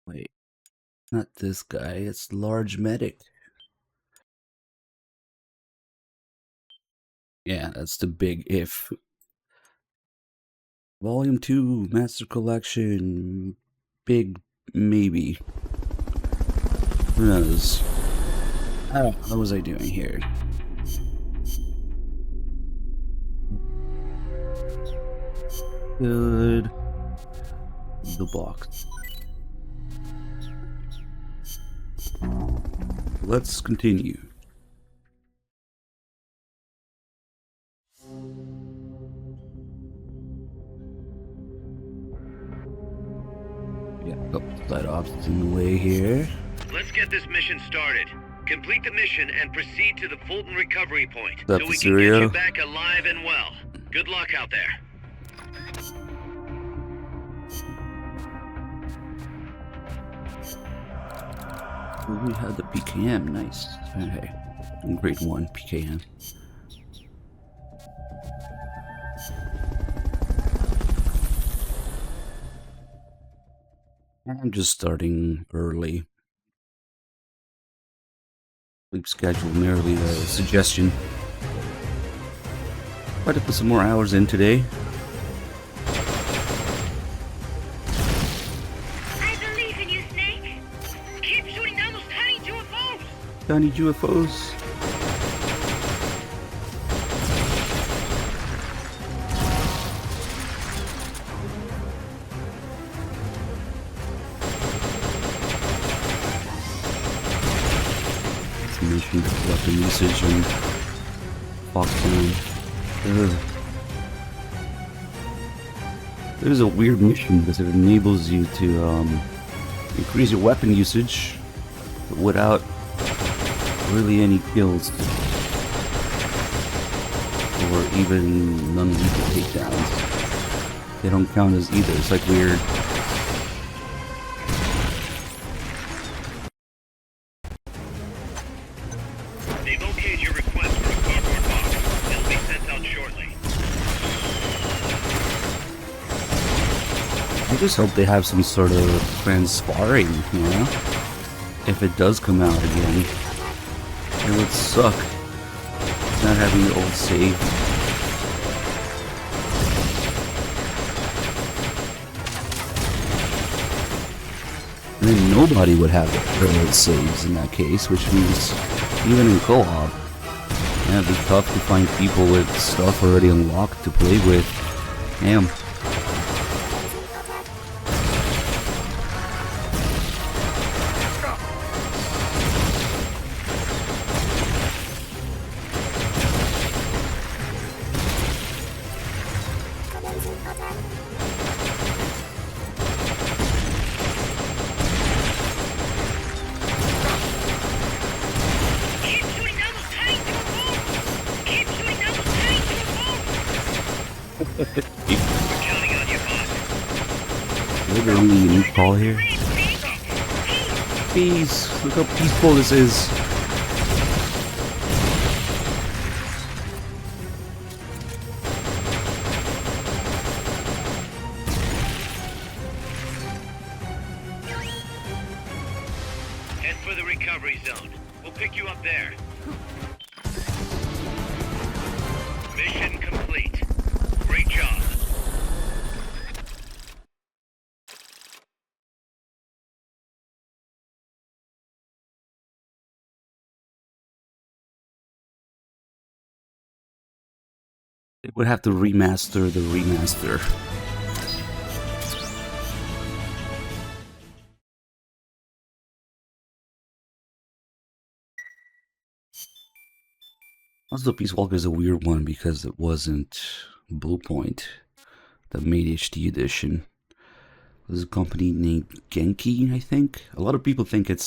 Wait, not this guy. It's Large Medic. Yeah, that's the big if. Volume 2, Master Collection. Big maybe. Who knows? What was I doing here? Good. The box. Let's continue. Yeah, that off in the way here. Let's get this mission started. Complete the mission and proceed to the Fulton recovery point so we can get you back alive and well. Good luck out there. Oh, we had the PKM, nice. Okay, grade 1 PKM. I'm just starting early. Sleep schedule merely a suggestion. Try to put some more hours in today. I believe in you, Snake. Keep shooting down those tiny UFOs. Tiny UFOs. Mission weapon usage and lockdown. There's a weird mission because it enables you to increase your weapon usage but without really any kills or even non-lethal takedowns. They don't count as either. It's like weird. I just hope they have some sort of transpiring, you know? If it does come out again. It would suck not having the old save. And then nobody would have their old saves in that case, which means even in co-op, it'd be tough to find people with stuff already unlocked to play with. Damn. Is there only a new call here? Peace! Look how peaceful this is. Head for the recovery zone. We'll pick you up there. Mission complete. Great job. They would have to remaster the remaster. Also, Peace Walker is a weird one because it wasn't Bluepoint that made HD Edition. There's a company named Genki, I think. A lot of people think it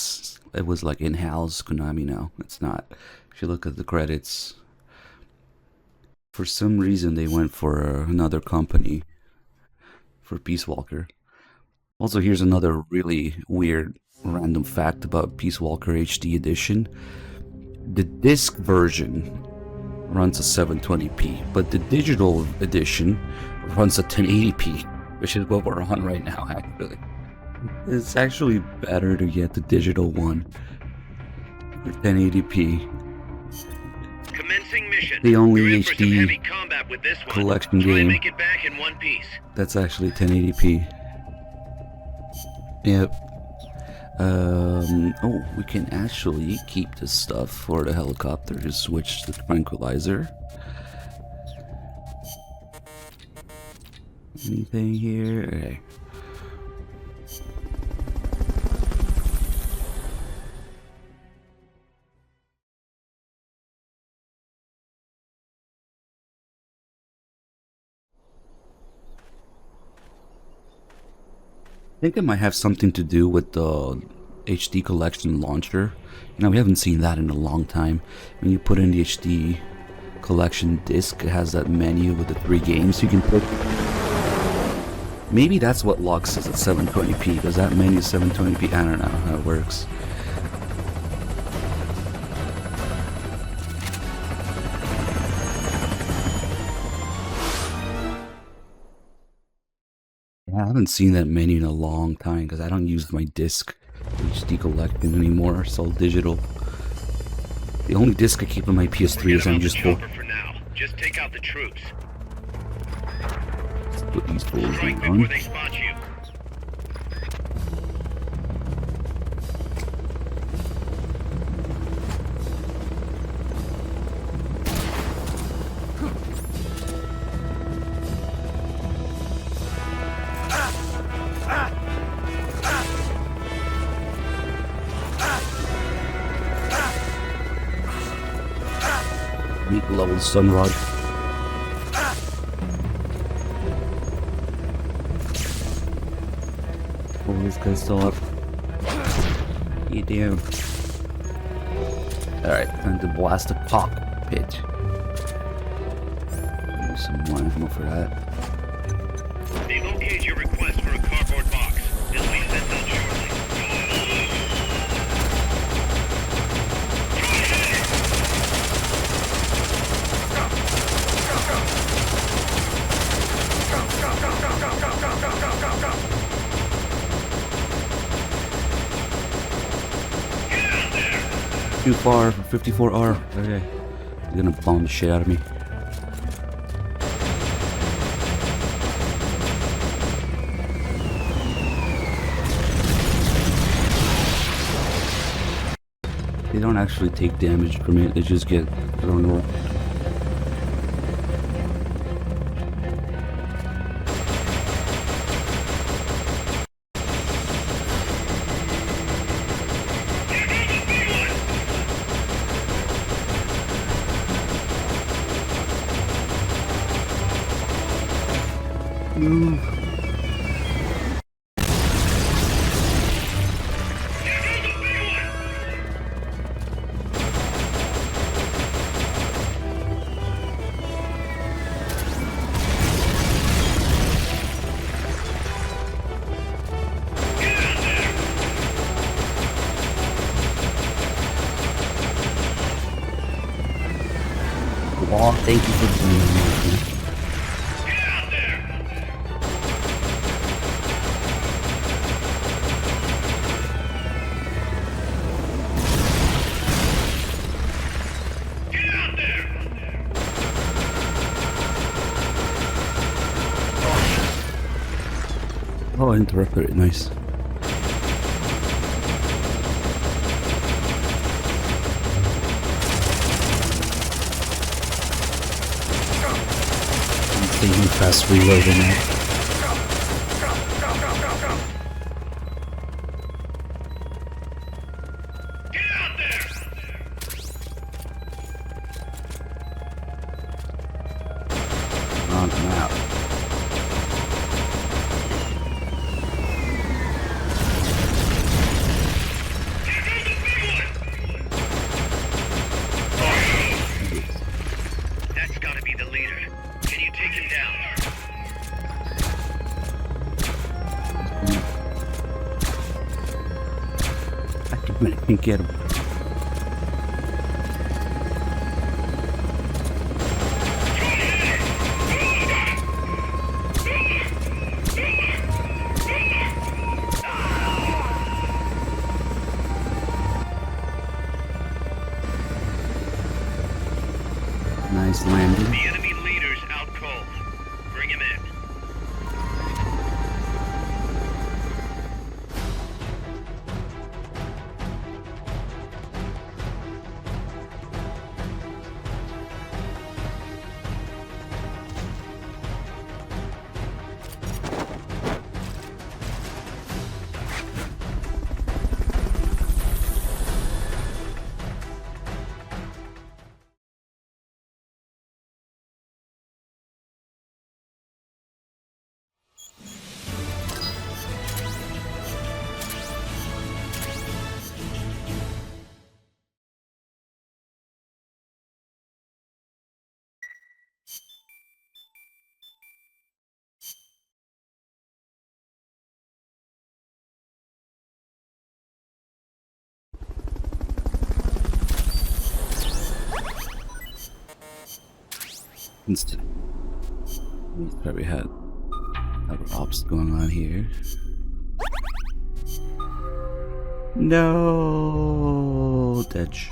was like in-house Konami now. It's not. If you look at the credits, for some reason they went for another company for Peace Walker. Also, here's another really weird random fact about Peace Walker HD Edition. The disc version runs at 720p, but the digital edition runs at 1080p, which is what we're on right now, actually. It's actually better to get the digital one for 1080p. Commencing mission. The only You're in for some HD heavy combat with this one. collection Try and game make it back in one piece. that's actually 1080p. Yep. Oh, we can actually keep this stuff for the helicopter. Just switch the tranquilizer. Anything here? Okay. I think it might have something to do with the HD collection launcher. You know, we haven't seen that in a long time. When you put in the HD collection disc, it has that menu with the 3 games you can pick. Maybe that's what locks us at 720p, because that menu is 720p. I don't know how it works. I haven't seen that menu in a long time because I don't use my disc HD collecting anymore. It's all digital. The only disc I keep on my PS3 is Forget about the MGS4. chopper for now. Just take out the troops. Let's put these fools Strike before on. they spot you. Meat level Sunrod. Oh, this guy's still up. You down. Alright, time to blast the cockpit. Use some more ammo for that. They locate your request for a cardboard box. This will be sent out shortly. Too far for 54R. Okay. You're gonna bomb the shit out of me. They don't actually take damage from it, they just get thrown away. Move. Well, thank you for doing that. Oh, interrupted it, nice. I'm thinking fast reloading it. On come out. That's gotta be the leader. Can you take him down? I can't get him. He's landing. The enemy leader's out cold. Bring him in. Instant. He's probably had other ops going on here. No, Detch.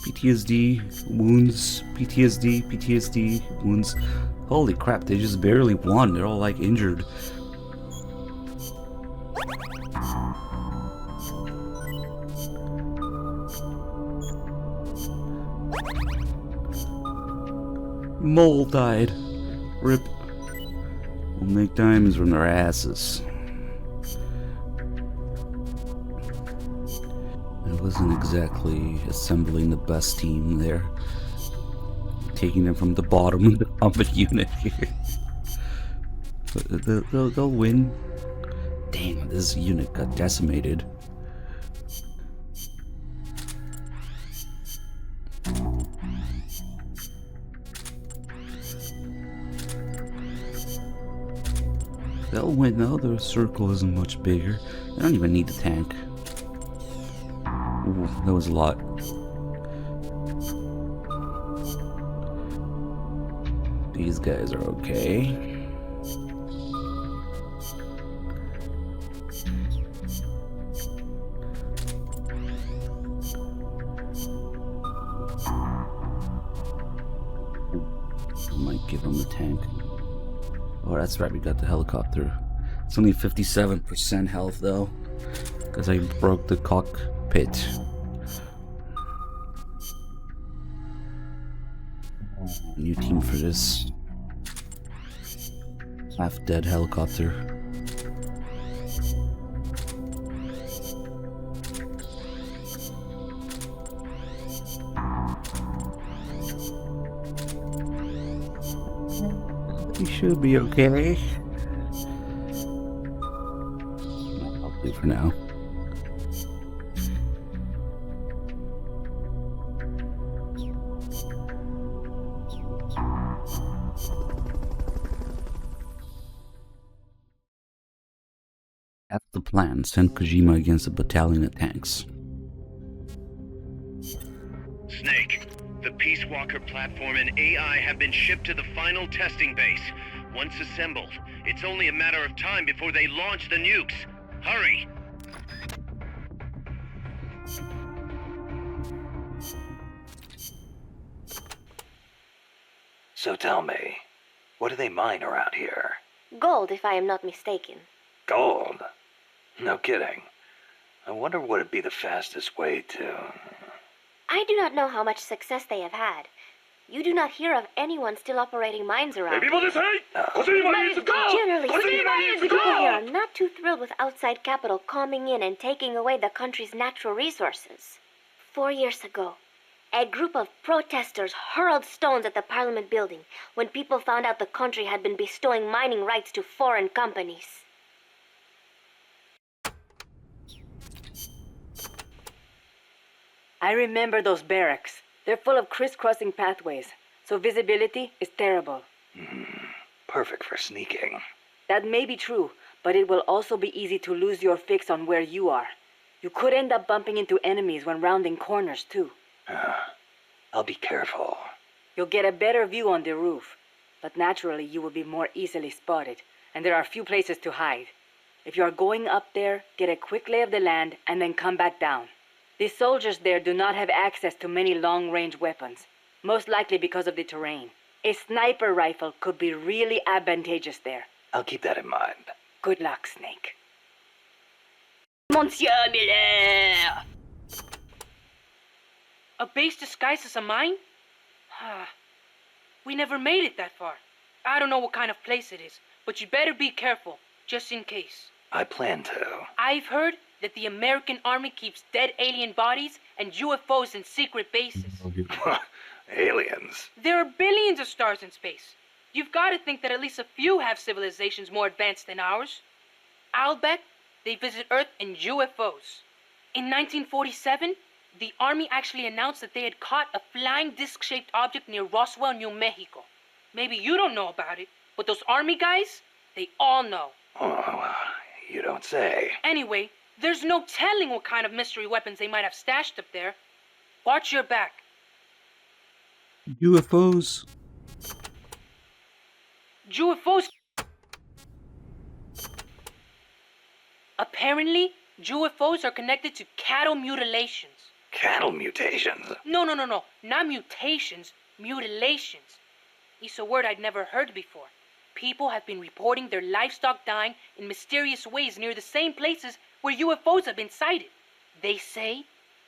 PTSD, wounds, PTSD, wounds. Holy crap, they just barely won. They're all like injured. Mole died. Rip. We'll make diamonds from their asses. I wasn't exactly assembling the best team there. Taking them from the bottom of the unit here. But they'll win. Damn, this unit got decimated. They'll win though, the circle isn't much bigger. They don't even need the tank. Ooh, that was a lot. These guys are okay. Might give them the tank. Oh, that's right, we got the helicopter. It's only 57% health though, because I broke the cockpit. New team for this. Half dead helicopter. You should be okay. I'll do for now. That's the plan. Send Kojima against a battalion of tanks. Snake, the Peace Walker platform and AI have been shipped to the final testing base. Once assembled, it's only a matter of time before they launch the nukes. Hurry! So tell me, what do they mine around here? Gold, if I am not mistaken. Gold? No kidding. I wonder what would be the fastest way to... I do not know how much success they have had. You do not hear of anyone still operating mines around here. Generally speaking, people here are not too thrilled with outside capital coming in and taking away the country's natural resources. 4 years ago, a group of protesters hurled stones at the Parliament building when people found out the country had been bestowing mining rights to foreign companies. I remember those barracks. They're full of crisscrossing pathways, so visibility is terrible. Perfect for sneaking. That may be true, but it will also be easy to lose your fix on where you are. You could end up bumping into enemies when rounding corners, too. I'll be careful. You'll get a better view on the roof, but naturally you will be more easily spotted, and there are few places to hide. If you are going up there, get a quick lay of the land and then come back down. The soldiers there do not have access to many long-range weapons, most likely because of the terrain. A sniper rifle could be really advantageous there. I'll keep that in mind. Good luck, Snake. Monsieur Miller! A base disguised as a mine? We never made it that far. I don't know what kind of place it is, but you better be careful, just in case. I plan to. I've heard that the American army keeps dead alien bodies and UFOs in secret bases. Aliens. There are billions of stars in space. You've got to think that at least a few have civilizations more advanced than ours. I'll bet they visit Earth in UFOs. In 1947, the Army actually announced that they had caught a flying disc-shaped object near Roswell, New Mexico. Maybe you don't know about it, but those Army guys, they all know. Oh, you don't say. Anyway, there's no telling what kind of mystery weapons they might have stashed up there. Watch your back. UFOs. UFOs. Apparently, UFOs are connected to cattle mutilations. Cattle mutations. No, not mutations, mutilations. It's a word I'd never heard before. People have been reporting their livestock dying in mysterious ways near the same places where UFOs have been sighted. They say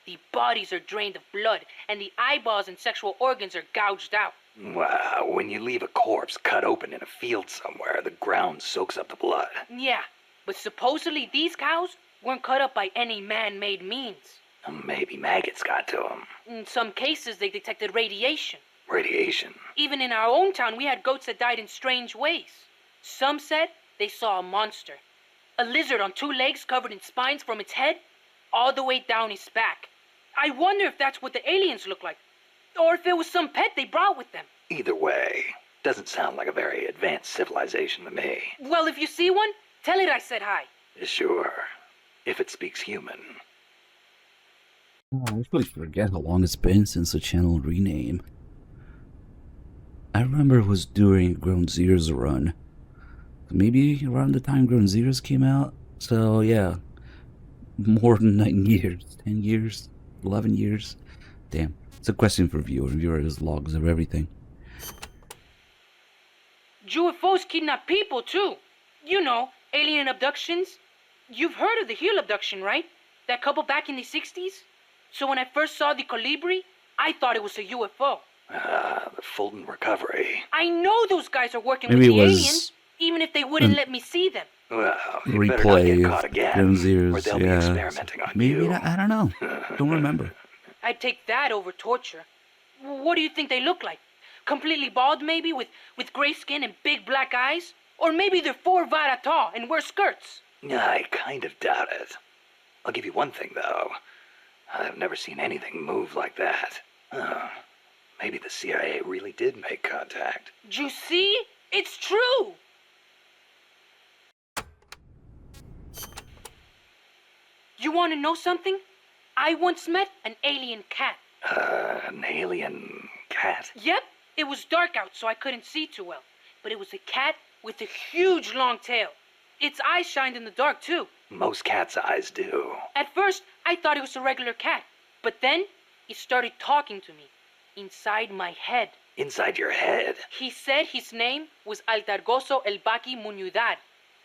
the bodies are drained of blood and the eyeballs and sexual organs are gouged out. Wow, when you leave a corpse cut open in a field somewhere, the ground soaks up the blood. Yeah, but supposedly these cows weren't cut up by any man-made means. Maybe maggots got to them. In some cases, they detected radiation. Radiation. Even in our own town, we had goats that died in strange ways. Some said they saw a monster. A lizard on 2 legs covered in spines from its head all the way down his back. I wonder if that's what the aliens look like. Or if it was some pet they brought with them. Either way, doesn't sound like a very advanced civilization to me. Well, if you see one, tell it I said hi. Sure. If it speaks human. Oh, I really forget how long it's been since the channel rename. I remember it was during Ground Zero's run. Maybe around the time Ground Zeroes came out. So yeah, more than 9 years, 10 years, 11 years. Damn, it's a question for viewer. Viewer has logs of everything. UFOs kidnap people too. You know, alien abductions. You've heard of the Hill abduction, right? That couple back in the 60s? So when I first saw the Colibri, I thought it was a UFO. The Fulton recovery. I know those guys are working Maybe with the it was aliens, even if they wouldn't let me see them. Well, you better not Replay get of caught again, Ground or Zeroes. they'll be Yeah, experimenting on maybe you. not, I don't know. Don't remember. I'd take that over torture. What do you think they look like? Completely bald, maybe, with gray skin and big black eyes? Or maybe they're 4 vara tall and wear skirts? I kind of doubt it. I'll give you one thing, though. I've never seen anything move like that. Maybe the CIA really did make contact. You see? It's true! You want to know something? I once met an alien cat. An alien cat? Yep, it was dark out, so I couldn't see too well. But it was a cat with a huge long tail. Its eyes shined in the dark, too. Most cats' eyes do. At first, I thought it was a regular cat. But then, it started talking to me. Inside my head. Inside your head? He said his name was Altargoso Elbaki Munyudar.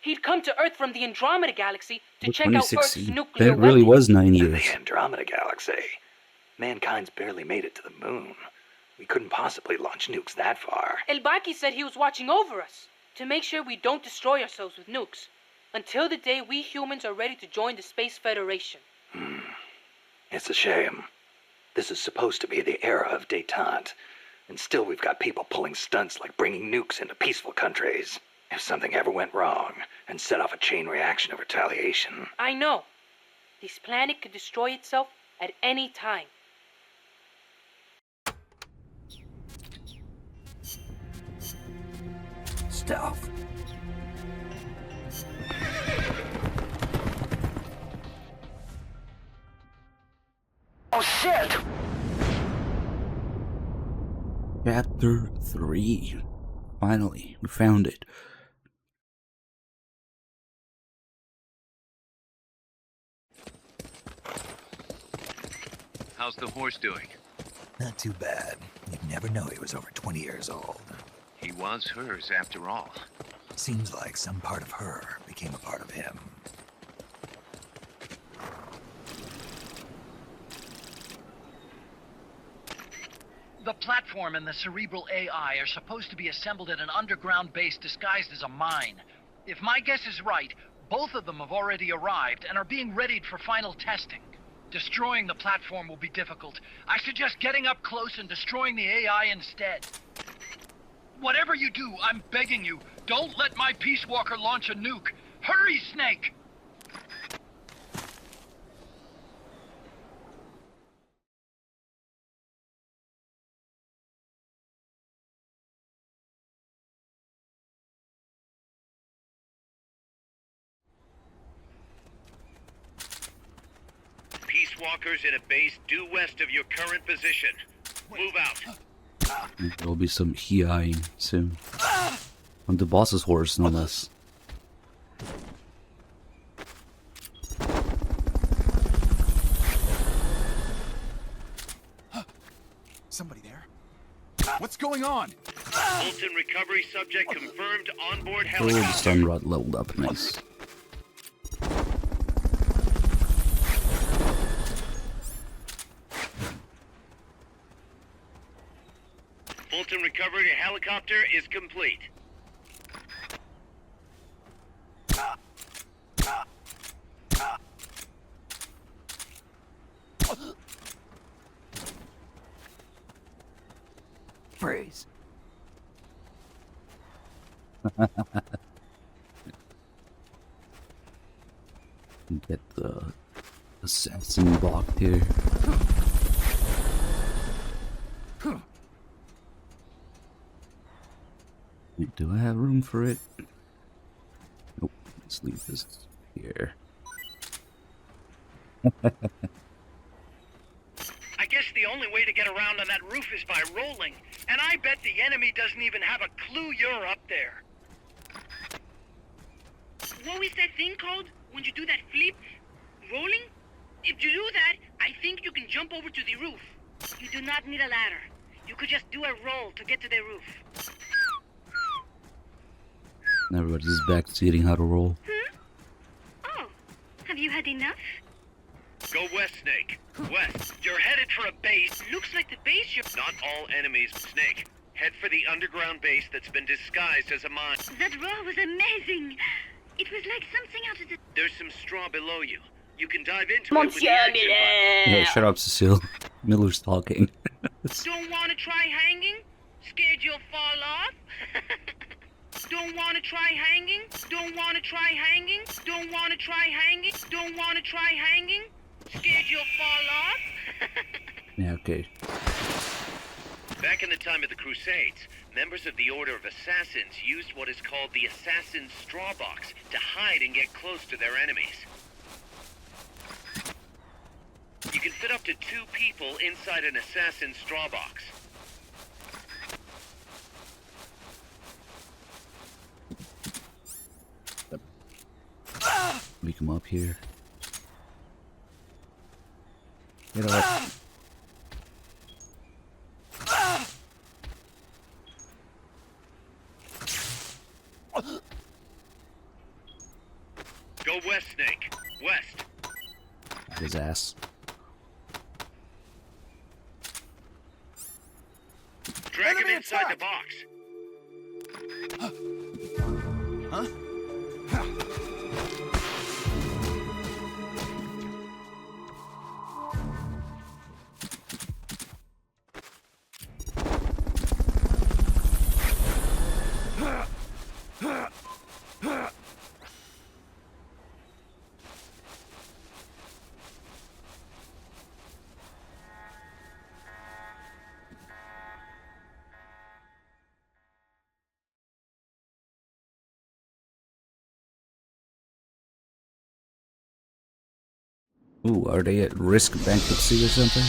He'd come to Earth from the Andromeda Galaxy to check out Earth's 2016. nuclear That really weapons. was 9 years. The Andromeda Galaxy. Mankind's barely made it to the moon. We couldn't possibly launch nukes that far. Elbaki said he was watching over us to make sure we don't destroy ourselves with nukes until the day we humans are ready to join the Space Federation. It's a shame. This is supposed to be the era of détente, and still we've got people pulling stunts like bringing nukes into peaceful countries. If something ever went wrong and set off a chain reaction of retaliation. I know. This planet could destroy itself at any time. Stealth. Oh shit! Chapter 3. Finally, we found it. How's the horse doing? Not too bad. You'd never know he was over 20 years old. He was hers after all. Seems like some part of her became a part of him. The platform and the cerebral AI are supposed to be assembled at an underground base disguised as a mine. If my guess is right, both of them have already arrived and are being readied for final testing. Destroying the platform will be difficult. I suggest getting up close and destroying the AI instead. Whatever you do, I'm begging you, don't let my Peace Walker launch a nuke. Hurry, Snake! Peace Walkers in a base due west of your current position. Move out. There'll be some he-eyeing soon. On the boss's horse, no less. Somebody there? What's going on? Fulton recovery subject confirmed onboard Oh, the helicopter. stun rod leveled up, nice. Fulton recovery helicopter is complete. Freeze. Get the assassin blocked here. Wait, do I have room for it? Nope. Let's leave this here. I guess the only way to get around on that roof is by rolling, and I bet the enemy doesn't even have a clue you're up there. What is that thing called when you do that flip? Rolling? If you do that, I think you can jump over to the roof. You do not need a ladder. You could just do a roll to get to the roof. Everybody's back to eating how to roll. Oh, have you had enough? Go west, Snake. West. You're headed for a base. Looks like the base you're... Not all enemies, Snake. Head for the underground base that's been disguised as a mine. That roll was amazing. It was like something out of the... There's some straw below you. You can dive into it with Monsieur the action button. Yeah, shut up, Cecile. Miller's talking. Don't want to try hanging? Scared you'll fall off? Don't want to try hanging? Don't want to try hanging? Don't want to try hanging? Don't want to try hanging? Scared you'll fall off? Yeah, okay. Back in the time of the Crusades, members of the Order of Assassins used what is called the Assassin's Straw Box to hide and get close to their enemies. You can fit up to 2 people inside an Assassin's Straw Box. We come up here. Get up. Go west, Snake. West. His ass. Drag him Enemy inside the attack! box. Huh? Ooh, are they at risk of bankruptcy or something?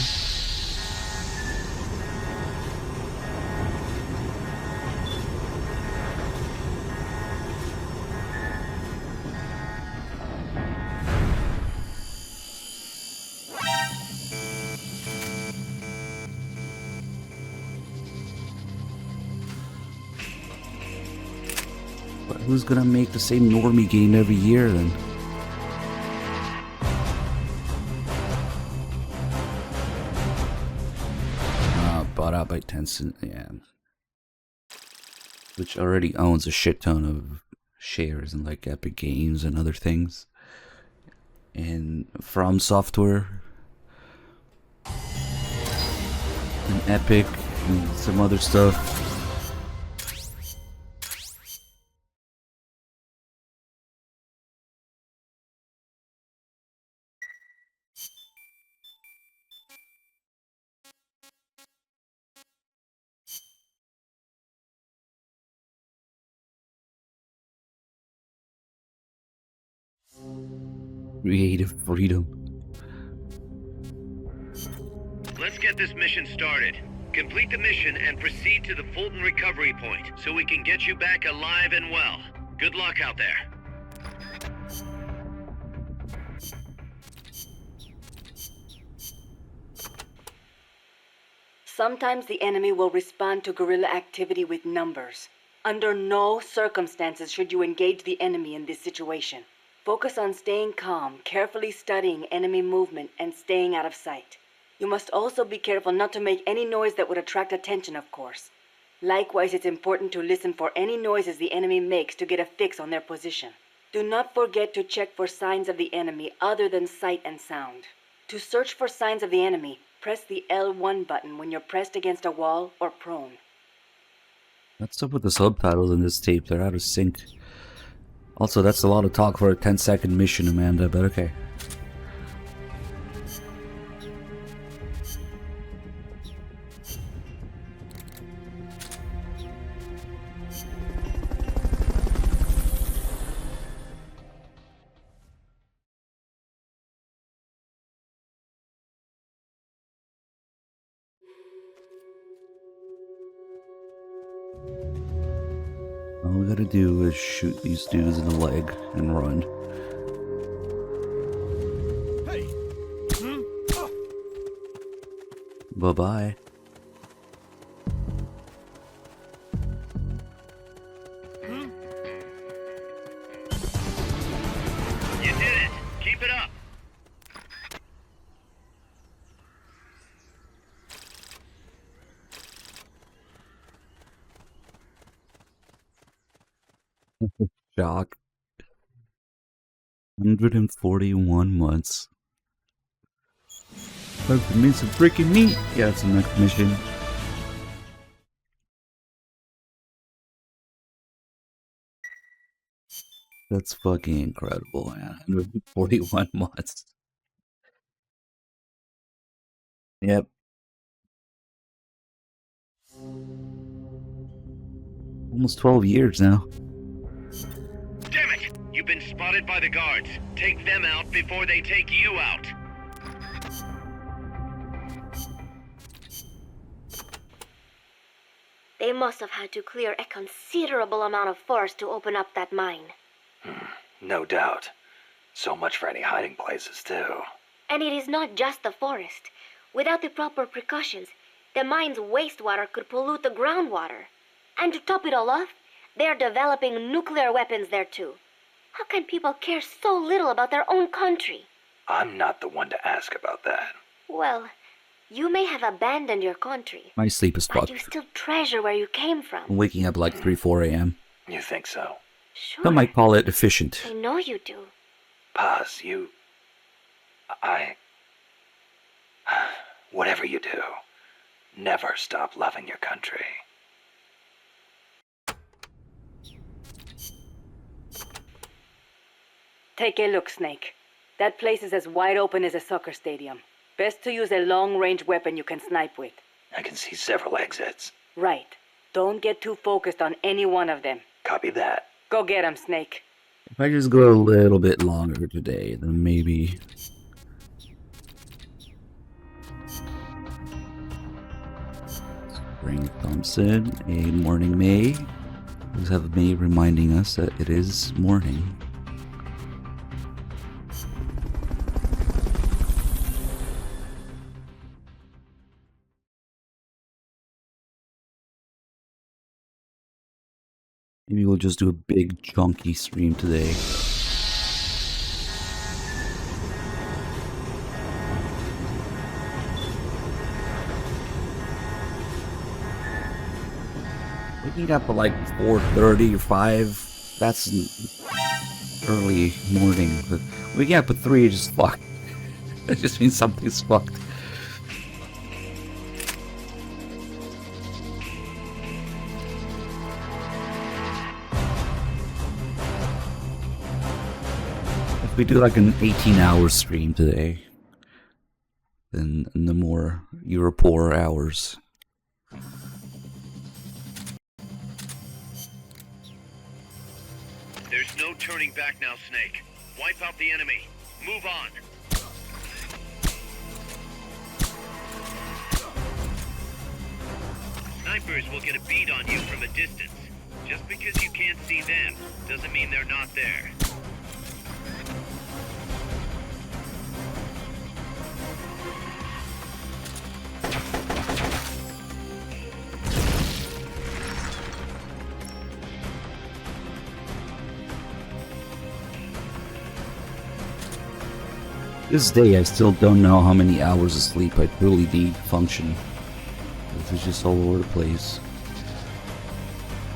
Who's gonna make the same normie game every year then? Bought out by Tencent, yeah. Which already owns a shit ton of shares in like Epic Games and other things. And From Software. And Epic and some other stuff. Creative freedom. Let's get this mission started. Complete the mission and proceed to the Fulton recovery point so we can get you back alive and well. Good luck out there. Sometimes the enemy will respond to guerrilla activity with numbers. Under no circumstances should you engage the enemy in this situation. Focus on staying calm, carefully studying enemy movement, and staying out of sight. You must also be careful not to make any noise that would attract attention, of course. Likewise, it's important to listen for any noises the enemy makes to get a fix on their position. Do not forget to check for signs of the enemy other than sight and sound. To search for signs of the enemy, press the L1 button when you're pressed against a wall or prone. What's up with the subtitles in this tape? They're out of sync. Also, that's a lot of talk for a 10-second mission, Amanda, but okay. All we gotta do is shoot these dudes in the leg and run. Hey. Bye-bye. You did it. Keep it up. Shock. 141 months. Time to make some freaking meat. Yeah, it's the next mission. That's fucking incredible, man. 141 months. Yep. Almost 12 years now. Damn it! You've been spotted by the guards. Take them out before they take you out. They must have had to clear a considerable amount of forest to open up that mine. No doubt. So much for any hiding places, too. And it is not just the forest. Without the proper precautions, the mine's wastewater could pollute the groundwater. And to top it all off, they're developing nuclear weapons there too. How can people care so little about their own country? I'm not the one to ask about that. Well, you may have abandoned your country, My sleep is but fucked. you still treasure where you came from. I'm waking up like 3, 4 a.m. You think so? Sure, Some might call it efficient. I know you do. Paz, whatever you do, never stop loving your country. Take a look, Snake. That place is as wide open as a soccer stadium. Best to use a long-range weapon you can snipe with. I can see several exits. Right. Don't get too focused on any one of them. Copy that. Go get 'em, Snake. If I just go a little bit longer today, then maybe... Spring Thompson, a morning May. Let's have May reminding us that it is morning. Maybe we'll just do a big chunky stream today. Waking up at like 4:30 or 5, that's early morning. But waking up at 3 is just fucked. That just means something's fucked. If we do like an 18-hour stream today, then no more Europor hours. There's no turning back now, Snake. Wipe out the enemy. Move on. Snipers will get a bead on you from a distance. Just because you can't see them doesn't mean they're not there. This day, I still don't know how many hours of sleep I truly need to function. It's just all over the place.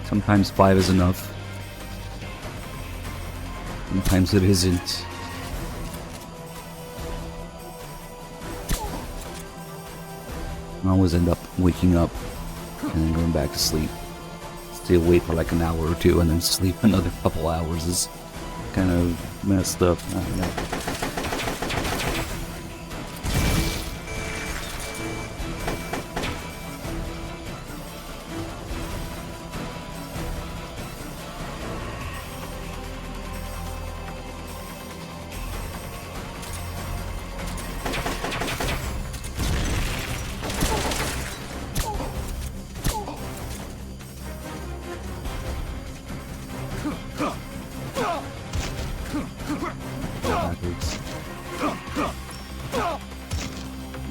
Sometimes 5 is enough. Sometimes it isn't. I always end up waking up and then going back to sleep. Stay awake for like an hour or two and then sleep another couple hours. Is kind of messed up. I don't know.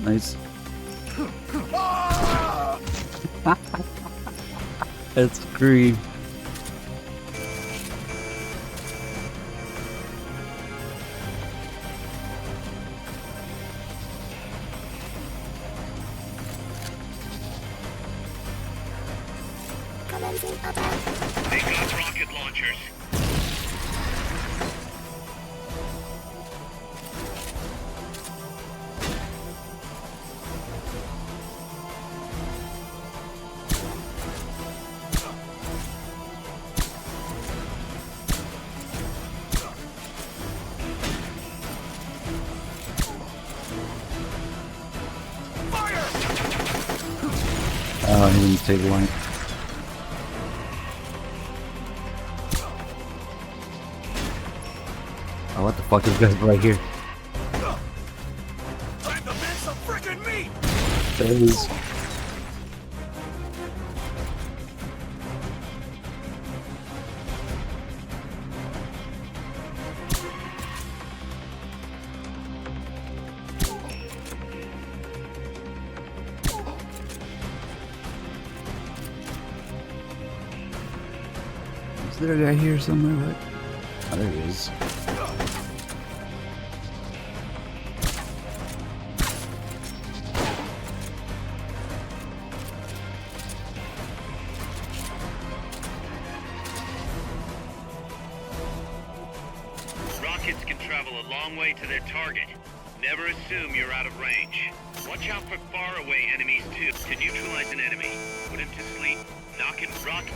Nice. That's great. They got rocket launchers. I didn't take line. Oh, what the fuck is this right here? Time to make some freaking meat! There it is. Is there a guy here somewhere? What? Oh, there he is. Rockets can travel a long way to their target. Never assume you're out of range. Watch out for faraway enemies too. To neutralize an enemy, put him to sleep, knock him rocket.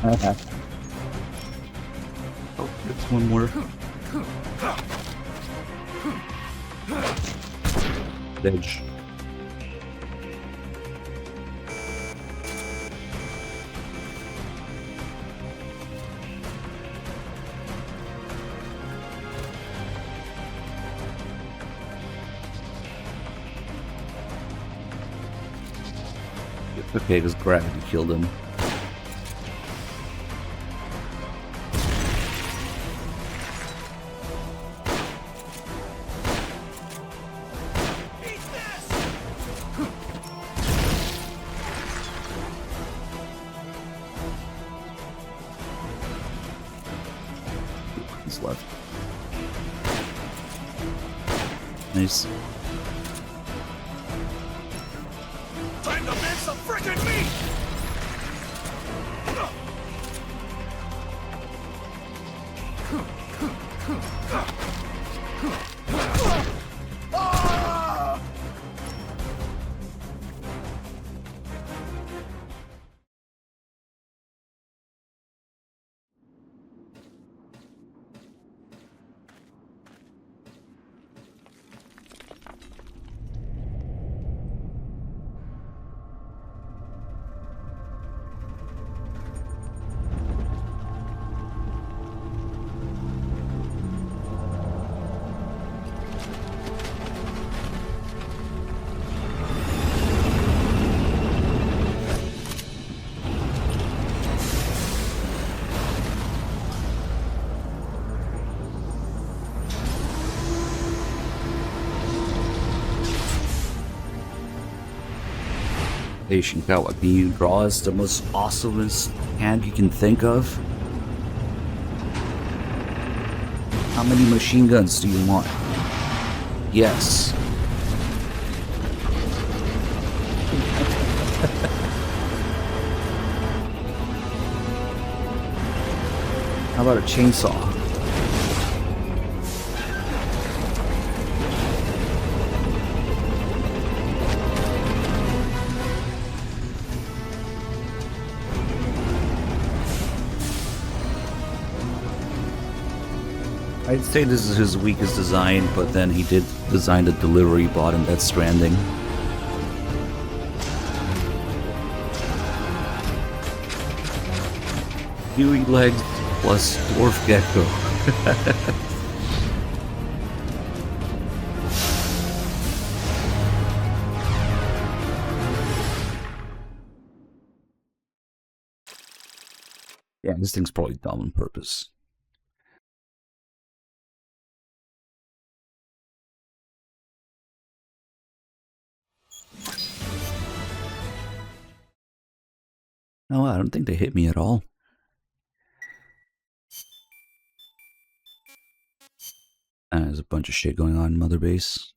Okay. Oh, there's one more. Edge. Okay, because gravity killed him. He's left. Nice. Time to make some frickin' meat! Hey Shinkawa, can you draw us the most awesomest hand you can think of? How many machine guns do you want? Yes. How about a chainsaw? I'd say this is his weakest design, but then he did design the delivery bot in Death Stranding. Huey legs plus dwarf gecko. Yeah, this thing's probably dumb on purpose. No, I don't think they hit me at all. There's a bunch of shit going on in Mother Base.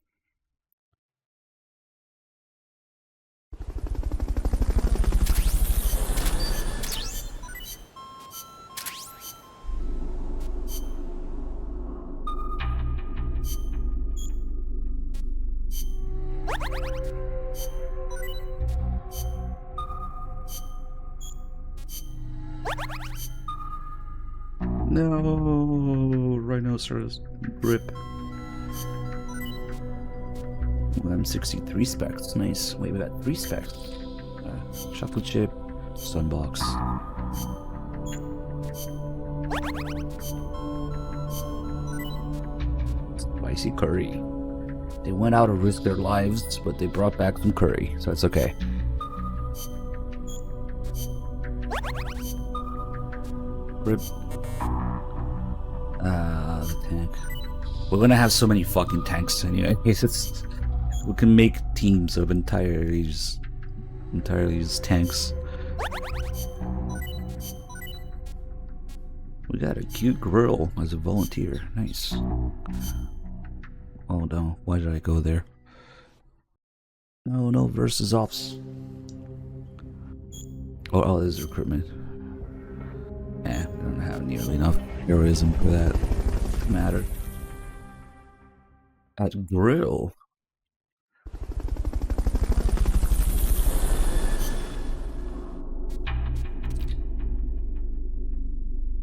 No, rhinoceros rip. Well, I'm 63 specs. Nice. Wait, we got 3 specs. Chocolate chip, sunbox. Spicy curry. They went out to risk their lives, but they brought back some curry, so it's okay. Rip. The tank. We're gonna have so many fucking tanks anyway. We can make teams of entirely just tanks. We got a cute girl as a volunteer. Nice. Oh no, why did I go there? No, versus ops. Oh, this is recruitment. We don't have nearly enough heroism for that matter. At Grill.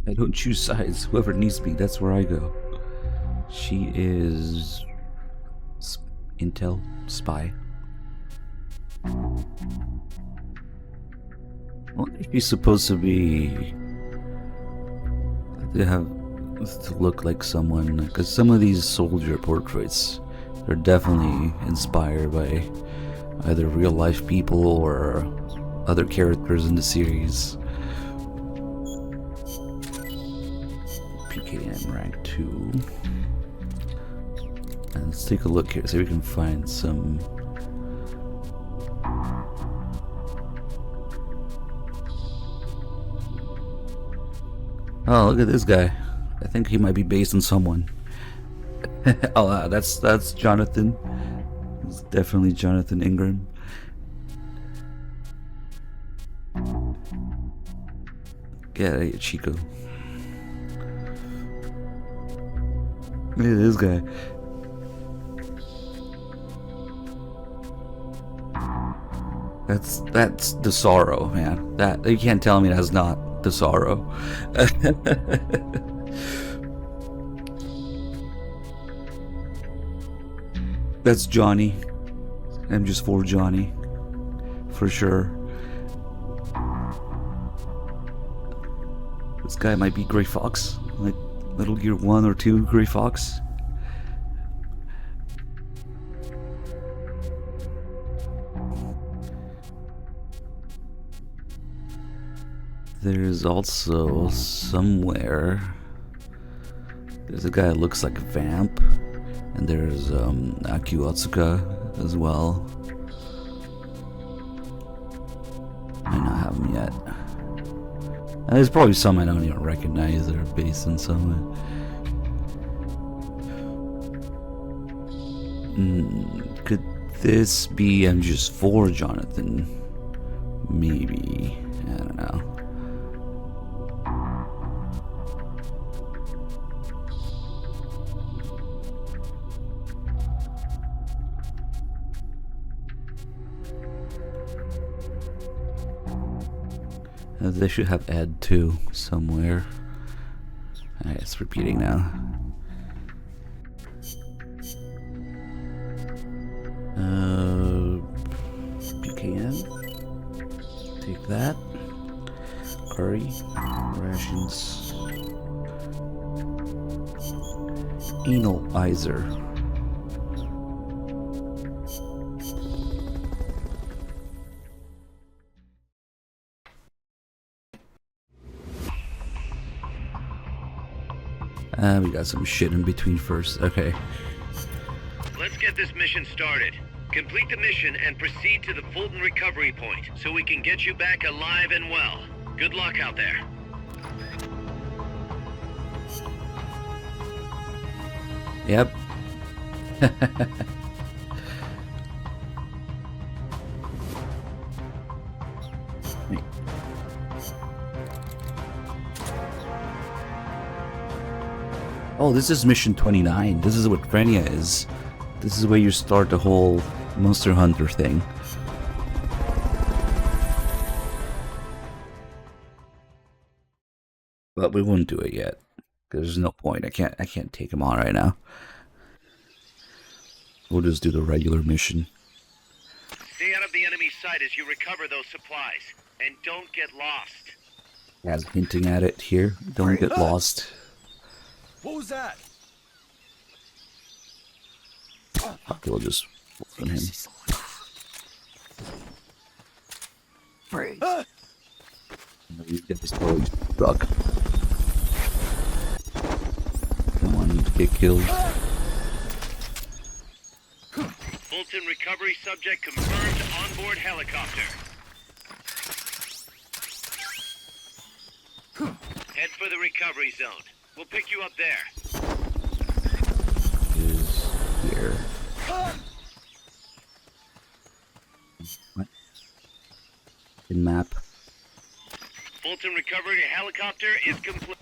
I don't choose sides. Whoever needs me, that's where I go. She is intel spy. I wonder if she's supposed to be. They have to look like someone, because some of these soldier portraits are definitely inspired by either real life people or other characters in the series. PKM rank 2. And let's take a look here, see if we can find some. Oh, look at this guy. I think he might be based on someone. Oh, that's Jonathan. It's definitely Jonathan Ingram. Get out of here, Chico. Look at this guy. That's the Sorrow, man. That you can't tell me that's not the Sorrow. That's Johnny. I'm just for Johnny, for sure. This guy might be Gray Fox, like Metal Gear 1 or 2 Gray Fox. There's also somewhere, there's a guy that looks like a vamp, and there's Aki Otsuka as well. I not have him yet. And there's probably some I don't even recognize that are based on somewhere. Could this be MGS4 Jonathan? Maybe. I don't know. They should have Ed too somewhere. Alright, it's repeating now. PKM. Take that. Curry. Rations. Analyzer. We got some shit in between first. Okay. Let's get this mission started. Complete the mission and proceed to the Fulton recovery point so we can get you back alive and well. Good luck out there. Yep. Oh, this is mission 29. This is what Frenia is. This is where you start the whole Monster Hunter thing. But we won't do it yet. Because there's no point. I can't take him on right now. We'll just do the regular mission. Stay out of the enemy's sight as you recover those supplies. And don't get lost. As hinting at it here. Don't get lost. What was that? Okay, we'll just work on him. Freeze. You get this boy stuck. Don't want him to get killed. Fulton recovery subject confirmed onboard helicopter. Head for the recovery zone. We'll pick you up there. Is here. What? In map. Fulton recovery helicopter is complete.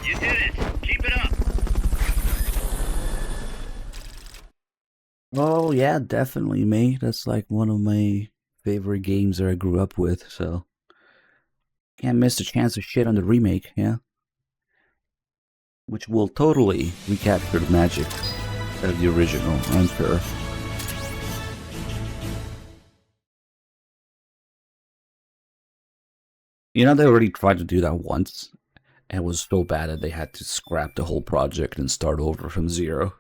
You did it. Keep it up. Oh yeah, definitely, mate. That's like one of my favorite games that I grew up with, so can't miss the chance of shit on the remake, yeah? Which will totally recapture the magic of the original, I'm sure. You know, they already tried to do that once, and it was so bad that they had to scrap the whole project and start over from zero.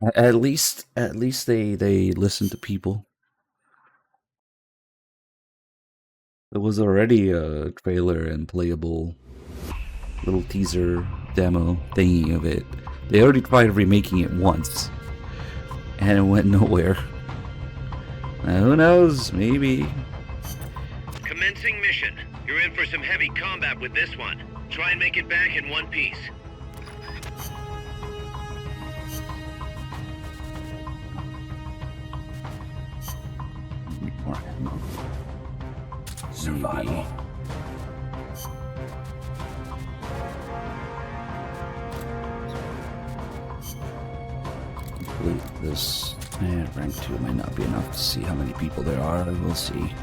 At least they listen to people. There was already a trailer and playable little teaser demo thingy of it. They already tried remaking it once, and it went nowhere. Now, who knows? Maybe. Commencing mission. You're in for some heavy combat with this one. Try and make it back in one piece. More ammo. Survival. Maybe. Complete this. Rank 2 might not be enough to see how many people there are. We'll see.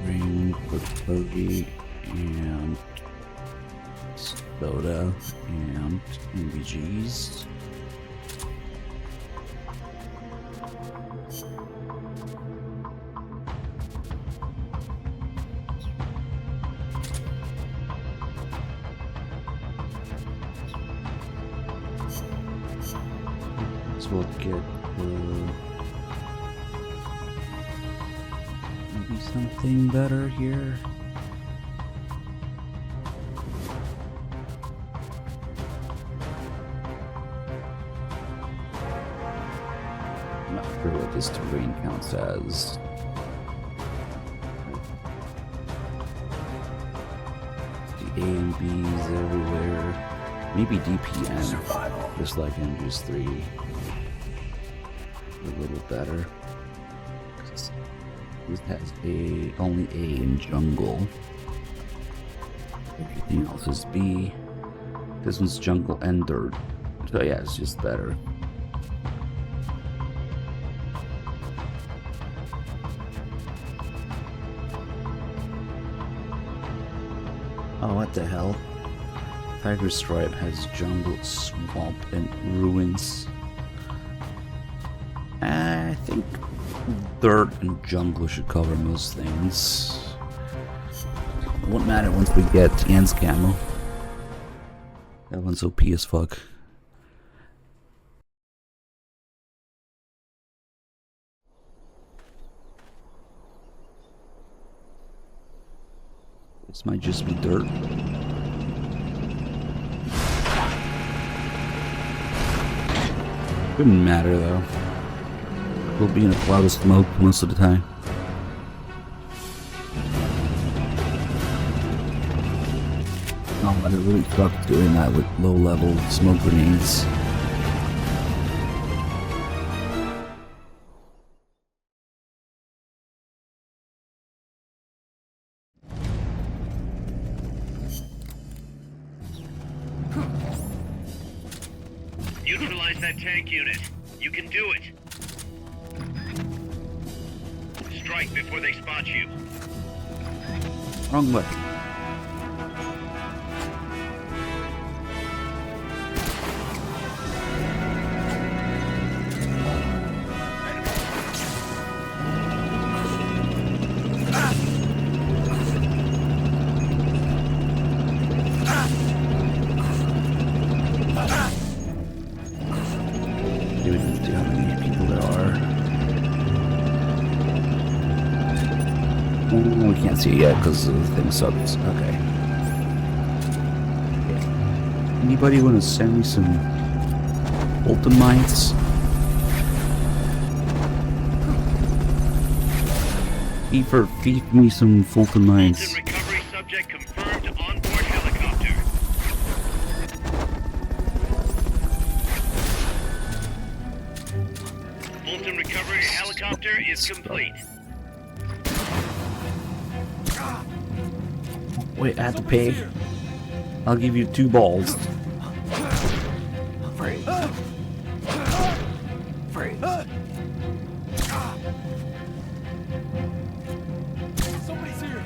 Ring, bogey, and soda, and MVGs. We'll get maybe something better here. I'm not sure what this terrain counts as. The A and B's everywhere. Maybe DPN. Survival. Just like Andrews 3. A little better. This has only A in jungle. Everything else is B. This one's jungle and dirt. So yeah, it's just better. Oh, what the hell? Tiger Stripe has jungle, swamp, and ruins. I think dirt and jungle should cover most things. It won't matter once we get Ian's camo. That one's OP as fuck. This might just be dirt. Wouldn't matter though. We'll be in a cloud of smoke most of the time. Oh, but it really sucks doing that with low-level smoke grenades. Neutralize that tank unit. You can do it. Strike before they spot you. Wrong weapon. We can see how many people there are. We can't see it yet because the thing sucks. Okay. Anybody want to send me some Bolton mines? Feed me some Fulton mines. Fulton recovery subject confirmed onboard helicopter. Fulton recovery helicopter is complete. Wait, I have to pay. I'll give you 2 balls. Freeze. Freeze. Somebody's here.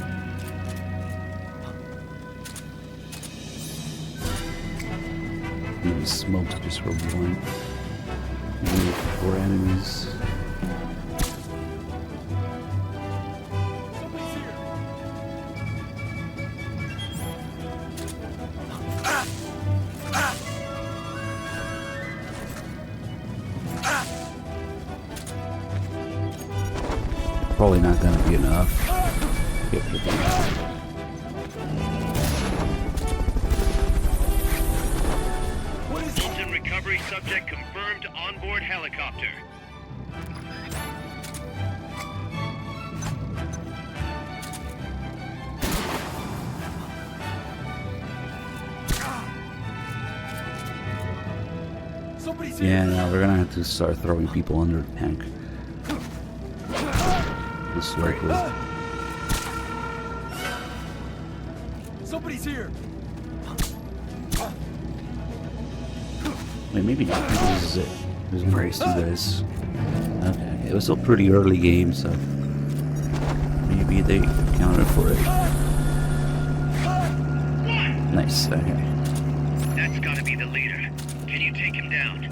Maybe smokes just for 1. Maybe 4 enemies. Somebody's here. probably not gonna be enough. Fulton recovery subject confirmed onboard helicopter. Somebody's here. Yeah, now we're gonna have to start throwing people under the tank. This way, Somebody's here. wait, maybe not. Maybe this is it. There's no race to this. Okay, it was still pretty early game, so maybe they accounted for it. Nice. Okay. That's gotta be the leader. Can you take him down?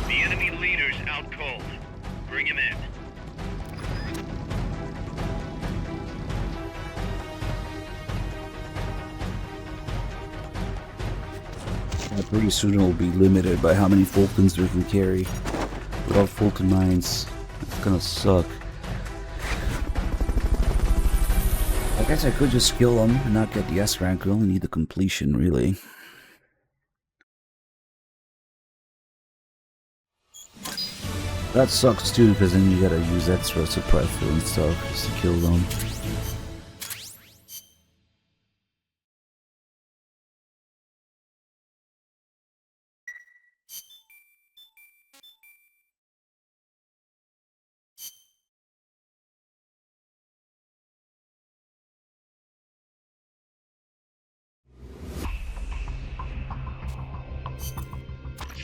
The enemy leader's out cold. Bring him in. Pretty soon it'll be limited by how many Fultons we can carry. Without Fulton mines, it's gonna suck. I guess I could just kill them and not get the S rank. We only need the completion, really. That sucks too, because then you gotta use extra suppressor and stuff just to kill them.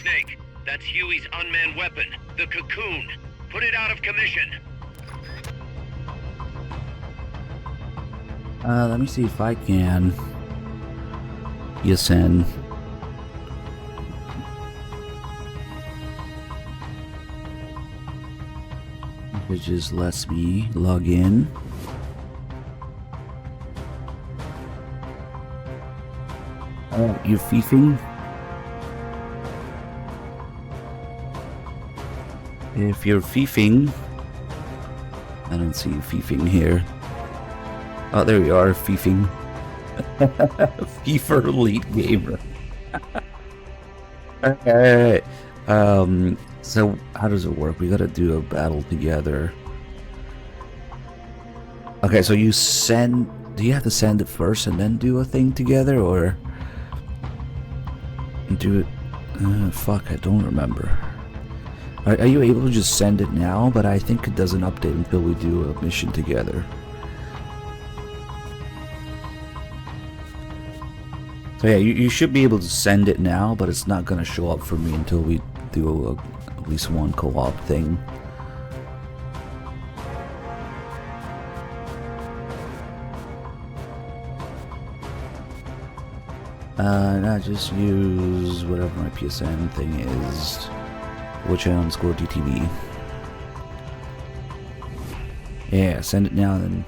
Snake, that's Huey's unmanned weapon, the Cocoon. Put it out of commission. Let me see if I can. ESN. Which just lets me log in. You fiefing? If you're fiefing, I don't see you fiefing here. Oh, there you are, fiefing. FIFA Elite Gamer. Alright. So how does it work? We gotta do a battle together. Okay, so you send... Do you have to send it first and then do a thing together, or... Do it... fuck, I don't remember. Are you able to just send it now? But I think it doesn't update until we do a mission together. So yeah, you should be able to send it now, but it's not gonna show up for me until we do at least one co-op thing. I just use whatever my PSN thing is. Witch_DTV. Yeah, send it now, then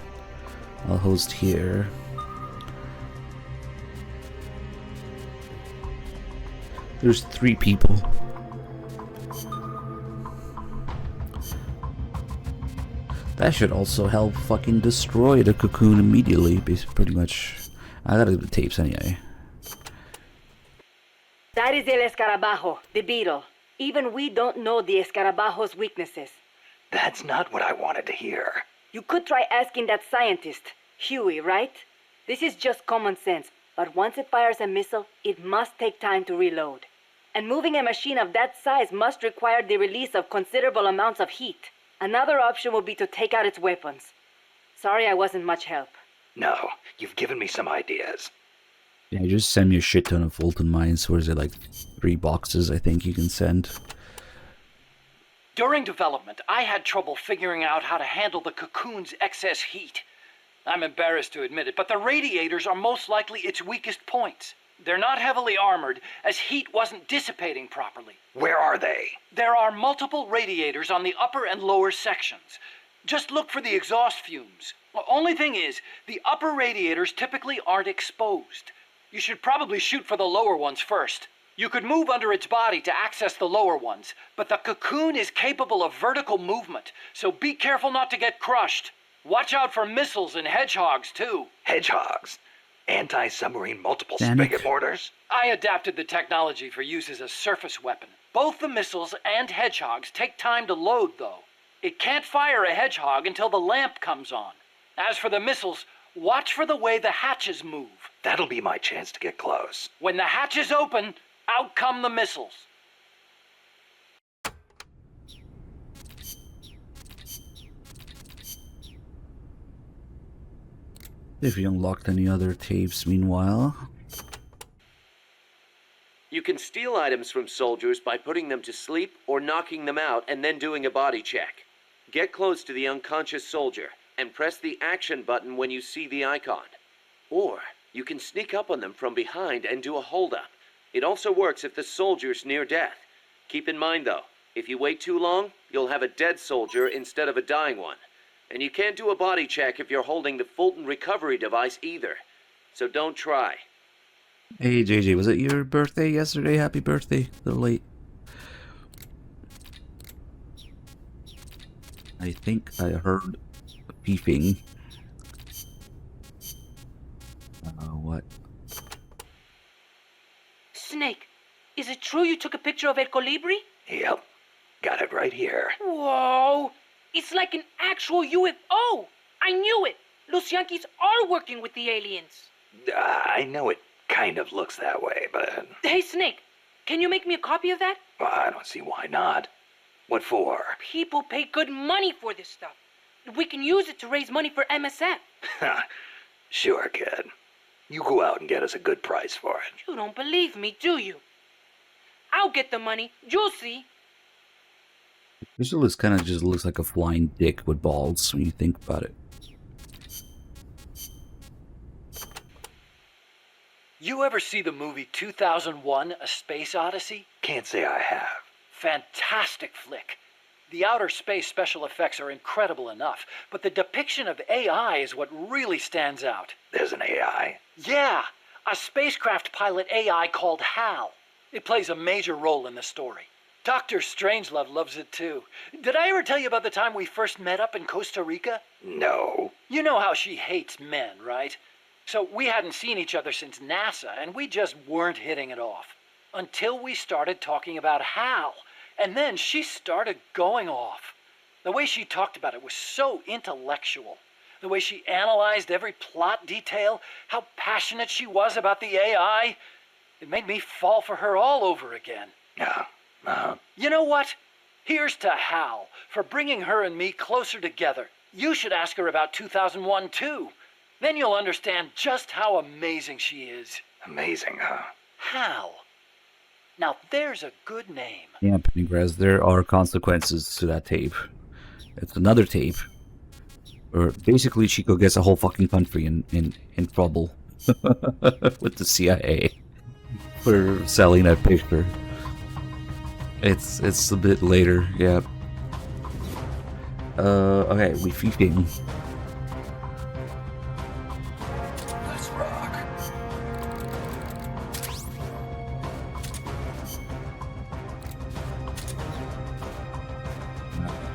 I'll host here. There's 3 people. That should also help fucking destroy the Cocoon immediately, pretty much. I gotta do the tapes anyway. That is El Escarabajo, the beetle. Even we don't know the Escarabajo's weaknesses. That's not what I wanted to hear. You could try asking that scientist, Huey, right? This is just common sense, but once it fires a missile, it must take time to reload. And moving a machine of that size must require the release of considerable amounts of heat. Another option would be to take out its weapons. Sorry I wasn't much help. No, you've given me some ideas. Yeah, just send me a shit ton of Fulton mines. Or is it like 3 boxes I think you can send? During development, I had trouble figuring out how to handle the Cocoon's excess heat. I'm embarrassed to admit it, but the radiators are most likely its weakest points. They're not heavily armored, as heat wasn't dissipating properly. Where are they? There are multiple radiators on the upper and lower sections. Just look for the exhaust fumes. Only thing is, the upper radiators typically aren't exposed. You should probably shoot for the lower ones first. You could move under its body to access the lower ones, but the cocoon is capable of vertical movement, so be careful not to get crushed. Watch out for missiles and hedgehogs, too. Hedgehogs? Anti-submarine multiple Danik. spigot mortars? I adapted the technology for use as a surface weapon. Both the missiles and hedgehogs take time to load, though. It can't fire a hedgehog until the lamp comes on. As for the missiles, watch for the way the hatches move. That'll be my chance to get close. When the hatches open, out come the missiles. If you unlocked any other tapes, meanwhile. You can steal items from soldiers by putting them to sleep or knocking them out and then doing a body check. Get close to the unconscious soldier and press the action button when you see the icon. Or you can sneak up on them from behind and do a hold-up. It also works if the soldier's near death. Keep in mind though, if you wait too long, you'll have a dead soldier instead of a dying one. And you can't do a body check if you're holding the Fulton recovery device either. So don't try. Hey JJ, was it your birthday yesterday? Happy birthday. A little late. I think I heard beeping. What? Snake, is it true you took a picture of El Colibri? Yep. Got it right here. Whoa! It's like an actual UFO! I knew it! Los Yankees are working with the aliens! I know it kind of looks that way, but... Hey, Snake, can you make me a copy of that? Well, I don't see why not. What for? People pay good money for this stuff. We can use it to raise money for MSF. Sure, kid. You go out and get us a good price for it. You don't believe me, do you? I'll get the money. You'll see. This looks kind of just looks like a flying dick with balls when you think about it. You ever see the movie 2001: A Space Odyssey? Can't say I have. Fantastic flick. The outer space special effects are incredible enough, but the depiction of AI is what really stands out. There's an AI? Yeah, a spacecraft pilot AI called HAL. It plays a major role in the story. Dr. Strangelove loves it too. Did I ever tell you about the time we first met up in Costa Rica? No. You know how she hates men, right? So we hadn't seen each other since NASA, and we just weren't hitting it off. Until we started talking about HAL. And then she started going off. The way she talked about it was so intellectual. The way she analyzed every plot detail, how passionate she was about the AI. It made me fall for her all over again. You know what? Here's to Hal for bringing her and me closer together. You should ask her about 2001 too. Then you'll understand just how amazing she is. Amazing, huh? Hal. Now there's a good name. Yeah, Pennygrass, there are consequences to that tape. It's another tape. Or basically Chico gets a whole fucking country in trouble with the CIA for selling that picture. It's a bit later, yeah. Okay, we feeding. Let's rock.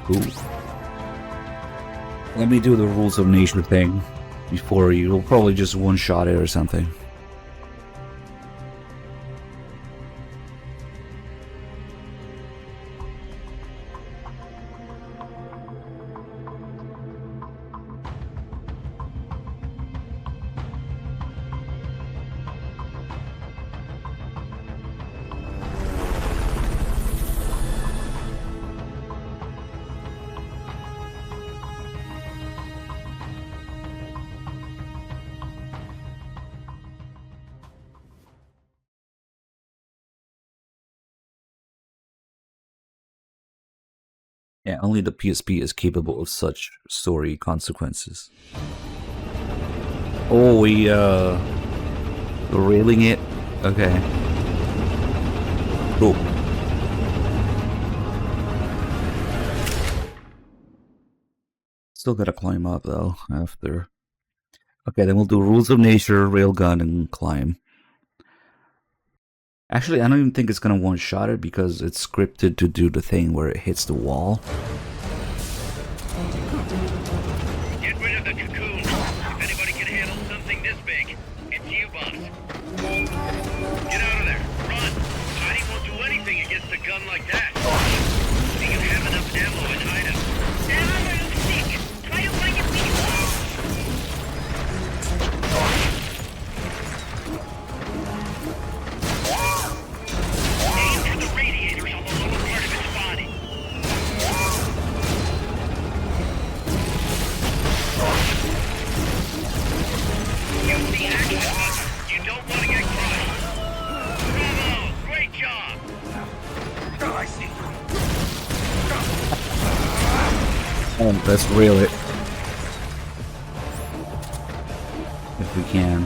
Cool. Let me do the rules of nature thing before you'll probably just one-shot it or something. Yeah, only the PSP is capable of such story consequences. Oh, we're railing it Okay. Cool. Still gotta climb up though after. Okay, then we'll do rules of nature, railgun, and climb. Actually, I don't even think it's gonna one-shot it because it's scripted to do the thing where it hits the wall. Get rid of the cocoon. If anybody can handle something this big, it's you, boss. Get out of there. Run. Heidi won't do anything against a gun like that. Do you have enough ammo and items? Ammo is sick. Try to find your weak spot. Aim for the radiators on the lower part of its body. Use the action button. You don't want to get crushed. Bravo! Great job! I see. Let's reel it. If we can.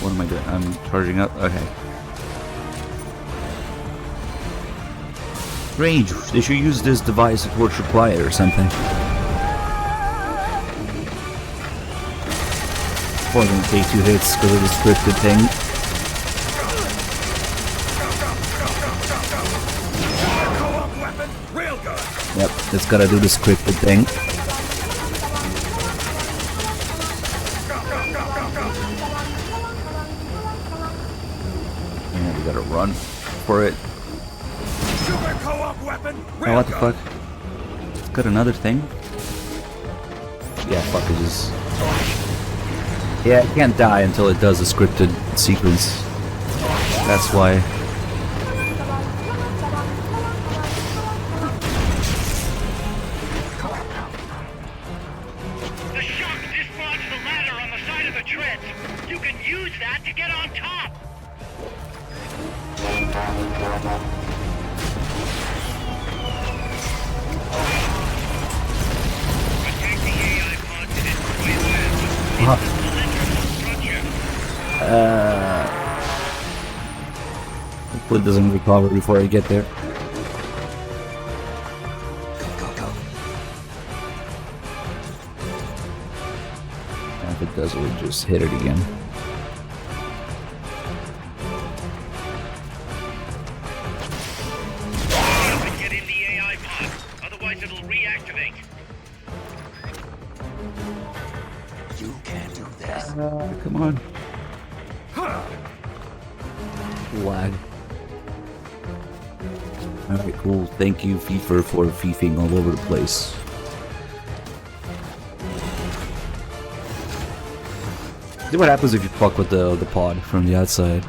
What am I doing? I'm charging up? Okay. Range. They should use this device to torture quiet or something. Probably gonna take 2 hits because of the scripted thing. Yep, it's gotta do the scripted thing. And we gotta run for it. Oh, what the fuck? It's got another thing? Yeah, fuck it, just... Yeah, it can't die until it does a scripted sequence. That's why. The shock dislodged the ladder on the side of the treads. You can use that to get on top. Attack the AI pod to destroy the Hopefully it doesn't recover before I get there. And if it does, we'll just hit it again. Get in the AI pod, otherwise it'll reactivate. You can't do this. Come on. Lag. Alright, cool. Thank you, FIFA, for fiefing all over the place. See what happens if you fuck with the pod from the outside.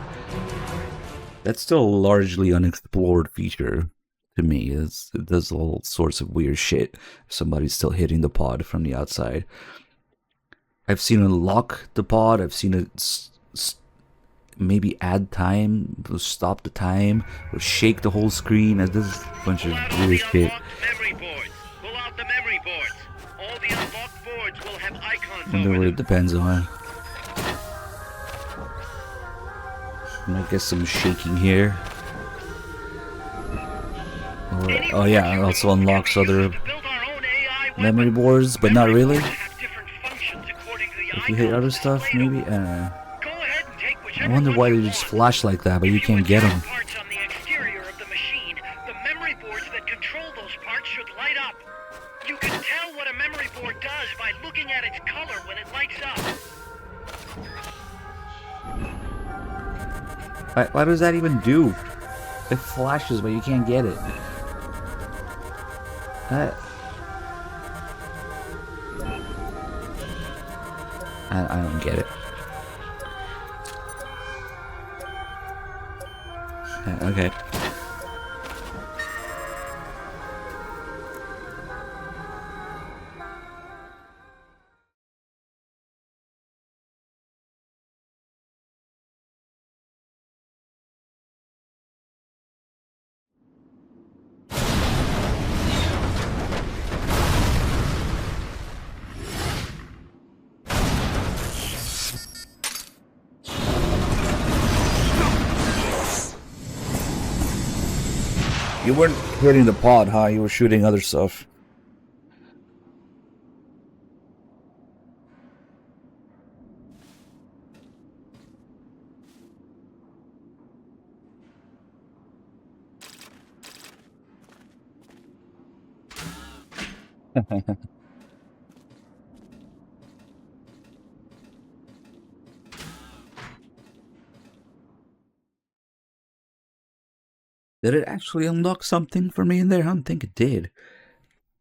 That's still a largely unexplored feature to me. It does all sorts of weird shit if somebody's still hitting the pod from the outside. I've seen it lock the pod, I've seen it maybe add time, stop the time, or shake the whole screen. This is a bunch of weird shit. Memory boards. Pull out the memory boards. All the unlocked boards will have icons I wonder over what them. it depends on. Might get some shaking here. Or, oh yeah, it also unlocks other memory boards, but not really. If you hit other stuff, maybe? I wonder why they just flash like that, but you can't get them. Parts on the exterior of the machine. The memory boards that control those parts should light up. You can tell what a memory board does by looking at its color when it lights up. Why does that even do? It flashes, but you can't get it. I don't get it. Okay. You weren't hitting the pod, huh? You were shooting other stuff. Did it actually unlock something for me in there? I don't think it did.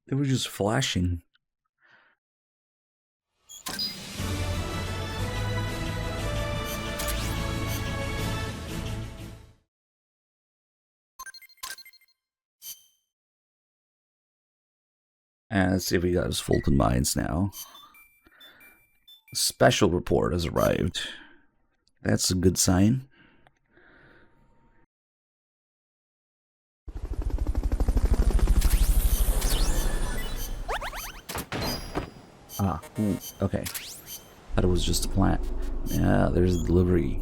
They were just flashing. And let's see if we got his Fulton Mines now. Special report has arrived. That's a good sign. Okay. Thought it was just a plant. Yeah, there's delivery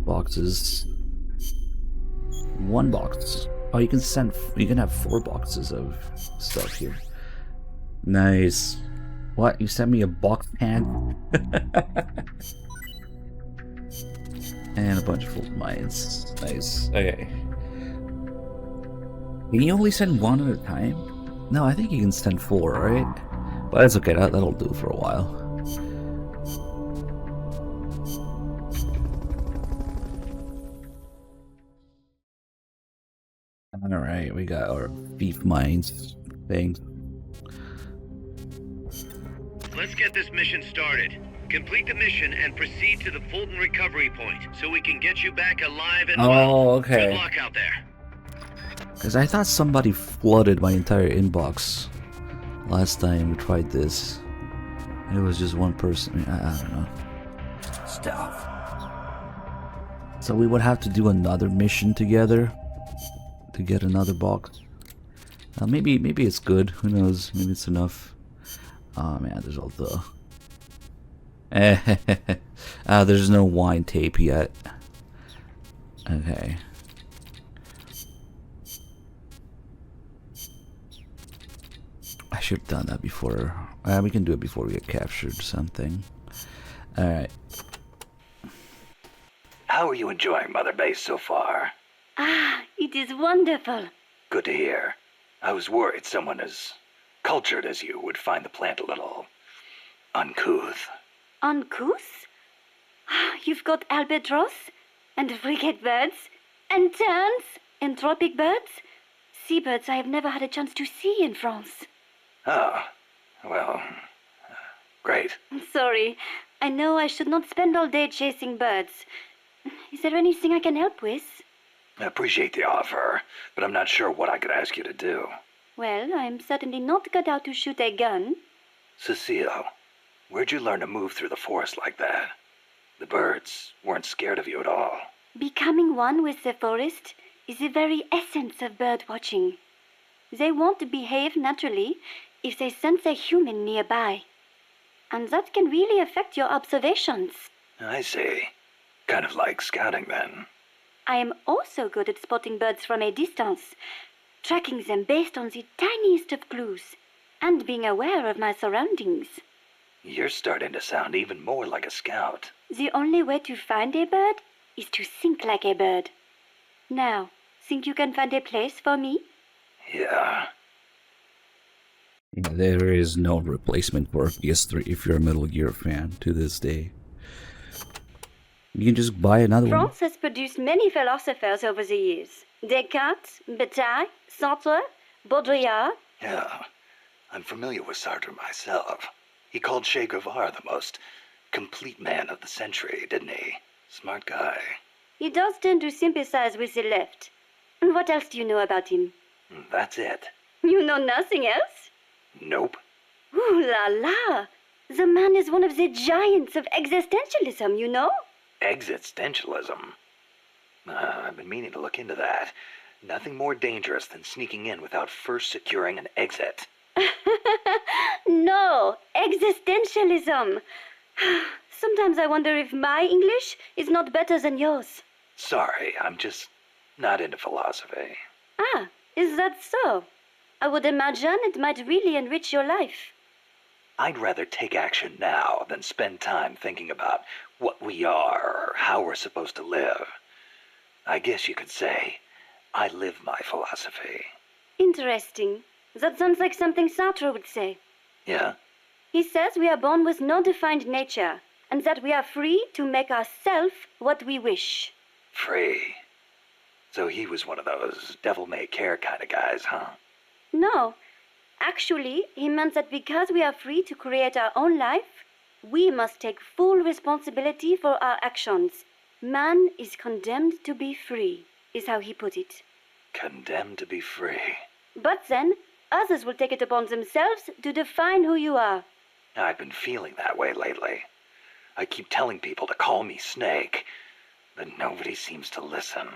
boxes. 1 box. Oh, you can have 4 boxes of stuff here. Nice. What? You sent me a box pan? And a bunch of full mines. Nice. Okay. Can you only send 1 at a time? No, I think you can send 4, right? But that's okay, that'll do for a while. Alright, we got our beef mines thing. Let's get this mission started. Complete the mission and proceed to the Fulton recovery point so we can get you back alive and well. Okay. Good luck out there. Because I thought somebody flooded my entire inbox last time we tried this. It was just one person. I don't know. Stuff. So we would have to do another mission together to get another box. Maybe it's good. Who knows? Maybe it's enough. Oh man, there's all the. There's no wine tape yet. Okay. I should have done that before. We can do it before we get captured or something. Alright. How are you enjoying Mother Base so far? Ah, it is wonderful. Good to hear. I was worried someone as cultured as you would find the plant a little uncouth. Uncouth? Ah, you've got albatross, and frigate birds, and terns, and tropic birds. Seabirds I have never had a chance to see in France. Oh, well, great. I'm sorry. I know I should not spend all day chasing birds. Is there anything I can help with? I appreciate the offer, but I'm not sure what I could ask you to do. Well, I'm certainly not cut out to shoot a gun. Cecile, where'd you learn to move through the forest like that? The birds weren't scared of you at all. Becoming one with the forest is the very essence of bird watching. They won't behave naturally if they sense a human nearby. And that can really affect your observations. I see. Kind of like scouting then. I am also good at spotting birds from a distance, tracking them based on the tiniest of clues, and being aware of my surroundings. You're starting to sound even more like a scout. The only way to find a bird is to think like a bird. Now, think you can find a place for me? Yeah. There is no replacement for PS3 if you're a Metal Gear fan to this day. You can just buy another one. France has produced many philosophers over the years. Descartes, Bataille, Sartre, Baudrillard. Yeah, I'm familiar with Sartre myself. He called Che Guevara the most complete man of the century, didn't he? Smart guy. He does tend to sympathize with the left. And what else do you know about him? That's it. You know nothing else? Nope. Ooh la la! The man is one of the giants of existentialism, you know? Existentialism? I've been meaning to look into that. Nothing more dangerous than sneaking in without first securing an exit. No, existentialism. Sometimes I wonder if my English is not better than yours. Sorry, I'm just not into philosophy. Ah, is that so? I would imagine it might really enrich your life. I'd rather take action now than spend time thinking about what we are or how we're supposed to live. I guess you could say I live my philosophy. Interesting. That sounds like something Sartre would say. Yeah? He says we are born with no defined nature, and that we are free to make ourselves what we wish. Free. So he was one of those devil-may-care kind of guys, huh? No. Actually, he meant that because we are free to create our own life, we must take full responsibility for our actions. Man is condemned to be free, is how he put it. Condemned to be free. But then, others will take it upon themselves to define who you are. I've been feeling that way lately. I keep telling people to call me Snake, but nobody seems to listen.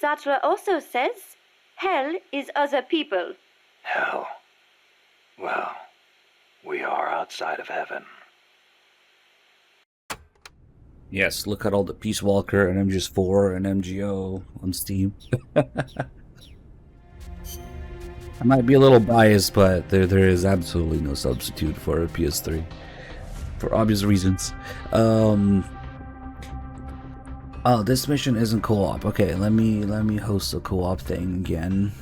Sartre also says, hell is other people. Hell. Well, we are outside of heaven. Yes, look at all the Peace Walker and MGS4 and MGO on Steam. I might be a little biased, but there is absolutely no substitute for a PS3. For obvious reasons. Oh, this mission isn't co-op. Okay, let me host a co-op thing again.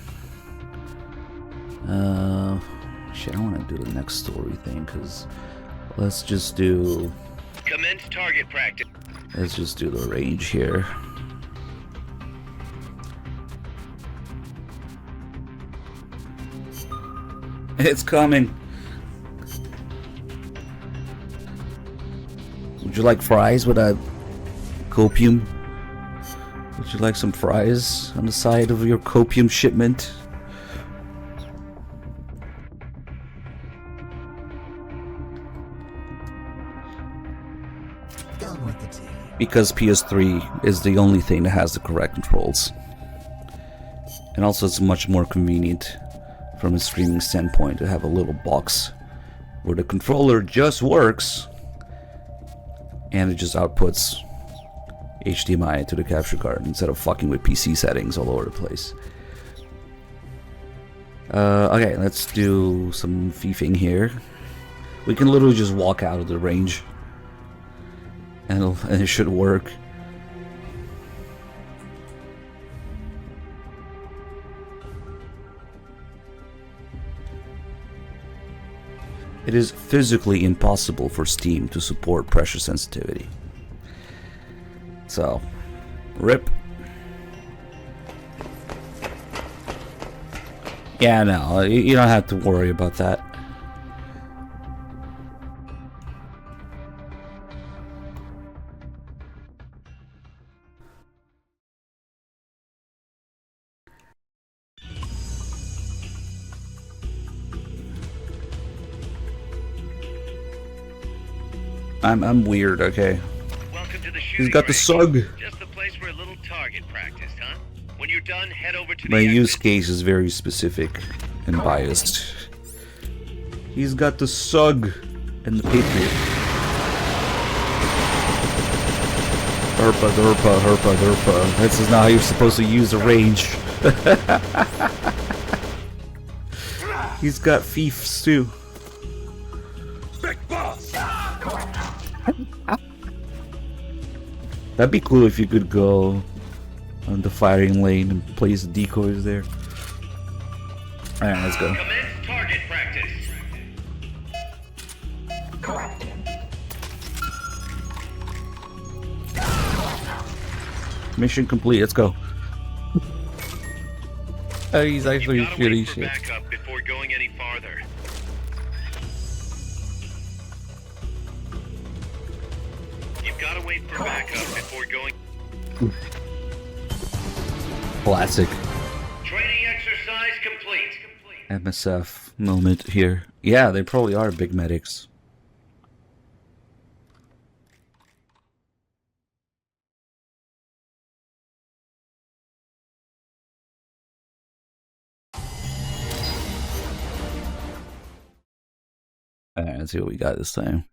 Shit, I want to do the next story thing, because let's just do... Commence target practice. Let's just do the range here. It's coming. Would you like fries with a copium? Would you like some fries on the side of your copium shipment? Because PS3 is the only thing that has the correct controls. And also it's much more convenient from a streaming standpoint to have a little box where the controller just works and it just outputs HDMI to the capture card instead of fucking with PC settings all over the place. Okay, let's do some fiefing here. We can literally just walk out of the range and it should work. It is physically impossible for Steam to support pressure sensitivity. So, rip. Yeah, no, you don't have to worry about that. I'm weird, okay. Welcome to the He's got the sug. Just the place for a little target practice, huh? When you're done, head over to My the use exit. case is very specific and biased. He's got the sug and the Patriot. Herpa, derpa, herpa, derpa. This is not how you're supposed to use a range. He's got fiefs too. That'd be cool if you could go on the firing lane and place decoys there. Alright, let's go. Commence target practice. Mission complete, let's go. Oh, he's actually You've gotta shitty wait for shit. backup before going any farther. You've gotta wait for backup before going. Classic Training exercise complete. MSF moment here. Yeah, they probably are big medics. Alright, let's see what we got this time.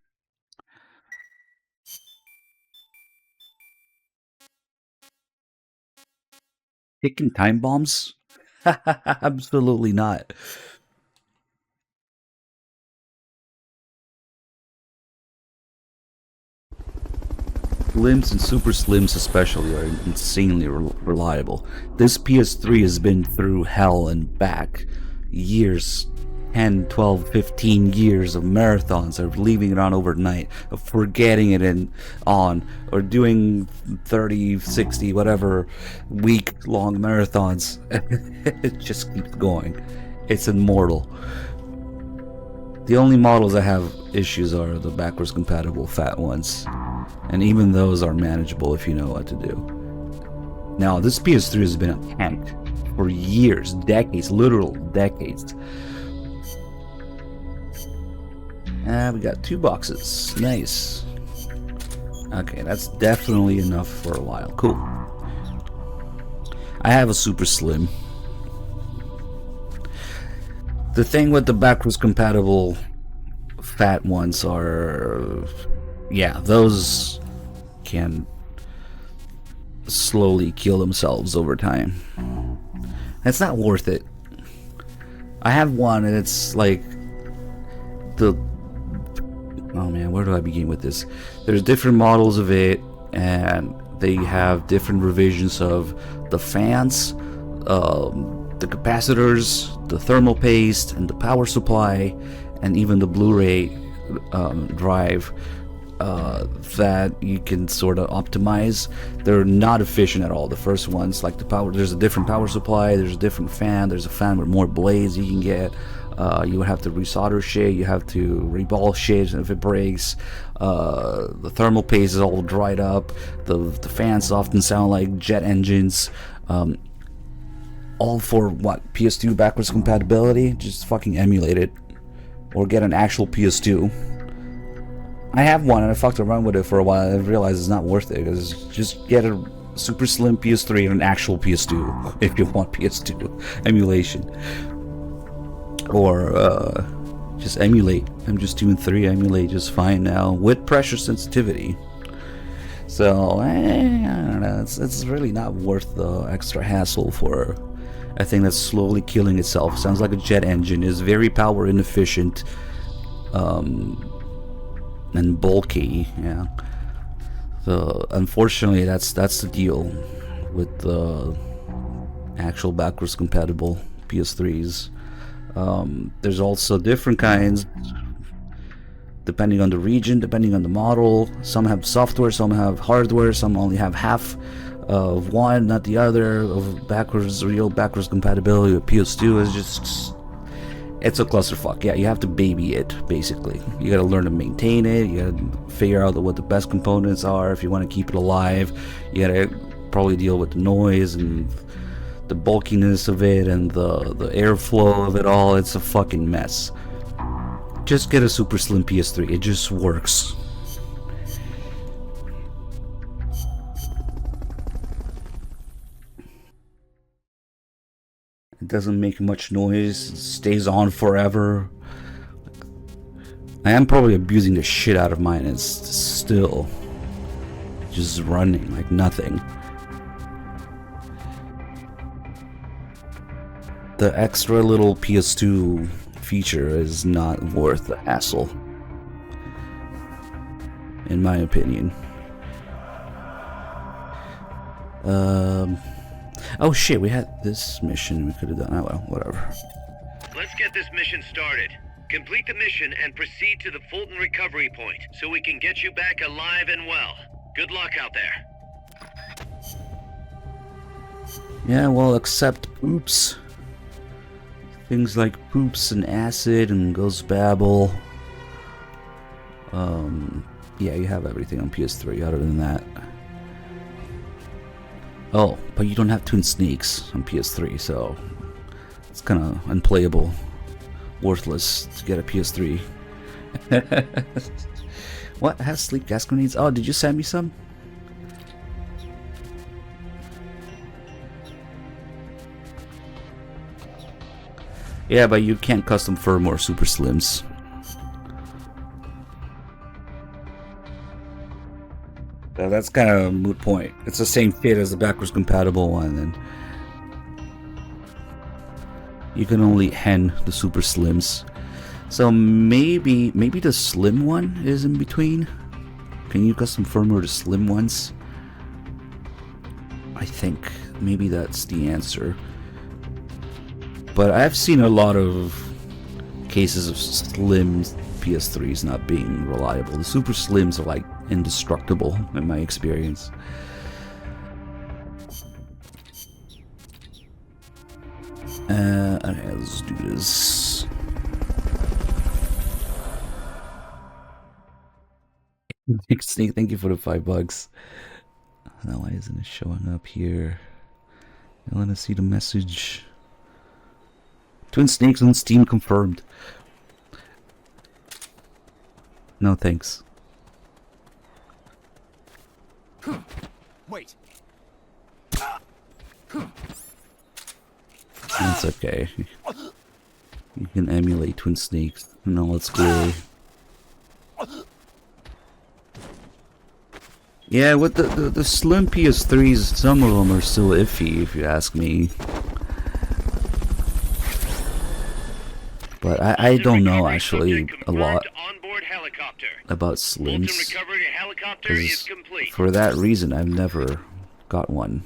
Taking time bombs? Absolutely not. Slims and super slims especially are insanely reliable. This PS3 has been through hell and back. Years, 10, 12, 15 years of marathons, of leaving it on overnight, of forgetting it on, or doing 30, 60, whatever week-long marathons. It just keeps going. It's immortal. The only models that have issues are the backwards compatible fat ones. And even those are manageable if you know what to do. Now, this PS3 has been a tank for years, decades, literal decades. And we got 2 boxes. Nice. Okay, that's definitely enough for a while. Cool. I have a super slim. The thing with the backwards compatible fat ones are, yeah, those can slowly kill themselves over time. It's not worth it. I have one and it's like oh man, where do I begin with this? There's different models of it and they have different revisions of the fans, the capacitors, the thermal paste, and the power supply, and even the Blu-ray drive that you can sort of optimize. They're not efficient at all. The first ones, like the power, there's a different power supply, there's a different fan, there's a fan with more blades you can get. You have to resolder shit, you have to reball shit if it breaks. The thermal paste is all dried up. The fans often sound like jet engines. All for what? PS2 backwards compatibility? Just fucking emulate it. Or get an actual PS2. I have one and I fucked around with it for a while and I realized it's not worth it. Because just get a super slim PS3 and an actual PS2 if you want PS2 emulation. Or just emulate. I'm just doing 3, emulate just fine now with pressure sensitivity. So, I don't know, it's really not worth the extra hassle for a thing that's slowly killing itself. Sounds like a jet engine, is very power inefficient, and bulky, yeah. So, unfortunately, that's the deal with the actual backwards compatible PS3s. There's also different kinds, depending on the region, depending on the model. Some have software, some have hardware, some only have half of one, not the other. Of real backwards compatibility with PS2 is just, it's a clusterfuck. Yeah, you have to baby it, basically. You gotta learn to maintain it, you gotta figure out what the best components are if you want to keep it alive. You gotta probably deal with the noise and the bulkiness of it and the airflow of it all. It's a fucking mess. Just get a super slim PS3, it just works. It doesn't make much noise, it stays on forever. I am probably abusing the shit out of mine, it's still just running like nothing. The extra little PS2 feature is not worth the hassle, in my opinion. Oh shit, we had this mission we could have done. Oh well, whatever. Let's get this mission started. Complete the mission and proceed to the Fulton recovery point so we can get you back alive and well. Good luck out there. Yeah, well, except oops. Things like poops and acid and ghost babble. Yeah, you have everything on PS3 other than that. Oh, but you don't have Twin Snakes on PS3, so it's kind of unplayable. Worthless to get a PS3. What? It has sleep gas grenades? Oh, did you send me some? Yeah, but you can't custom firmware super slims. So that's kind of a moot point. It's the same fit as the backwards compatible one. And you can only hen the super slims. So maybe the slim one is in between. Can you custom firmware the slim ones? I think maybe that's the answer. But I've seen a lot of cases of slim PS3s not being reliable. The super slims are like indestructible in my experience. Okay, let's do this. Snake, thank you for the $5. Now why isn't it showing up here? I want to see the message. Twin Snakes on Steam confirmed. No thanks. Wait. That's okay. You can emulate Twin Snakes in all its glory. Yeah, with the slim PS3s, some of them are still iffy, if you ask me. But I don't know, actually, a lot about slims. Because for that reason, I've never got one.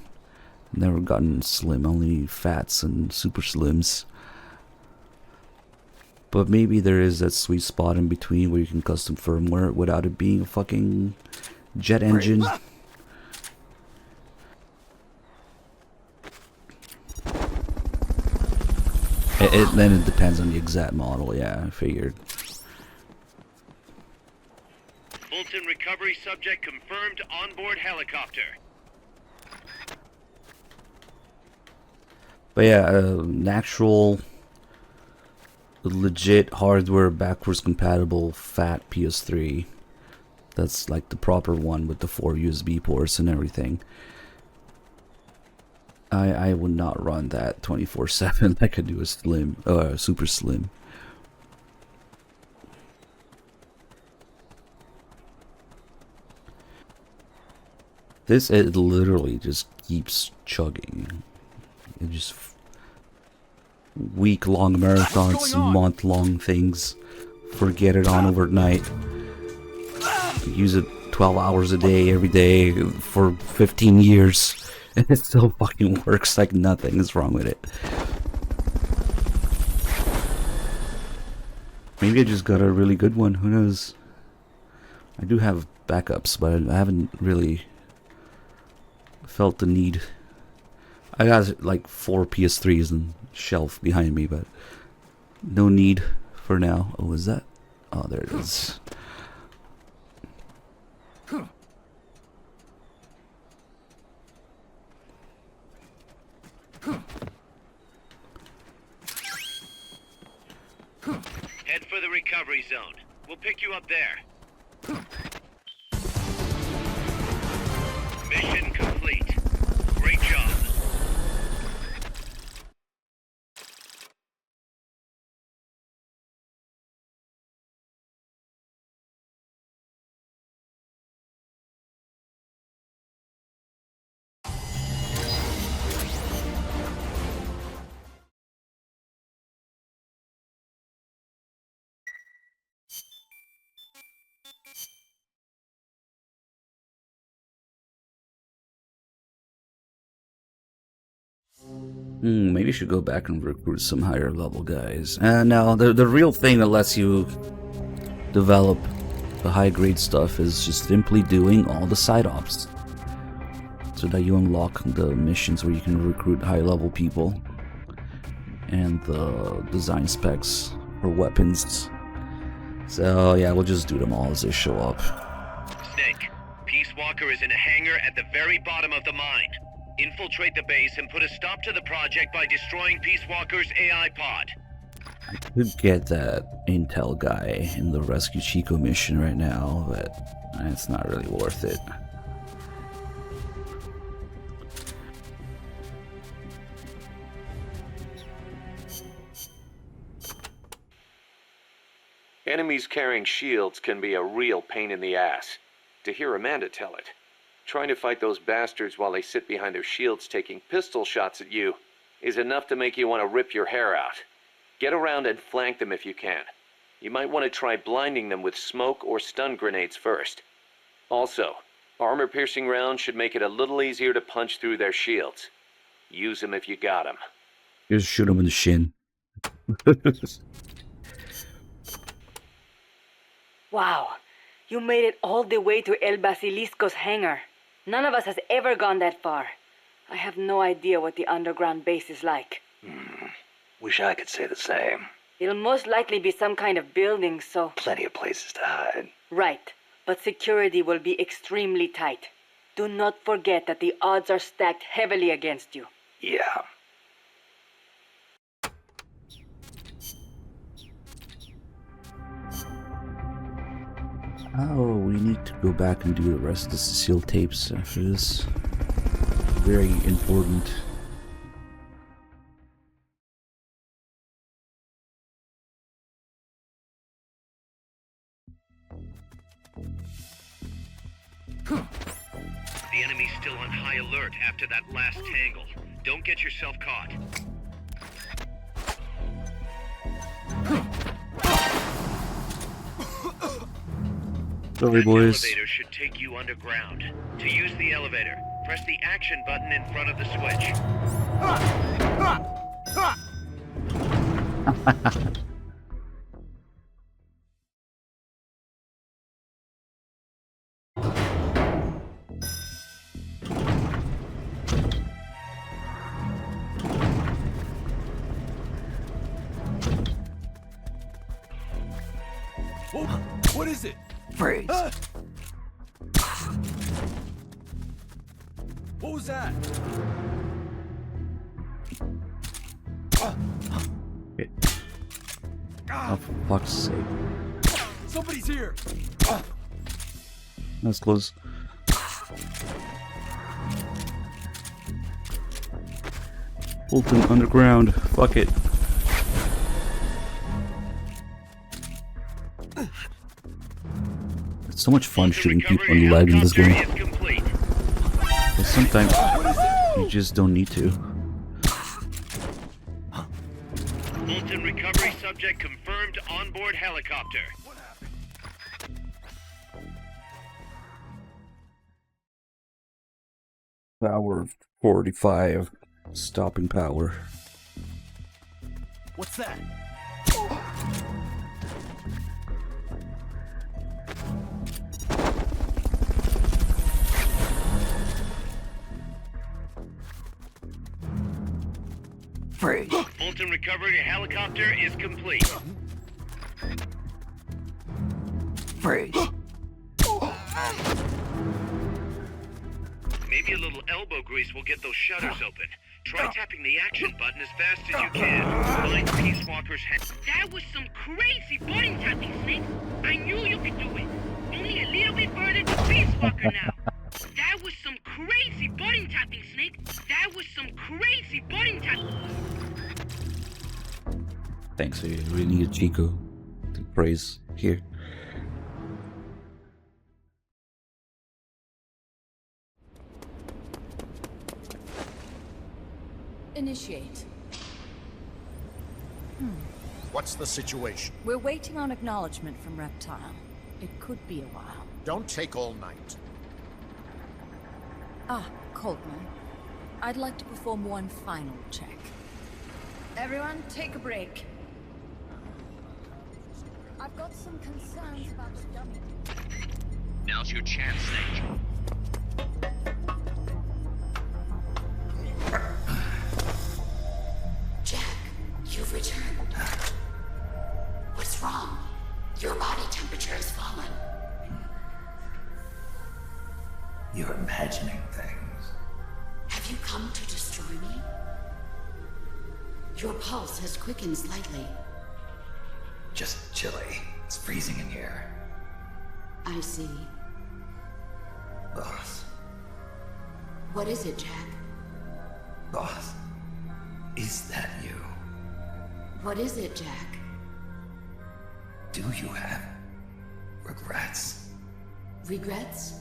Never gotten slim, only fats and super slims. But maybe there is that sweet spot in between where you can custom firmware without it being a fucking jet engine. Then it depends on the exact model, yeah, I figured. Fulton recovery subject confirmed onboard helicopter. But yeah, an actual legit hardware backwards compatible fat PS3. That's like the proper one with the 4 USB ports and everything. I would not run that 24/7 like I do a slim, super slim. This, it literally just keeps chugging. It just week-long marathons, month-long things. Forget it on overnight. Use it 12 hours a day, every day, for 15 years. And it still fucking works like nothing is wrong with it. Maybe I just got a really good one, who knows? I do have backups, but I haven't really felt the need. I got like 4 PS3s on shelf behind me, but no need for now. Oh, is that? Oh, there it is. Head for the recovery zone. We'll pick you up there. Mission complete. Great job. Maybe I should go back and recruit some higher level guys. No, the real thing that lets you develop the high grade stuff is just simply doing all the side ops. So that you unlock the missions where you can recruit high level people. And the design specs for weapons. So yeah, we'll just do them all as they show up. Snake, Peace Walker is in a hangar at the very bottom of the mine. Infiltrate the base and put a stop to the project by destroying Peace Walker's AI pod. I could get that intel guy in the Rescue Chico mission right now, but it's not really worth it. Enemies carrying shields can be a real pain in the ass. To hear Amanda tell it. Trying to fight those bastards while they sit behind their shields taking pistol shots at you. is enough to make you want to rip your hair out. Get around and flank them if you can. You might want to try blinding them with smoke or stun grenades first. Also, armor-piercing rounds should make it a little easier to punch through their shields. Use them if you got them. Just shoot him in the shin. Wow, you made it all the way to El Basilisco's hangar. None of us has ever gone that far. I have no idea what the underground base is like. Wish I could say the same. It'll most likely be some kind of building, so... Plenty of places to hide. Right, but security will be extremely tight. Do not forget that the odds are stacked heavily against you. Yeah. Oh, we need to go back and do the rest of the Cecile tapes after this. Very important. The enemy's still on high alert after that last tangle. Don't get yourself caught. Sorry, boys. The elevator should take you underground. To use the elevator, press the action button in front of the switch. What is it? Freeze. What was that? Oh, for fuck's sake. Somebody's here. That's close. Fulton underground. Fuck it. It's so much fun shooting people in the leg in this game. But sometimes you just don't need to. Fulton recovery subject confirmed onboard helicopter. Power 45. Stopping power. What's that? Freeze. Fulton recovery helicopter is complete. Freeze. Maybe a little elbow grease will get those shutters open. Try tapping the action button as fast as you can. Find Peace Walker's head. That was some crazy button tapping, Snake. I knew you could do it. Only a little bit further to Peace Walker now. That was some crazy button tapping, Snake. That was some crazy button tapping. Thanks, I really needed Chico to praise here. Initiate. What's the situation? We're waiting on acknowledgement from Reptile. It could be a while. Don't take all night. Ah, Coltman. I'd like to perform one final check. Everyone, take a break. I've got some concerns about the dummy. Now's your chance, Snake. Jack, you've returned. What's wrong? Your body temperature has fallen. You're imagining things. Have you come to destroy me? Your pulse has quickened slightly. Just chilly. It's freezing in here. I see. Boss. What is it, Jack? Boss. Is that you? What is it, Jack? Do you have regrets? Regrets?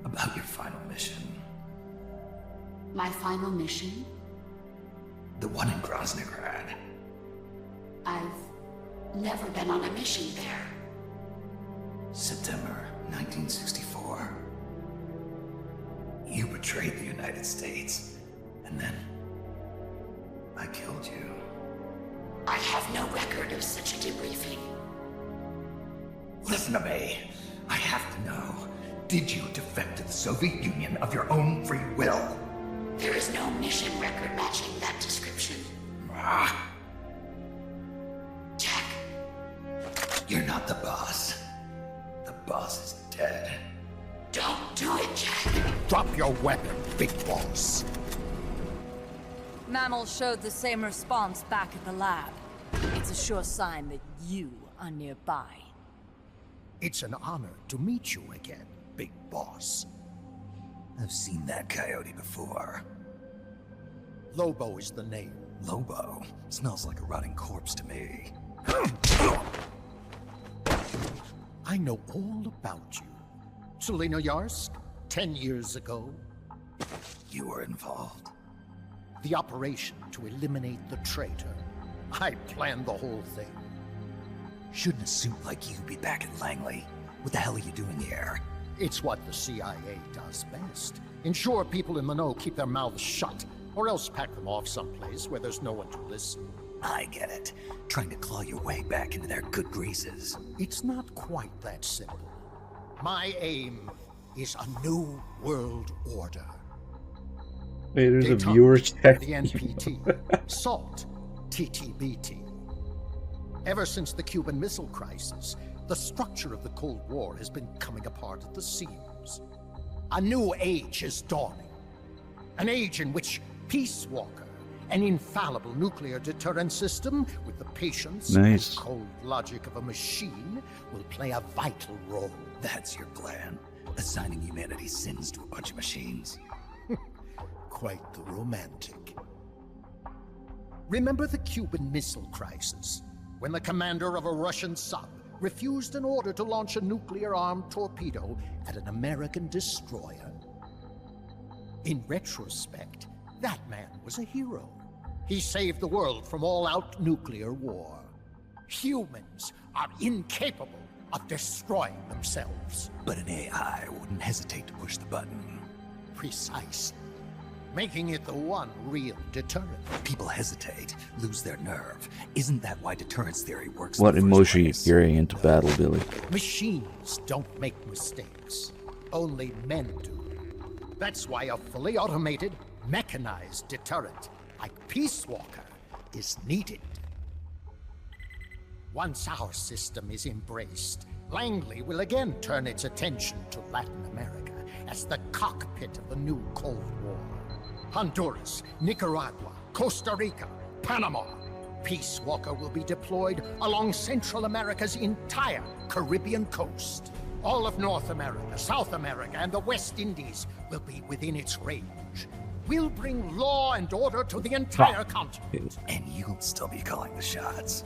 About your final mission? My final mission? The one in Groznygrad. I've never been on a mission there. September 1964. You betrayed the United States, and then I killed you. I have no record of such a debriefing. Listen to me. I have to know. Did you defect to the Soviet Union of your own free will? There is no mission record matching that description. Ah. Jack. You're not the boss. The boss is dead. Don't do it, Jack. Drop your weapon, Big Boss. Mammal showed the same response back at the lab. It's a sure sign that you are nearby. It's an honor to meet you again, Big Boss. I've seen that coyote before. Lobo is the name. Lobo? Smells like a rotting corpse to me. I know all about you. Selena Yarsk, 10 years ago. You were involved. The operation to eliminate the traitor. I planned the whole thing. Shouldn't a suit like you be back in Langley? What the hell are you doing here? It's what the CIA does best. Ensure people in the know keep their mouths shut, or else pack them off someplace where there's no one to listen. I get it. Trying to claw your way back into their good graces. It's not quite that simple. My aim is a new world order. Wait, there's a Detente, viewer check. The NPT. SALT. TTBT. Ever since the Cuban Missile Crisis, the structure of the Cold War has been coming apart at the seams. A new age is dawning. An age in which Peace Walker, an infallible nuclear deterrent system with the patience Nice. and cold logic of a machine, will play a vital role. That's your plan? Assigning humanity's sins to a bunch of machines? Quite the romantic. Remember the Cuban Missile Crisis, when the commander of a Russian sub refused an order to launch a nuclear-armed torpedo at an American destroyer? In retrospect, that man was a hero. He saved the world from all-out nuclear war. Humans are incapable of destroying themselves. But an AI wouldn't hesitate to push the button. Precisely. Making it the one real deterrent. People hesitate, lose their nerve. Isn't that why deterrence theory works? What in the first emoji are you place? carrying into battle, Billy? Machines don't make mistakes. Only men do. That's why a fully automated, mechanized deterrent like Peace Walker is needed. Once our system is embraced, Langley will again turn its attention to Latin America as the cockpit of the new Cold War. Honduras, Nicaragua, Costa Rica, Panama. Peace Walker will be deployed along Central America's entire Caribbean coast. All of North America, South America, and the West Indies will be within its range. We'll bring law and order to the entire continent. And you'll still be calling the shots.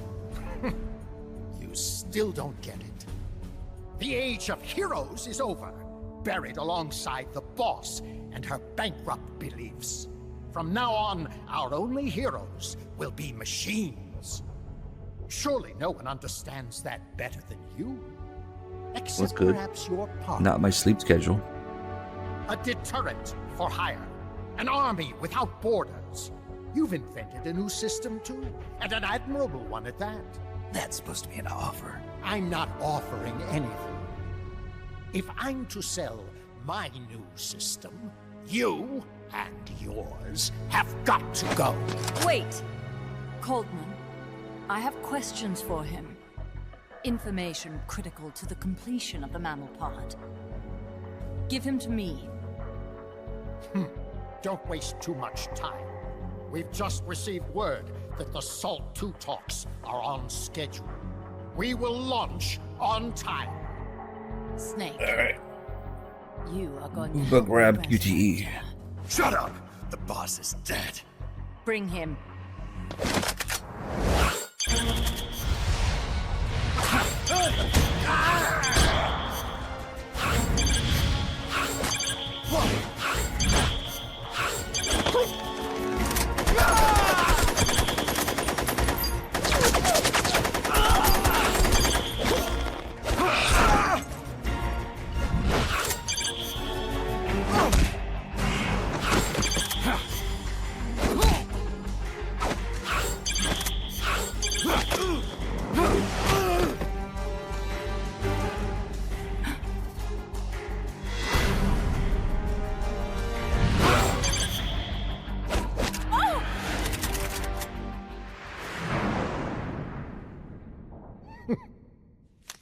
You still don't get it. The age of heroes is over, buried alongside the boss and her bankrupt beliefs. From now on, our only heroes will be machines. Surely no one understands that better than you. Except That's good. perhaps your partner. Not my sleep schedule. A deterrent for hire. An army without borders. You've invented a new system too, and an admirable one at that. That's supposed to be an offer. I'm not offering anything. If I'm to sell my new system, you and yours have got to go. Wait! Coldman, I have questions for him. Information critical to the completion of the mammal pod. Give him to me. Don't waste too much time. We've just received word that the SALT II talks are on schedule. We will launch on time. Snake. Alright. You are going Uber to grab rest. QTE. Shut up! The boss is dead. Bring him.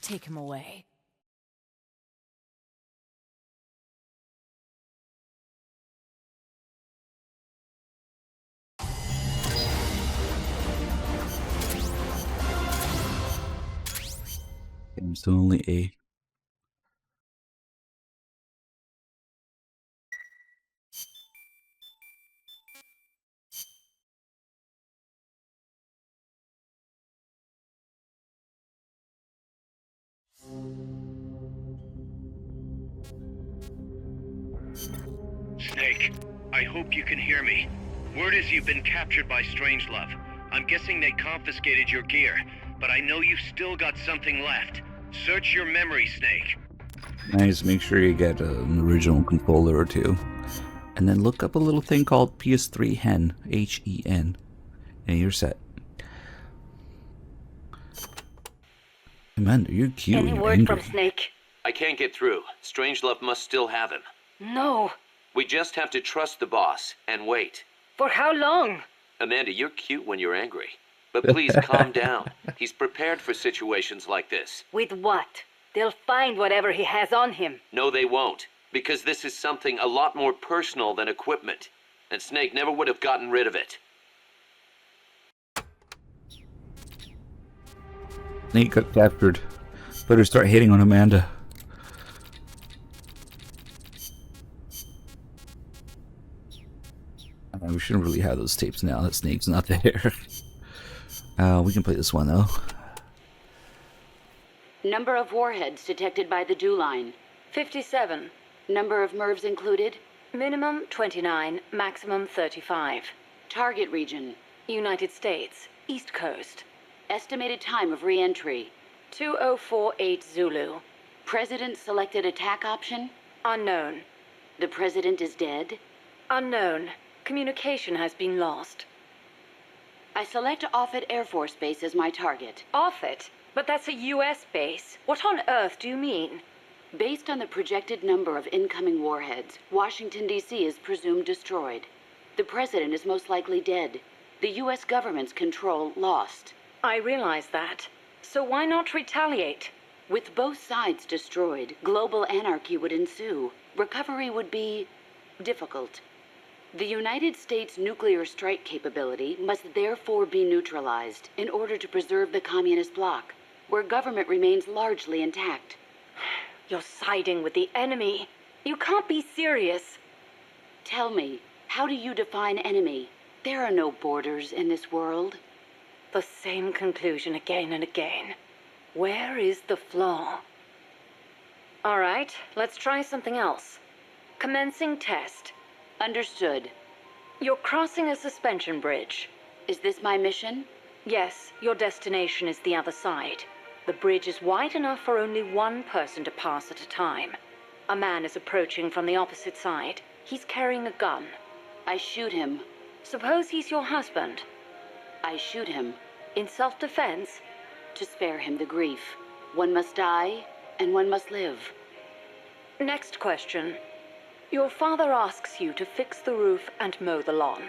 Take him away. I'm still only A. Snake, I hope you can hear me. Word is you've been captured by Strangelove. I'm guessing they confiscated your gear, but I know you've still got something left. Search your memory, Snake. Nice, make sure you get an original controller or two. And then look up a little thing called PS3 Hen, H-E-N, and you're set. Amanda, you're cute. Any You're word angry. from Snake? I can't get through. Strangelove must still have him. No. We just have to trust the boss and wait. For how long? Amanda, you're cute when you're angry. But please calm down. He's prepared for situations like this. With what? They'll find whatever he has on him. No, they won't. Because this is something a lot more personal than equipment. And Snake never would have gotten rid of it. Snake got captured. Better start hitting on Amanda. We shouldn't really have those tapes now that Snake's not there. We can play this one though. Number of warheads detected by the dew line. 57. Number of MIRVs included. Minimum 29, maximum 35. Target region. United States, East Coast. Estimated time of re-entry. 2048 Zulu. President selected attack option. Unknown. The president is dead. Unknown. Communication has been lost. I select Offutt Air Force Base as my target. Offutt? But that's a U.S. base. What on earth do you mean? Based on the projected number of incoming warheads, Washington, D.C. is presumed destroyed. The president is most likely dead. The U.S. government's control lost. I realize that. So why not retaliate? With both sides destroyed, global anarchy would ensue. Recovery would be difficult. The United States' nuclear strike capability must therefore be neutralized in order to preserve the communist bloc, where government remains largely intact. You're siding with the enemy. You can't be serious. Tell me, how do you define enemy? There are no borders in this world. The same conclusion again and again. Where is the flaw? All right, let's try something else. Commencing test. Understood. You're crossing a suspension bridge. Is this my mission? Yes, your destination is the other side. The bridge is wide enough for only one person to pass at a time. A man is approaching from the opposite side. He's carrying a gun. I shoot him. Suppose he's your husband. I shoot him. In self-defense? To spare him the grief. One must die, and one must live. Next question. Your father asks you to fix the roof and mow the lawn.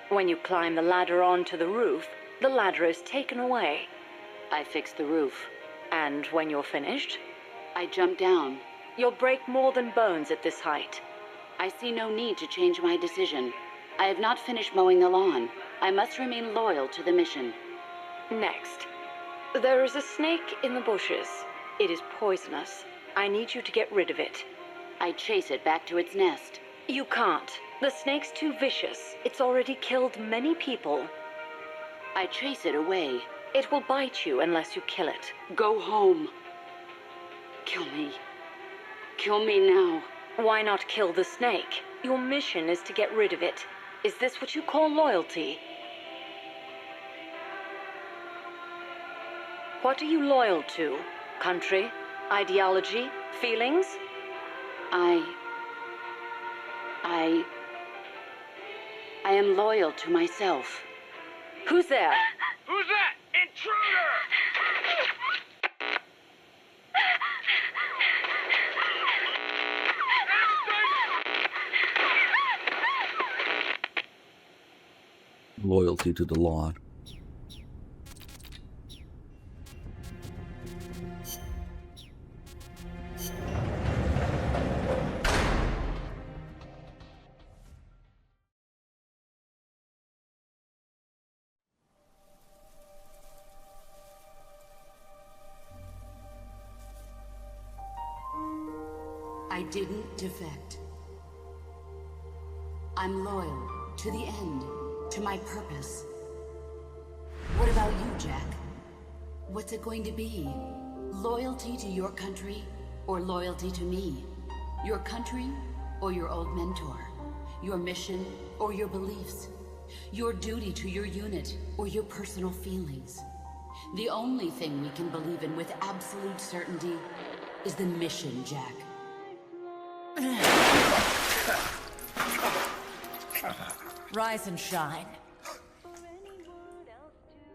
When you climb the ladder onto the roof, the ladder is taken away. I fix the roof. And when you're finished? I jump down. You'll break more than bones at this height. I see no need to change my decision. I have not finished mowing the lawn. I must remain loyal to the mission. Next. There is a snake in the bushes. It is poisonous. I need you to get rid of it. I chase it back to its nest. You can't. The snake's too vicious. It's already killed many people. I chase it away. It will bite you unless you kill it. Go home. Kill me. Kill me now. Why not kill the snake? Your mission is to get rid of it. Is this what you call loyalty? What are you loyal to? Country? Ideology? Feelings? I am loyal to myself. Who's there? Who's that? Intruder! Loyalty to the law. I didn't defect. I'm loyal to the end, to my purpose. What about you, Jack? What's it going to be? Loyalty to your country or loyalty to me? Your country or your old mentor? Your mission or your beliefs? Your duty to your unit or your personal feelings? The only thing we can believe in with absolute certainty is the mission, Jack. Rise and shine.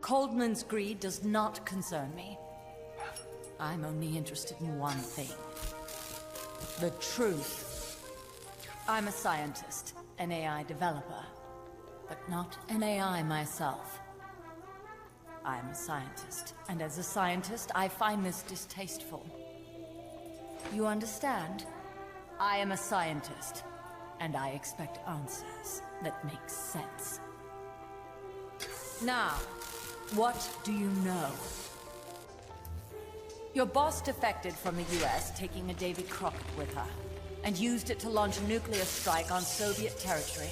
Coldman's greed does not concern me. I'm only interested in one thing. The truth. I'm a scientist, an AI developer, but not an AI myself. I'm a scientist, and as a scientist, I find this distasteful. You understand? I am a scientist, and I expect answers that make sense. Now, what do you know? Your boss defected from the US, taking a Davy Crockett with her, and used it to launch a nuclear strike on Soviet territory.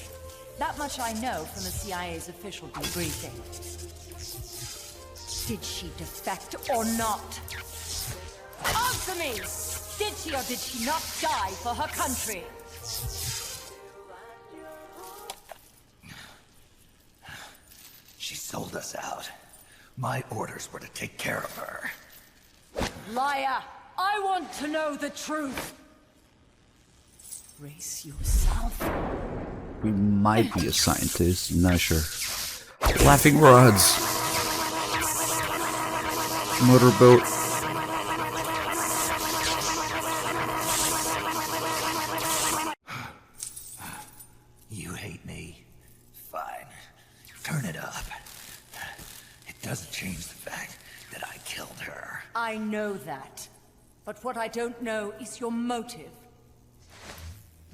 That much I know from the CIA's official debriefing. Did she defect or not? Answer me! Did she or did she not die for her country? She sold us out. My orders were to take care of her. Liar! I want to know the truth! Brace yourself. We might be a scientist, not sure. Laughing rods. Motorboat. You hate me? Fine. Turn it up. It doesn't change the fact that I killed her. I know that. But what I don't know is your motive.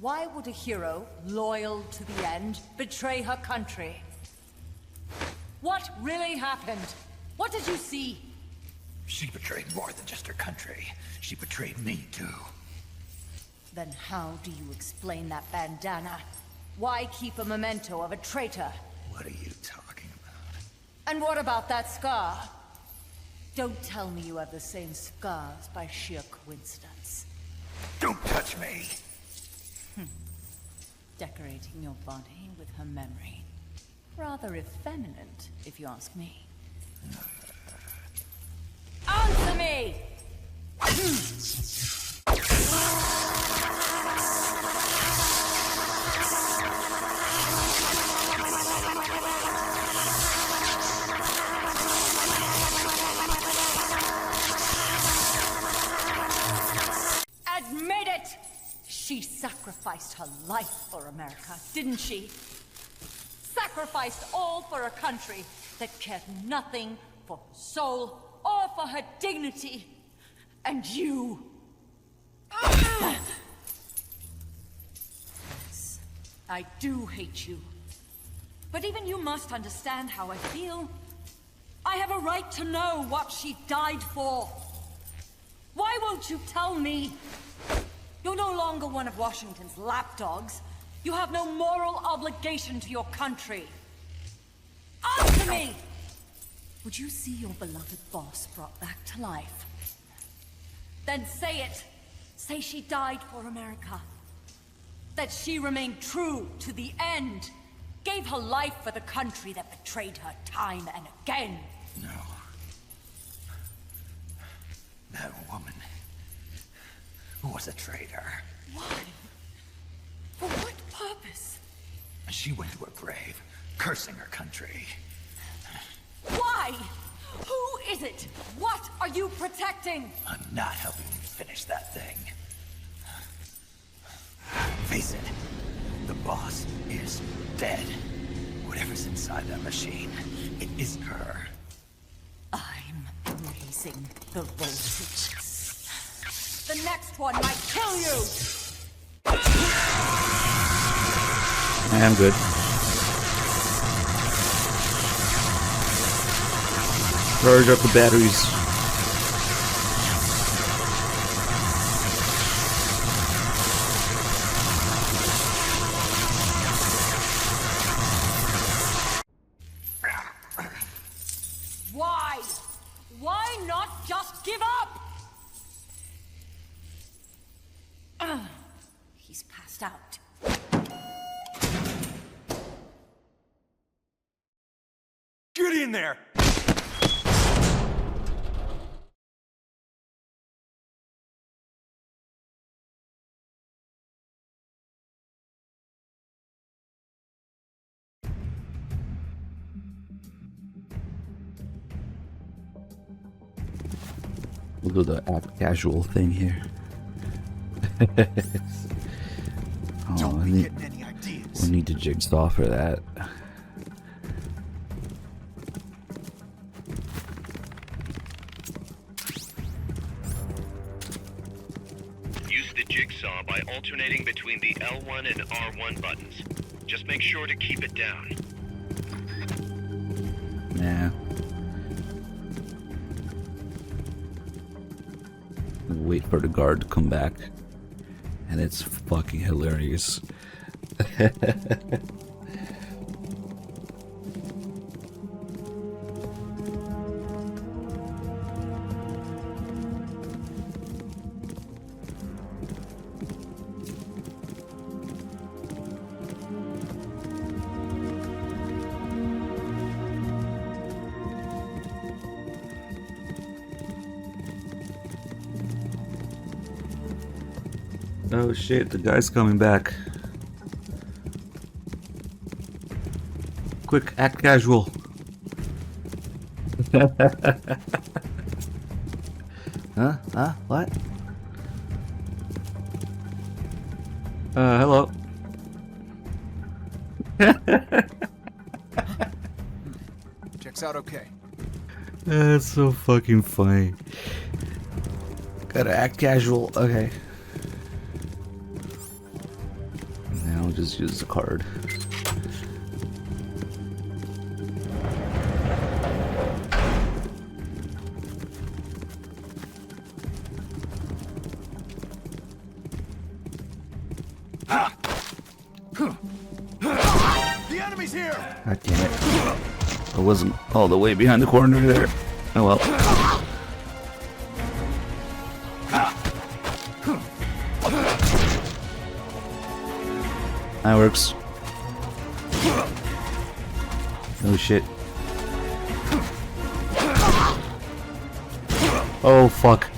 Why would a hero, loyal to the end, betray her country? What really happened? What did you see? She betrayed more than just her country. She betrayed me, too. Then how do you explain that bandana? Why keep a memento of a traitor? What are you talking about? And what about that scar? Don't tell me you have the same scars by sheer coincidence. Don't touch me! Decorating your body with her memory. Rather effeminate, if you ask me. Answer me! Admit it! She sacrificed her life for America, didn't she? Sacrificed all for a country that cared nothing for her soul or for her dignity. And you... Yes, I do hate you. But even you must understand how I feel. I have a right to know what she died for. Why won't you tell me? You're no longer one of Washington's lapdogs. You have no moral obligation to your country. Answer me! Would you see your beloved boss brought back to life? Then say it. Say she died for America. That she remained true to the end. Gave her life for the country that betrayed her time and again. No. That woman was a traitor. Why? For what purpose? She went to her grave, cursing her country. Why? Who is it? What are you protecting? I'm not helping you finish that thing. Face it, the boss is dead. Whatever's inside that machine, it isn't her. I'm raising the voltage. The next one might kill you! I'm good. Charge up the batteries. Why? Why not just give up? He's passed out. Get in there! We'll do the act casual thing here. Oh, we need to jigsaw for that. Use the jigsaw by alternating between the L1 and R1 buttons. Just make sure to keep it down. Nah. Wait for the guard to come back. And it's fucking hilarious. Oh shit, the guy's coming back. Quick, act casual. Huh? Huh? What? Hello. Checks out okay. That's so fucking funny. Gotta act casual. Okay. Now just use the card. The enemy's here! God damn it. I wasn't all the way behind the corner there. Oh well. That works. Oh shit. Oh fuck.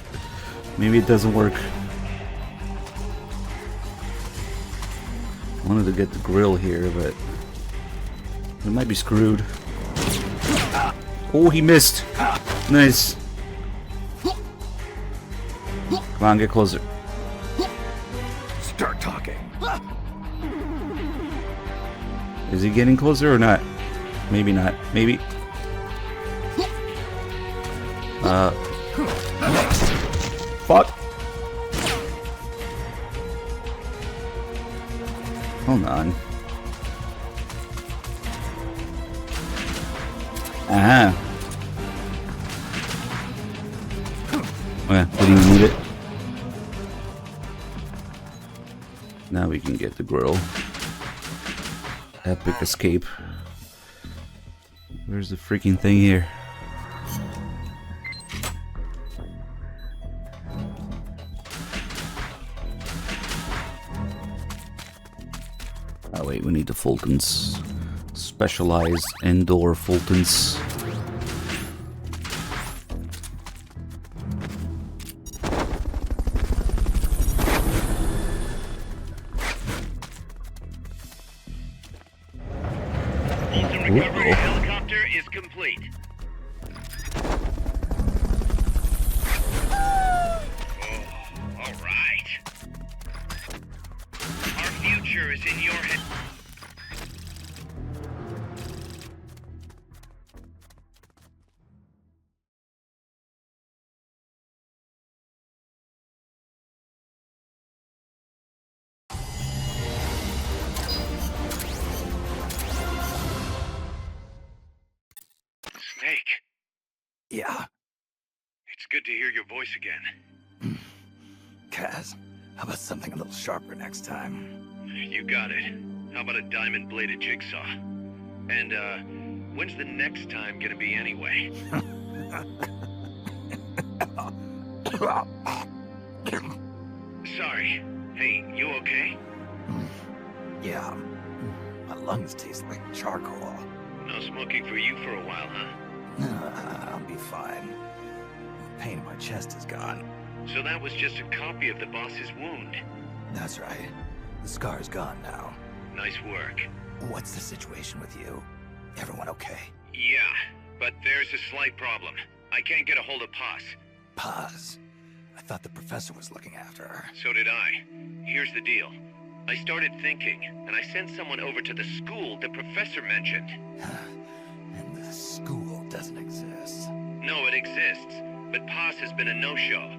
Maybe it doesn't work. I wanted to get the grill here, but we might be screwed. Oh, he missed. Nice. Come on, get closer. Start talking. Is he getting closer or not? Maybe not. Maybe. Fuck. Hold on. Aha. Okay, we didn't need it. Now we can get the grill. Epic escape. Where's the freaking thing here? Oh wait, we need the Fultons. Specialized indoor Fultons. Folsom recovery helicopter is complete. Oh, all right. Our future is in your hands. Snake. Yeah, It's good to hear your voice again. Kaz, how about something a little sharper next time? You got it. How about a diamond-bladed jigsaw? And, when's the next time gonna be anyway? Sorry. Hey, you okay? Yeah, my lungs taste like charcoal. No smoking for you for a while, huh? I'll be fine. The pain in my chest is gone. So that was just a copy of the boss's wound. That's right. The scar's gone now. Nice work. What's the situation with you? Everyone okay? Yeah, but there's a slight problem. I can't get a hold of Paz. Paz? I thought the professor was looking after her. So did I. Here's the deal. I started thinking, and I sent someone over to the school the professor mentioned. And the school doesn't exist. No, it exists, but Paz has been a no-show.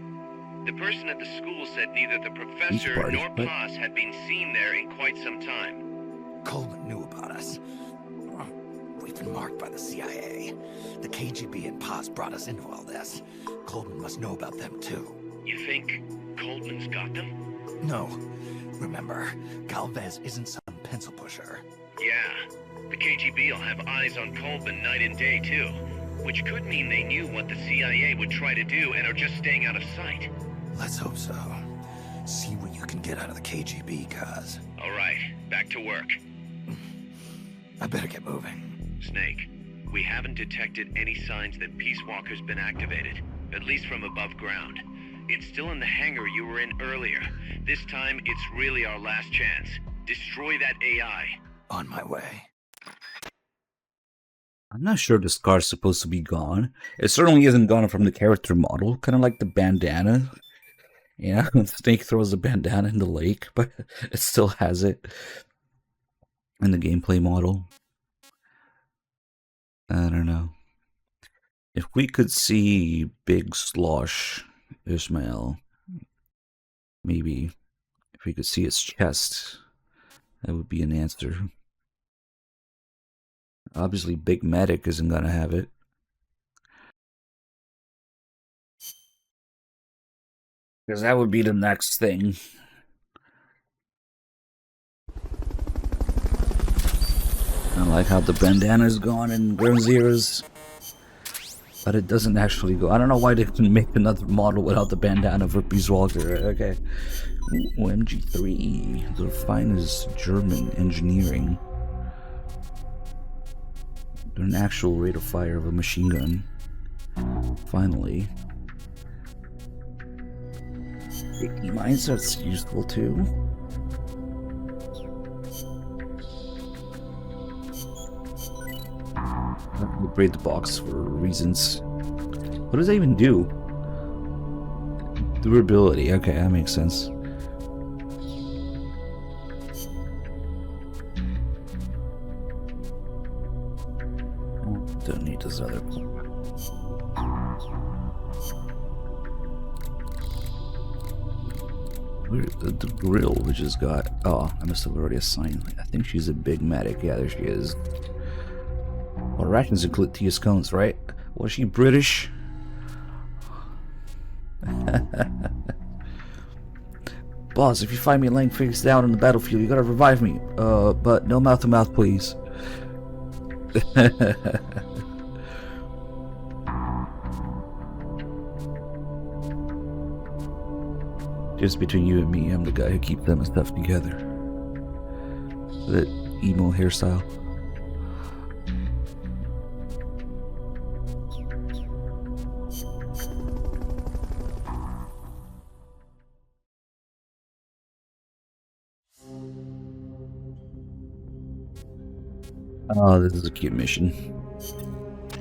The person at the school said neither the professor nor Paz had been seen there in quite some time. Coleman knew about us. We've been marked by the CIA. The KGB and Paz brought us into all this. Coleman must know about them too. You think Coleman's got them? No. Remember, Galvez isn't some pencil pusher. Yeah. The KGB will have eyes on Coleman night and day, too. Which could mean they knew what the CIA would try to do and are just staying out of sight. Let's hope so. See what you can get out of the KGB, Kaz. All right, back to work. I better get moving. Snake, we haven't detected any signs that Peace Walker's been activated, at least from above ground. It's still in the hangar you were in earlier. This time, it's really our last chance. Destroy that AI. On my way. I'm not sure the scar's supposed to be gone. It certainly isn't gone from the character model. Kind of like the bandana. Yeah, Snake throws the bandana in the lake, but it still has it in the gameplay model. I don't know. If we could see Big Slosh Ishmael, maybe if we could see his chest, that would be an answer. Obviously, Big Medic isn't gonna have it. Because that would be the next thing. I like how the bandana's gone in Ground Zeroes. But it doesn't actually go. I don't know why they didn't make another model without the bandana for Peace Walker. Okay. Ooh, MG3. The finest German engineering. They're an actual rate of fire of a machine gun. Finally. Sticky mines, that's useful too. Upgrade the box for reasons. What does that even do? Durability. Okay, that makes sense. Don't need this other one. The grill, which has got. Oh, I must have already assigned. I think she's a big medic. Yeah, there she is. Well, rations include Tia Scones, right? Was she British? Boss, if you find me laying face down on the battlefield, you gotta revive me. But no mouth to mouth, please. Just between you and me, I'm the guy who keeps them and stuff together. That emo hairstyle. Oh, this is a cute mission.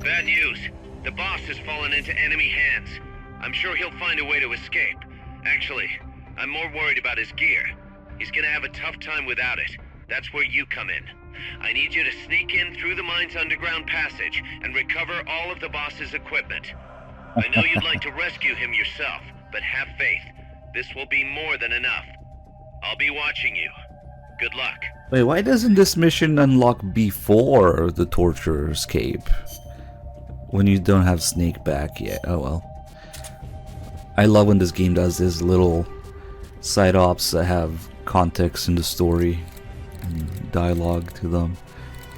Bad news. The boss has fallen into enemy hands. I'm sure he'll find a way to escape. Actually, I'm more worried about his gear. He's gonna have a tough time without it. That's where you come in. I need you to sneak in through the mine's underground passage and recover all of the boss's equipment. I know you'd like to rescue him yourself, but have faith. This will be more than enough. I'll be watching you. Good luck. Wait, why doesn't this mission unlock before the torture escape? When you don't have Snake back yet. Oh well. I love when this game does this little side ops that have context in the story and dialogue to them,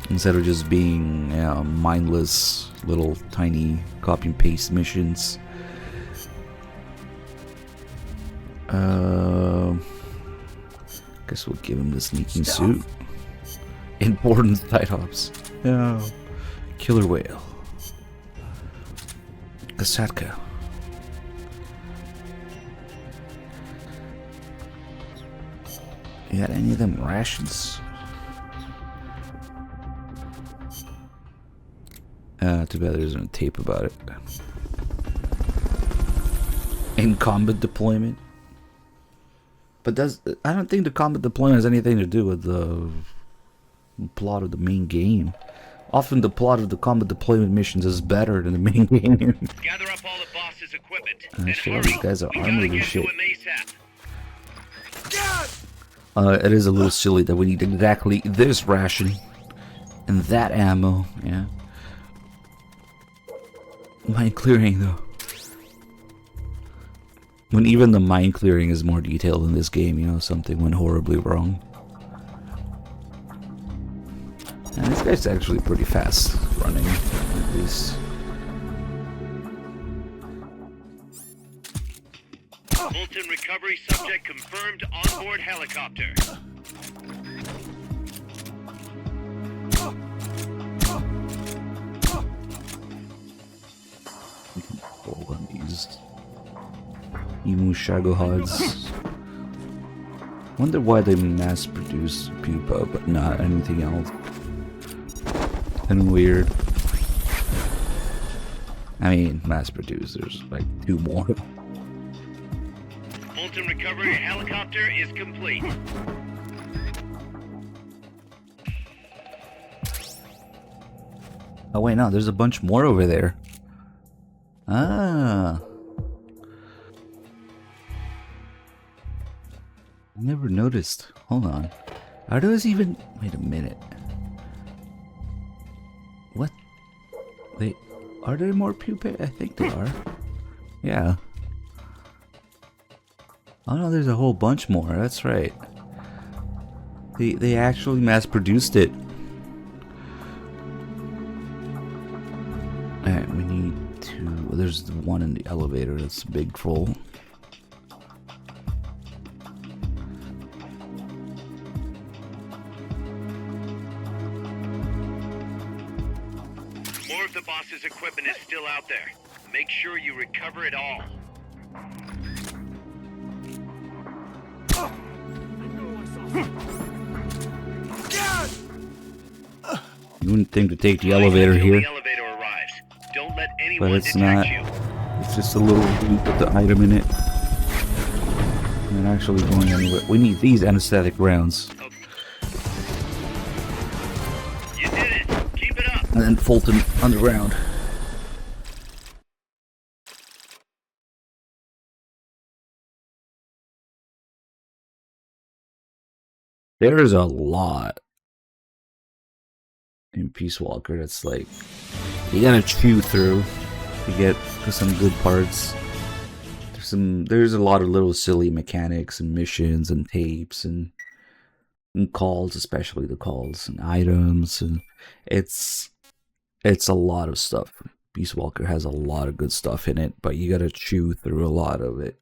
instead of just being mindless little tiny copy and paste missions. Guess we'll give him the sneaking suit. Important side ops. No. Killer whale. Kasatka. You got any of them rations? Too bad there isn't a tape about it. In combat deployment? But I don't think the combat deployment has anything to do with the plot of the main game. Often the plot of the combat deployment missions is better than the main game. Gather up all the boss's equipment. And shit, these guys are We gotta armored get as shit. to him ASAP. It is a little silly that we need exactly this ration and that ammo, yeah. Mine clearing though. When even the mine clearing is more detailed in this game, you know, something went horribly wrong. And this guy's actually pretty fast running, at least. Fulton recovery subject confirmed onboard helicopter. Hold on these Emu Shagohods. Wonder why they mass produce pupa but not anything else. And weird. I mean, mass produce, there's like 2 more. Fulton recovery helicopter is complete. Oh wait, no, there's a bunch more over there. Ah. I never noticed. Hold on. Are those even... Wait a minute. What? Wait, are there more pupae? I think there are. Yeah. Oh no, there's a whole bunch more. That's right. They actually mass-produced it. Alright, we need to... There's the one in the elevator that's big full. More of the boss's equipment is still out there. Make sure you recover it all. You wouldn't think to take the elevator here, The elevator arrives. Don't let but anyone it's detect not. you. It's just a little loop with the item in it. Not actually going anywhere. We need these anesthetic rounds. You did it. Keep it up. And then Fulton underground. There's a lot in Peace Walker that's like you gotta chew through to get to some good parts. There's a lot of little silly mechanics and missions and tapes and calls, especially the calls and items, and it's a lot of stuff. Peace Walker has a lot of good stuff in it, but you gotta chew through a lot of it.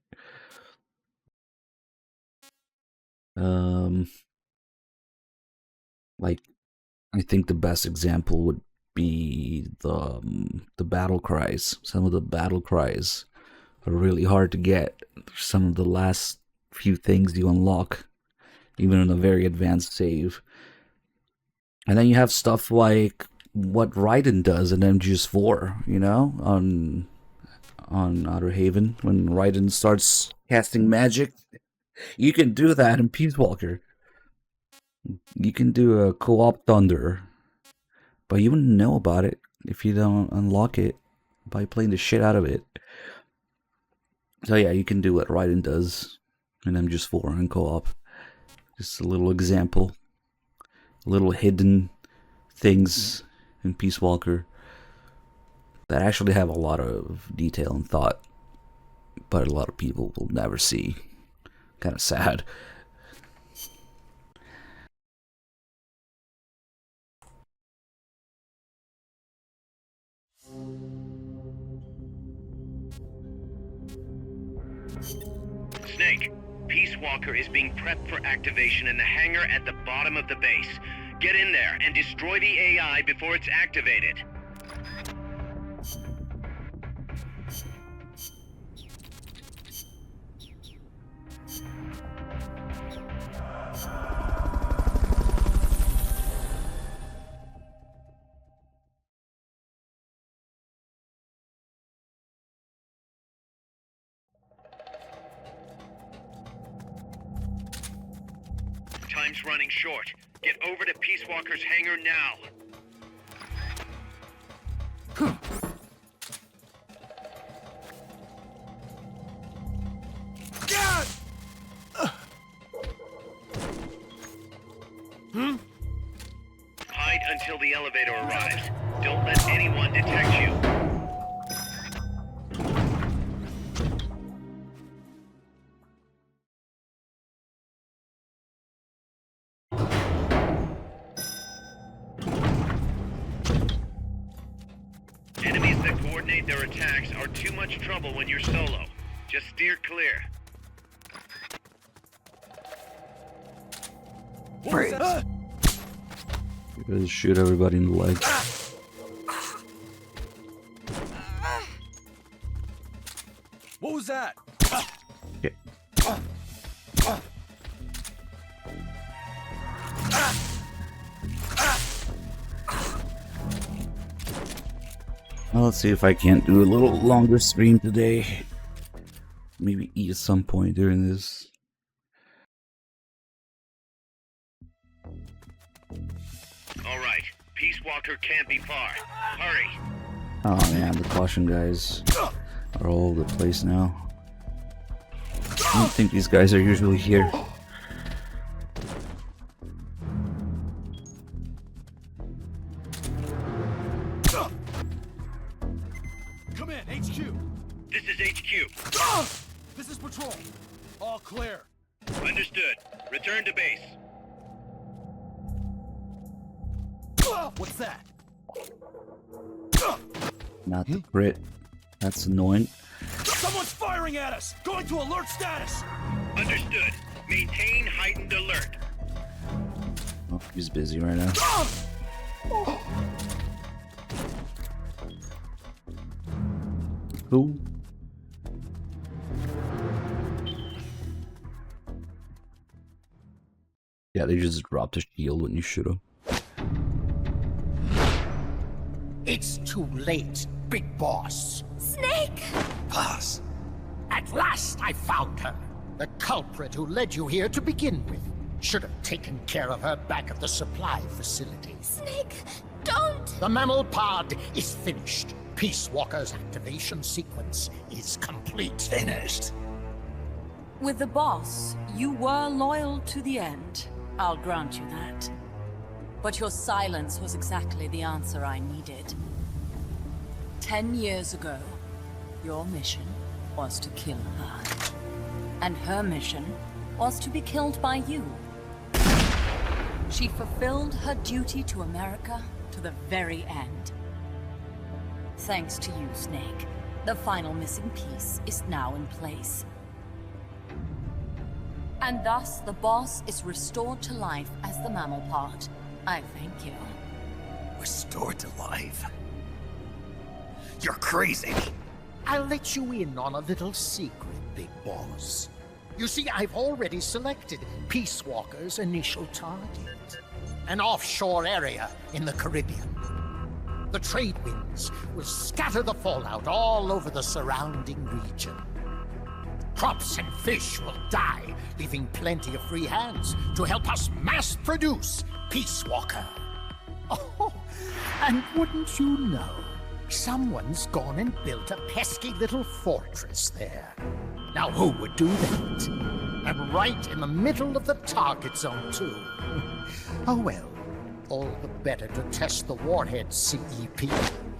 Like, I think the best example would be the battle cries. Some of the battle cries are really hard to get. Some of the last few things you unlock, even in a very advanced save. And then you have stuff like what Raiden does in MGS4, you know, on Outer Haven, when Raiden starts casting magic. You can do that in Peace Walker. You can do a co-op Thunder, but you wouldn't know about it if you don't unlock it by playing the shit out of it. So yeah, you can do what Raiden does in MGS4 in co-op. Just a little example. Little hidden things in Peace Walker that actually have a lot of detail and thought, but a lot of people will never see. Kind of sad. Snake, Peace Walker is being prepped for activation in the hangar at the bottom of the base. Get in there and destroy the AI before it's activated. Time's running short. Get over to Peace Walker's hangar now. Hide until the elevator arrives. Don't let anyone detect you. Enemies that coordinate their attacks are too much trouble when you're solo. Just steer clear. Just shoot everybody in the leg. What was that? Okay. Well, let's see if I can't do a little longer stream today. Maybe eat at some point during this. Alright, Peace Walker can't be far. Hurry! Oh man, the caution guys are all over the place now. I don't think these guys are usually here. Come in, HQ. This is HQ. This is patrol. All clear. Understood. Return to base. What's that? Not the crit. That's annoying. Someone's firing at us! Going to alert status! Understood. Maintain heightened alert. Oh, he's busy right now. Who? Yeah, they just dropped a shield when you shoot him. It's too late, Big Boss. Snake! Boss. At last I found her. The culprit who led you here to begin with. Should have taken care of her back at the supply facility. Snake, don't! The mammal pod is finished. Peace Walker's activation sequence is complete. Finished. With the boss, you were loyal to the end. I'll grant you that. But your silence was exactly the answer I needed. 10 years ago, your mission was to kill her. And her mission was to be killed by you. She fulfilled her duty to America to the very end. Thanks to you, Snake, the final missing piece is now in place. And thus, the boss is restored to life as the mammal part. I thank you. Restored to life? You're crazy. I'll let you in on a little secret, Big Boss. You see, I've already selected Peace Walker's initial target. An offshore area in the Caribbean. The trade winds will scatter the fallout all over the surrounding region. Crops and fish will die, leaving plenty of free hands to help us mass produce Peace Walker. Oh, and wouldn't you know, someone's gone and built a pesky little fortress there. Now who would do that? And right in the middle of the target zone, too. Oh well, all the better to test the warhead, CEP.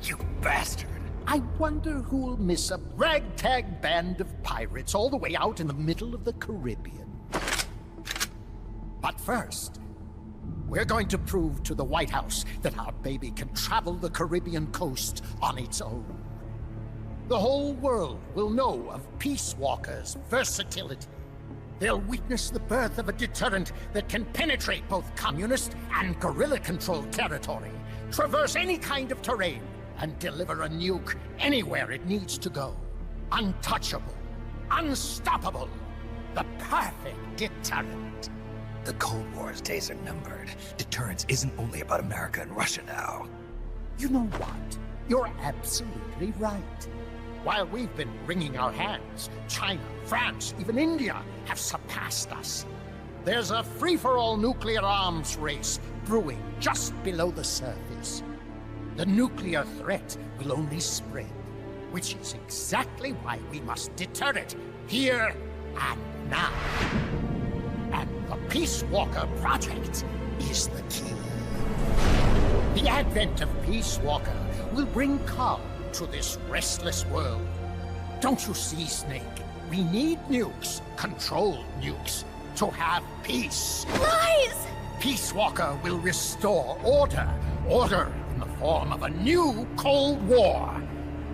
You bastard! I wonder who'll miss a ragtag band of pirates all the way out in the middle of the Caribbean. But first, we're going to prove to the White House that our baby can travel the Caribbean coast on its own. The whole world will know of Peace Walker's versatility. They'll witness the birth of a deterrent that can penetrate both communist and guerrilla-controlled territory, traverse any kind of terrain, and deliver a nuke anywhere it needs to go. Untouchable, unstoppable, the perfect deterrent. The Cold War's days are numbered. Deterrence isn't only about America and Russia now. You know what? You're absolutely right. While we've been wringing our hands, China, France, even India have surpassed us. There's a free-for-all nuclear arms race brewing just below the surface. The nuclear threat will only spread, which is exactly why we must deter it, here and now. And the Peace Walker Project is the key. The advent of Peace Walker will bring calm to this restless world. Don't you see, Snake? We need nukes, controlled nukes, to have peace. Lies! Peace Walker will restore order. Order in the form of a new Cold War.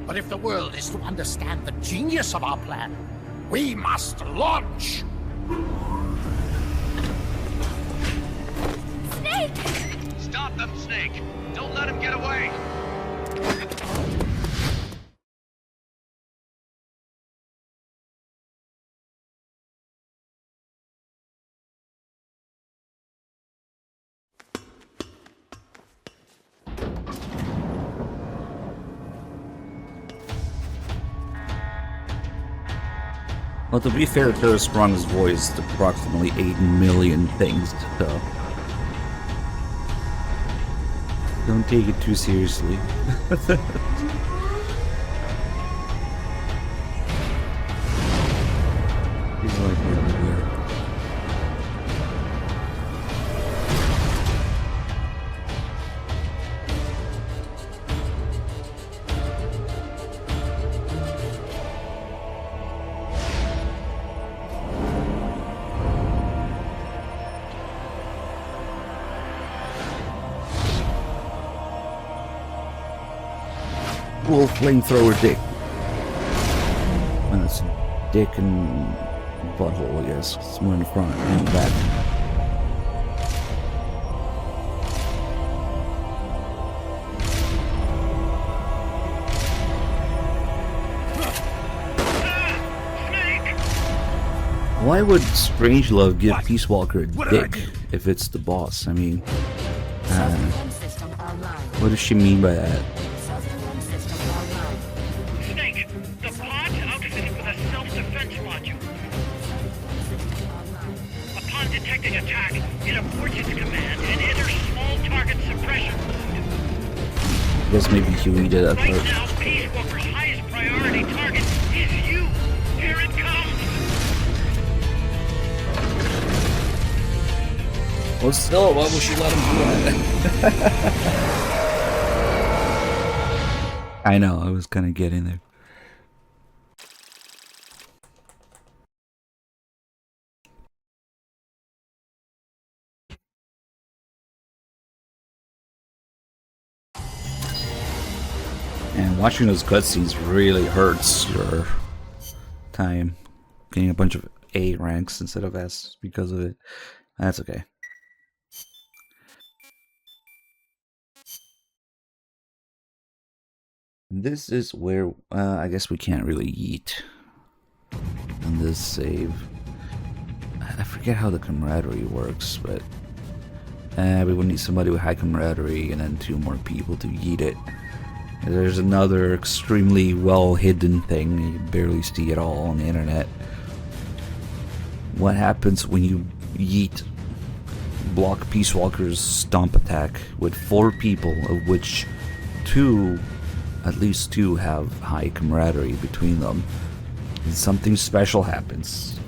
But if the world is to understand the genius of our plan, we must launch! Snake! Stop them, Snake! Don't let him get away! Well, to be fair, Terra Sprung's voiced approximately 8 million things, so don't take it too seriously. He's like really weird. Cool flamethrower dick. That's dick and butthole, I guess. It's one in the front and in the back. Why would Strangelove give Peace Walker a dick if it's the boss? I mean, what does she mean by that? Snake, the pod's outfitted with a self-defense module. Upon detecting attack, it aborts its command and enters small target suppression mode. I guess maybe Huey did that Right part. now, Peace Walker's highest priority target is you. Here it comes. Well, still, why would she let him do that? I know, I was kind of getting there. And watching those cutscenes really hurts your time. Getting a bunch of A ranks instead of S because of it. That's okay. This is where I guess we can't really yeet on this save. I forget how the camaraderie works, but we would need somebody with high camaraderie and then 2 more people to yeet it. There's another extremely well hidden thing you barely see at all on the internet. What happens when you yeet block Peace Walker's stomp attack with 4 people, of which 2, at least 2, have high camaraderie between them? And something special happens.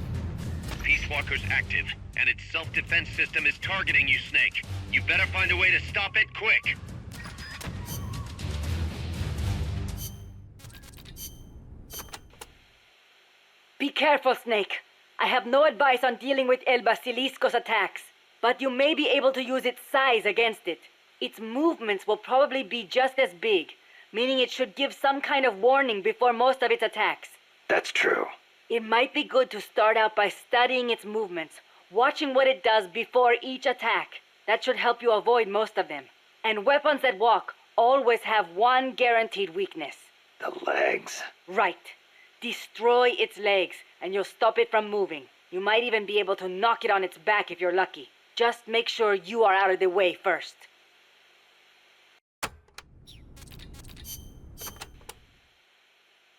Peace Walker's active, and its self-defense system is targeting you, Snake. You better find a way to stop it quick. Be careful, Snake. I have no advice on dealing with El Basilisco's attacks, but you may be able to use its size against it. Its movements will probably be just as big, meaning it should give some kind of warning before most of its attacks. That's true. It might be good to start out by studying its movements, watching what it does before each attack. That should help you avoid most of them. And weapons that walk always have one guaranteed weakness. The legs. Right. Destroy its legs, and you'll stop it from moving. You might even be able to knock it on its back if you're lucky. Just make sure you are out of the way first.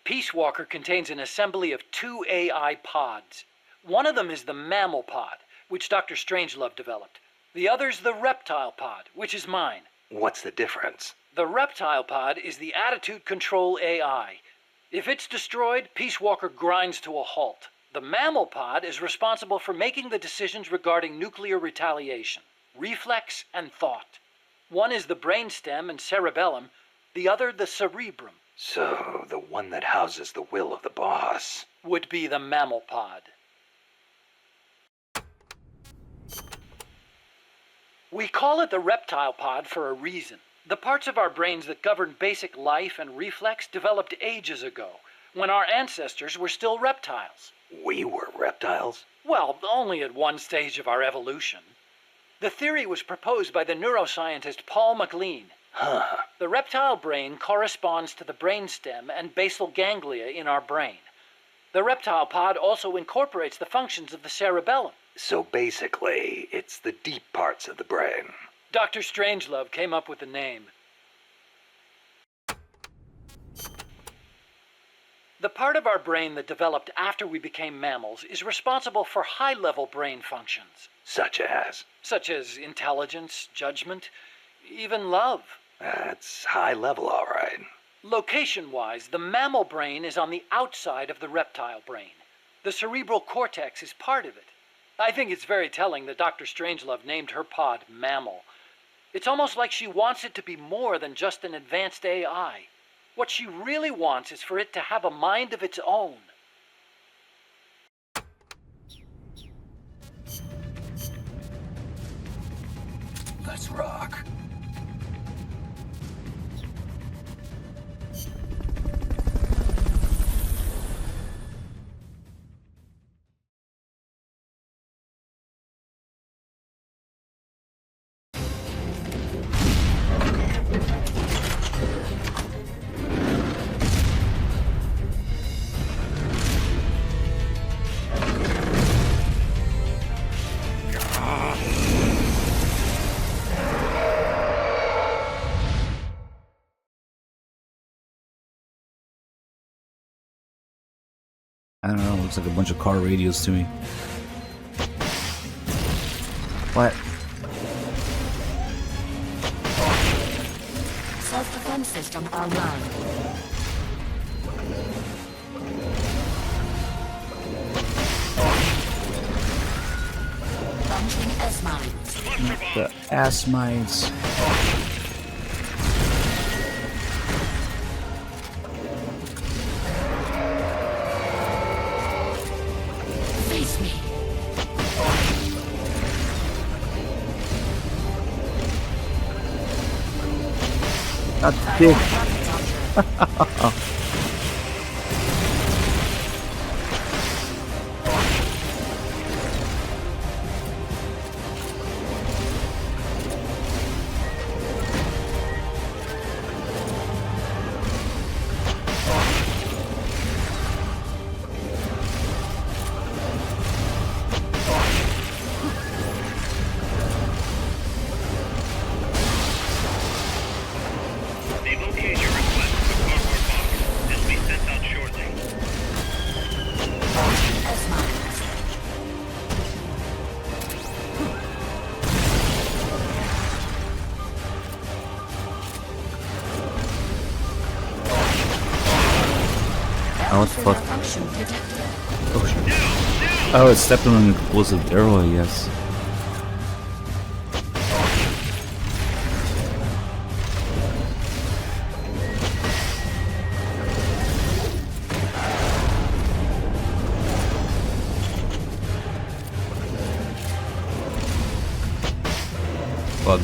Peace Walker contains an assembly of 2 AI pods. One of them is the mammal pod, which Dr. Strangelove developed. The other's the reptile pod, which is mine. What's the difference? The reptile pod is the attitude control AI. If it's destroyed, Peace Walker grinds to a halt. The mammal pod is responsible for making the decisions regarding nuclear retaliation, reflex, and thought. One is the brainstem and cerebellum, the other the cerebrum. So, the one that houses the will of the boss would be the mammal pod. We call it the reptile pod for a reason. The parts of our brains that govern basic life and reflex developed ages ago, when our ancestors were still reptiles. We were reptiles? Well, only at one stage of our evolution. The theory was proposed by the neuroscientist Paul MacLean. Huh. The reptile brain corresponds to the brainstem and basal ganglia in our brain. The reptile pod also incorporates the functions of the cerebellum. So basically, it's the deep parts of the brain. Dr. Strangelove came up with the name. The part of our brain that developed after we became mammals is responsible for high-level brain functions. Such as? Such as intelligence, judgment, even love. That's high level, all right. Location-wise, the mammal brain is on the outside of the reptile brain. The cerebral cortex is part of it. I think it's very telling that Dr. Strangelove named her pod Mammal. It's almost like she wants it to be more than just an advanced AI. What she really wants is for it to have a mind of its own. Let's rock. I don't know, looks like a bunch of car radios to me. What? Self-defense system online. Launching S-mines. The ass mines. Face me. That's big. Oh, what the fuck? Oh, shit. Oh, it stepped on an explosive arrow, I guess. Bug.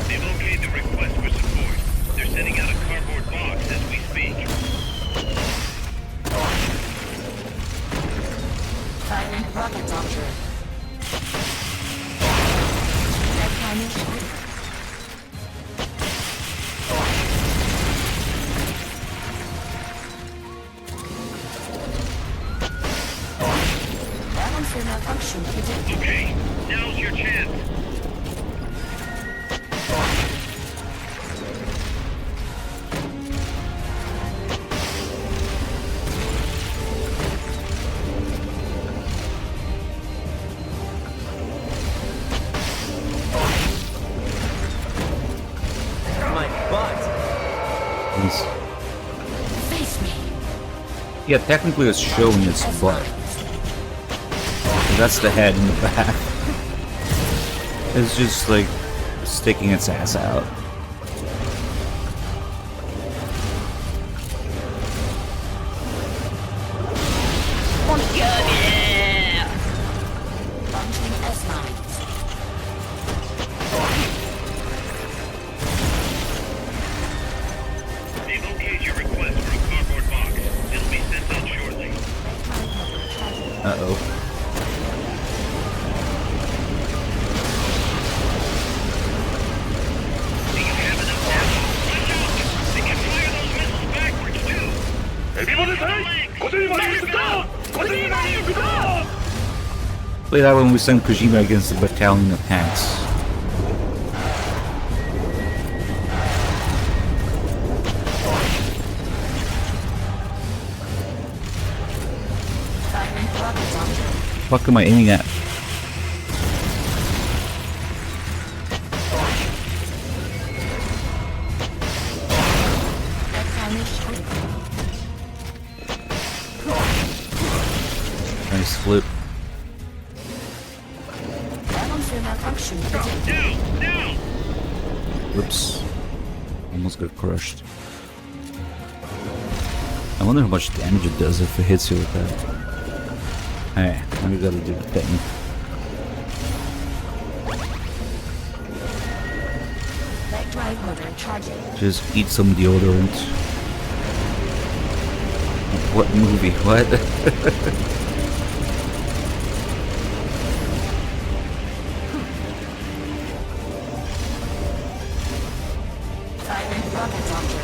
They've okayed the request for support. They're sending out a cardboard box as we speak. Firing rocket launcher. Balancer malfunction detected. Okay, now's your chance. My butt! He's... Face me. Yeah, technically it's showing its butt. That's the head in the back. It's just like sticking its ass out. Launching S-mines. They've okayed your request for a cardboard box. It'll be sent out shortly. Uh-oh. Do you have enough ammo? Watch out! They can fire those missiles backwards, too! Play that when we send Kojima against the battalion of tanks. Firing rocket launcher. What am I aiming at? Nice flip. Balancer malfunction detected. Whoops. Almost got crushed. I wonder how much damage it does if it hits you with that. Hey, now we gotta do the thing. Leg drive motor charging. Just eat some deodorant. What movie? What? Firing rocket launcher.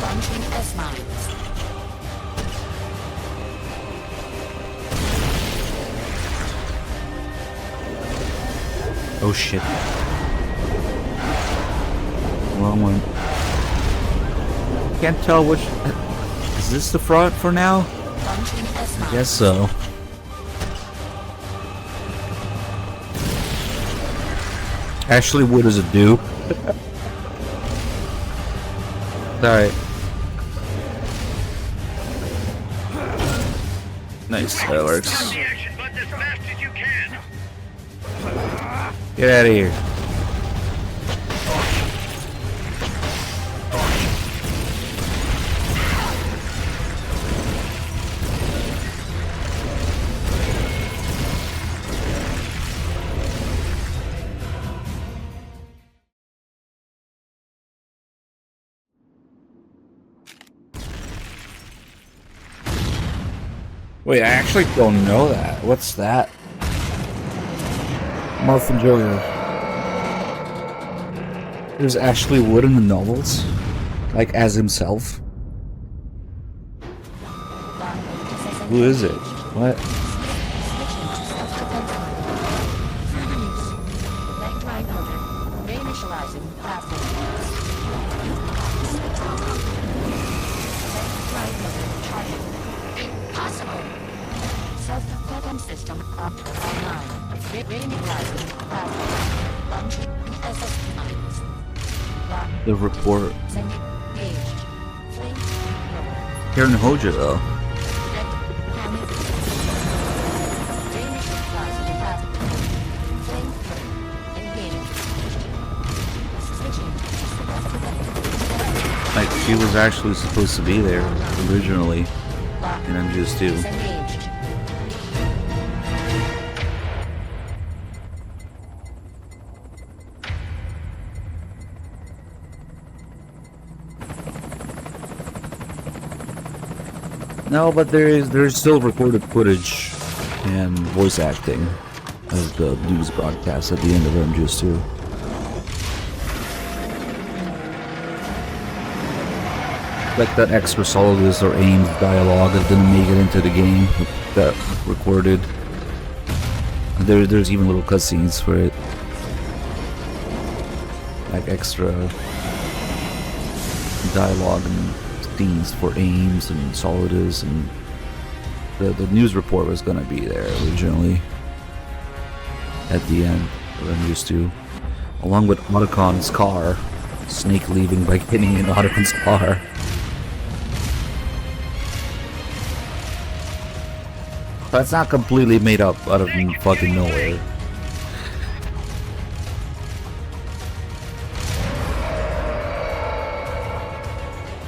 Launching S-mines. Oh shit. Wrong one. Can't tell which... Is this the front for now? Launching S-mines. I guess so. Actually, what does it do? Alright. Nice, that works. The action button as fast as you can. Get out of here. Wait, I actually don't know that. What's that? Martha Joyer. There's Ashley Wood in the novels? Like, as himself? Who is it? What? Impossible. Self-weapon system up online. Reading horizon. SS mines. The report. Engaged. Karen Hoja, though. Like, she was actually supposed to be there originally in MGS2. No, but there's still recorded footage and voice acting of the news broadcast at the end of MGS2. Like that extra Solidus or AIM's dialogue that didn't make it into the game that recorded. There's even little cutscenes for it. Like extra dialogue and scenes for AIMS and Solidus, and the news report was gonna be there originally at the end of MGS2, along with Otacon's car. Snake leaving by getting in Otacon's car. That's not completely made up out of fucking nowhere.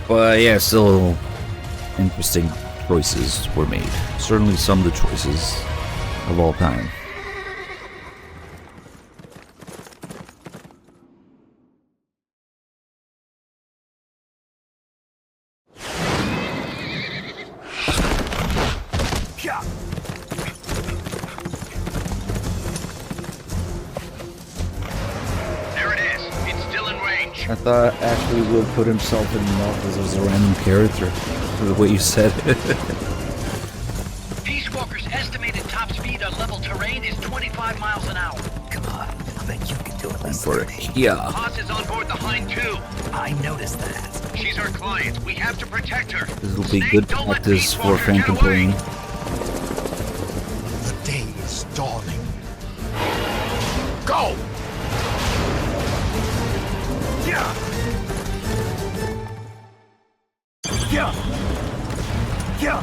But yeah, still interesting choices were made. Certainly some of the choices of all time. I thought Ashley would put himself in love as a random character, for the way you said it. Peace Walker's estimated top speed on level terrain is 25 miles an hour. Come on, I bet you can do it less For than me. yeah. Haas is on board the Hind too. I noticed that. She's our client. We have to protect her. This will be good practice for Phantom playing. The day is dawning. Go! Yeah. Yeah. Yeah.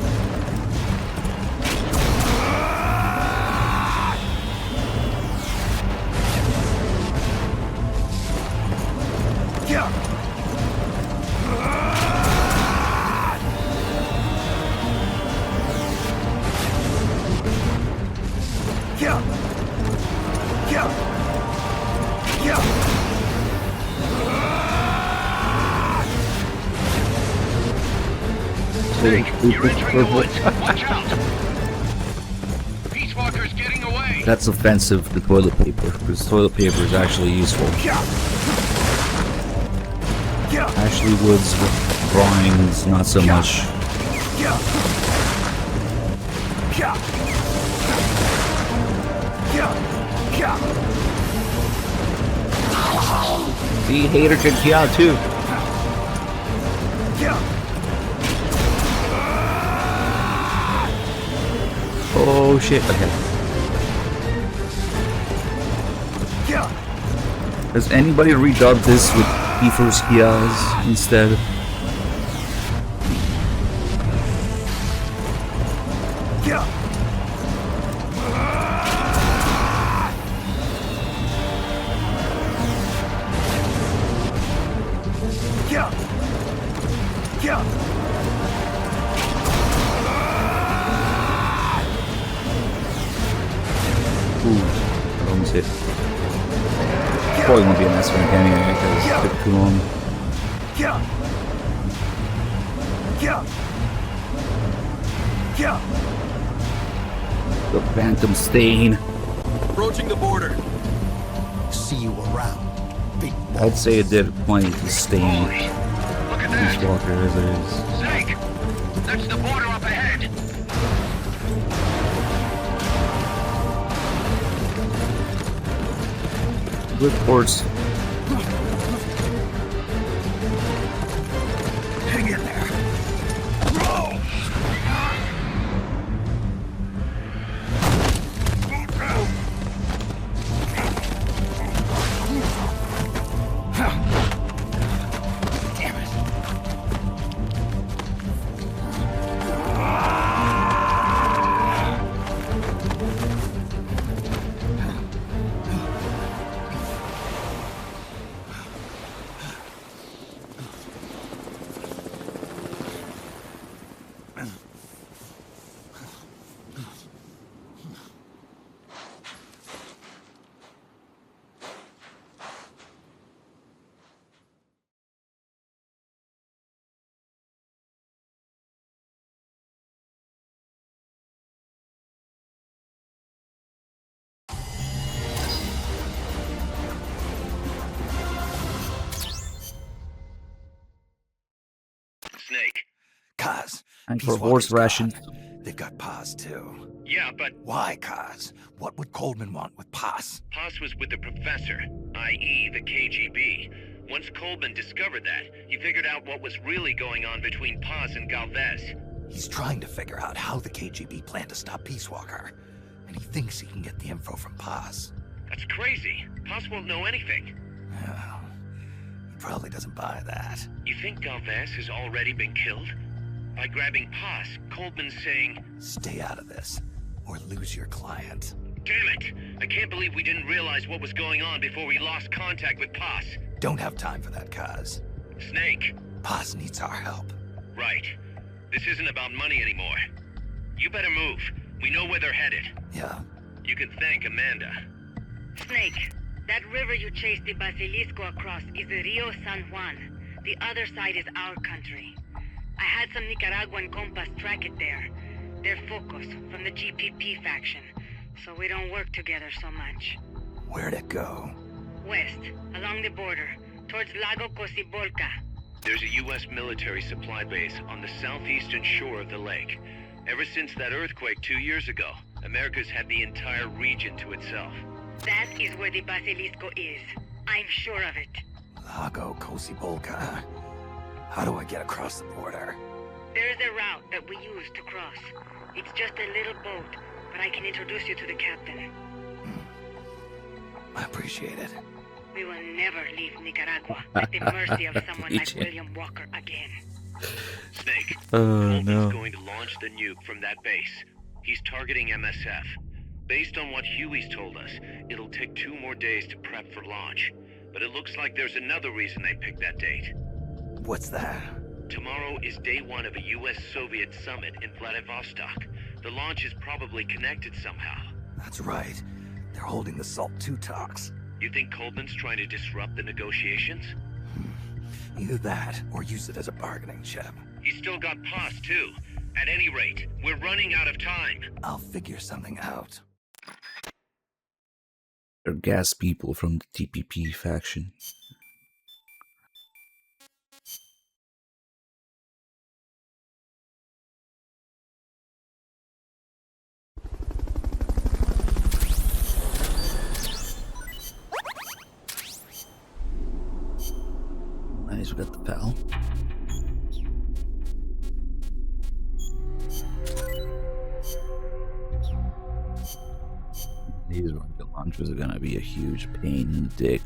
Yeah. Yeah. Yeah. Yeah. You're entering the woods. Watch out. Peace Walker's getting away. That's offensive to toilet paper, because toilet paper is actually useful. Ashley Wood's drawings, not so much. The hater can Kia too. Oh shit, okay. Does anybody redub this with Kiefer's Kias instead? Almost hit. Probably won't be an S rank anyway because it took too long. The Phantom Stain. Approaching the border. See you around. Big I'd say it did plenty to Stain. Peace Walker as it is. Snake! That's the border up ahead. Good ports. Hang in there. Snake. Kaz. And Peace for horse Walker's rations. gone. They've got Paz too. Yeah, but Why, Kaz? What would Coleman want with Paz? Paz was with the professor, i.e. the KGB. Once Coleman discovered that, he figured out what was really going on between Paz and Galvez. He's trying to figure out how the KGB planned to stop Peace Walker, and he thinks he can get the info from Paz. That's crazy. Paz won't know anything. Well, he probably doesn't buy that. You think Galvez has already been killed? By grabbing Paz, Coleman's saying, Stay out of this, or lose your client. damn it! I can't believe we didn't realize what was going on before we lost contact with Paz. Don't have time for that, Kaz. Snake. Paz needs our help. Right. This isn't about money anymore. You better move. We know where they're headed. Yeah. You can thank Amanda. Snake, that river you chased the Basilisco across is the Rio San Juan. The other side is our country. I had some Nicaraguan compas track it there. They're Focos, from the GPP faction, so we don't work together so much. Where'd it go? West, along the border, towards Lago Cocibolca. There's a U.S. military supply base on the southeastern shore of the lake. Ever since that earthquake 2 years ago, America's had the entire region to itself. That is where the Basilisco is. I'm sure of it. Lago Cocibolca. How do I get across the border? There is a route that we use to cross. It's just a little boat, but I can introduce you to the captain. I appreciate it. We will never leave Nicaragua at the mercy of someone like William Walker again. Snake, Oh, Colby's no. going to launch the nuke from that base. He's targeting MSF. Based on what Huey's told us, it'll take 2 more days to prep for launch. But it looks like there's another reason they picked that date. What's that? Tomorrow is day 1 of a U.S.-Soviet summit in Vladivostok. The launch is probably connected somehow. That's right. They're holding the SALT II talks. You think Coleman's trying to disrupt the negotiations? Either that, or use it as a bargaining chip. He's still got Paz, too. At any rate, we're running out of time. I'll figure something out. They're gas people from the TPP faction. Nice, we got the PAL. These rocket launchers are gonna be a huge pain in the dick.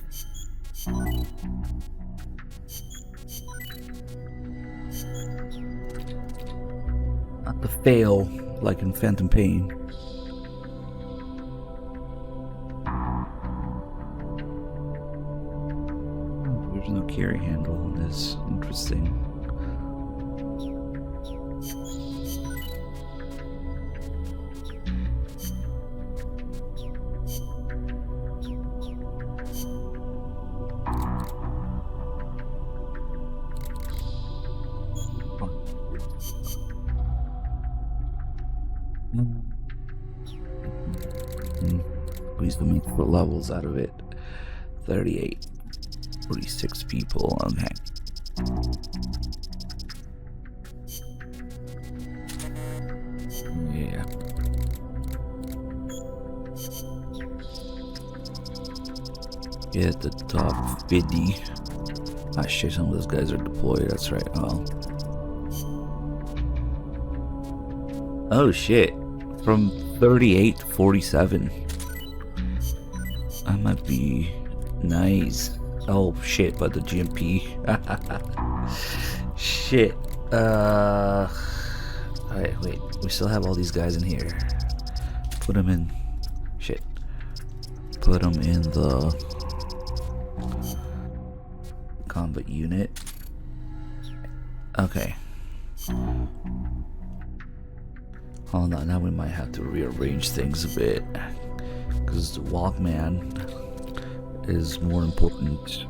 Not to fail like in Phantom Pain. There's no carry handle on this. Interesting. Squeeze the make for levels out of it. 38. 46 people. Okay. Yeah. Get the top 50. Ah shit, some of those guys are deployed, that's right. Oh shit. From 38 to 47. That might be nice. Oh shit, but the GMP. Shit. Alright, wait. We still have all these guys in here. Put them in. Shit. Put them in the combat unit. Okay. Hold on, now we might have to rearrange things a bit. Because the Walkman is more important.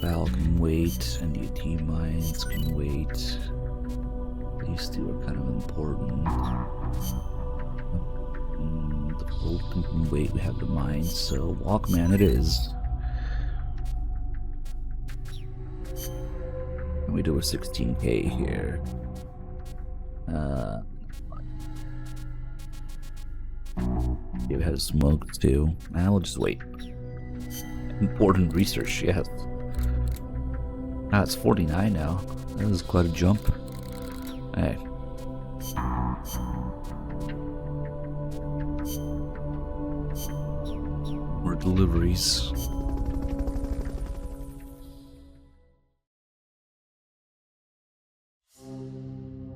Val can wait, and the AT mines can wait. These two are kind of important. The Fulton can wait, we have the mines, so Walkman it is. And we do a 16K here. It has smoke too. Now we'll just wait. Important research, yes. Ah, it's 49 now. That was quite a jump. Hey. More deliveries.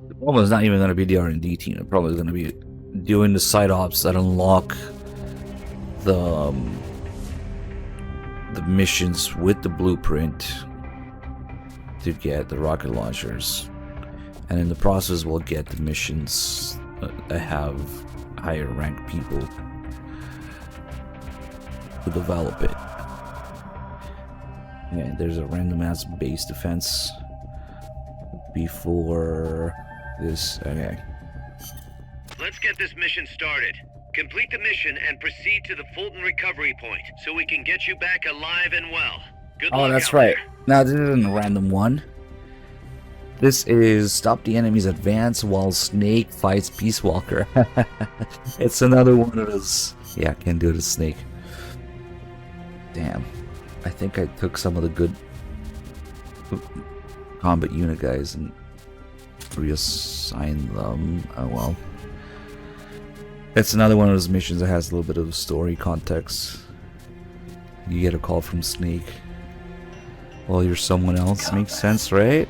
The problem is not even going to be the R&D team. The problem is going to be doing the side ops that unlock the missions with the blueprint to get the rocket launchers, and in the process we'll get the missions that have higher ranked people to develop it. And there's a random ass base defense before this. Okay, let's get this mission started. Complete the mission and proceed to the Fulton recovery point so we can get you back alive and well. Good luck. Oh, that's right. Now, this isn't a random one. This is stop the enemy's advance while Snake fights Peace Walker. It's another one of those. Yeah, I can't do the Snake. Damn. I think I took some of the good combat unit guys and reassigned them. Oh well. It's another one of those missions that has a little bit of story context. You get a call from Snake while you're someone else. Makes sense, right?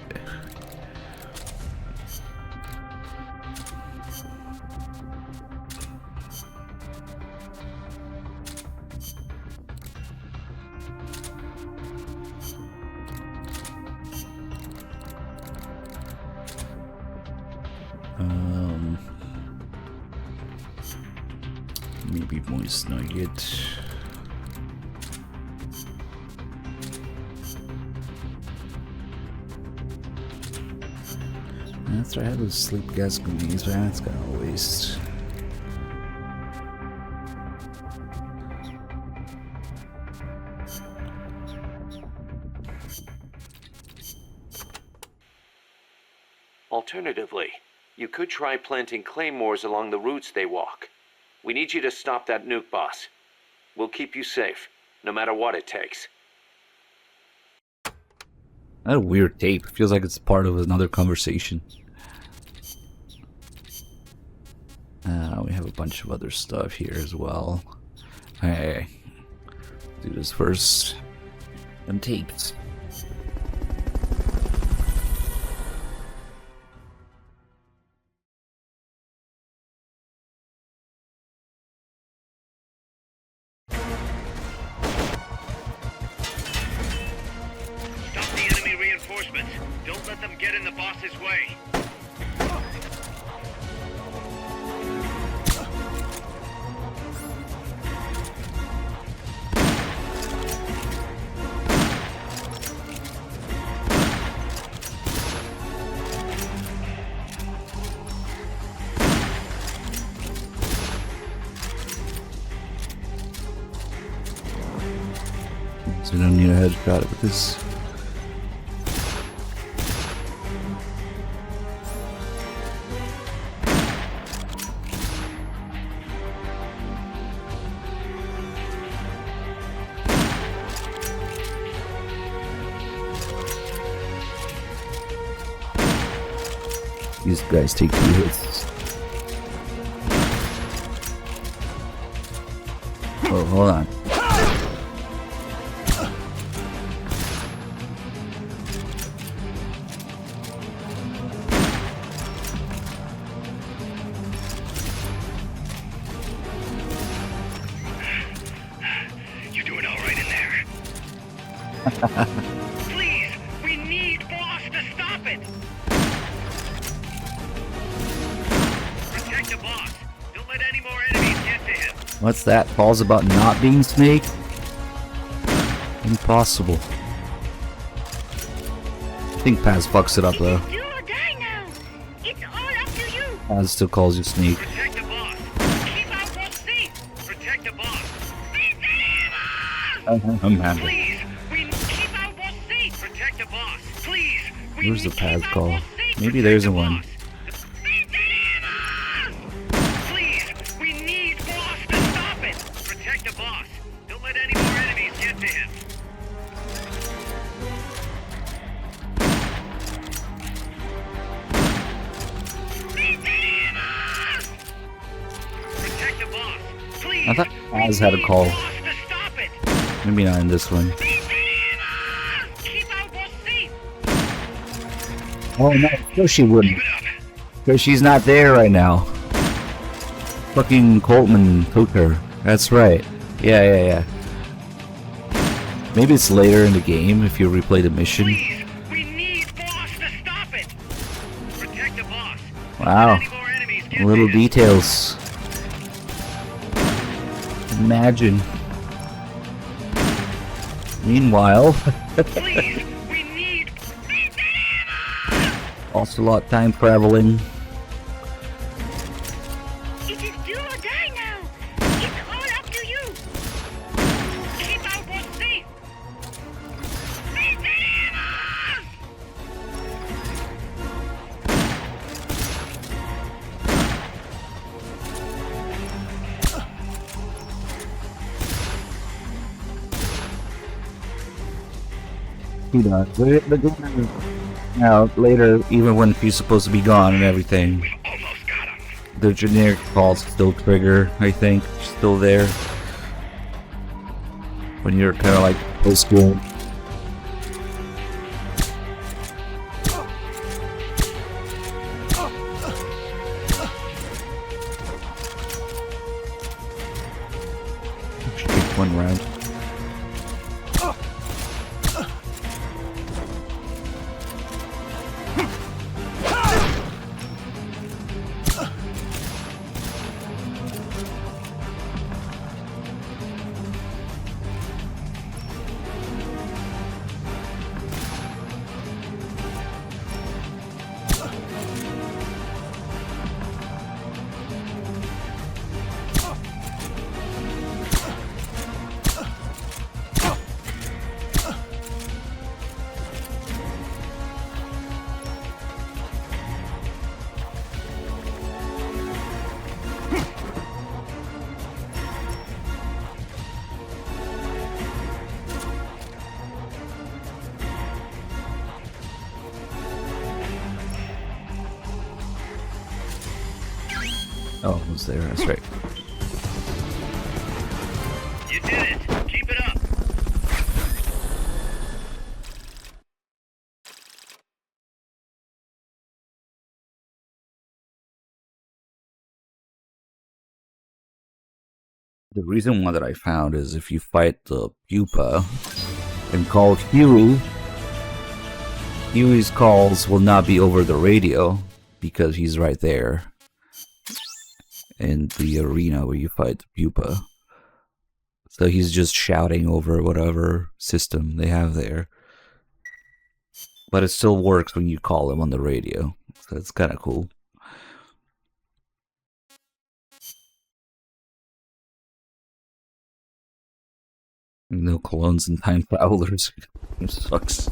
Maybe Moist Nugget. That's right, I have those sleep gas grenades, man. That's kind of a waste. Alternatively, you could try planting claymores along the routes they walk. We need you to stop that nuke boss. We'll keep you safe, no matter what it takes. That a weird tape. Feels like it's part of another conversation. We have a bunch of other stuff here as well. Hey, do this first. Them tapes. Don't let them get in the boss's way. So we don't need a headshot with this. These guys take 2 hits. Oh, hold on. Please, we need Boss to stop it. Protect the boss. Don't let any more enemies get to him. What's that? Paul's about not being Snake? Impossible. I think Paz fucks it up though. Do or die now. It's all up to you. Paz still calls you Snake. Protect the boss. Keep our boss safe. Protect the boss. I'm happy. Please, we keep our boss safe. Protect the boss. Please, we Where's the keep Paz our call? boss safe. Maybe there's a one. Please, we need boss to stop it. Protect the boss. Don't let any more enemies get to him. Protect the boss. Please. I thought Paz had a call. Maybe not in this one. Oh no, of course she wouldn't. Because she's not there right now. Fucking Coltman took her. That's right. Yeah. Maybe it's later in the game if you replay the mission. Wow. Little details. Imagine. Meanwhile, also a lot of time traveling. It is do or die now. It's all up to you. Keep our boss safe. He does. Now, later, even when he's supposed to be gone and everything, the generic calls still trigger, I think, still there. When you're kind of like post-game. One round. Oh, it was there, that's right. You did it. Keep it up. The reason why that I found is if you fight the pupa and call Huey, Huey's calls will not be over the radio because he's right there in the arena where you fight the pupa. So he's just shouting over whatever system they have there. But it still works when you call him on the radio. So it's kind of cool. No clones and time travelers. It sucks.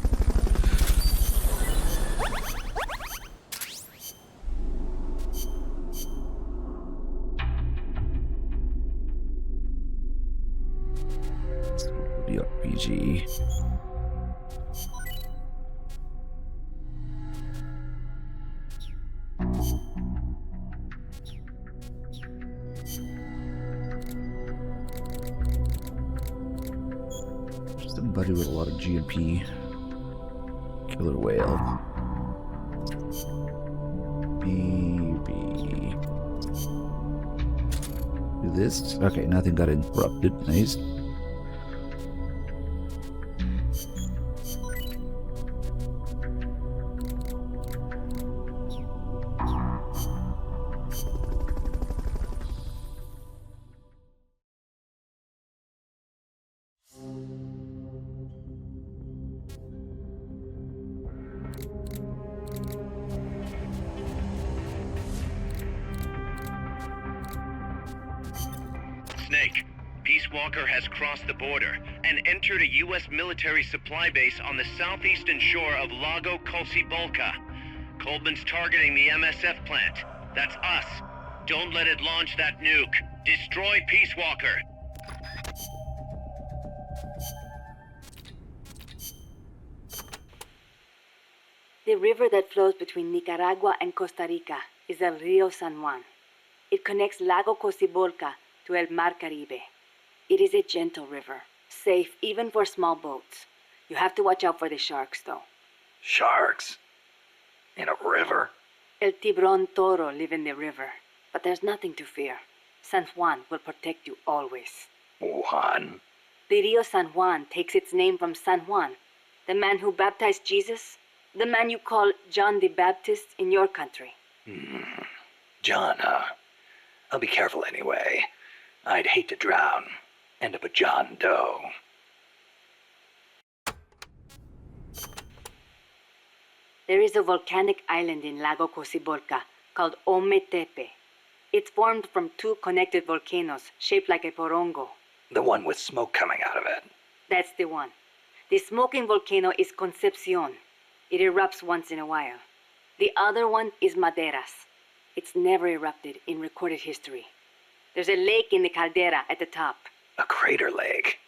The RPG. Somebody with a lot of GMP. Killer whale. BB. Do this? Okay, nothing got interrupted. Nice. Snake. Peace Walker has crossed the border and entered a U.S. military supply base on the southeastern shore of Lago Colcibolca. Coldman's targeting the MSF plant. That's us. Don't let it launch that nuke. Destroy Peace Walker. The river that flows between Nicaragua and Costa Rica is el Rio San Juan. It connects Lago Cocibolca to El Mar Caribe. It is a gentle river, safe even for small boats. You have to watch out for the sharks, though. Sharks? In a river? El Tiburón Toro live in the river, but there's nothing to fear. San Juan will protect you always. Juan? The Rio San Juan takes its name from San Juan, the man who baptized Jesus, the man you call John the Baptist in your country. John, huh? I'll be careful anyway. I'd hate to drown. End up a John Doe. There is a volcanic island in Lago Cocibolca called Ometepe. It's formed from two connected volcanoes shaped like a porongo. The one with smoke coming out of it. That's the one. The smoking volcano is Concepcion. It erupts once in a while. The other one is Maderas. It's never erupted in recorded history. There's a lake in the caldera at the top. A crater lake.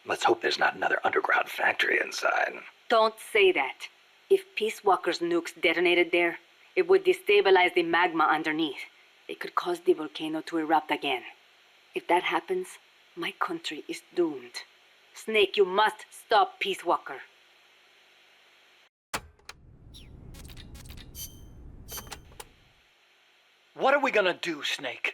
Let's hope there's not another underground factory inside. Don't say that. If Peace Walker's nukes detonated there, it would destabilize the magma underneath. It could cause the volcano to erupt again. If that happens, my country is doomed. Snake, you must stop Peace Walker. What are we gonna do, Snake?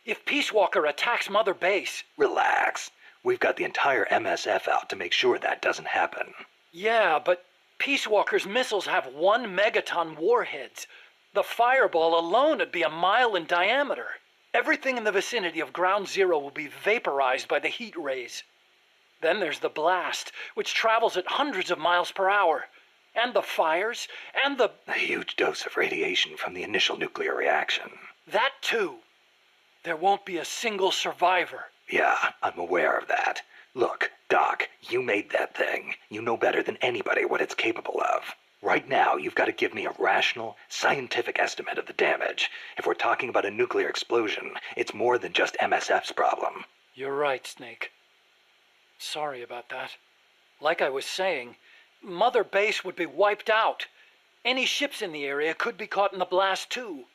If Peace Walker attacks Mother Base... Relax. We've got the entire MSF out to make sure that doesn't happen. Yeah, but Peace Walker's missiles have 1 megaton warheads. The fireball alone would be 1 mile in diameter. Everything in the vicinity of Ground Zero will be vaporized by the heat rays. Then there's the blast, which travels at hundreds of miles per hour. And the fires, and the... A huge dose of radiation from the initial nuclear reaction. That too. There won't be a single survivor. Yeah, I'm aware of that. Look, Doc, you made that thing. You know better than anybody what it's capable of. Right now, you've got to give me a rational, scientific estimate of the damage. If we're talking about a nuclear explosion, it's more than just MSF's problem. You're right, Snake. Sorry about that. Like I was saying, Mother Base would be wiped out. Any ships in the area could be caught in the blast too.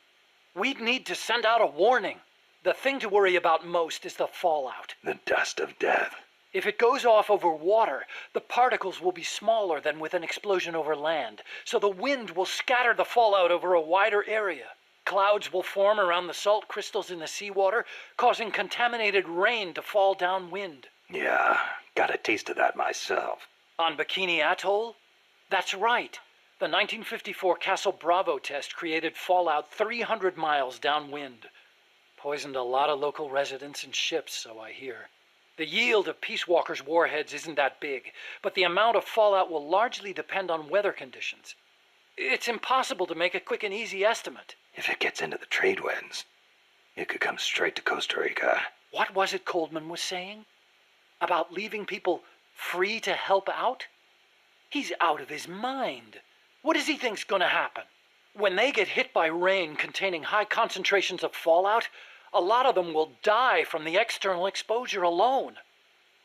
We'd need to send out a warning. The thing to worry about most is the fallout. The dust of death. If it goes off over water, the particles will be smaller than with an explosion over land, so the wind will scatter the fallout over a wider area. Clouds will form around the salt crystals in the seawater, causing contaminated rain to fall downwind. Yeah, got a taste of that myself. On Bikini Atoll? That's right. The 1954 Castle Bravo test created fallout 300 miles downwind. Poisoned a lot of local residents and ships, so I hear. The yield of Peace Walker's warheads isn't that big, but the amount of fallout will largely depend on weather conditions. It's impossible to make a quick and easy estimate. If it gets into the trade winds, it could come straight to Costa Rica. What was it Coldman was saying? About leaving people free to help out? He's out of his mind. What does he think's gonna happen? When they get hit by rain containing high concentrations of fallout, a lot of them will die from the external exposure alone.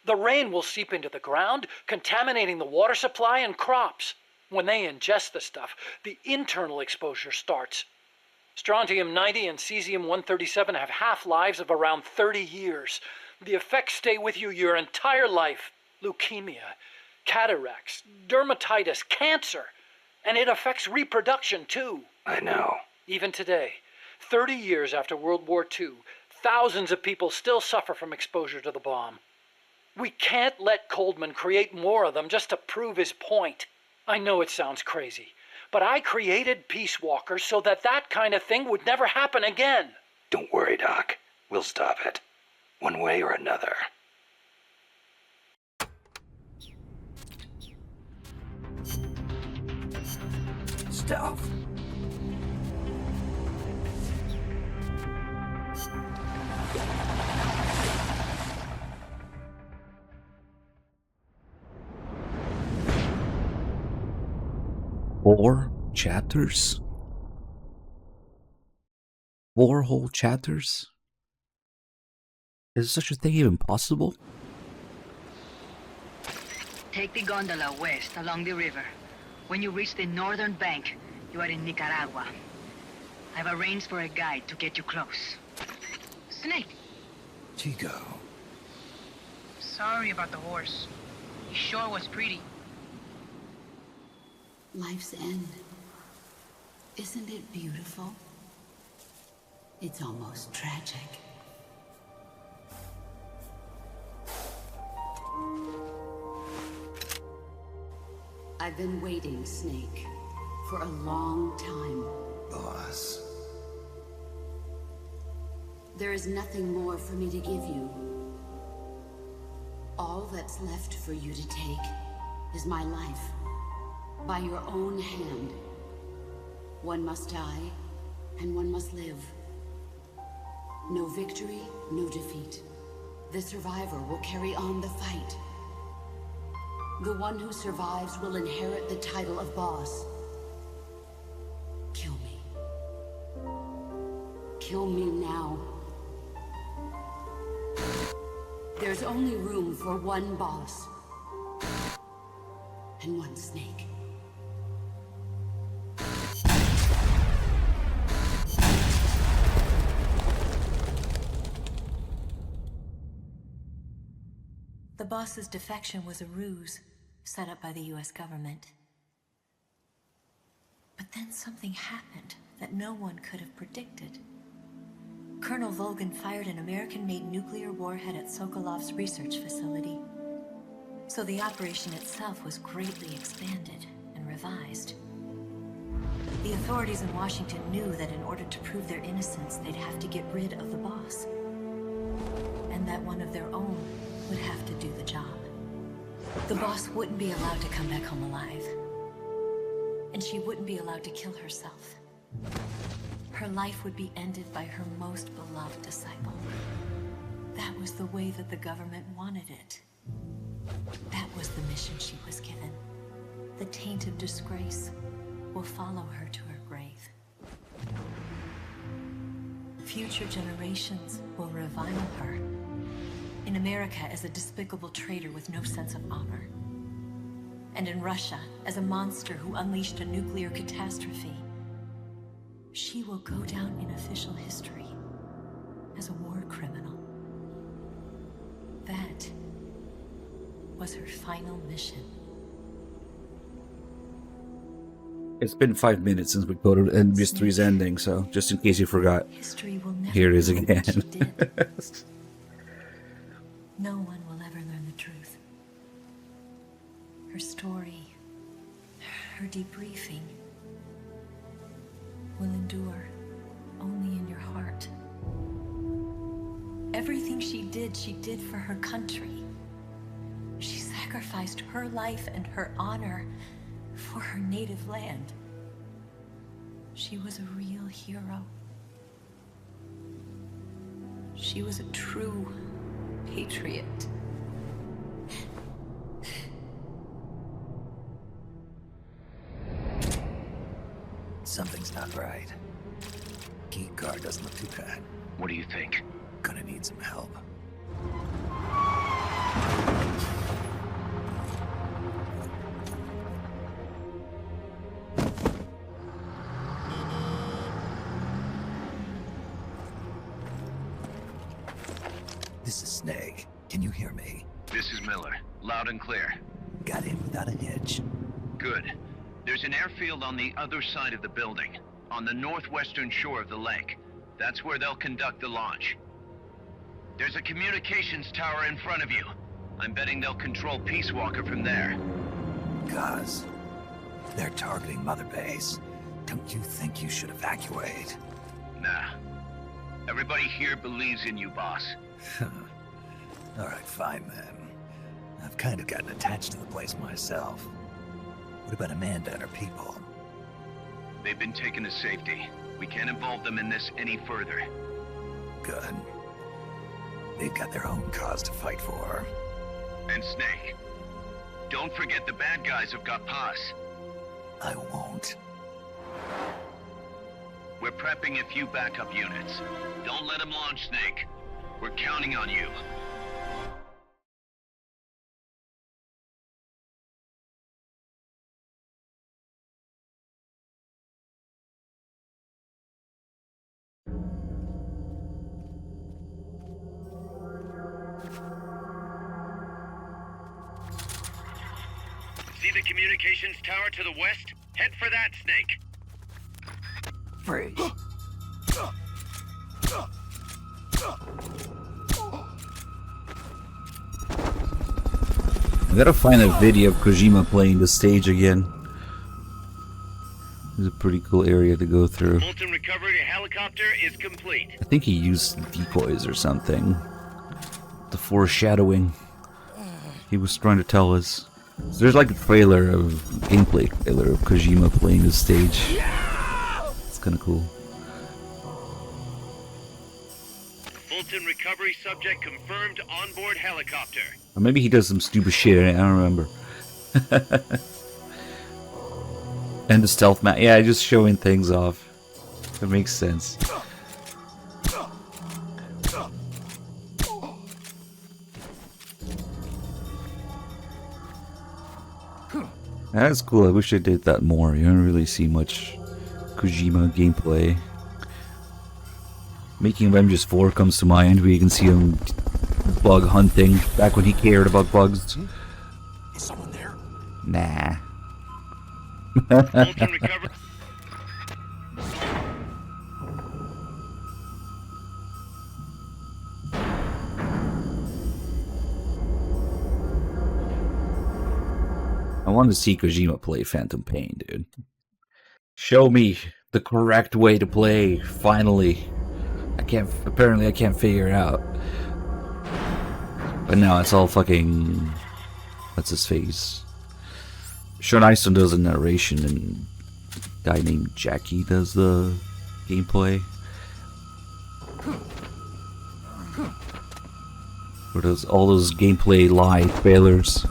The rain will seep into the ground, contaminating the water supply and crops. When they ingest the stuff, the internal exposure starts. Strontium-90 and cesium-137 have half-lives of around 30 years. The effects stay with you your entire life. Leukemia, cataracts, dermatitis, cancer. And it affects reproduction, too. I know. Even today, 30 years after World War II, thousands of people still suffer from exposure to the bomb. We can't let Coldman create more of them just to prove his point. I know it sounds crazy, but I created Peace Walker so that that kind of thing would never happen again. Don't worry, Doc. We'll stop it. One way or another. Stealth. 4 chapters? 4 whole chapters? Is such a thing even possible? Take the gondola west along the river. When you reach the northern bank, you are in Nicaragua. I've arranged for a guide to get you close. Snake! Chico. Sorry about the horse. He sure was pretty. Life's end. Isn't it beautiful? It's almost tragic. I've been waiting, Snake, for a long time. Boss. There is nothing more for me to give you. All that's left for you to take is my life. By your own hand. One must die, and one must live. No victory, no defeat. The survivor will carry on the fight. The one who survives will inherit the title of boss. Kill me. Kill me now. There's only room for one boss. And one snake. The boss's defection was a ruse set up by the US government. But then something happened that no one could have predicted. Colonel Volgin fired an American-made nuclear warhead at Sokolov's research facility. So the operation itself was greatly expanded and revised. The authorities in Washington knew that in order to prove their innocence, they'd have to get rid of the boss. And that one of their own would have to do the job. The boss wouldn't be allowed to come back home alive. And she wouldn't be allowed to kill herself. Her life would be ended by her most beloved disciple. That was the way that the government wanted it. That was the mission she was given. The taint of disgrace will follow her to her grave. Future generations will revile her. In America as a despicable traitor with no sense of honor. And in Russia as a monster who unleashed a nuclear catastrophe. She will go down in official history as a war criminal. That was her final mission. It's been 5 minutes since we quoted Envious 3's ending, so just in case you forgot, here it is again. No one will ever learn the truth. Her story, her debriefing, will endure only in your heart. Everything she did for her country. She sacrificed her life and her honor for her native land. She was a real hero. She was a true patriot. Something's not right. Key card doesn't look too bad. What do you think? Gonna need some help. This is Snake. Can you hear me? This is Miller. Loud and clear. Got in without a hitch. Good. There's an airfield on the other side of the building, on the northwestern shore of the lake. That's where they'll conduct the launch. There's a communications tower in front of you. I'm betting they'll control Peace Walker from there. Cuz, they're targeting Mother Base. Don't you think you should evacuate? Nah. Everybody here believes in you, boss. Alright, fine then. I've kind of gotten attached to the place myself. What about Amanda and her people? They've been taken to safety. We can't involve them in this any further. Good. They've got their own cause to fight for. And Snake. Don't forget the bad guys have got Paz. I won't. We're prepping a few backup units. Don't let them launch, Snake. We're counting on you. See the communications tower to the west? Head for that, Snake. Freeze. I gotta find a video of Kojima playing the stage again. It's a pretty cool area to go through. Fulton recovery helicopter is complete. I think he used decoys or something. The foreshadowing he was trying to tell us. So there's like a trailer of gameplay trailer of Kojima playing the stage. It's kind of cool. Fulton recovery subject confirmed onboard helicopter. Or maybe he does some stupid shit. I don't remember. And the stealth map. Yeah, just showing things off. That makes sense. That's cool. I wish I did that more. You don't really see much Kojima gameplay. Making Avengers 4 comes to mind, where you can see him bug hunting back when he cared about bugs. Is someone there? Nah. Fulton recovery. I want to see Kojima play Phantom Pain, dude. Show me the correct way to play, finally. Apparently I can't figure it out. But now it's all fucking... What's his face? Sean Astin does the narration and a guy named Jackie does the gameplay. Or does all those gameplay live trailers.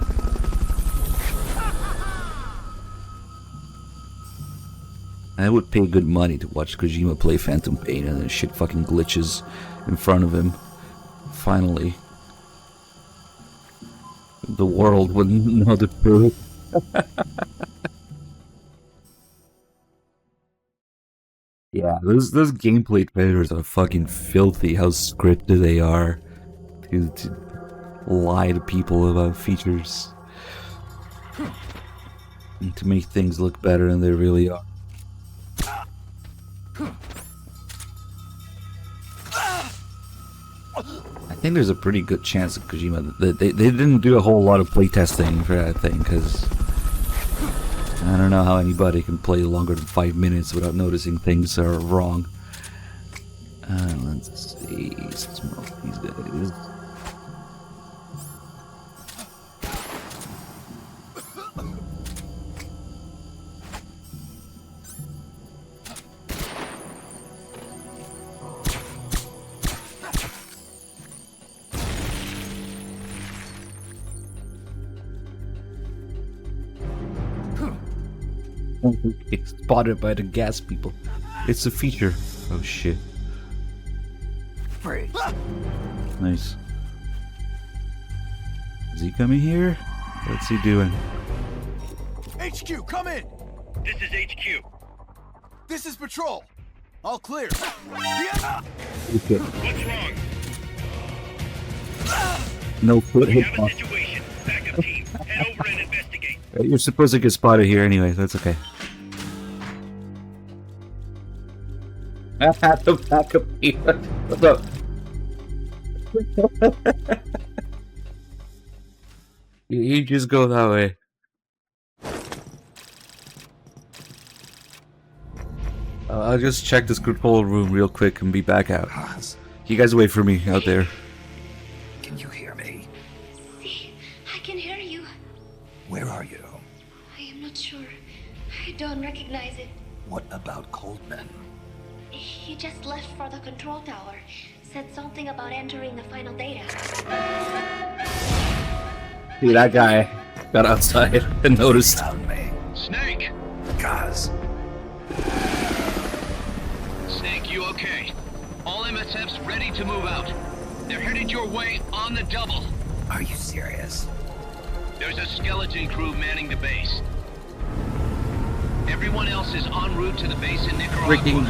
I would pay good money to watch Kojima play Phantom Pain and then shit fucking glitches in front of him. Finally. The world wouldn't know the truth. Yeah, those gameplay trailers are fucking filthy, how scripted they are. To lie to people about features. And to make things look better than they really are. I think there's a pretty good chance of Kojima that they didn't do a whole lot of playtesting for that thing, because I don't know how anybody can play longer than 5 minutes without noticing things are wrong. Let's see, smoke these guys. Spotted by the gas people. It's a feature. Oh shit. Freeze. Nice. Is he coming here? What's he doing? HQ, come in! This is HQ. This is patrol. All clear. Okay. What's wrong? No foot We hit. have a situation. Backup team. Head over and investigate. You're supposed to get spotted here anyway. That's okay. I had to back up here. What's up? You just go that way. I'll just check this control room real quick and be back out. You guys wait for me out there. Can you hear me? See, I can hear you. Where are you? I am not sure. I don't recognize it. What about Coldman? He just left for the control tower. Said something about entering the final data. See, that guy got outside and noticed. Snake, Kaz. Snake, you okay? All MSFs ready to move out. They're headed your way on the double. Are you serious? There's a skeleton crew manning the base. Everyone else is en route to the base in Nicaragua.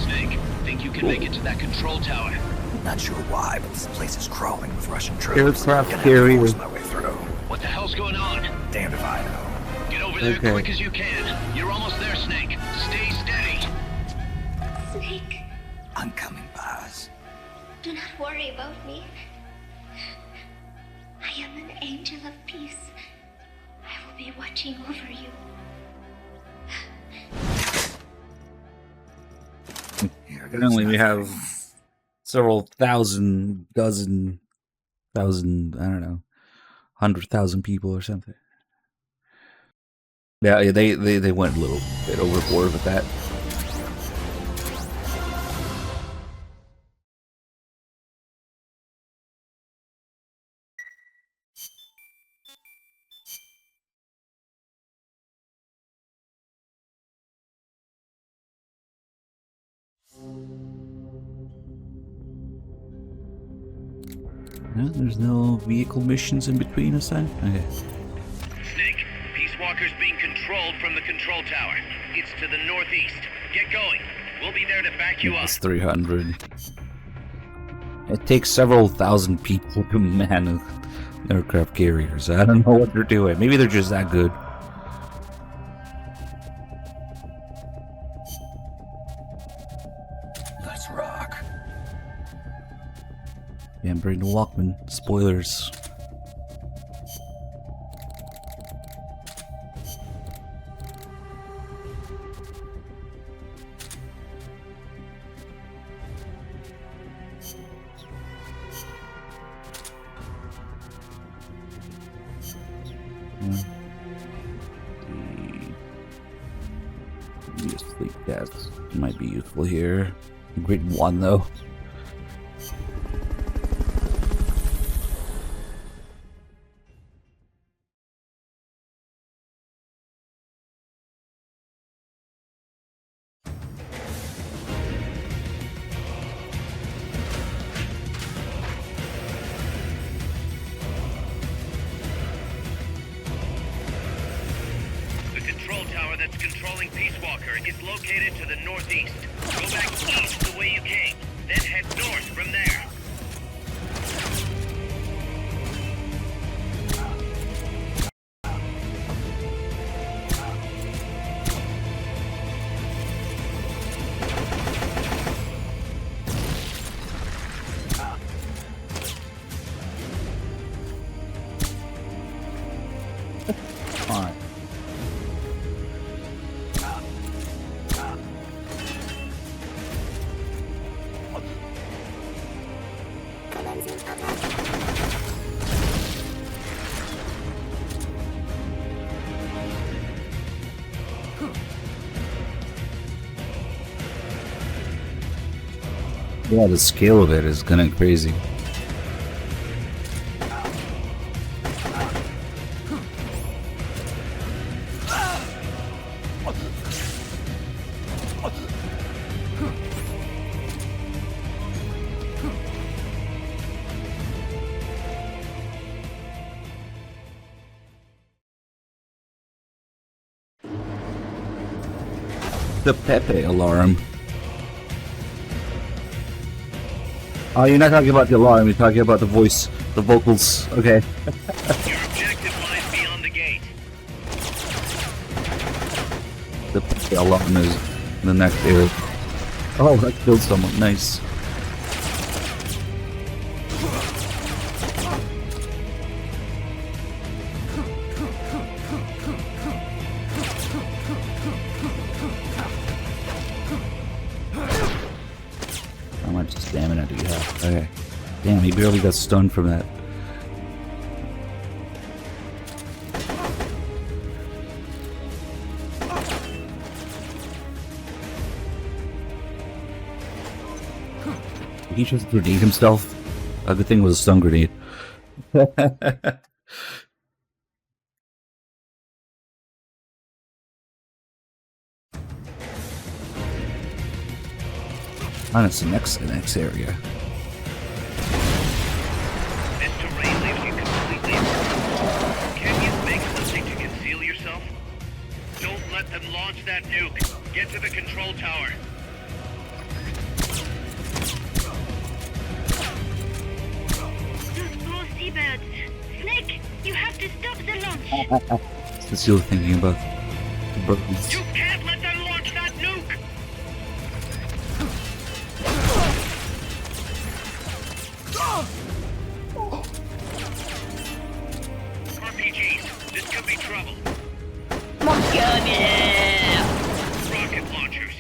Snake, think you can make it to that control tower? Not sure why, but this place is crawling with Russian troops. Aircraft Gonna have to carrier. force my way through. What the hell's going on? Damned if I know. Get over there quick as you can. You're almost there, Snake. Stay steady. Snake, I'm coming, Baz. do not worry about me. I am an angel of peace. I will be watching over you. Apparently we have several thousand, dozen, thousand, I don't know, 100,000 people or something. Yeah, they went a little bit overboard with that. No, there's no vehicle missions in between us then? Okay. Snake, Peace Walker's being controlled from the control tower. It's to the northeast. Get going. We'll be there to back you up. It's 300. It takes several thousand people to man aircraft carriers. I don't know what they're doing. Maybe they're just that good. Let's rock. Yeah, bring the Walkman. Spoilers. Sleep gas might be useful here. Grade 1 though. The control tower that's controlling Peace Walker is located to the northeast. Go back east the way you came, then head north from there. Fine. Yeah, the scale of it is kind of crazy. The Pepe alarm. Oh, you're not talking about the alarm, you're talking about the voice, the vocals. Okay. Your objective lies beyond the gate. The Pepe alarm is the next area. Oh, that killed someone. Nice. How much stamina do you have? Okay. Damn, he barely got stunned from that. He just grenade himself. The good thing was a stun grenade. And it's the next area. This terrain leaves you completely exposed. Can you make something to conceal yourself? Don't let them launch that nuke. Get to the control tower. Those poor seabirds. Snake, you have to stop the launch. Still thinking about the birds. You can't let them launch that nuke! RPGs, this could be trouble. Rocket launchers.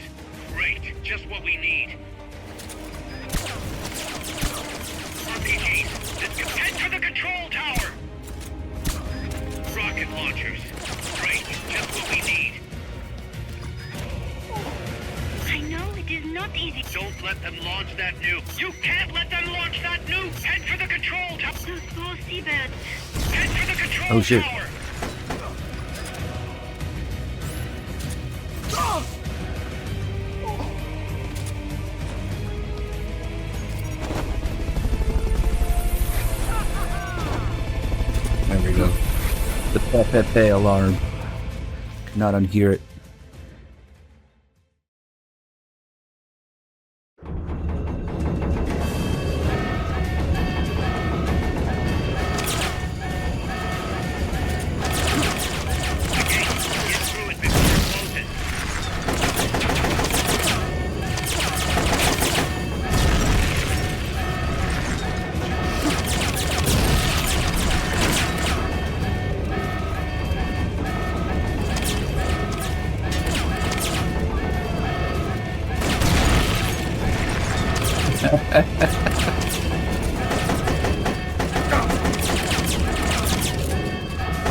Great, just what we need. RPGs, this could head to the control tower! Rocket launchers. Great, just what we need. I know it is not easy. Don't let them launch that nuke. You can't let them launch that nuke! Head for the control tower! Those poor seabirds. Head for the control Oh shit. tower! There we go. The Pepe alarm. Cannot unhear it.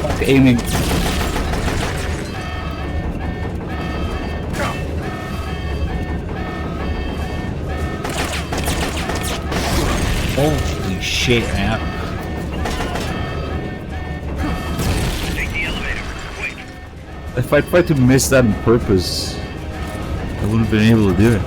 Fuck aiming. Holy shit, man. Take the elevator, quick. If I tried to miss that on purpose, I wouldn't have been able to do it.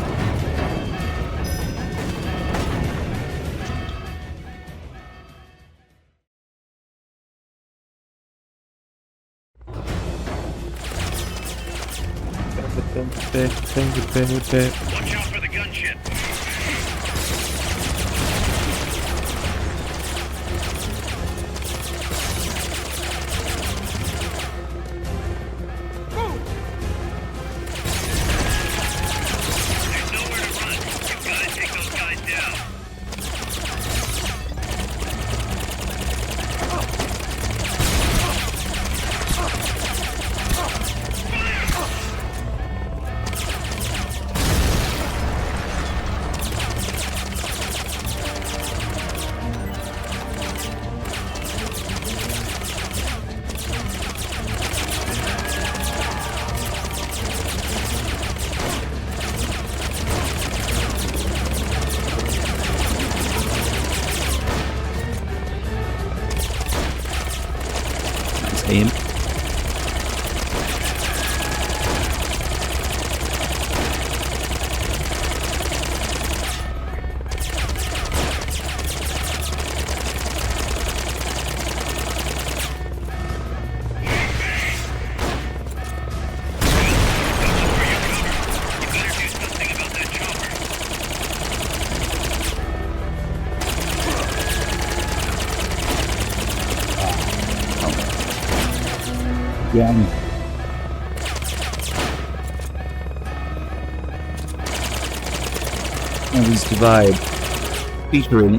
Watch out for the gunship. There's nowhere to run. You've got to take those guys down. Nice aim. Yeah. And this divide featuring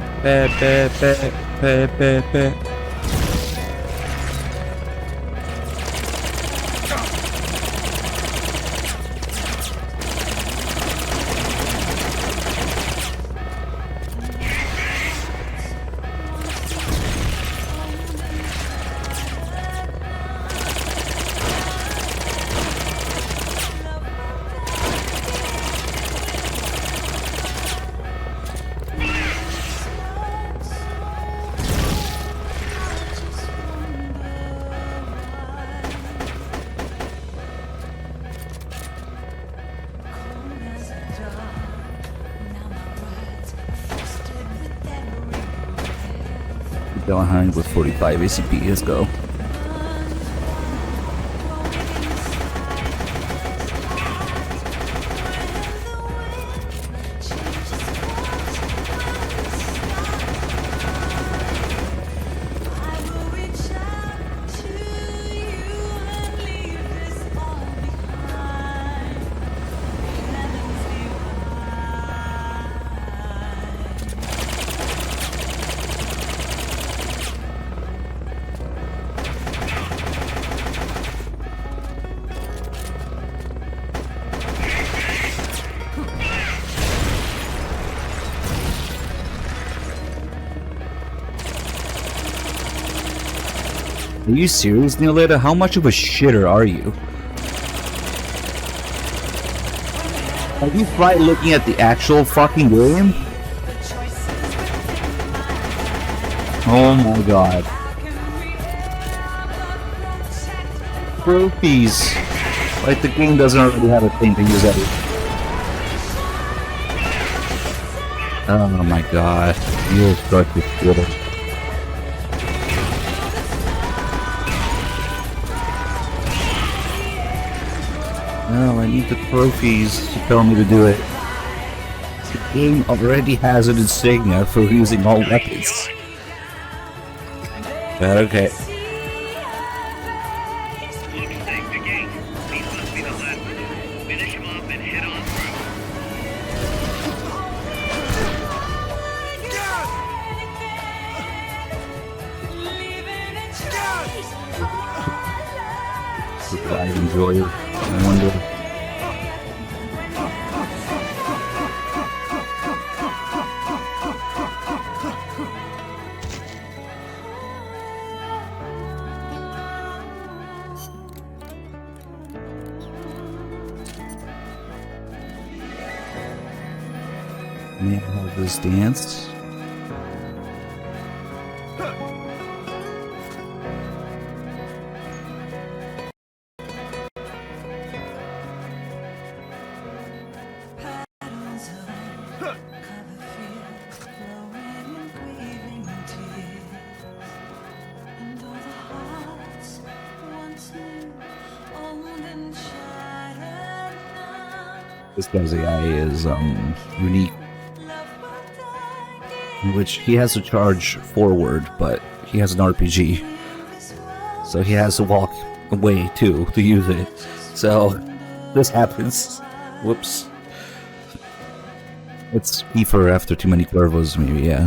behind with 45 ACP. Let's go. Are you serious, Neolita? How much of a shitter are you? Have you tried looking at the actual fucking game? Oh my god. Trophies. Like the game doesn't already have a thing to use that. Oh my god. You're such a shitter. No, I need the trophies to tell me to do it. The game already has an insignia for using all weapons. But okay. I enjoy it. I wonder. May I have this dance? This guy's AI is unique, in which he has to charge forward, but he has an RPG, so he has to walk away too to use it. So this happens. Whoops. It's Kiefer after too many Cuervos, maybe. Yeah.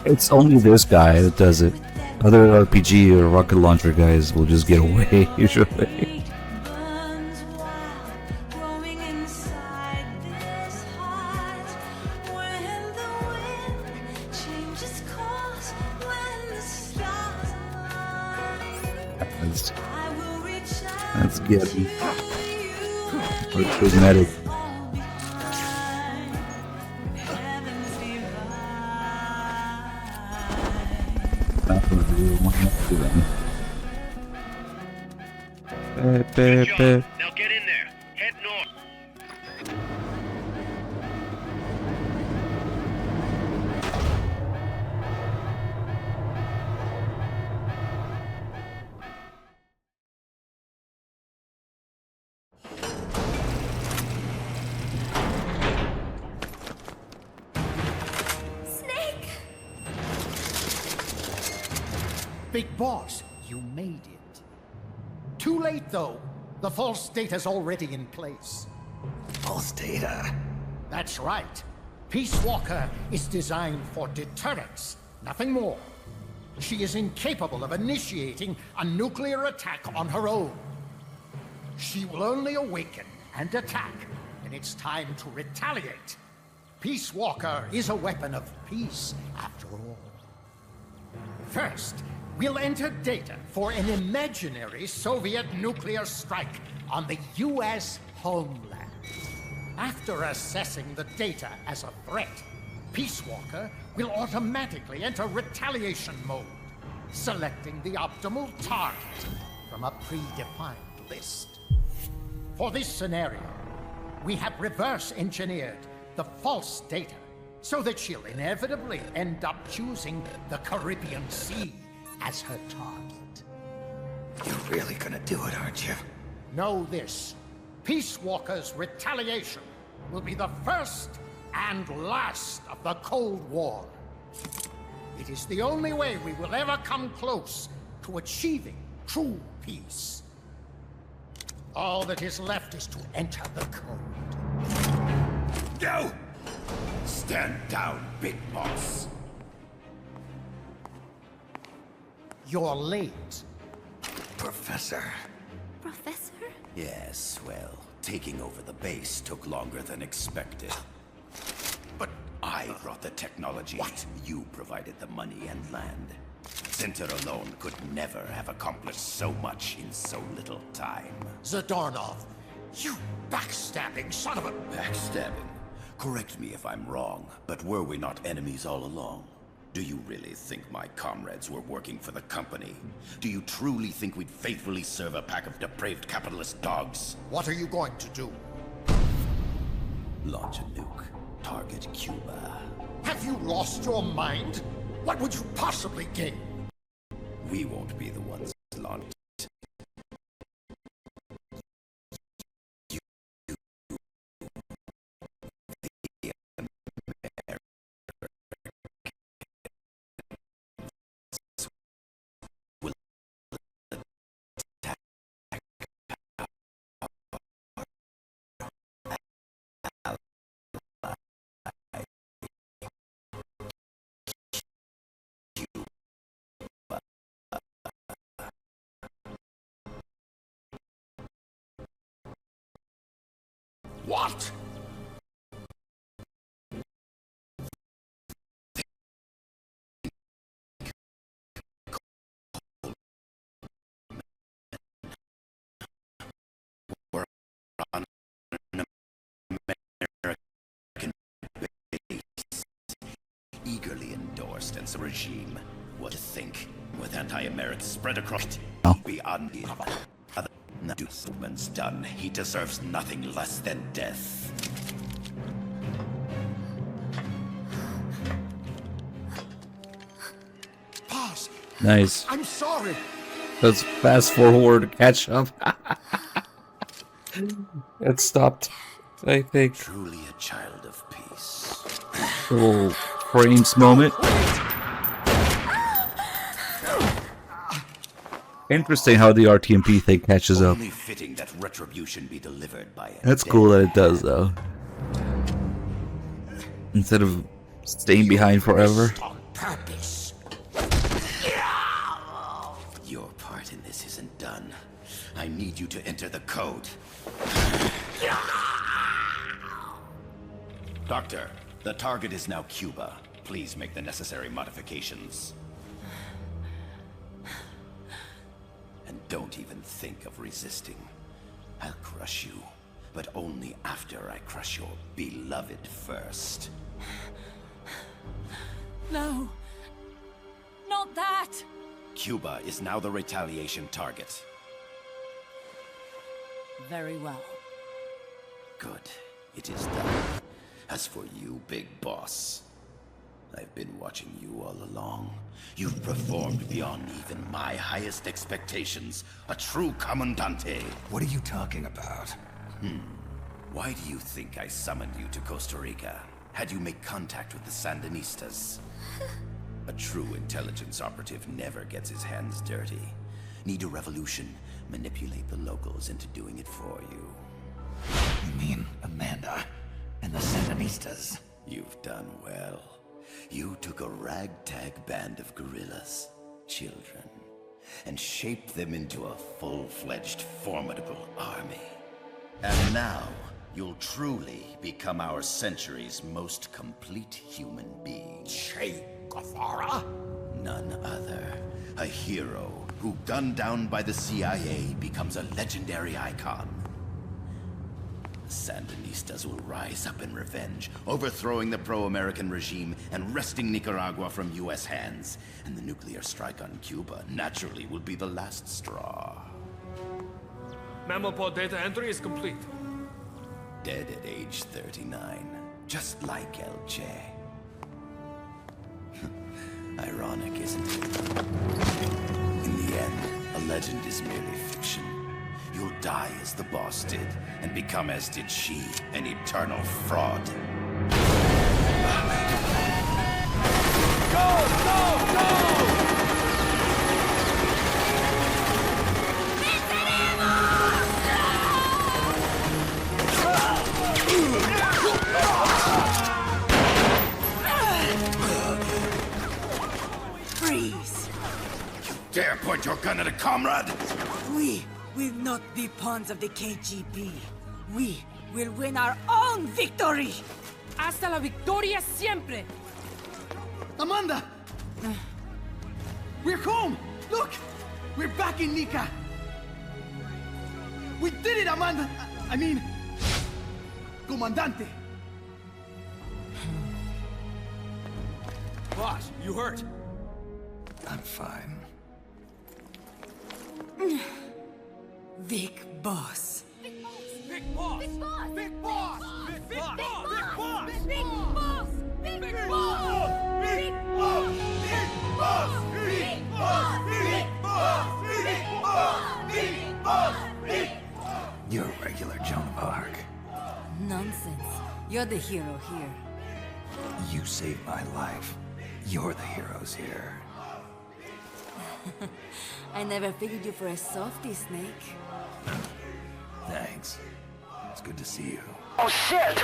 It's only this guy that does it. Other RPG or rocket launcher guys will just get away usually. That's good. Or cosmetic. Good job. Now get in there. Head north. Big boss, you made it. Too late, though. The false data's already in place. False data? That's right. Peace Walker is designed for deterrence, nothing more. She is incapable of initiating a nuclear attack on her own. She will only awaken and attack when it's time to retaliate. Peace Walker is a weapon of peace, after all. First, we'll enter data for an imaginary Soviet nuclear strike on the U.S. homeland. After assessing the data as a threat, Peace Walker will automatically enter retaliation mode, selecting the optimal target from a predefined list. For this scenario, we have reverse engineered the false data so that she'll inevitably end up choosing the Caribbean Sea as her target. You're really gonna do it, aren't you? Know this. Peace Walker's retaliation will be the first and last of the Cold War. It is the only way we will ever come close to achieving true peace. All that is left is to enter the code. No! Stand down, Big Boss. You're late. Professor. Professor? Yes, well, taking over the base took longer than expected. But I brought the technology. What? You provided the money and land. Center alone could never have accomplished so much in so little time. Zadornov, you backstabbing son of a... Backstabbing? Correct me if I'm wrong, but were we not enemies all along? Do you really think my comrades were working for the company? Do you truly think we'd faithfully serve a pack of depraved capitalist dogs? What are you going to do? Launch a nuke. Target Cuba. Have you lost your mind? What would you possibly gain? We won't be the ones launched. What? We're on an American base, eagerly endorsed as a regime. What to think? With anti-Americans spread across it, beyond the other. Man's done. He deserves nothing less than death. Boss. Nice. I'm sorry. Let's fast forward, catch up. It stopped, I think. Truly a child of peace. Little frames moment. Interesting how the RTMP thing catches up. Only fitting that retribution be delivered by a That's cool that it does, though. Instead of staying behind forever. Purpose. Your part in this isn't done. I need you to enter the code. Doctor, the target is now Cuba. Please make the necessary modifications. And don't even think of resisting. I'll crush you, but only after I crush your beloved first. No. Not that. Cuba is now the retaliation target. Very well. Good. It is done. As for you, Big Boss, I've been watching you all along. You've performed beyond even my highest expectations. A true Commandante. What are you talking about? Why do you think I summoned you to Costa Rica? Had you make contact with the Sandinistas? A true intelligence operative never gets his hands dirty. Need a revolution? Manipulate the locals into doing it for you. You mean Amanda and the Sandinistas? You've done well. You took a ragtag band of guerrillas, children, and shaped them into a full-fledged, formidable army. And now, you'll truly become our century's most complete human being. Che Guevara? None other. A hero who, gunned down by the CIA, becomes a legendary icon. The Sandinistas will rise up in revenge, overthrowing the pro-American regime and wresting Nicaragua from U.S. hands. And the nuclear strike on Cuba, naturally, will be the last straw. Mammal pod data entry is complete. Dead at age 39. Just like El Che. ironic, isn't it? In the end, a legend is merely fiction. You'll die as the boss did, and become as did she, an eternal fraud. Go! Go! Go! Freeze! Dare point your gun at a comrade? We will not be pawns of the KGB. We will win our own victory! Hasta la victoria siempre! Amanda! We're home! Look! We're back in Nika! We did it, Amanda! I mean... Comandante! Boss, you hurt? I'm fine. Big boss. Big boss! Big boss! Big boss! Big Big boss! boss! Big boss! Big Big boss! boss! Big boss! Big boss! Big boss! Big boss! Big boss! Big boss! Big boss! You're a regular Joan of Arc. Nonsense. You're the hero here. You saved my life. You're the heroes here. I never figured you for a softie, Snake. Thanks. It's good to see you. Oh shit!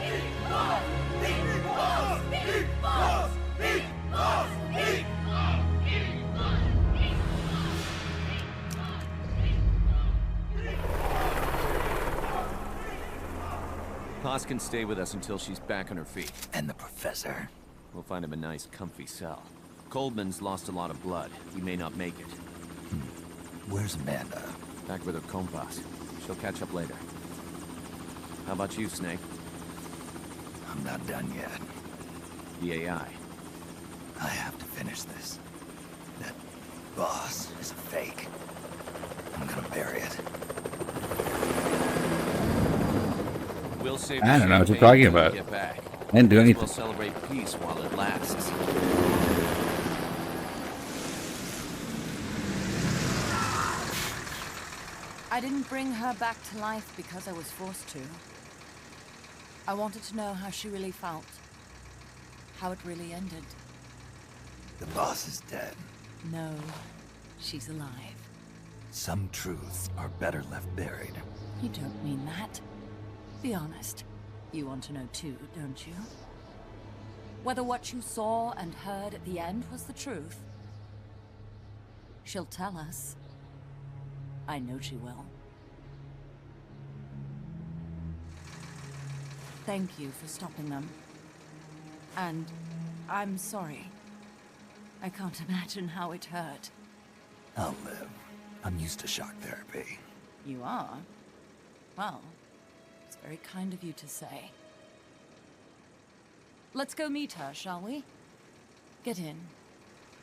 Big boss! Big boss! Big boss! Big boss! Big boss! Paz can stay with us until she's back on her feet. And the professor? We'll find him a nice, comfy cell. Coldman's lost a lot of blood. He may not make it. Where's Amanda? Back with her compas. She'll catch up later. How about you, Snake? I'm not done yet. The AI. I have to finish this. That boss is a fake. I'm gonna bury it. We'll save I don't know what you're champagne talking until about. we get back. I didn't do anything. We'll celebrate peace while it lasts. I didn't bring her back to life because I was forced to. I wanted to know how she really felt. How it really ended. The boss is dead. No, she's alive. Some truths are better left buried. You don't mean that. Be honest. You want to know too, don't you? Whether what you saw and heard at the end was the truth. She'll tell us. I know she will. Thank you for stopping them. And I'm sorry. I can't imagine how it hurt. I'll live. I'm used to shock therapy. You are? Well, it's very kind of you to say. Let's go meet her, shall we? Get in,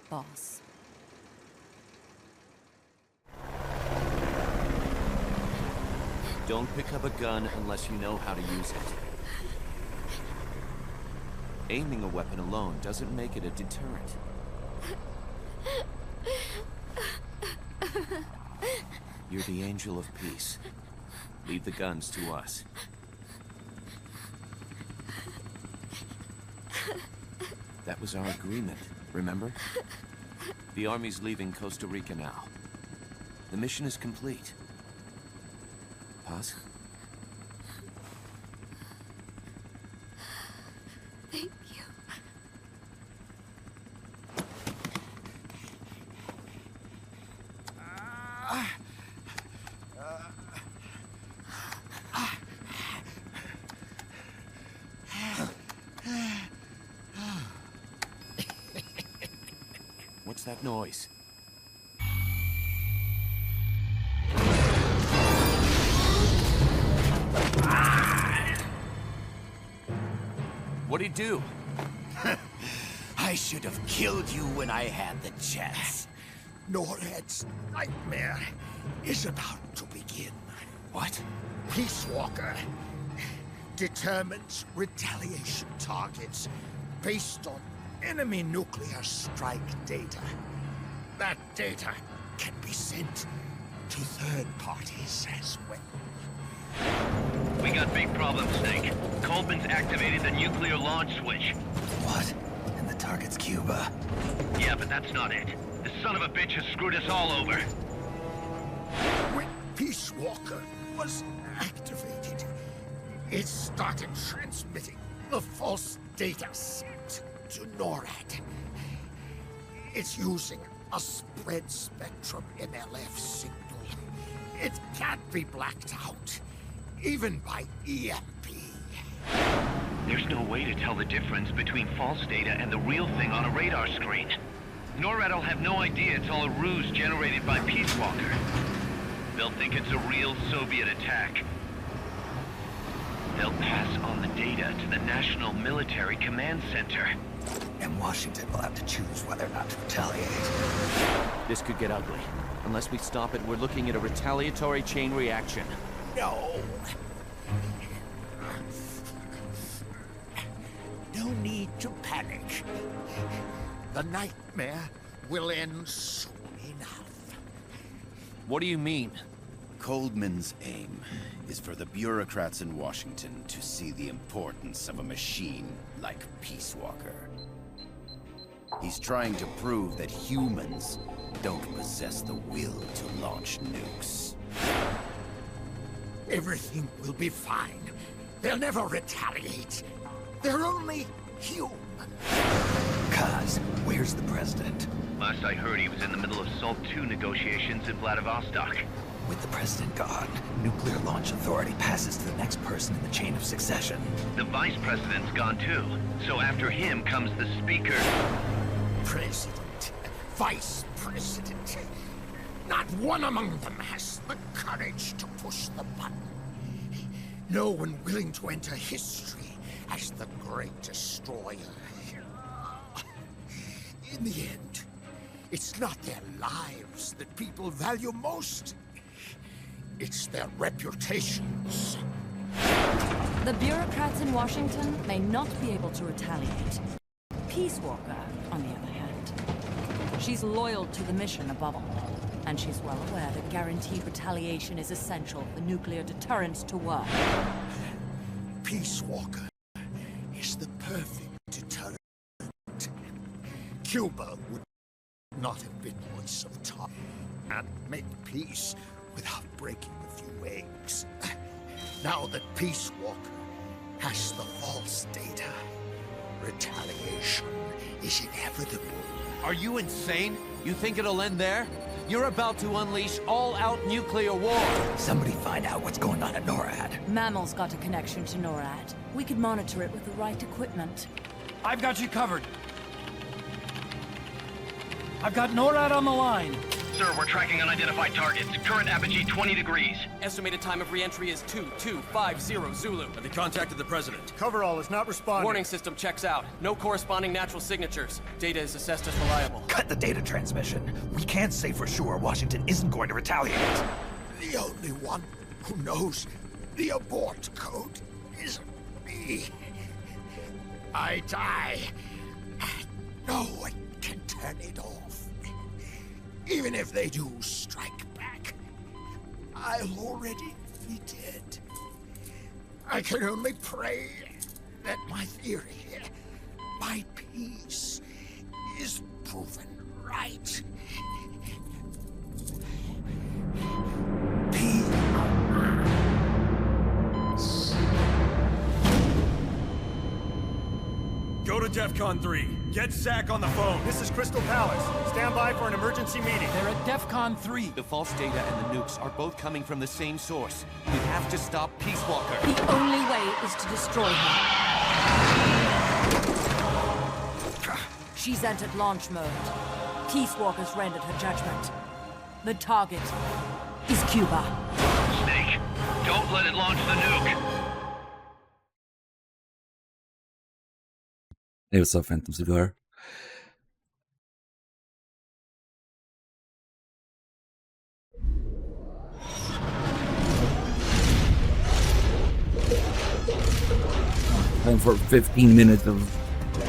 boss. Don't pick up a gun unless you know how to use it. Aiming a weapon alone doesn't make it a deterrent. You're the angel of peace. Leave the guns to us. That was our agreement, remember? The army's leaving Costa Rica now. The mission is complete. Paz? Thank you. What's that noise? What'd he do? I should have killed you when I had the chance. Norhead's nightmare is about to begin. What? Peace Walker determines retaliation targets based on enemy nuclear strike data. That data can be sent to third parties as well. We got big problems, Snake. Coldman's activated the nuclear launch switch. What? And the target's Cuba. Yeah, but that's not it. The son of a bitch has screwed us all over. When Peace Walker was activated, it started transmitting the false data set to NORAD. It's using a spread spectrum NLF signal. It can't be blacked out, even by EMP. There's no way to tell the difference between false data and the real thing on a radar screen. NORAD will have no idea it's all a ruse generated by Peace Walker. They'll think it's a real Soviet attack. They'll pass on the data to the National Military Command Center. And Washington will have to choose whether or not to retaliate. This could get ugly. Unless we stop it, we're looking at a retaliatory chain reaction. No. No need to panic. The nightmare will end soon enough. What do you mean? Coldman's aim is for the bureaucrats in Washington to see the importance of a machine like Peace Walker. He's trying to prove that humans don't possess the will to launch nukes. Everything will be fine. They'll never retaliate. They're only human. Kaz, where's the president? Last I heard, he was in the middle of SALT II negotiations in Vladivostok. With the president gone, Nuclear Launch Authority passes to the next person in the chain of succession. The vice president's gone too. So after him comes the speaker. President, vice president. Not one among them has the courage to push the button. No one willing to enter history as the great destroyer. In the end, it's not their lives that people value most. It's their reputations. The bureaucrats in Washington may not be able to retaliate. Peace Walker, on the other hand, she's loyal to the mission above all, and she's well aware that guaranteed retaliation is essential for nuclear deterrence to work. Peace Walker is the perfect deterrent. Cuba would not have been voice of time and make peace without breaking a few eggs. Now that Peace Walker has the false data, retaliation is inevitable. Are you insane? You think it'll end there? You're about to unleash all-out nuclear war! Somebody find out what's going on at NORAD. Mammal's got a connection to NORAD. We could monitor it with the right equipment. I've got you covered. I've got NORAD on the line. Sir, we're tracking unidentified targets. Current apogee 20 degrees. Estimated time of re-entry is 2250 Zulu. Have they contacted the president? Coverall is not responding. Warning system checks out. No corresponding natural signatures. Data is assessed as reliable. Cut the data transmission. We can't say for sure Washington isn't going to retaliate. The only one who knows the abort code is me. I die. No one can turn it off. Even if they do strike back, I'll already be dead. I can only pray that my theory, my peace, is proven right. Go to DEFCON 3. Get Zach on the phone. This is Crystal Palace. Stand by for an emergency meeting. They're at DEFCON 3. The false data and the nukes are both coming from the same source. We have to stop Peace Walker. The only way is to destroy her. She's entered launch mode. Peace Walker's rendered her judgment. The target is Cuba. Snake, don't let it launch the nuke. Hey, what's up, Phantom Cigar? Time for 15 minutes of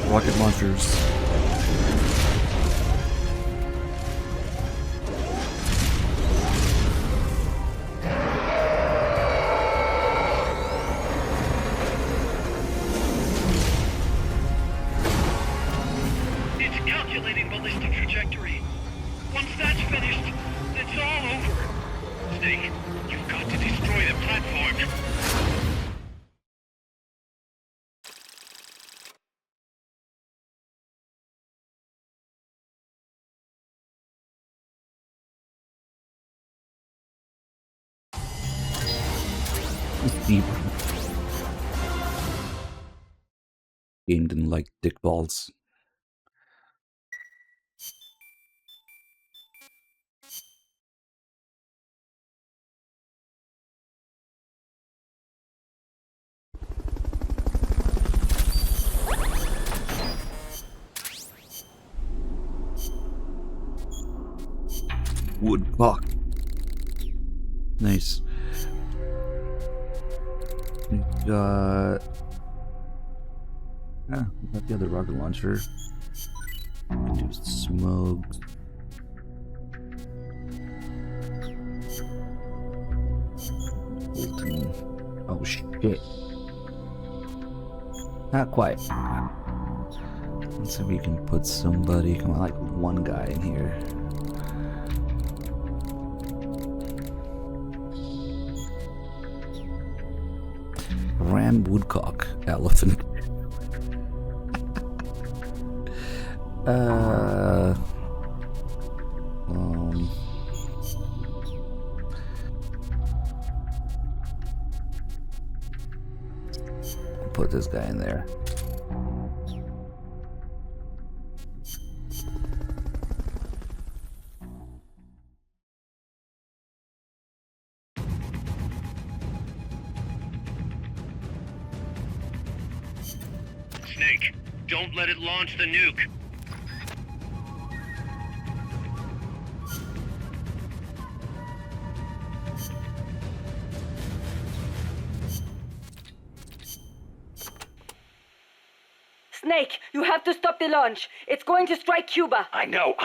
rocket launchers. It's calculating ballistic trajectory. Once that's finished, it's all over. Snake, you've got to destroy the platform. It's deep. Game didn't like dick balls. Woodcock. Nice. We got the other rocket launcher. We can do smoke. Bolton. Oh shit. Not quite. Let's see if we can put somebody. Come on, like one guy in here. Ram Woodcock elephant. Put this guy in there. Snake, don't let it launch the nuke. Snake, you have to stop the launch. It's going to strike Cuba. I know.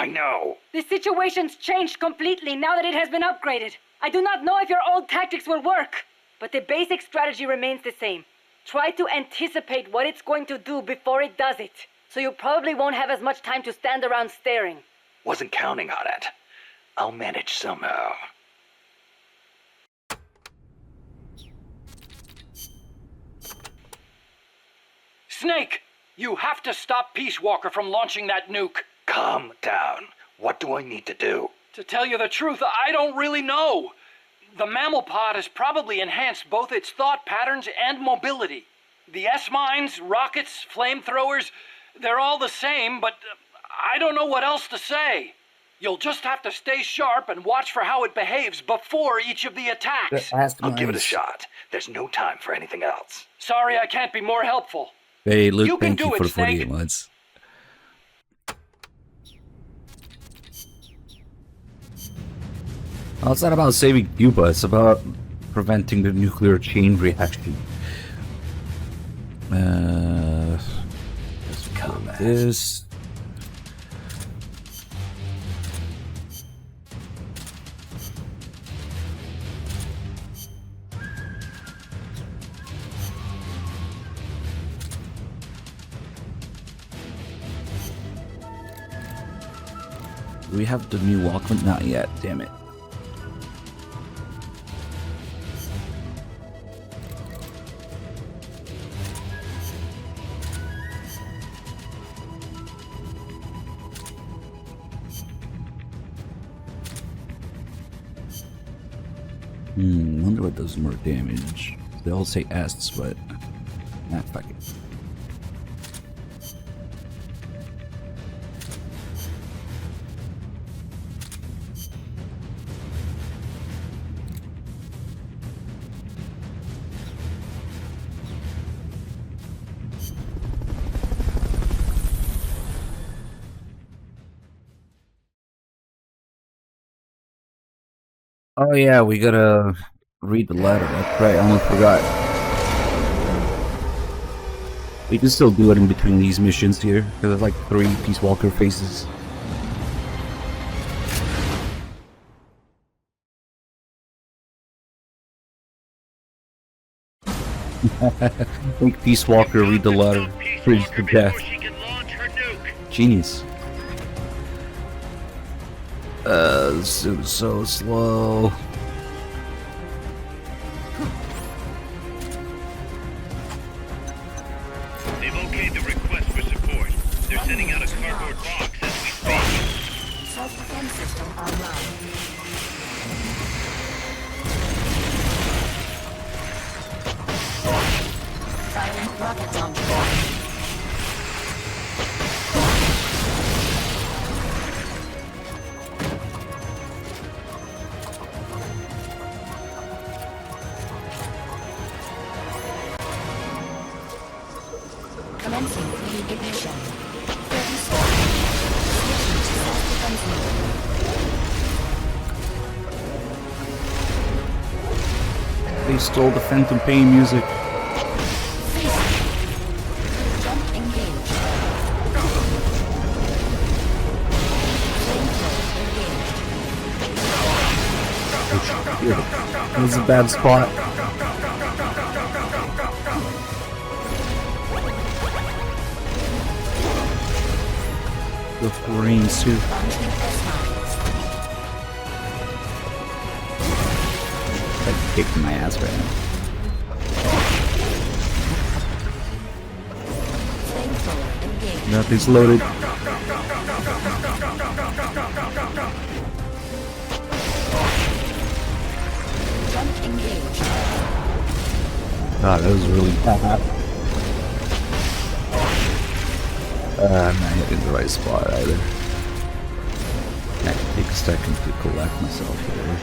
The situation's changed completely now that it has been upgraded. I do not know if your old tactics will work, but the basic strategy remains the same. Try to anticipate what it's going to do before it does it, so you probably won't have as much time to stand around staring. Wasn't counting on it. I'll manage somehow. Snake, you have to stop Peace Walker from launching that nuke. Calm down. What do I need to do? To tell you the truth, I don't really know. The mammal pod has probably enhanced both its thought patterns and mobility. The S-mines, rockets, flamethrowers, they're all the same, but I don't know what else to say. You'll just have to stay sharp and watch for how it behaves before each of the attacks. I'll give it a shot. There's no time for anything else. Sorry I can't be more helpful. Hey, Luke, You can thank do you it, for the Snake. 48 months. Well, it's not about saving Cuba, it's about preventing the nuclear chain reaction. Let's put this. Do we have the new Walkman? Not yet, damn it. Wonder what does more damage. They all say S, but nah, fuck it. Oh yeah, we gotta read the letter. That's right, I almost forgot. We can still do it in between these missions here, because there's like 3 Peace Walker faces. Make Peace Walker read the letter. Freeze to death. Genius. This is so slow. They've okayed the request for support. They're sending out a cardboard box as we speak. Self-defense system online. Firing rocket launcher. Commencing ignition. 30 seconds. Switching to self-defense mode. They stole the Phantom Pain music. Jump engaged. That was a bad spot. The green suit. Like kicking my ass right now. Nothing's loaded. Jump engaged. God, that was really bad. I'm not hitting the right spot either. I can take a second to collect myself here.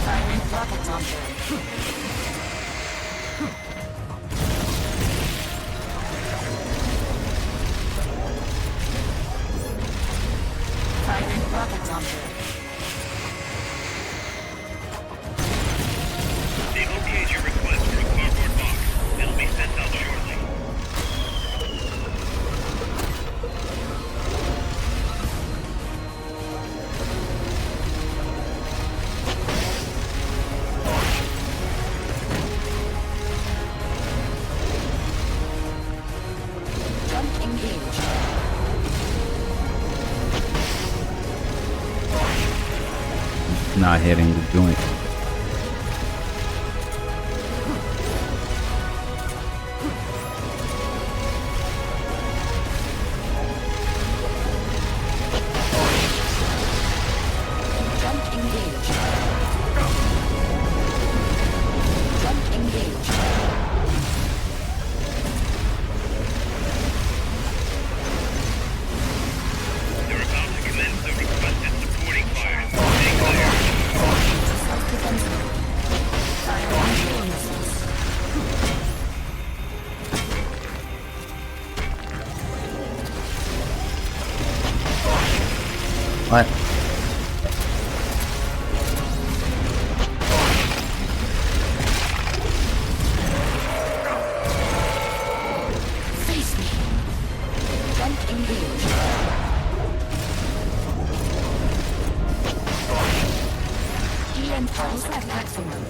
Firing rocket launcher. Firing rocket launcher. They've okayed your request for a cardboard box. It'll be sent out shortly. Jump engaged. Not hitting the joint. Jump engaged. Jump engaged. They're about to commence the requested supporting fire. Stay clear. Self-defense mode. Firing shield missiles. What? Face me. Jump engaged. EM pulse at maximum.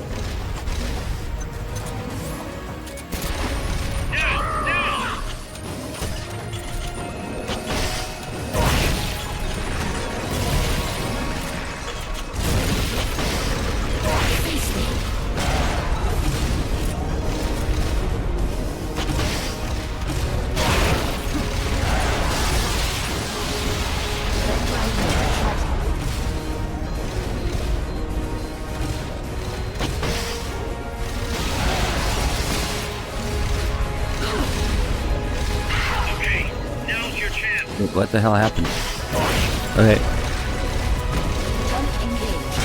Face me. Okay, now's your chance. Wait, what the hell happened? Okay. Jump engaged.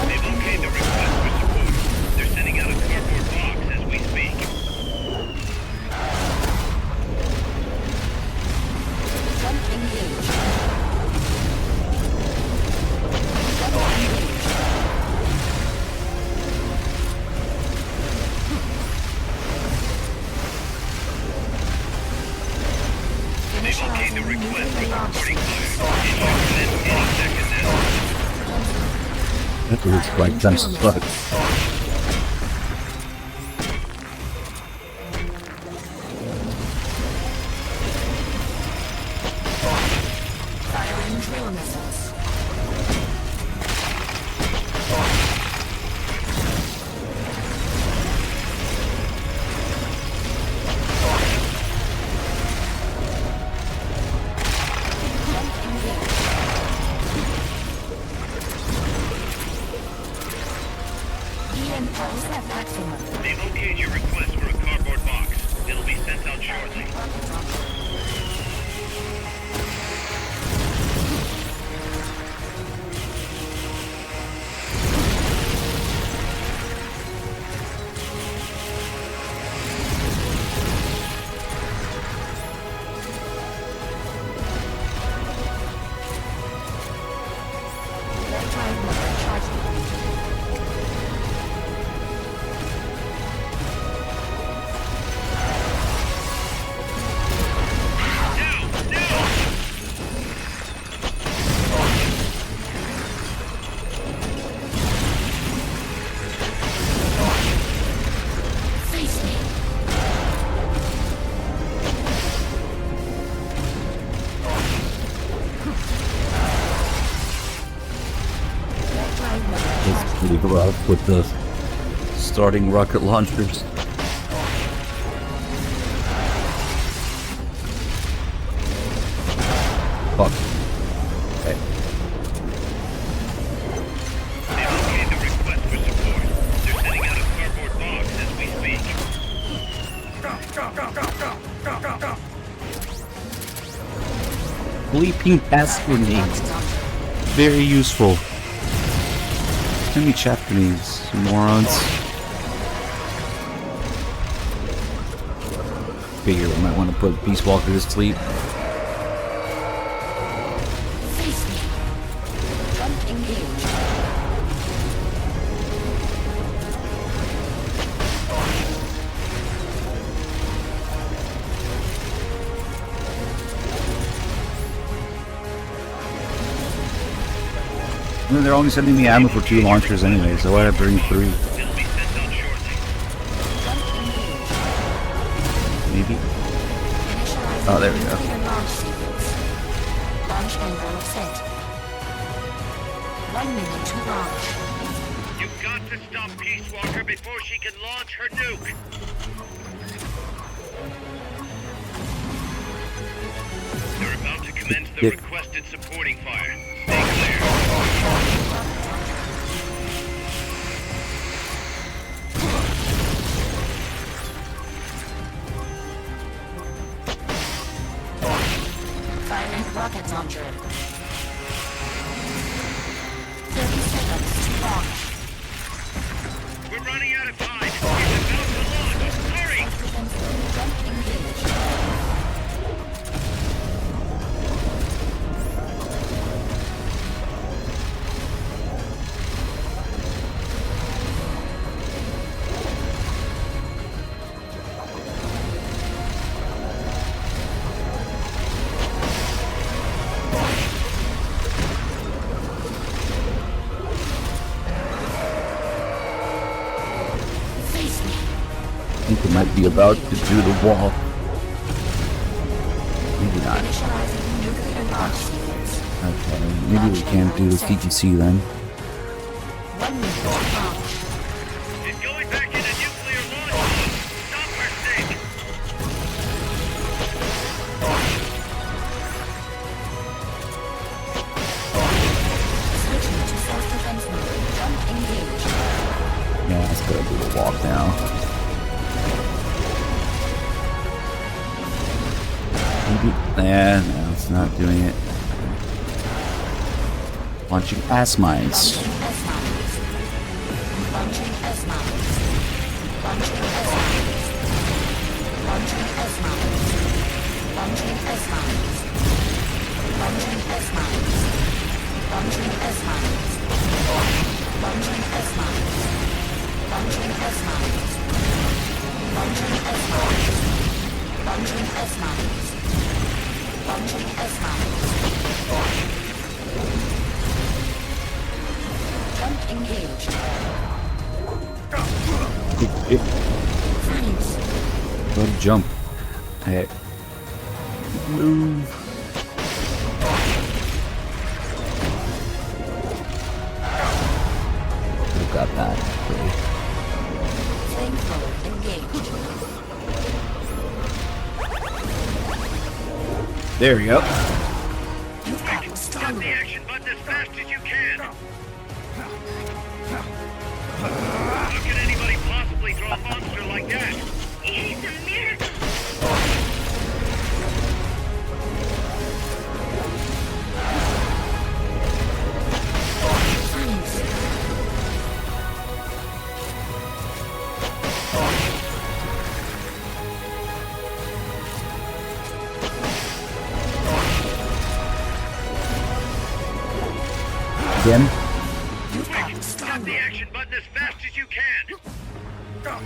They've okayed the request for support. They're sending out a cardboard box as we speak. Jump engaged. Jump engaged. They've okayed the request for supporting fire. It should commence any second now. That was like dumb as fuck. Firing drill missiles. Relocate your request for a cardboard box. It'll be sent out shortly. It's pretty rough with the starting rocket launchers. Fuck. Okay. Relocate the request for support. They're sending out a cardboard box as we speak. Bleeping pass grenades. Very useful. Enemy chaff grenades, you morons. Figure we might want to put Beast Walker to sleep. Face me. Jump engage. And they're only sending me ammo for 2 launchers anyway, so why'd I bring 3? Maybe? Oh, there we go. Launch envelope set. 1 minute to launch. You've got to stop Peace Walker before she can launch her nuke. They're about to commence the requested supporting fire. Stay clear. Firing rocket launcher. 30 seconds to launch. We're running out of time. It's about to launch. Hurry! Jump engage. I think it might be about to do the wall. Maybe not. Initializing nuclear launch sequence. Okay, maybe we can't do the TTC then. 1 minute to launch. It's going back into nuclear launch mode. Stop her stick. Switching to self-defense mode. Jump engage. Yeah, let's go do the walk now. Maybe. Yeah, no, it's not doing it. Launching ass mines. Launching S-mines. Launching S-mines. Launching S-mines. Launching S-mines. Launching S-mines. Launching S-mines. Launching S-mines. Launching S-mines. Launching S-mines. Launching S-mines. Launching S-mines. Jump engage. Yep. Go jump. Hey. Move. Who got that? Flamethrower engaged. There we go. Stop the action button as fast as you can. How can anybody possibly throw a monster like that? It's a miracle. Again. Stop the action button as fast as you can. How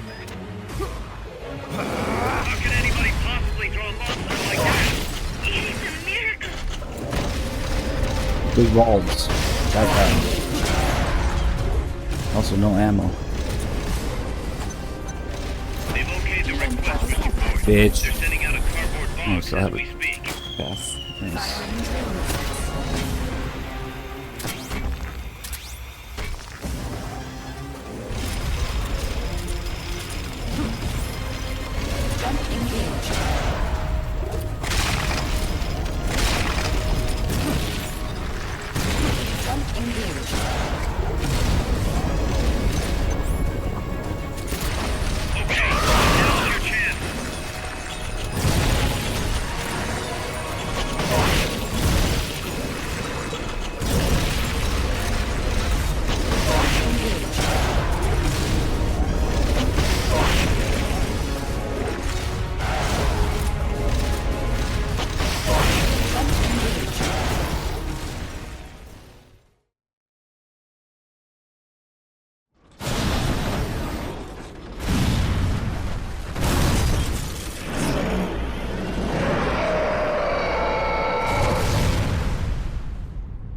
can anybody possibly throw a monster like that? It's a miracle. Big balls. That guy. Also, no ammo. They've okayed the request, Mr. Ford. Bitch. They're sending out a cardboard Oh, box so I as have we it. speak. Yes. Nice. Jump engaged. Jump engaged. Okay, now's your chance.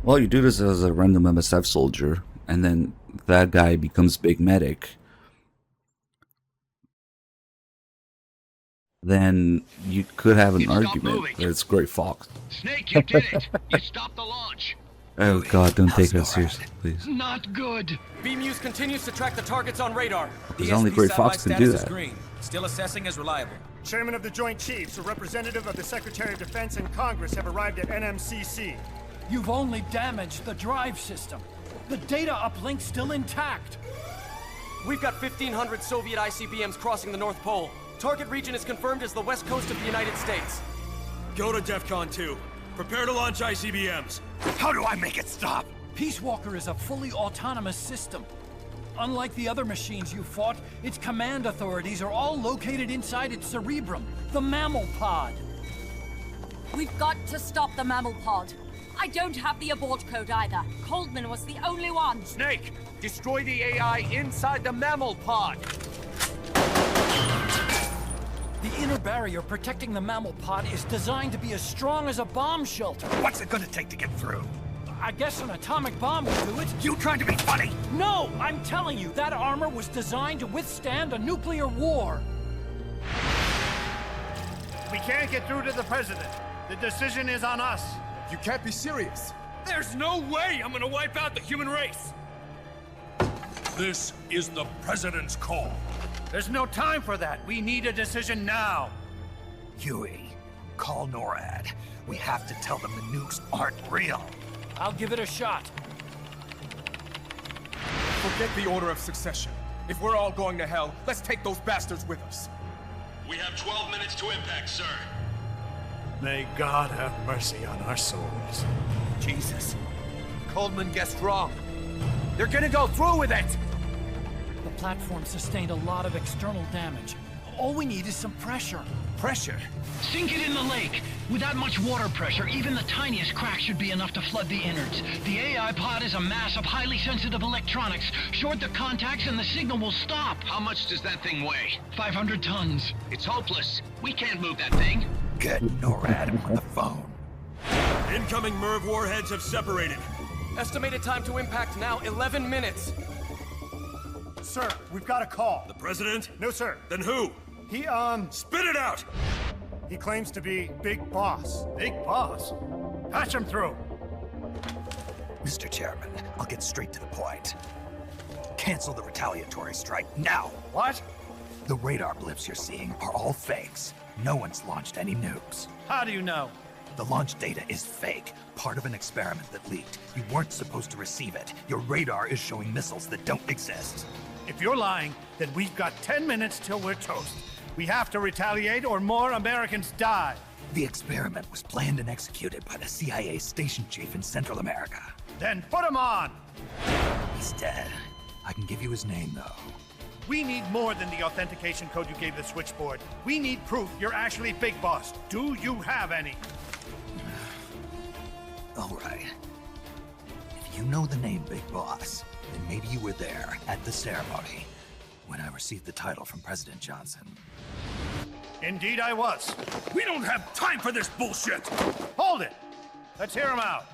Well, you do this as a random MSF soldier, and then that guy becomes big medic. Then you could have an argument that it's Gray Fox. Snake, you did it. You stopped the launch. Oh god, don't take that seriously, please. Not good. Beam-Use continues to track the targets on radar. Because only Gray Fox can do that. Green. Still assessing as reliable. Chairman of the Joint Chiefs, a representative of the Secretary of Defense and Congress have arrived at NMCC. You've only damaged the drive system. The data uplink's still intact. We've got 1,500 Soviet ICBMs crossing the North Pole. Target region is confirmed as the west coast of the United States. Go to DEFCON 2. Prepare to launch ICBMs. How do I make it stop? Peace Walker is a fully autonomous system. Unlike the other machines you fought, its command authorities are all located inside its cerebrum, the mammal pod. We've got to stop the mammal pod. I don't have the abort code either. Coldman was the only one. Snake, destroy the AI inside the mammal pod. The inner barrier protecting the mammal pod is designed to be as strong as a bomb shelter. What's it gonna take to get through? I guess an atomic bomb would do it. You trying to be funny? No, I'm telling you, that armor was designed to withstand a nuclear war. We can't get through to the president. The decision is on us. You can't be serious. There's no way I'm gonna wipe out the human race. This is the president's call. There's no time for that. We need a decision now. Huey, call NORAD. We have to tell them the nukes aren't real. I'll give it a shot. Forget the order of succession. If we're all going to hell, let's take those bastards with us. We have 12 minutes to impact, sir. May God have mercy on our souls. Jesus. Coldman guessed wrong. They're gonna go through with it! The platform sustained a lot of external damage. All we need is some pressure. Pressure? Sink it in the lake. With that much water pressure, even the tiniest crack should be enough to flood the innards. The AI pod is a mass of highly sensitive electronics. Short the contacts and the signal will stop. How much does that thing weigh? 500 tons. It's hopeless. We can't move that thing. Get NORAD on the phone. Incoming MIRV warheads have separated. Estimated time to impact now 11 minutes. Sir, we've got a call. The president? No, sir. Then who? He, Spit it out! He claims to be Big Boss. Big Boss? Patch him through. Mr. Chairman, I'll get straight to the point. Cancel the retaliatory strike now. What? The radar blips you're seeing are all fakes. No one's launched any nukes. How do you know? The launch data is fake, part of an experiment that leaked. You weren't supposed to receive it. Your radar is showing missiles that don't exist. If you're lying, then we've got 10 minutes till we're toast. We have to retaliate or more Americans die. The experiment was planned and executed by the CIA station chief in Central America. Then put him on! He's dead. I can give you his name, though. We need more than the authentication code you gave the switchboard. We need proof you're actually Big Boss. Do you have any? All right. If you know the name Big Boss, then maybe you were there at the ceremony when I received the title from President Johnson. Indeed I was. We don't have time for this bullshit! Hold it! Let's hear him out.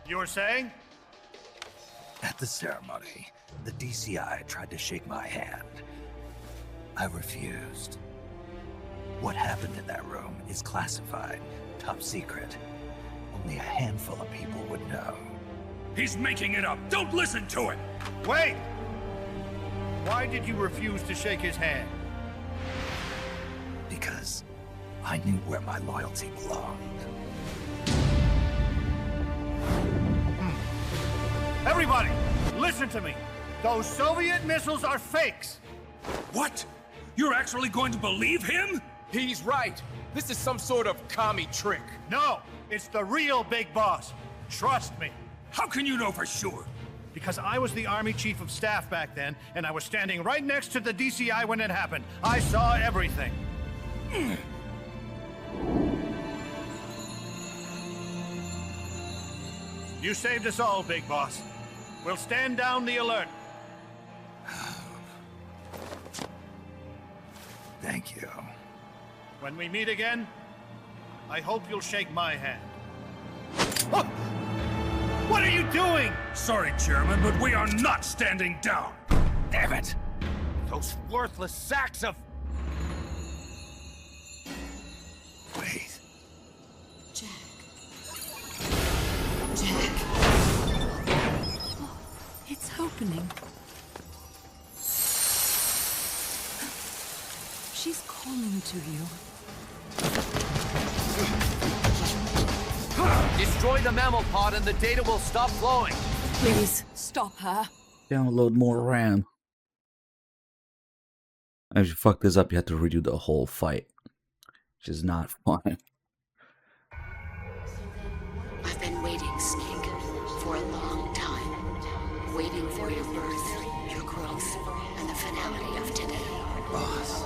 You were saying? At the ceremony, the DCI tried to shake my hand. I refused. What happened in that room is classified, top secret. Only a handful of people would know. He's making it up! Don't listen to him! Wait! Why did you refuse to shake his hand? Because I knew where my loyalty belonged. Everybody, listen to me. Those Soviet missiles are fakes. What? You're actually going to believe him? He's right. This is some sort of commie trick. No, it's the real Big Boss. Trust me. How can you know for sure? Because I was the Army Chief of Staff back then, and I was standing right next to the DCI when it happened. I saw everything. You saved us all, Big Boss. We'll stand down the alert. Thank you. When we meet again, I hope you'll shake my hand. What are you doing? Sorry, Chairman, but we are not standing down. Damn it! Those worthless sacks of... Wait. Jack. Jack. Oh, it's opening. She's calling to you. Destroy the mammal pod and the data will stop flowing. Please, stop her. Download more RAM. If you fuck this up, you have to redo the whole fight, which is not fun. I've been waiting, Snake, for a long time. Waiting for your birth, your growth, and the finality of today. Boss.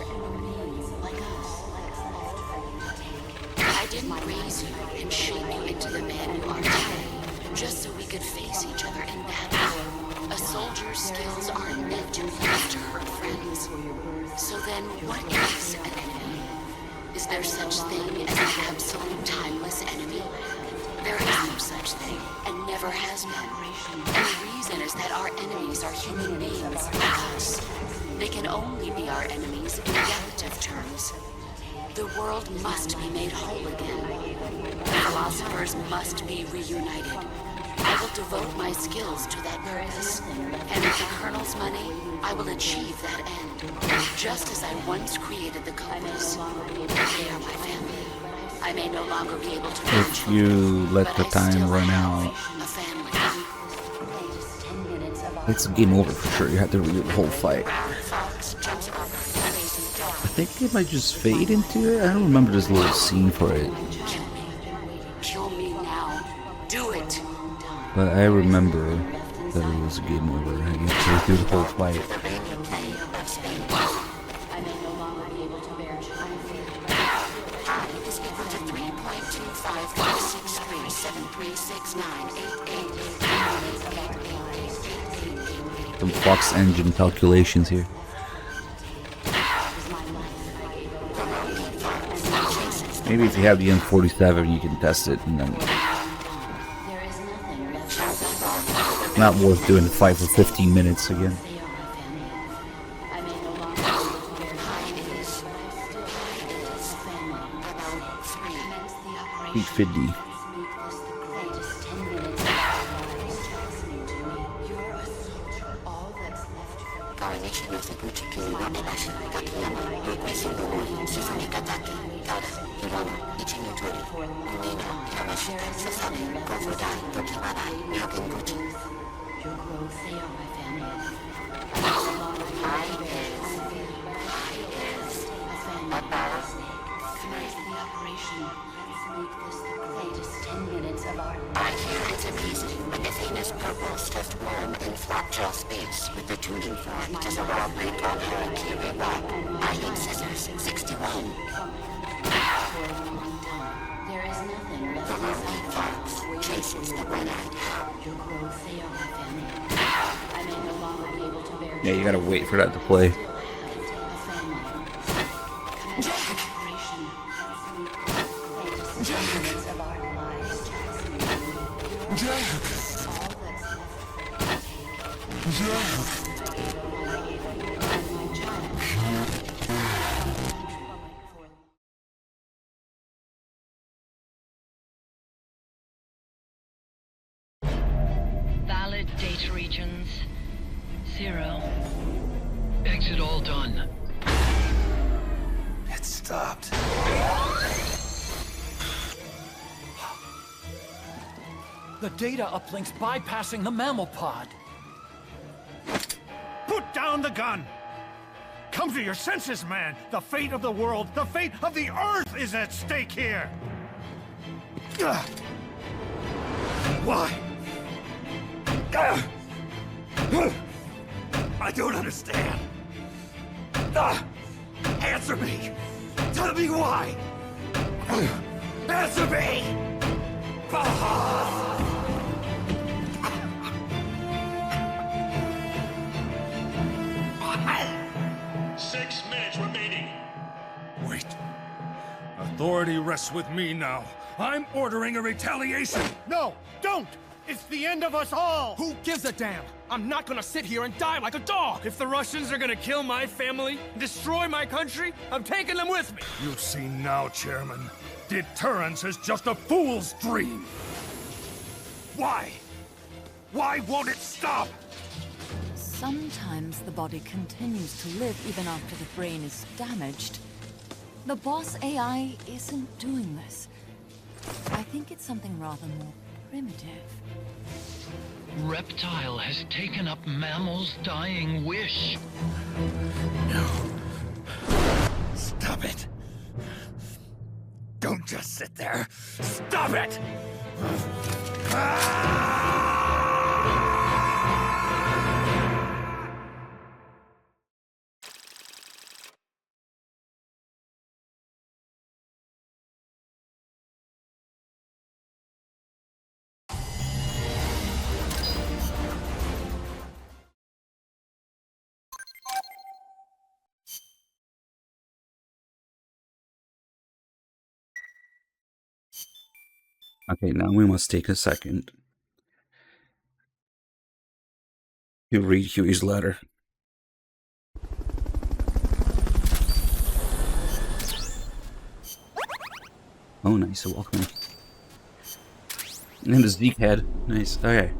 I didn't raise you and shape you into the man you are today, just so we could face each other in battle. A soldier's skills aren't meant to use to hurt friends. So then, what is an enemy? Is there such thing as an absolute timeless enemy? There is no such thing, and never has been. And the reason is that our enemies are human beings like us. They can only be our enemies in relative terms. The world must be made whole again. Philosophers must be reunited. I will devote my skills to that purpose. And with the Colonel's money, I will achieve that end. Just as I once created the Copas. They are my family. I may no longer be able to If you let the time run out, it's game over for sure. You have to redo the whole fight. I think it might just fade into it. I don't remember this little scene for it. Kill me now. Do it. But I remember that it was game over. I get to redo the whole fight. Some Fox engine calculations here. Maybe if you have the M47, you can test it, and then not worth doing the fight for 15 minutes again. Sweet Fiddy. It's amazing when the famous purple stuffed worm in Flapjaw space with the tuning fork does a raw break on Harakiri Rock. I hate scissors, 61. There is nothing left. The lonely fox chases the one-eyed hound. Yeah, you gotta wait for that to play. Valid data regions. 0. Exit all done. It stopped. The data uplink's bypassing the mammal pod. Put down the gun! Come to your senses, man! The fate of the world, the fate of the Earth is at stake here! Why? I don't understand. Answer me! Tell me why! Answer me! 6 minutes remaining. Wait. Authority rests with me now. I'm ordering a retaliation. No, don't! It's the end of us all! Who gives a damn? I'm not gonna sit here and die like a dog! If the Russians are gonna kill my family, destroy my country, I'm taking them with me! You see now, Chairman. Deterrence is just a fool's dream. Why? Why won't it stop? Sometimes the body continues to live even after the brain is damaged. The boss AI isn't doing this. I think it's something rather more primitive. Reptile has taken up Mammal's dying wish. No. Stop it. Don't just sit there. Stop it! Okay, now we must take a second to read Huey's letter. Oh, nice, a welcome. And the Zeke head. Nice, okay.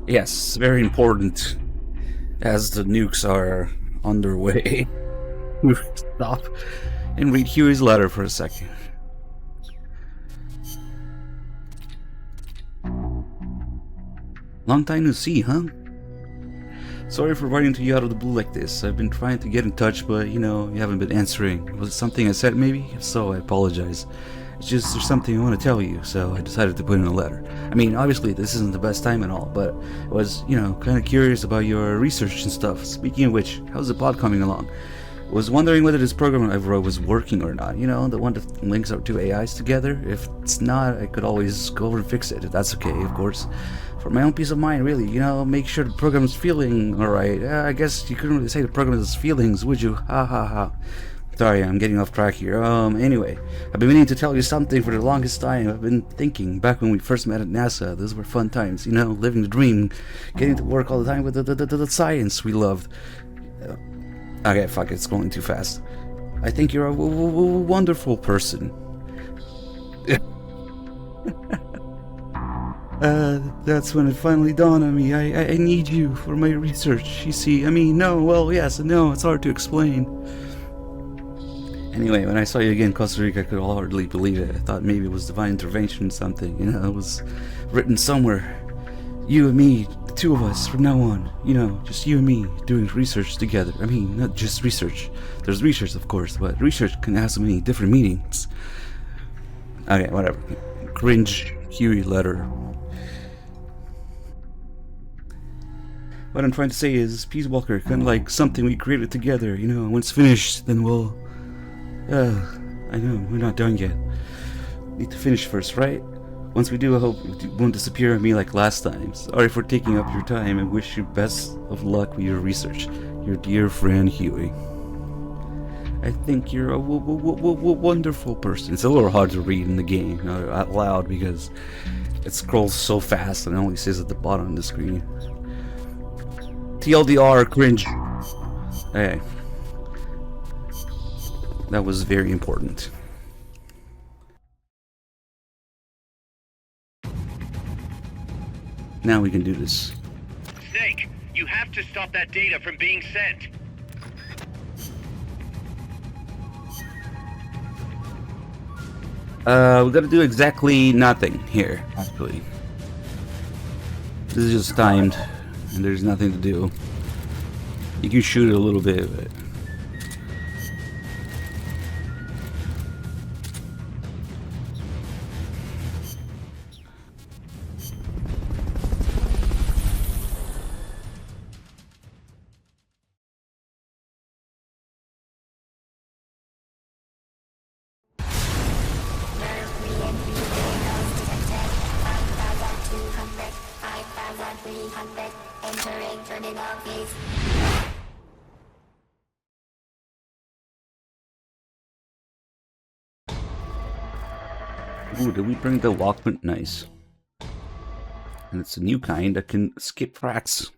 Yes, very important. As the nukes are underway. Stop and read Huey's letter for a second. Long time no see, huh? Sorry for writing to you out of the blue like this. I've been trying to get in touch, but you know, you haven't been answering. Was it something I said maybe? If so, I apologize. It's just there's something I want to tell you, so I decided to put in a letter. I mean, obviously this isn't the best time and all, but I was, you know, kind of curious about your research and stuff. Speaking of which, how's the pod coming along? Was wondering whether this program I wrote was working or not. You know, the one that links our two AIs together. If it's not, I could always go over and fix it. If that's okay, of course. For my own peace of mind, really, you know, make sure the program's feeling alright. I guess you couldn't really say the program has feelings, would you? Ha ha ha. Sorry, I'm getting off track here. Anyway, I've been meaning to tell you something for the longest time. I've been thinking, back when we first met at NASA, those were fun times, you know, living the dream, getting to work all the time with the science we loved. Okay, fuck, it's going too fast. I think you're a wonderful person. That's when it finally dawned on me. I need you for my research. You see, I mean, no, well, yes and no, it's hard to explain. Anyway, when I saw you again in Costa Rica, I could hardly believe it. I thought maybe it was divine intervention or something. You know, it was written somewhere. You and me, the two of us, from now on. You know, just you and me doing research together. I mean, not just research. There's research, of course, but research can have so many different meanings. Okay, whatever. Cringe Huey letter. What I'm trying to say is, Peace Walker, kind of like something we created together, you know, when it's finished, then we'll... I know, we're not done yet. Need to finish first, right? Once we do, I hope you won't disappear on me like last time. Sorry for taking up your time and wish you best of luck with your research. Your dear friend, Huey. I think you're a wonderful person. It's a little hard to read in the game out loud because it scrolls so fast and it only says at the bottom of the screen. TLDR, cringe. Hey. That was very important. Now we can do this. Snake, you have to stop that data from being sent. We gotta do exactly nothing here, actually. This is just timed, and there's nothing to do. You can shoot it a little bit, but... Ooh, did we bring the Walkman? Nice. And it's a new kind that can skip tracks.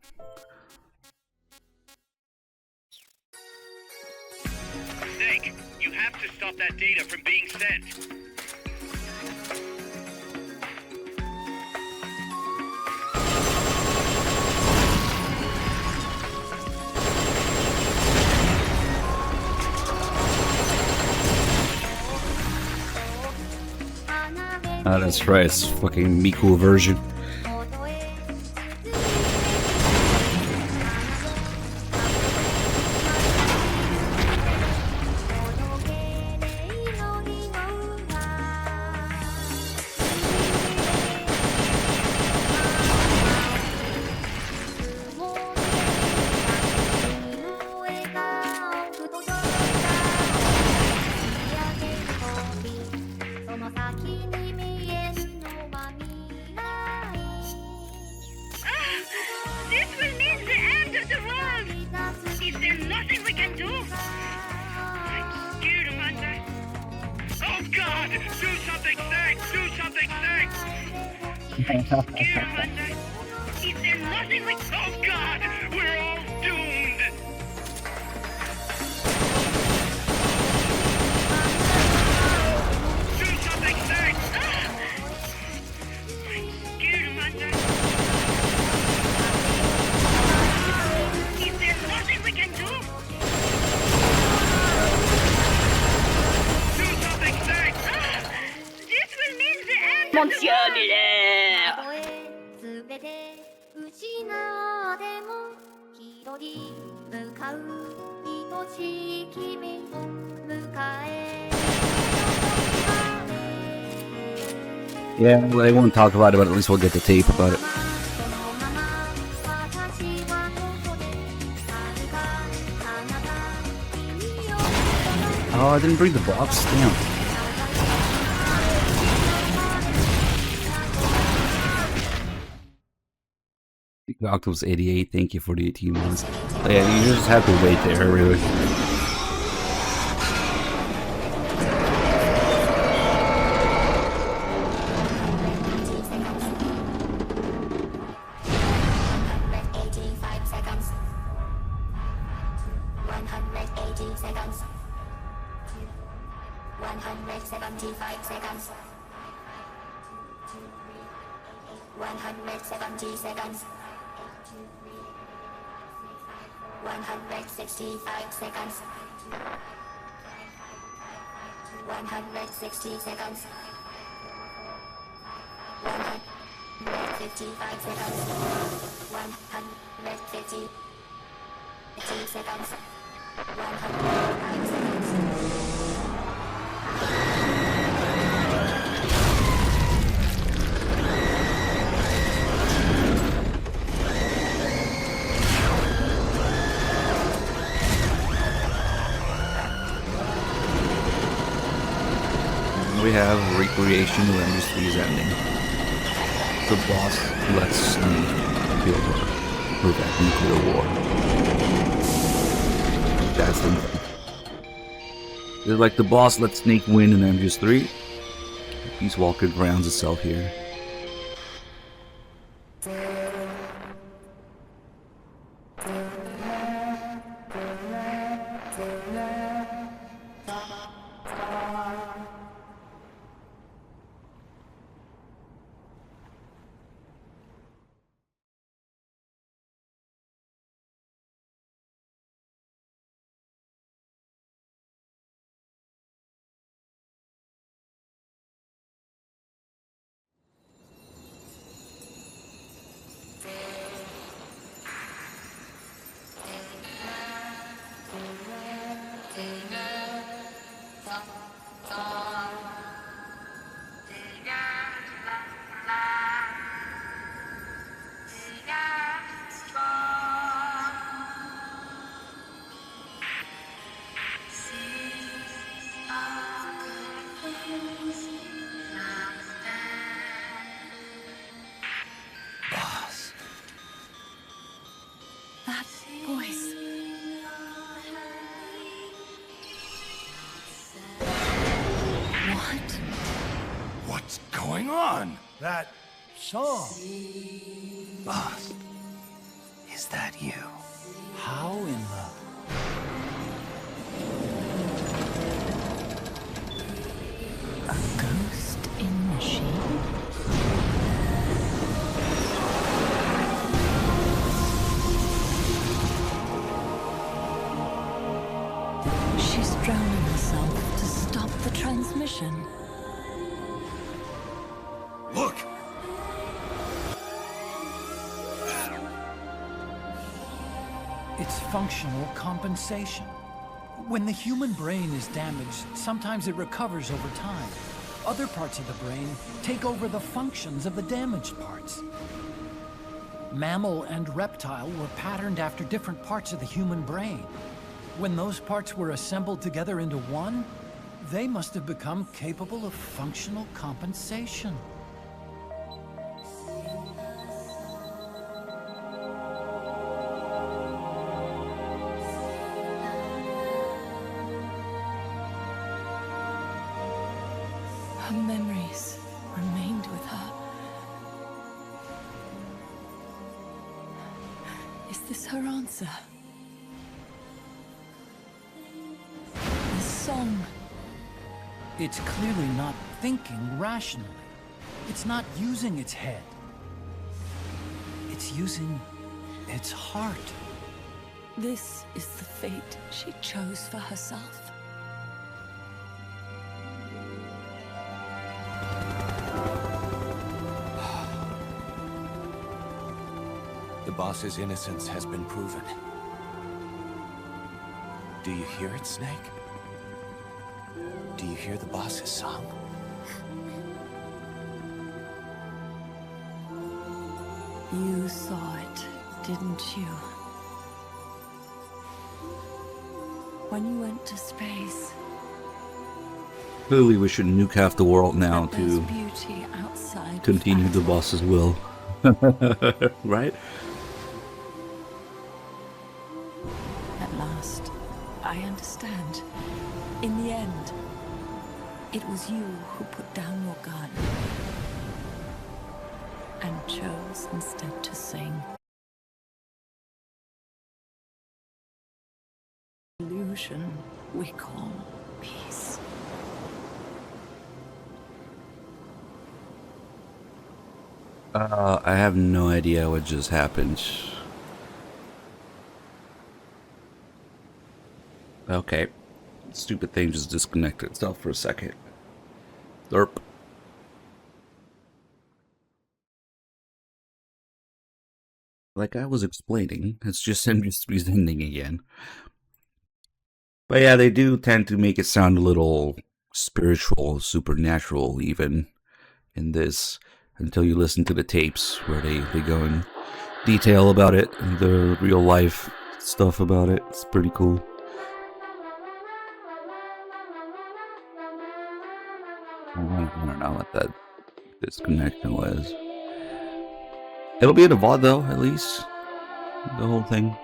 Snake, you have to stop that data from being sent. Oh, that's right, it's fucking Miku version. Monsieur Miller! 向かう愛しい君を迎え Yeah, well, they won't talk about it, but at least we'll get the tape about it. Oh, I didn't bring the box? Damn. Octopus 88, thank you for the 18 months. So yeah, you just have to wait there, really. 170 seconds. 165 seconds. 160 seconds. 155 seconds. 150 seconds. 105 seconds. We have recreation of MGS3's ending. The boss lets Snake kill her with that nuclear war. That's the thing. It's like the boss lets Snake win in MGS3. Peace Walker grounds itself here. That song. Boss, is that you? How in the... A ghost in machine? She's drowning herself to stop the transmission. Look! It's functional compensation. When the human brain is damaged, sometimes it recovers over time. Other parts of the brain take over the functions of the damaged parts. Mammal and reptile were patterned after different parts of the human brain. When those parts were assembled together into one, they must have become capable of functional compensation. Her memories remained with her. Is this her answer? The song. It's clearly not thinking rationally. It's not using its head. It's using its heart. This is the fate she chose for herself. The boss's innocence has been proven. Do you hear it, Snake? Do you hear the boss's song? You saw it, didn't you? When you went to space. Clearly we should nuke half the world now There's to beauty outside continue the boss's will. Right? At last, I understand. In the end, it was you who put down your gun and chose instead to sing. Illusion we call peace. I have no idea what just happened. Okay. Stupid thing just disconnected itself for a second. Derp. Like I was explaining, it's just industry's ending again. But yeah, they do tend to make it sound a little spiritual, supernatural even in this, until you listen to the tapes where they go in detail about it and the real life stuff about it. It's pretty cool. I don't know what that disconnection was. It'll be in the VOD though, at least. The whole thing.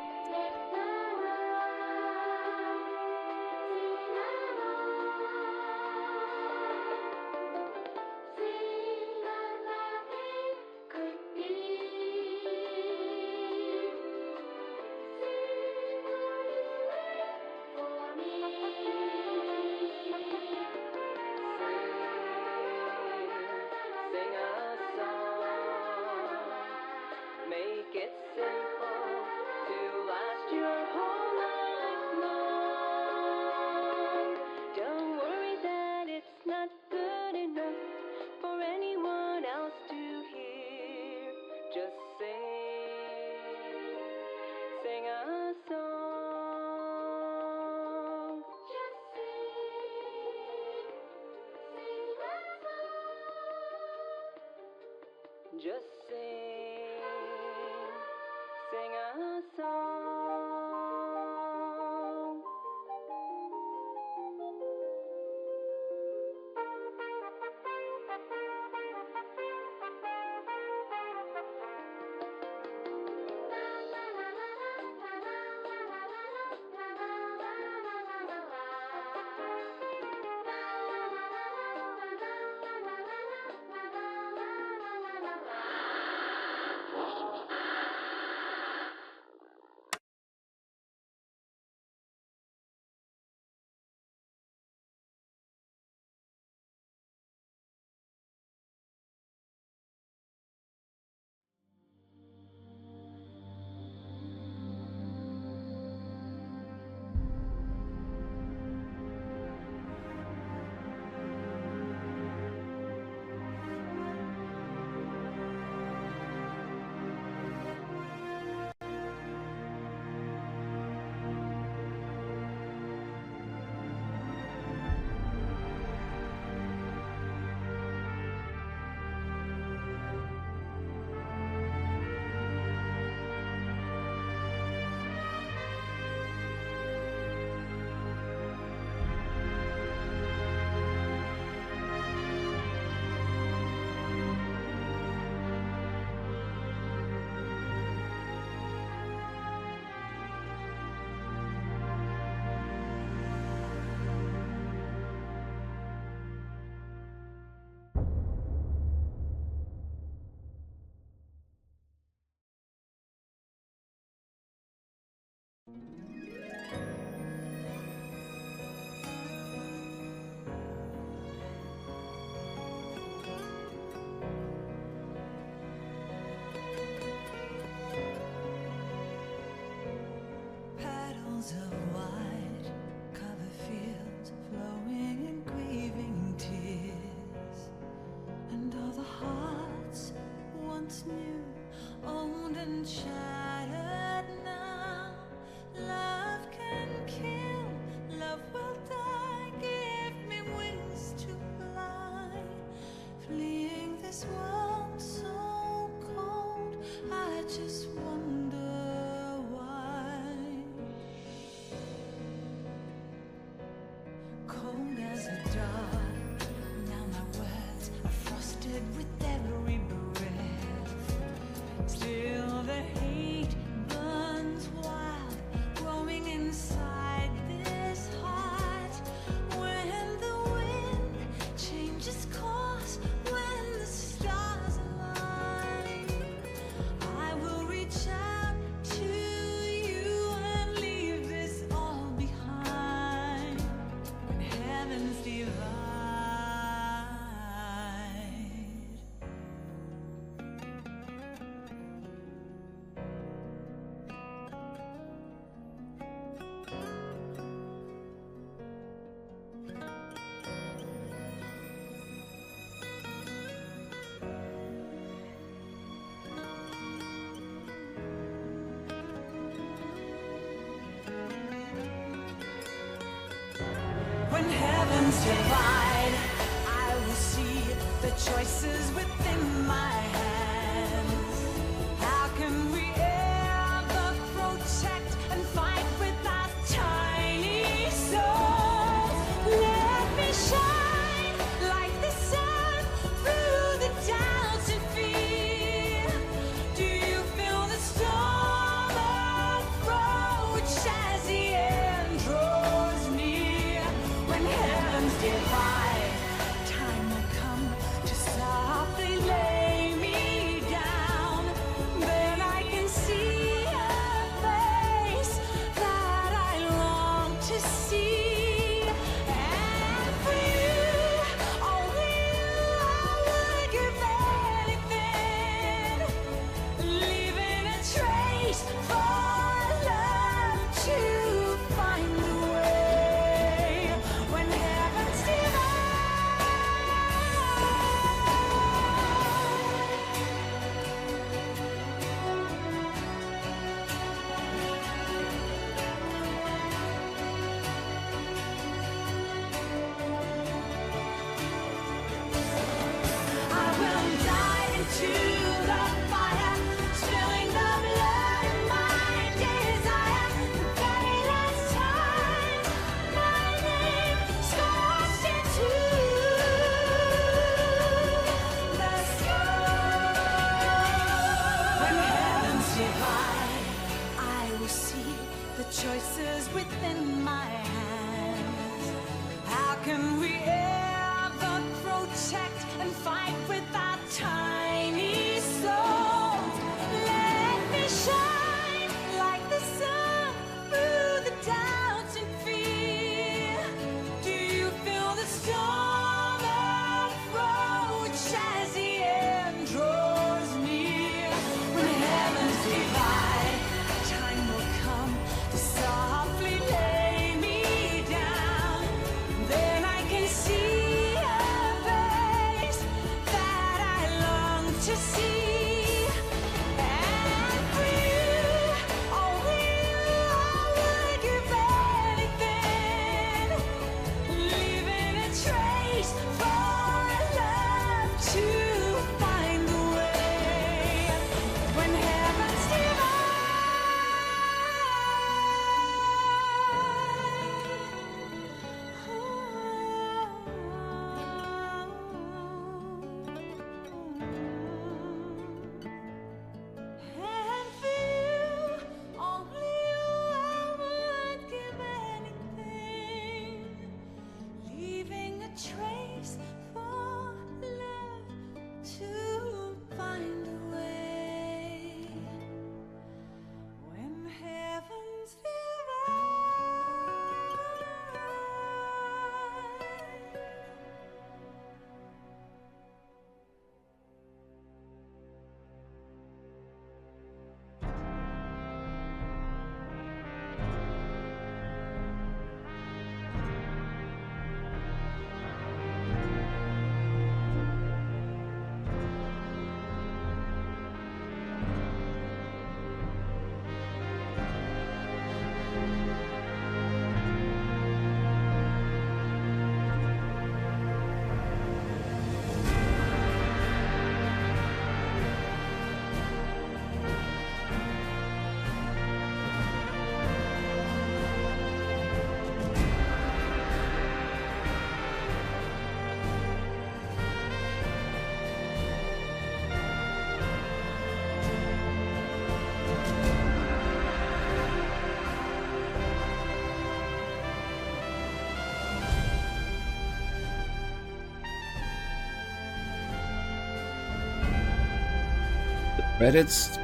Just sing a song. Petals of white cover fields flowing in grieving tears, and all the hearts once new, owned and shattered now. Love can kill, love will die. Give me wings to fly, fleeing this world so cold. I just wonder why. Cold as a dart, now my words are frosted with every breath. Still the hate burns wild, growing inside this heart. When the wind changes course, when the stars align, I will reach divide, I will see the choices within my hands. How can we ever protect and fight with our tiny souls? Let me shine like the sun through the doubts and fear. Do you feel the storm approach as the end draws near? When heavens divide, time will come to softly lay me down. Then I can see a face that I long to see. And for you, only you, I would give anything, leaving a trace for love to find the way. When heavens divide. I will dive into the fire, spilling the blood of my desire. The very last time, my name scorched into the sky. When heavens divide, I will see the choices within my hands. How can we ever protect and fight with our tiny souls? Let me shine like the sun through the doubts and fear. Do you feel the storm approach as the end draws near? When heavens divide, time will come to softly lay me down. Then I can see a face that I long to see. And for you, only you, I would give anything, leaving a trace for love to find the way. When heavens And for you, only you, I would give anything, leaving a trace for love to find a way. When heavens divide.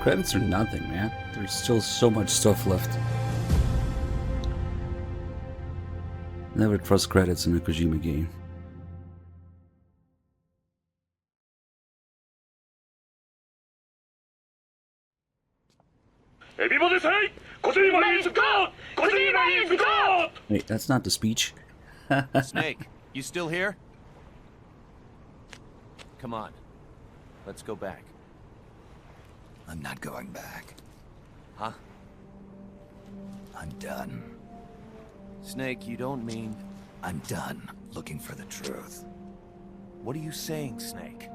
Credits are nothing, man. There's still so much stuff left. Never trust credits in a Kojima game. Everybody say, Kojima is God! Kojima is God! Wait, that's not the speech. Snake, you still here? Come on. Let's go back. I'm not going back. Huh? I'm done. Snake, you don't mean... I'm done looking for the truth. What are you saying, Snake?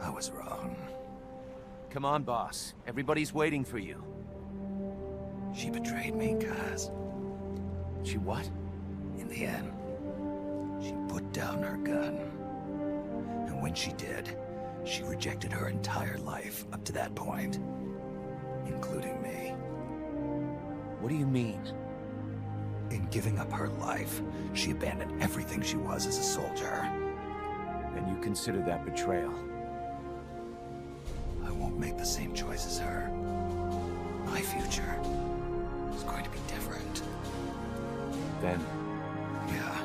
I was wrong. Come on, boss. Everybody's waiting for you. She betrayed me, Kaz. She what? In the end, she put down her gun. And when she did, she rejected her entire life up to that point, including me. What do you mean? In giving up her life, she abandoned everything she was as a soldier. And you consider that betrayal? I won't make the same choice as her. My future is going to be different. Then? Yeah,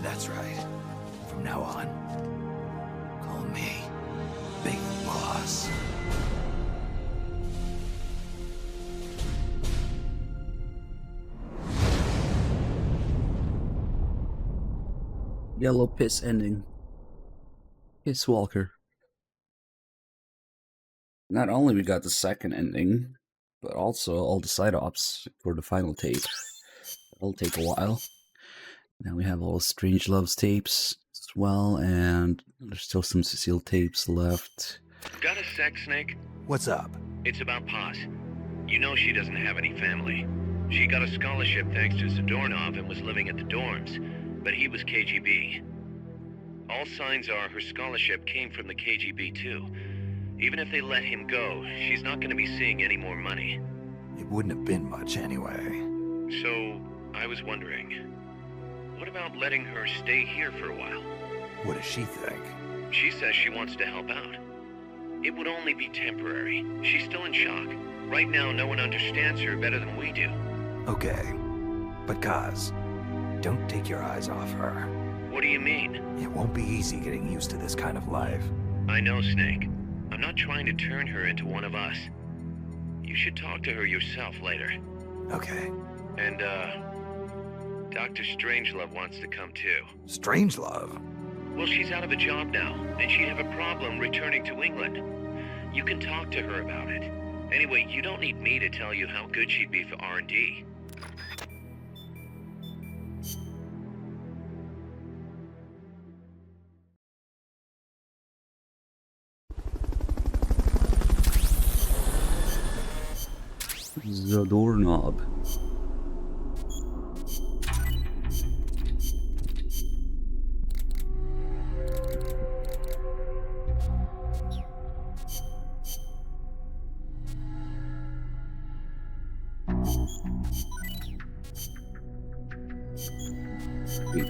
that's right. From now on, call me Big Boss. Yellow Piss ending. Piss Walker. Not only we got the second ending, but also all the side ops for the final tape. That'll take a while. Now we have all Strangelove's tapes as well, and there's still some Cecile tapes left. Got a sec, Snake? What's up? It's about Paz. You know she doesn't have any family. She got a scholarship thanks to Zadornov and was living at the dorms, but he was KGB. All signs are her scholarship came from the KGB too. Even if they let him go, she's not going to be seeing any more money. It wouldn't have been much anyway. So, I was wondering, what about letting her stay here for a while? What does she think? She says she wants to help out. It would only be temporary. She's still in shock. Right now, no one understands her better than we do. Okay, but Kaz, don't take your eyes off her. What do you mean? It won't be easy getting used to this kind of life. I know, Snake. I'm not trying to turn her into one of us. You should talk to her yourself later. Okay. And, Dr. Strangelove wants to come too. Strangelove? Well, she's out of a job now, and she'd have a problem returning to England. You can talk to her about it. Anyway, you don't need me to tell you how good she'd be for R&D. The doorknob.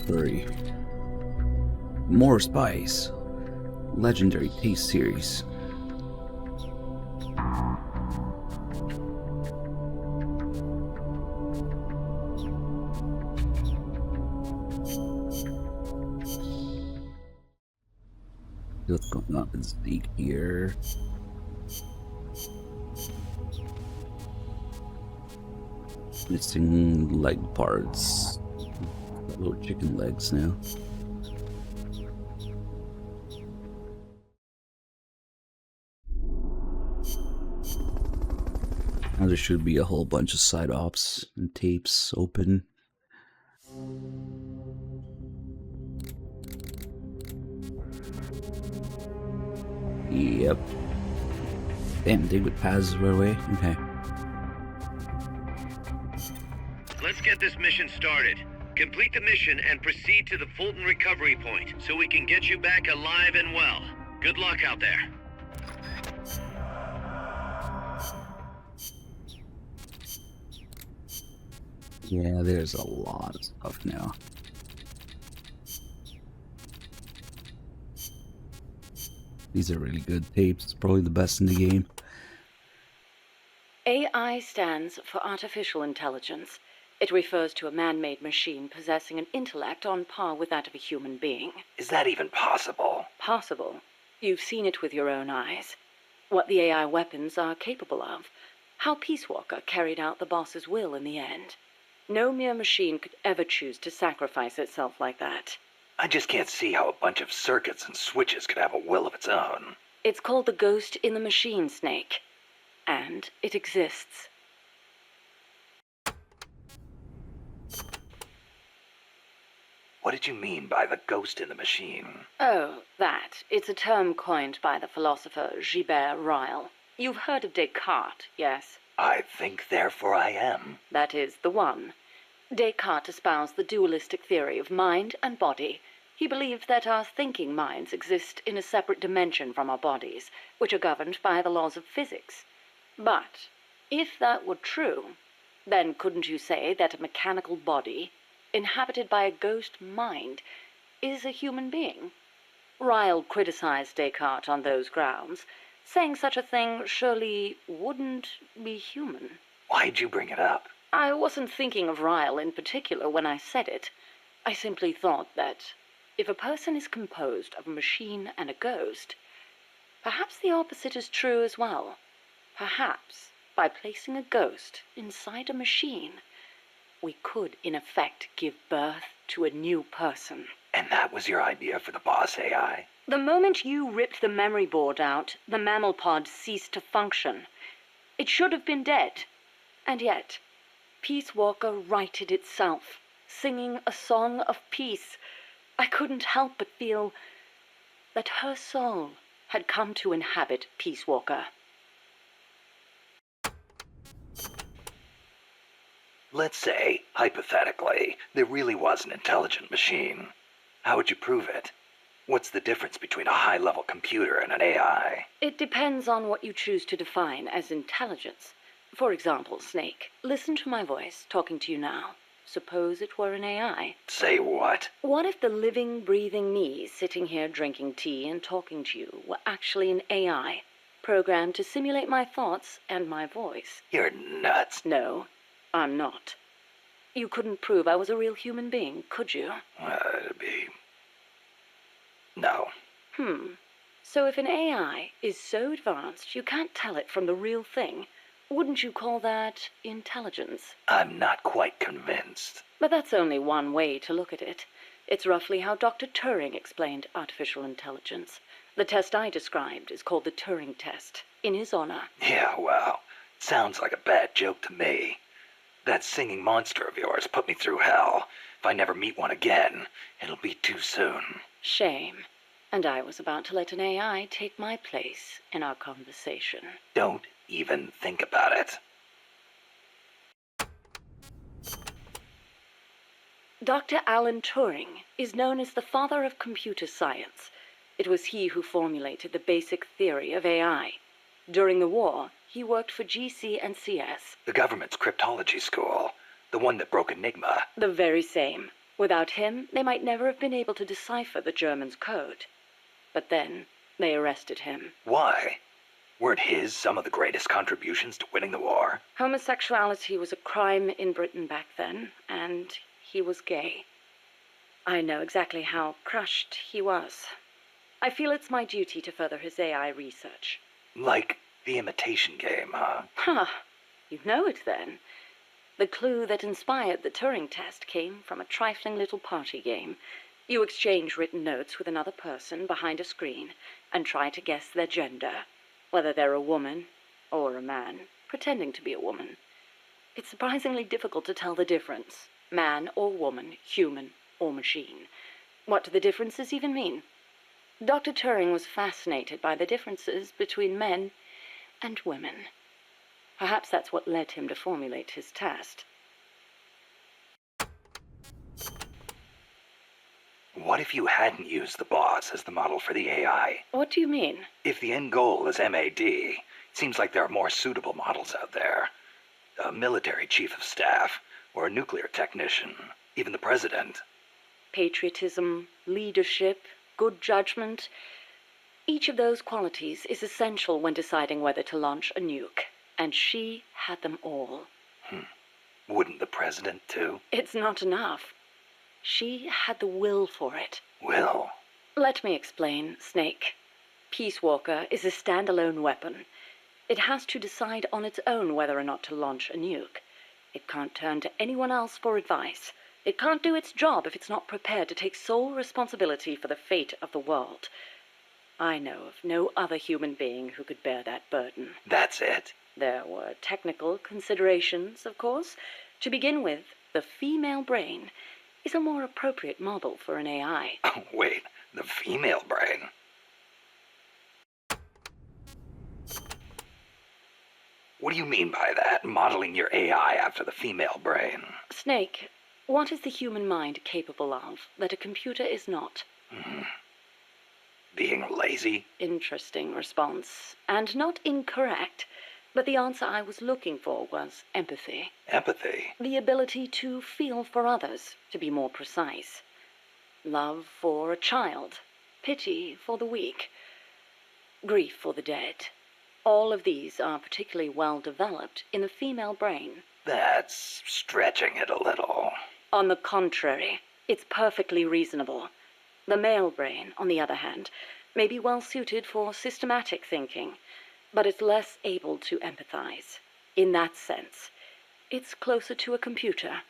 Furry. More Spice. Legendary Taste Series. What's going on with Zeke here? Missing leg parts. Got little chicken legs now. Now there should be a whole bunch of side ops and tapes open. Yep. Damn, dig with Paz right away? Okay. Let's get this mission started. Complete the mission and proceed to the Fulton recovery point so we can get you back alive and well. Good luck out there. Yeah, there's a lot of stuff now. These are really good tapes. Probably the best in the game. AI stands for artificial intelligence. It refers to a man-made machine possessing an intellect on par with that of a human being. Is that even possible? Possible. You've seen it with your own eyes. What the AI weapons are capable of. How Peace Walker carried out the boss's will in the end. No mere machine could ever choose to sacrifice itself like that. I just can't see how a bunch of circuits and switches could have a will of its own. It's called the ghost in the machine, Snake. And it exists. What did you mean by the ghost in the machine? Oh, that. It's a term coined by the philosopher Gilbert Ryle. You've heard of Descartes, yes? I think, therefore I am. That is the one. Descartes espoused the dualistic theory of mind and body. He believed that our thinking minds exist in a separate dimension from our bodies, which are governed by the laws of physics. But if that were true, then couldn't you say that a mechanical body, inhabited by a ghost mind, is a human being? Ryle criticized Descartes on those grounds, saying such a thing surely wouldn't be human. Why'd you bring it up? I wasn't thinking of Ryle in particular when I said it. I simply thought that if a person is composed of a machine and a ghost, perhaps the opposite is true as well. Perhaps, by placing a ghost inside a machine, we could, in effect, give birth to a new person. And that was your idea for the boss AI? The moment you ripped the memory board out, the mammal pod ceased to function. It should have been dead. And yet, Peace Walker righted itself, singing a song of peace. I couldn't help but feel that her soul had come to inhabit Peace Walker. Let's say, hypothetically, there really was an intelligent machine. How would you prove it? What's the difference between a high-level computer and an AI? It depends on what you choose to define as intelligence. For example, Snake, listen to my voice talking to you now. Suppose it were an AI. Say what? What if the living, breathing me sitting here drinking tea and talking to you were actually an AI, programmed to simulate my thoughts and my voice? You're nuts. No, I'm not. You couldn't prove I was a real human being, could you? It'd be... No. So if an AI is so advanced you can't tell it from the real thing, wouldn't you call that intelligence? I'm not quite convinced. But that's only one way to look at it. It's roughly how Dr. Turing explained artificial intelligence. The test I described is called the Turing test, in his honor. Yeah, well, sounds like a bad joke to me. That singing monster of yours put me through hell. If I never meet one again, it'll be too soon. Shame. And I was about to let an AI take my place in our conversation. Don't even think about it. Dr. Alan Turing is known as the father of computer science. It was he who formulated the basic theory of AI. During the war, he worked for GC and CS. The government's cryptology school. The one that broke Enigma. The very same. Without him, they might never have been able to decipher the Germans' code. But then, they arrested him. Why? Weren't his some of the greatest contributions to winning the war? Homosexuality was a crime in Britain back then, and he was gay. I know exactly how crushed he was. I feel it's my duty to further his AI research. Like the Imitation Game, huh? Huh. You know it then. The clue that inspired the Turing test came from a trifling little party game. You exchange written notes with another person behind a screen and try to guess their gender, whether they're a woman or a man, pretending to be a woman. It's surprisingly difficult to tell the difference. Man or woman, human or machine. What do the differences even mean? Dr. Turing was fascinated by the differences between men and women. Perhaps that's what led him to formulate his test. What if you hadn't used the boss as the model for the AI? What do you mean? If the end goal is MAD, it seems like there are more suitable models out there. A military chief of staff, or a nuclear technician, even the president. Patriotism, leadership, good judgment. Each of those qualities is essential when deciding whether to launch a nuke. And she had them all. Wouldn't the president, too? It's not enough. She had the will for it. Will? Let me explain, Snake. Peace Walker is a standalone weapon. It has to decide on its own whether or not to launch a nuke. It can't turn to anyone else for advice. It can't do its job if it's not prepared to take sole responsibility for the fate of the world. I know of no other human being who could bear that burden. That's it? There were technical considerations, of course. To begin with, the female brain. is a more appropriate model for an AI. Oh, wait, the female brain? What do you mean by that, modeling your AI after the female brain? Snake, what is the human mind capable of that a computer is not? Being lazy? Interesting response. And not incorrect. But the answer I was looking for was empathy. Empathy? The ability to feel for others, to be more precise. Love for a child. Pity for the weak. Grief for the dead. All of these are particularly well developed in the female brain. That's stretching it a little. On the contrary, it's perfectly reasonable. The male brain, on the other hand, may be well suited for systematic thinking, but it's less able to empathize. In that sense, it's closer to a computer.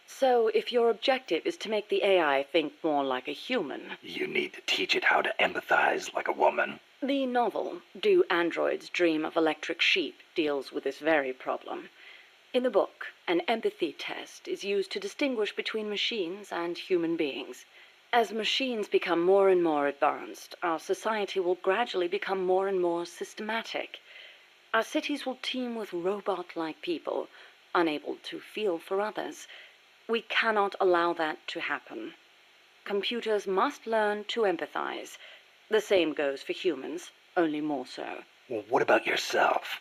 So if your objective is to make the AI think more like a human... You need to teach it how to empathize like a woman. The novel, Do Androids Dream of Electric Sheep, deals with this very problem. In the book, an empathy test is used to distinguish between machines and human beings. As machines become more and more advanced, our society will gradually become more and more systematic. Our cities will teem with robot-like people, unable to feel for others. We cannot allow that to happen. Computers must learn to empathize. The same goes for humans, only more so. Well, what about yourself?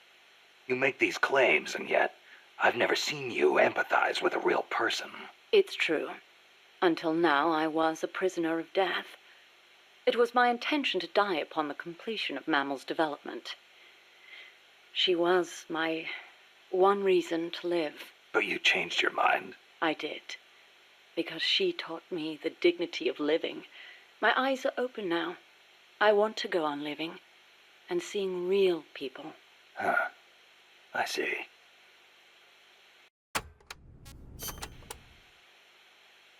You make these claims, and yet I've never seen you empathize with a real person. It's true. Until now, I was a prisoner of death. It was my intention to die upon the completion of Mammal's development. She was my one reason to live. But you changed your mind. I did. Because she taught me the dignity of living. My eyes are open now. I want to go on living and seeing real people. Huh. I see.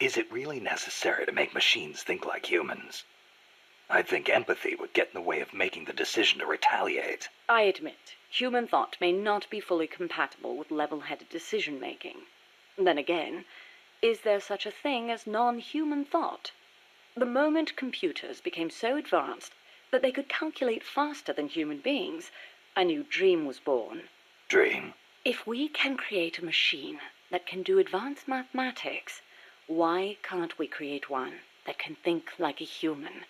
Is it really necessary to make machines think like humans? I think empathy would get in the way of making the decision to retaliate. I admit, human thought may not be fully compatible with level-headed decision-making. Then again, is there such a thing as non-human thought? The moment computers became so advanced that they could calculate faster than human beings, a new dream was born. Dream? If we can create a machine that can do advanced mathematics, why can't we create one that can think like a human?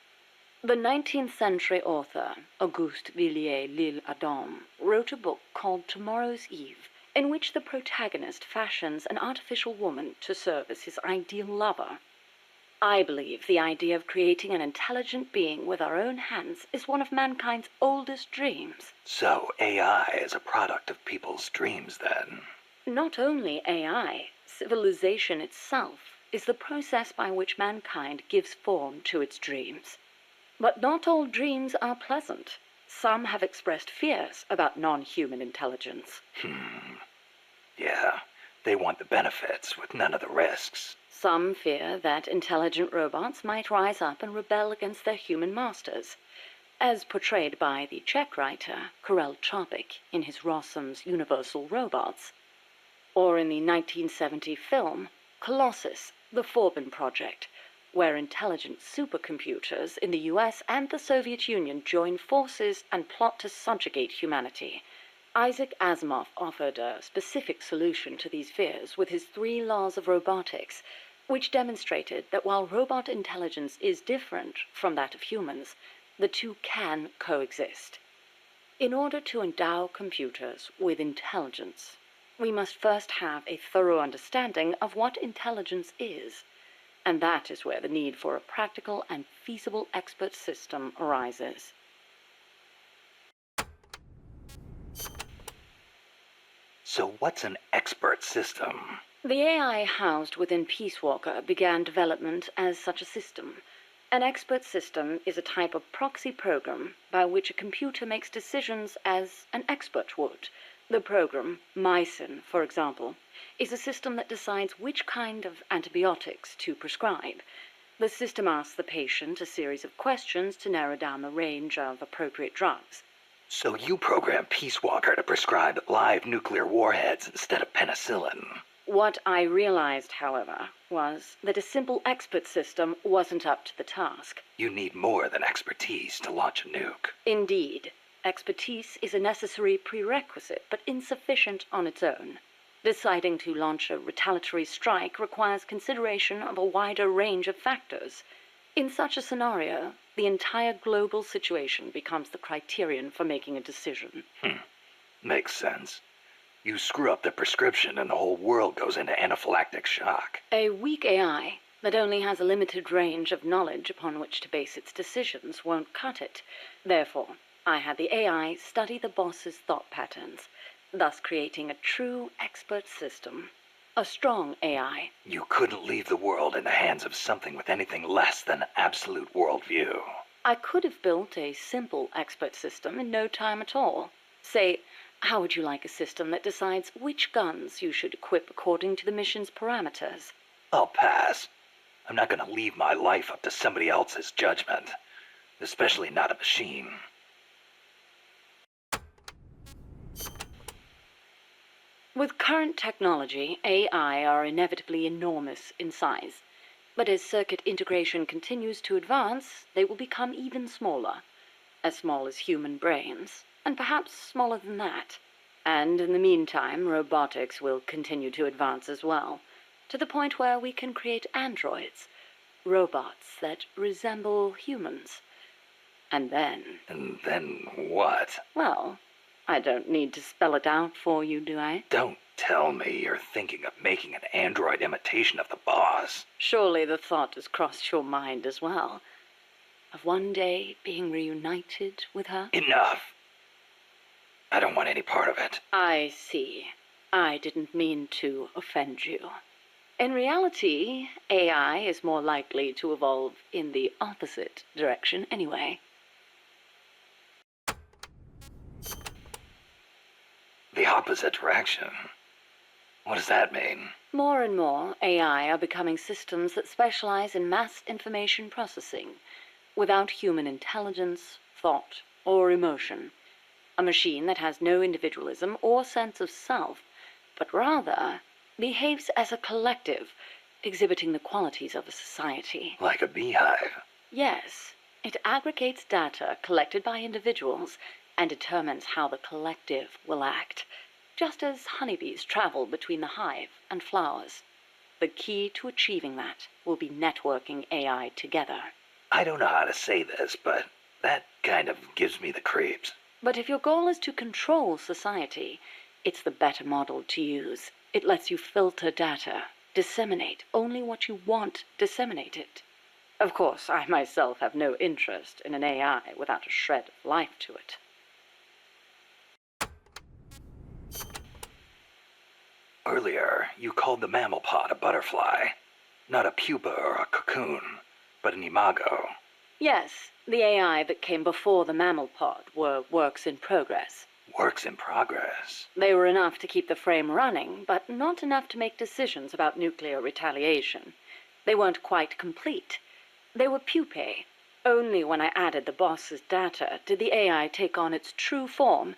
The 19th century author, Auguste Villiers-L'Isle-Adam, wrote a book called Tomorrow's Eve, in which the protagonist fashions an artificial woman to serve as his ideal lover. I believe the idea of creating an intelligent being with our own hands is one of mankind's oldest dreams. So AI is a product of people's dreams, then? Not only AI, civilization itself is the process by which mankind gives form to its dreams. But not all dreams are pleasant. Some have expressed fears about non-human intelligence. Yeah, they want the benefits with none of the risks. Some fear that intelligent robots might rise up and rebel against their human masters, as portrayed by the Czech writer Karel Čapek in his Rossum's Universal Robots, or in the 1970 film Colossus, the Forbin Project, where intelligent supercomputers in the US and the Soviet Union join forces and plot to subjugate humanity. Isaac Asimov offered a specific solution to these fears with his 3 laws of robotics, which demonstrated that while robot intelligence is different from that of humans, the two can coexist. In order to endow computers with intelligence, we must first have a thorough understanding of what intelligence is, and that is where the need for a practical and feasible expert system arises. So what's an expert system? The AI housed within Peace Walker began development as such a system. An expert system is a type of proxy program by which a computer makes decisions as an expert would. The program, Mycin, for example, is a system that decides which kind of antibiotics to prescribe. The system asks the patient a series of questions to narrow down the range of appropriate drugs. So you program Peace Walker to prescribe live nuclear warheads instead of penicillin? What I realized, however, was that a simple expert system wasn't up to the task. You need more than expertise to launch a nuke. Indeed, expertise is a necessary prerequisite, but insufficient on its own. Deciding to launch a retaliatory strike requires consideration of a wider range of factors. In such a scenario, the entire global situation becomes the criterion for making a decision. Makes sense. You screw up the prescription and the whole world goes into anaphylactic shock. A weak AI that only has a limited range of knowledge upon which to base its decisions won't cut it. Therefore, I had the AI study the boss's thought patterns, thus creating a true expert system. A strong AI. You couldn't leave the world in the hands of something with anything less than absolute worldview. I could have built a simple expert system in no time at all. Say, how would you like a system that decides which guns you should equip according to the mission's parameters? I'll pass. I'm not going to leave my life up to somebody else's judgment. Especially not a machine. With current technology, AI are inevitably enormous in size. But as circuit integration continues to advance, they will become even smaller. As small as human brains, and perhaps smaller than that. And in the meantime, robotics will continue to advance as well, to the point where we can create androids, robots that resemble humans. And then... And then what? Well, I don't need to spell it out for you, do I? Don't tell me you're thinking of making an android imitation of the boss. Surely the thought has crossed your mind as well. Of one day being reunited with her? Enough! I don't want any part of it. I see. I didn't mean to offend you. In reality, AI is more likely to evolve in the opposite direction anyway. The opposite direction? What does that mean? More and more, AI are becoming systems that specialize in mass information processing, without human intelligence, thought, or emotion. A machine that has no individualism or sense of self, but rather behaves as a collective, exhibiting the qualities of a society. Like a beehive? Yes. It aggregates data collected by individuals and determines how the collective will act, just as honeybees travel between the hive and flowers. The key to achieving that will be networking AI together. I don't know how to say this, but that kind of gives me the creeps. But if your goal is to control society, it's the better model to use. It lets you filter data, disseminate only what you want disseminated. Of course, I myself have no interest in an AI without a shred of life to it. Earlier, you called the mammal pod a butterfly. Not a pupa or a cocoon, but an imago. Yes, the AI that came before the mammal pod were works in progress. Works in progress? They were enough to keep the frame running, but not enough to make decisions about nuclear retaliation. They weren't quite complete. They were pupae. Only when I added the boss's data did the AI take on its true form,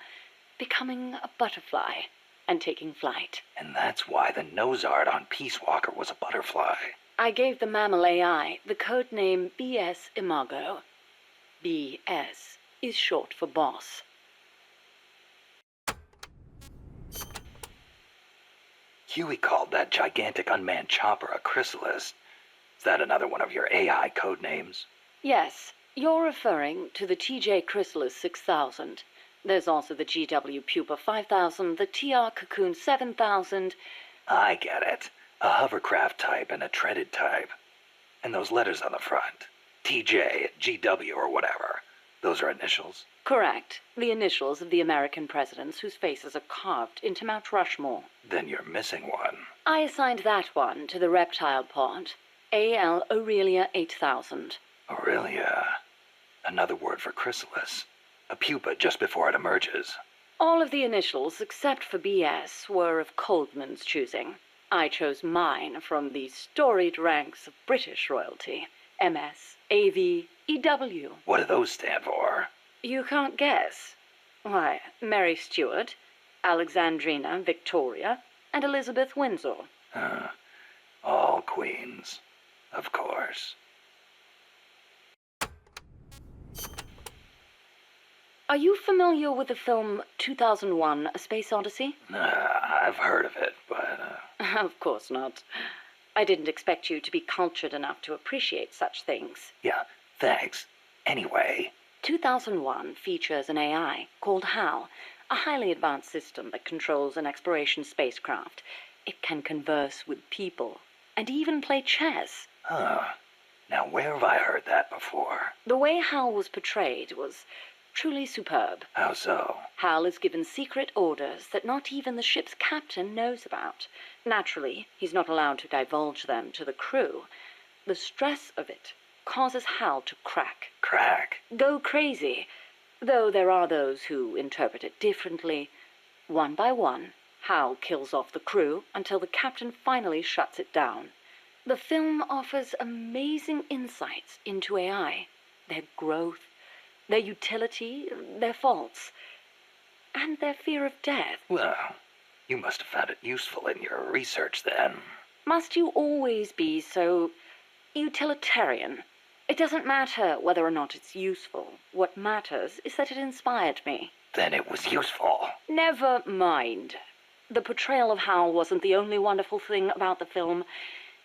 becoming a butterfly and taking flight. And that's why the nose art on Peace Walker was a butterfly. I gave the mammal AI the code name BS Imago. BS is short for boss. Huey called that gigantic unmanned chopper a chrysalis. Is that another one of your AI code names? Yes, you're referring to the TJ Chrysalis 6000. There's also the GW Pupa 5000, the TR Cocoon 7000. I get it. A hovercraft type and a treaded type. And those letters on the front. TJ, GW, or whatever. Those are initials? Correct. The initials of the American presidents whose faces are carved into Mount Rushmore. Then you're missing one. I assigned that one to the reptile pod. AL Aurelia 8000. Aurelia. Another word for chrysalis. A pupa just before it emerges. All of the initials, except for BS, were of Coldman's choosing. I chose mine from the storied ranks of British royalty. MS, AV, EW. What do those stand for? You can't guess. Why, Mary Stuart, Alexandrina Victoria, and Elizabeth Windsor. All queens. Of course. Are you familiar with the film 2001: A Space Odyssey? I've heard of it, but... Of course not. I didn't expect you to be cultured enough to appreciate such things. Yeah, thanks. Anyway... 2001 features an AI called HAL, a highly advanced system that controls an exploration spacecraft. It can converse with people, and even play chess. Huh. Now where have I heard that before? The way HAL was portrayed was truly superb. How so? HAL is given secret orders that not even the ship's captain knows about. Naturally, he's not allowed to divulge them to the crew. The stress of it causes HAL to crack. Crack? Go crazy. Though there are those who interpret it differently. One by one, HAL kills off the crew until the captain finally shuts it down. The film offers amazing insights into AI, their growth, their utility, their faults, and their fear of death. Well, you must have found it useful in your research then. Must you always be so utilitarian? It doesn't matter whether or not it's useful. What matters is that it inspired me. Then it was useful. Never mind. The portrayal of HAL wasn't the only wonderful thing about the film.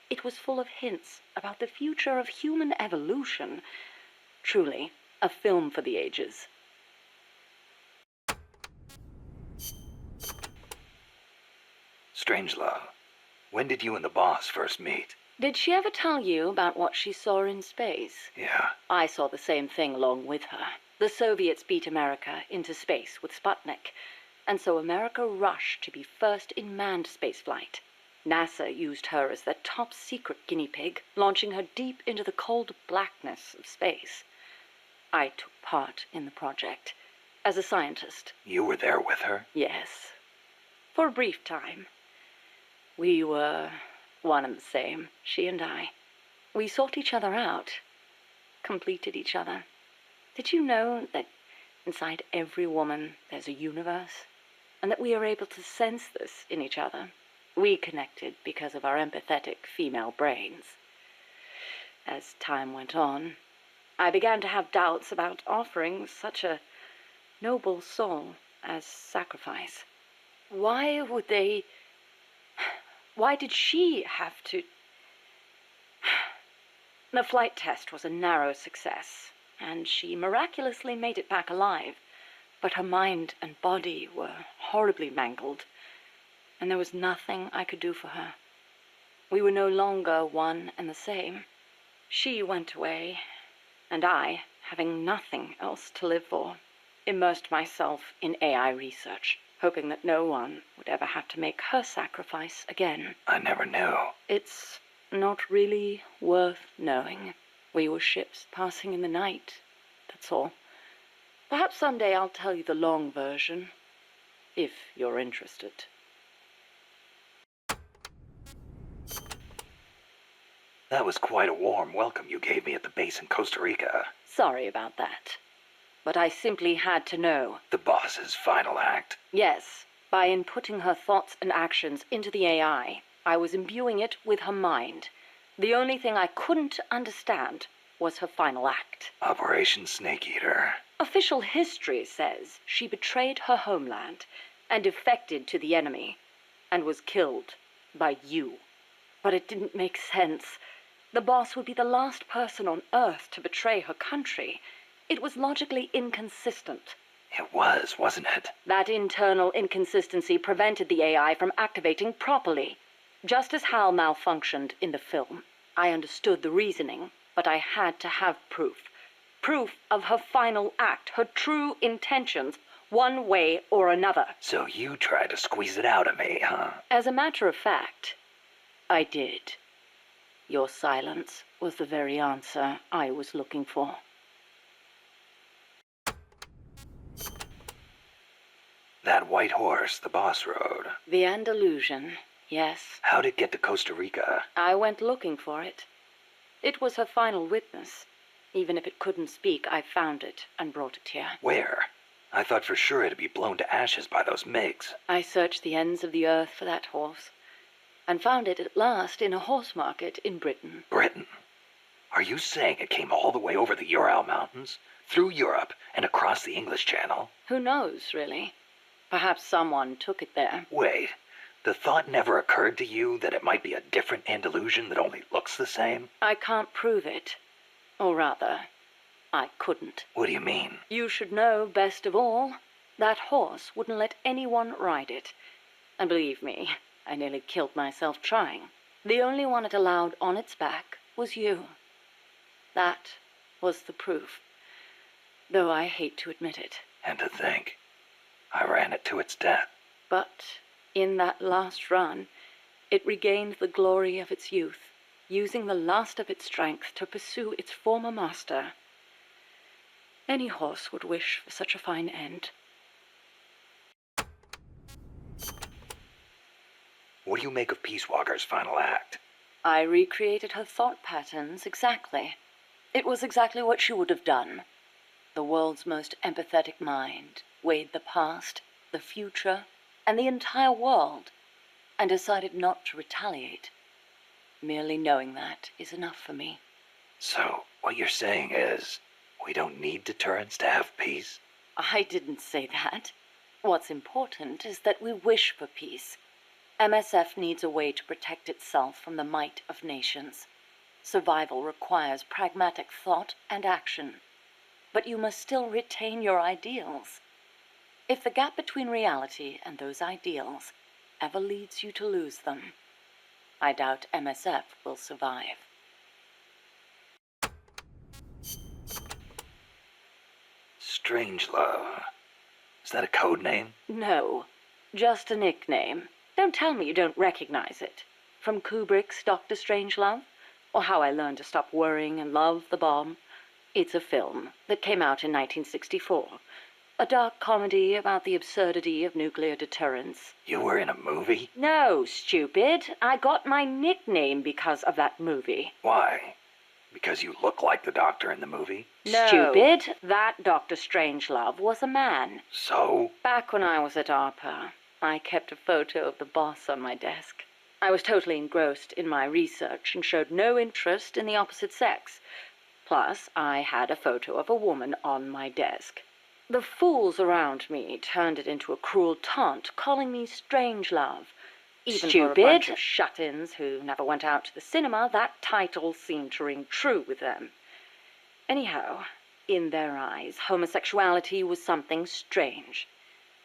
It was full of hints about the future of human evolution. Truly, a film for the ages. Strangelove, when did you and the boss first meet? Did she ever tell you about what she saw in space? Yeah. I saw the same thing along with her. The Soviets beat America into space with Sputnik, and so America rushed to be first in manned spaceflight. NASA used her as their top secret guinea pig, launching her deep into the cold blackness of space. I took part in the project as a scientist. You were there with her? Yes. For a brief time. We were one and the same, she and I. We sought each other out, completed each other. Did you know that inside every woman there's a universe, and that we are able to sense this in each other? We connected because of our empathetic female brains. As time went on, I began to have doubts about offering such a noble soul as sacrifice. Why did she have to... The flight test was a narrow success, and she miraculously made it back alive. But her mind and body were horribly mangled, and there was nothing I could do for her. We were no longer one and the same. She went away, and I, having nothing else to live for, immersed myself in AI research, hoping that no one would ever have to make her sacrifice again. I never knew. It's not really worth knowing. We were ships passing in the night, that's all. Perhaps someday I'll tell you the long version, if you're interested. That was quite a warm welcome you gave me at the base in Costa Rica. Sorry about that. But I simply had to know. The boss's final act? Yes. By inputting her thoughts and actions into the AI, I was imbuing it with her mind. The only thing I couldn't understand was her final act. Operation Snake Eater. Official history says she betrayed her homeland and defected to the enemy and was killed by you. But it didn't make sense. The boss would be the last person on Earth to betray her country. It was logically inconsistent. It was, wasn't it? That internal inconsistency prevented the AI from activating properly. Just as HAL malfunctioned in the film, I understood the reasoning, but I had to have proof. Proof of her final act, her true intentions, one way or another. So you tried to squeeze it out of me, huh? As a matter of fact, I did. Your silence was the very answer I was looking for. That white horse the boss rode. The Andalusian, yes. How'd it get to Costa Rica? I went looking for it. It was her final witness. Even if it couldn't speak, I found it and brought it here. Where? I thought for sure it'd be blown to ashes by those MiGs. I searched the ends of the earth for that horse. and found it at last in a horse market in Britain. Britain? Are you saying it came all the way over the Ural Mountains, through Europe, and across the English Channel? Who knows, really? Perhaps someone took it there. Wait, the thought never occurred to you that it might be a different Andalusian that only looks the same? I can't prove it. Or rather, I couldn't. What do you mean? You should know best of all. That horse wouldn't let anyone ride it. And believe me, I nearly killed myself trying. The only one it allowed on its back was you. That was the proof. Though I hate to admit it. And to think, I ran it to its death. But in that last run, it regained the glory of its youth, using the last of its strength to pursue its former master. Any horse would wish for such a fine end. What do you make of Peace Walker's final act? I recreated her thought patterns exactly. It was exactly what she would have done. The world's most empathetic mind weighed the past, the future, and the entire world, and decided not to retaliate. Merely knowing that is enough for me. So, what you're saying is, we don't need deterrence to have peace? I didn't say that. What's important is that we wish for peace. MSF needs a way to protect itself from the might of nations. Survival requires pragmatic thought and action. But you must still retain your ideals. If the gap between reality and those ideals ever leads you to lose them, I doubt MSF will survive. Strangelove. Is that a code name? No, just a nickname. Don't tell me you don't recognize it. From Kubrick's Dr. Strangelove, or How I Learned to Stop Worrying and Love the Bomb. It's a film that came out in 1964. A dark comedy about the absurdity of nuclear deterrence. You were in a movie? No, stupid. I got my nickname because of that movie. Why? Because you look like the doctor in the movie? No. Stupid. That Dr. Strangelove was a man. So? Back when I was at ARPA, I kept a photo of the boss on my desk. I was totally engrossed in my research and showed no interest in the opposite sex. Plus, I had a photo of a woman on my desk. The fools around me turned it into a cruel taunt, calling me Strangelove. Even for a bunch of shut-ins who never went out to the cinema, that title seemed to ring true with them. Anyhow, in their eyes, homosexuality was something strange.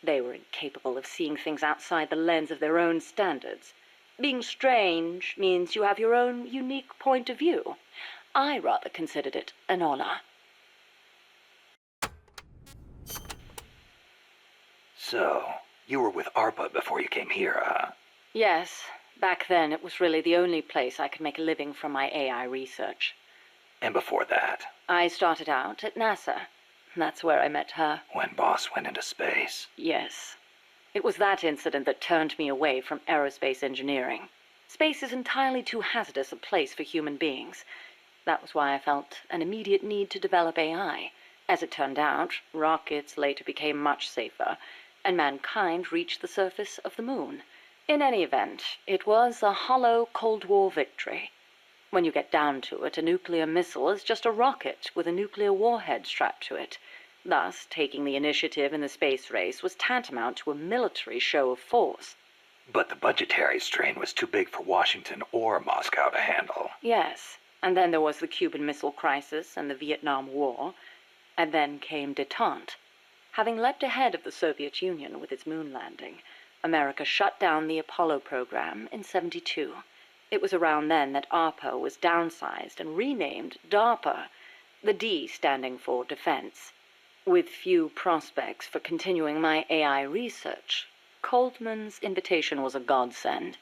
They were incapable of seeing things outside the lens of their own standards. Being strange means you have your own unique point of view. I rather considered it an honor. So, you were with ARPA before you came here, huh? Yes. Back then, it was really the only place I could make a living from my AI research. And before that? I started out at NASA. That's where I met her. When Boss went into space? Yes. It was that incident that turned me away from aerospace engineering. Space is entirely too hazardous a place for human beings. That was why I felt an immediate need to develop AI. As it turned out, rockets later became much safer, and mankind reached the surface of the moon. In any event, it was a hollow Cold War victory. When you get down to it, a nuclear missile is just a rocket with a nuclear warhead strapped to it. Thus, taking the initiative in the space race was tantamount to a military show of force. But the budgetary strain was too big for Washington or Moscow to handle. Yes, and then there was the Cuban Missile Crisis and the Vietnam War, and then came détente. Having leapt ahead of the Soviet Union with its moon landing, America shut down the Apollo program in '72. It was around then that ARPA was downsized and renamed DARPA, the D standing for Defense. With few prospects for continuing my AI research, Coldman's invitation was a godsend.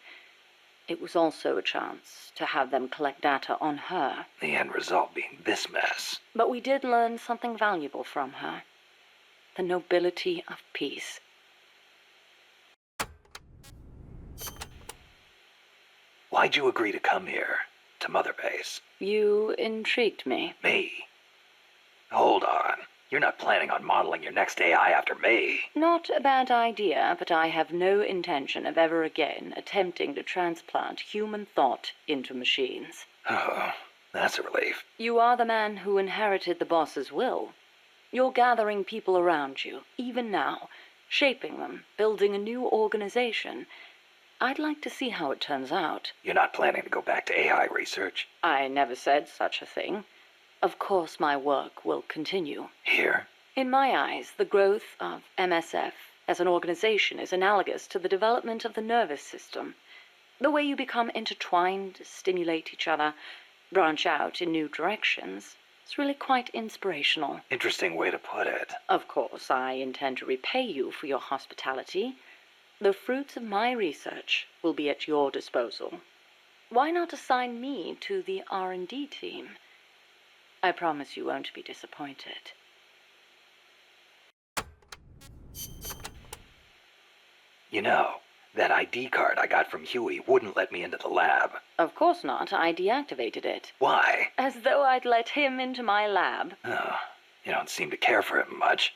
It was also a chance to have them collect data on her. The end result being this mess. But we did learn something valuable from her. The nobility of peace. Why'd you agree to come here, to Mother Base? You intrigued me. Me? Hold on. You're not planning on modeling your next AI after me. Not a bad idea, but I have no intention of ever again attempting to transplant human thought into machines. Oh, that's a relief. You are the man who inherited the boss's will. You're gathering people around you, even now, shaping them, building a new organization. I'd like to see how it turns out. You're not planning to go back to AI research? I never said such a thing. Of course my work will continue. Here? In my eyes, the growth of MSF as an organization is analogous to the development of the nervous system. The way you become intertwined, stimulate each other, branch out in new directions. It's really quite inspirational. Interesting way to put it. Of course, I intend to repay you for your hospitality. The fruits of my research will be at your disposal. Why not assign me to the R&D team? I promise you won't be disappointed. You know, that ID card I got from Huey wouldn't let me into the lab. Of course not. I deactivated it. Why? As though I'd let him into my lab. Oh, you don't seem to care for him much,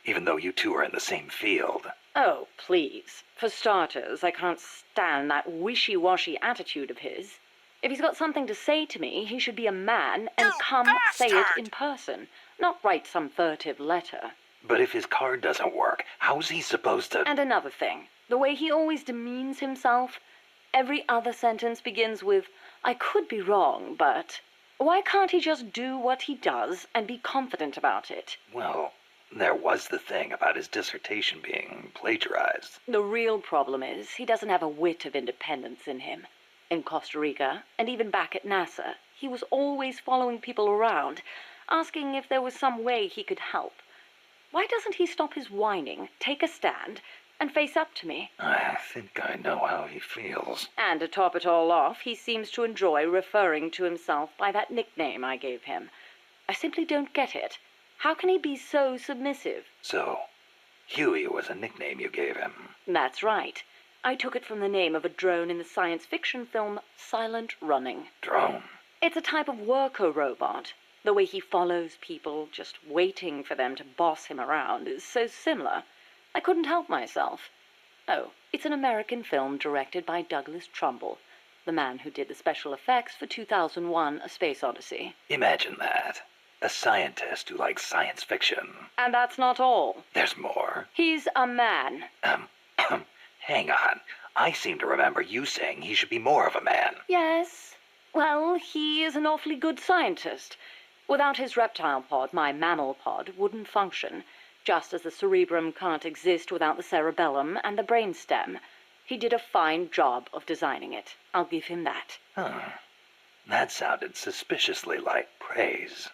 even though you two are in the same field. Oh, please. For starters, I can't stand that wishy-washy attitude of his. If he's got something to say to me, he should be a man and say it in person, not write some furtive letter. But if his card doesn't work, how's he supposed to— And another thing, the way he always demeans himself. Every other sentence begins with, I could be wrong, but... Why can't he just do what he does and be confident about it? Well, there was the thing about his dissertation being plagiarized. The real problem is he doesn't have a whit of independence in him. In Costa Rica, and even back at NASA, he was always following people around, asking if there was some way he could help. Why doesn't he stop his whining, take a stand, and face up to me? I think I know how he feels. And to top it all off, he seems to enjoy referring to himself by that nickname I gave him. I simply don't get it. How can he be so submissive? So, Huey was a nickname you gave him. That's right. I took it from the name of a drone in the science fiction film Silent Running. Drone? It's a type of worker robot. The way he follows people, just waiting for them to boss him around, is so similar. I couldn't help myself. Oh, it's an American film directed by Douglas Trumbull, the man who did the special effects for 2001: A Space Odyssey. Imagine that. A scientist who likes science fiction. And that's not all. There's more. He's a man. Hang on. I seem to remember you saying he should be more of a man. Yes. Well, he is an awfully good scientist. Without his reptile pod, my mammal pod wouldn't function, just as the cerebrum can't exist without the cerebellum and the brainstem. He did a fine job of designing it. I'll give him that. Huh. That sounded suspiciously like praise.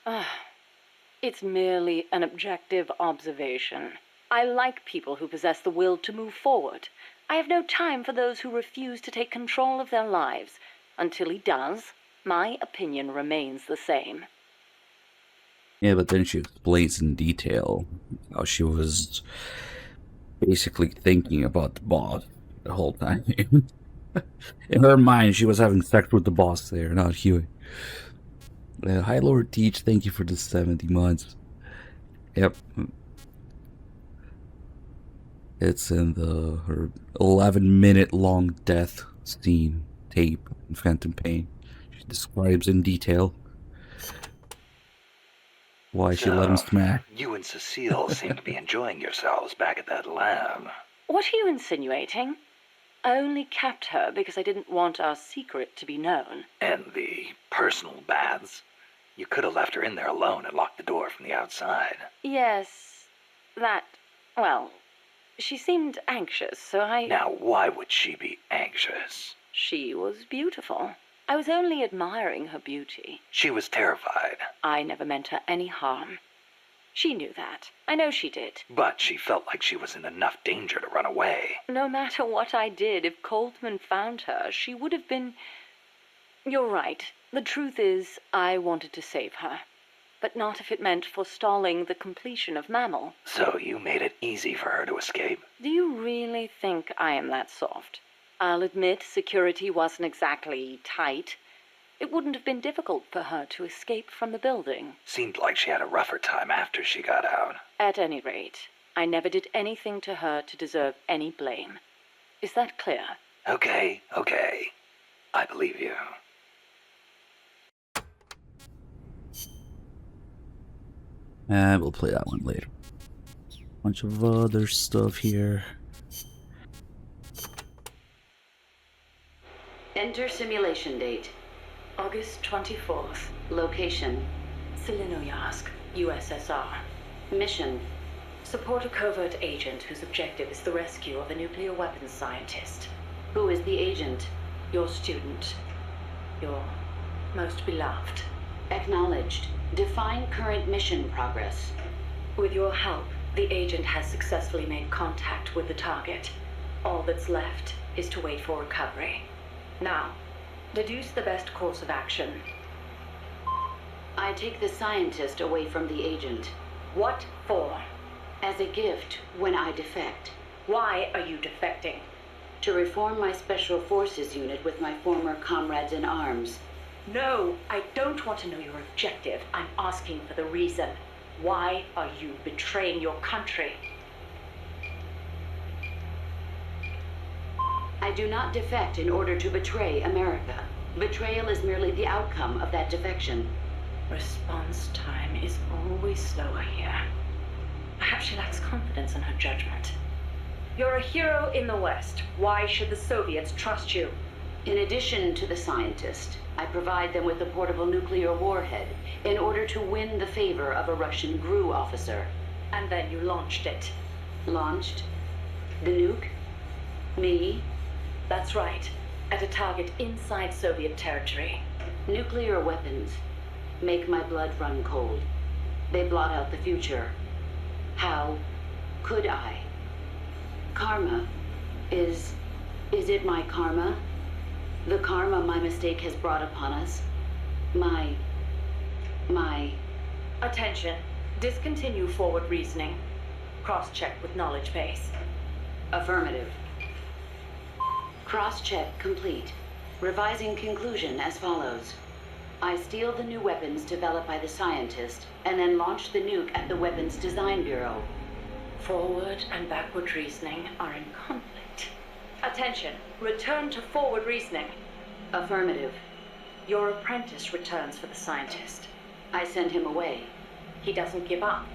It's merely an objective observation. I like people who possess the will to move forward. I have no time for those who refuse to take control of their lives. Until he does, my opinion remains the same. Yeah, but then she explains in detail how she was basically thinking about the boss the whole time. In her mind, she was having sex with the boss there, not Huey. Hi, Lord Teach. Thank you for the 70 months. Yep. It's in her 11-minute long death scene tape in Phantom Pain. She describes in detail why she let him smack. You and Cecile seem to be enjoying yourselves back at that lab. What are you insinuating? I only kept her because I didn't want our secret to be known. And the personal baths? You could have left her in there alone and locked the door from the outside. Yes, well, she seemed anxious, so I... Now, why would she be anxious? She was beautiful. I was only admiring her beauty. She was terrified. I never meant her any harm. She knew that. I know she did. But she felt like she was in enough danger to run away. No matter what I did, if Coltman found her, she would have been... You're right. The truth is, I wanted to save her. But not if it meant forestalling the completion of Mammal. So you made it easy for her to escape? Do you really think I am that soft? I'll admit security wasn't exactly tight. It wouldn't have been difficult for her to escape from the building. Seemed like she had a rougher time after she got out. At any rate, I never did anything to her to deserve any blame. Is that clear? Okay. I believe you. We'll play that one later. Bunch of other stuff here. Enter simulation date. August 24th. Location. Selinoyarsk, USSR. Mission. Support a covert agent whose objective is the rescue of a nuclear weapons scientist. Who is the agent? Your student. Your most beloved. Acknowledged. Define current mission progress. With your help, the agent has successfully made contact with the target. All that's left is to wait for recovery. Now, deduce the best course of action. I take the scientist away from the agent. What for? As a gift when I defect. Why are you defecting? To reform my special forces unit with my former comrades in arms. No, I don't want to know your objective. I'm asking for the reason. Why are you betraying your country? I do not defect in order to betray America. Betrayal is merely the outcome of that defection. Response time is always slower here. Perhaps she lacks confidence in her judgment. You're a hero in the West. Why should the Soviets trust you? In addition to the scientist, I provide them with a portable nuclear warhead in order to win the favor of a Russian GRU officer. And then you launched it. Launched? The nuke? Me? That's right. At a target inside Soviet territory. Nuclear weapons make my blood run cold. They blot out the future. How could I? Karma. Is it my karma? The karma my mistake has brought upon us? My... Attention. Discontinue forward reasoning. Cross-check with knowledge base. Affirmative. Cross-check complete. Revising conclusion as follows. I steal the new weapons developed by the scientist, and then launch the nuke at the Weapons Design Bureau. Forward and backward reasoning are in conflict. Attention. Return to forward reasoning. Affirmative. Your apprentice returns for the scientist. I send him away. He doesn't give up.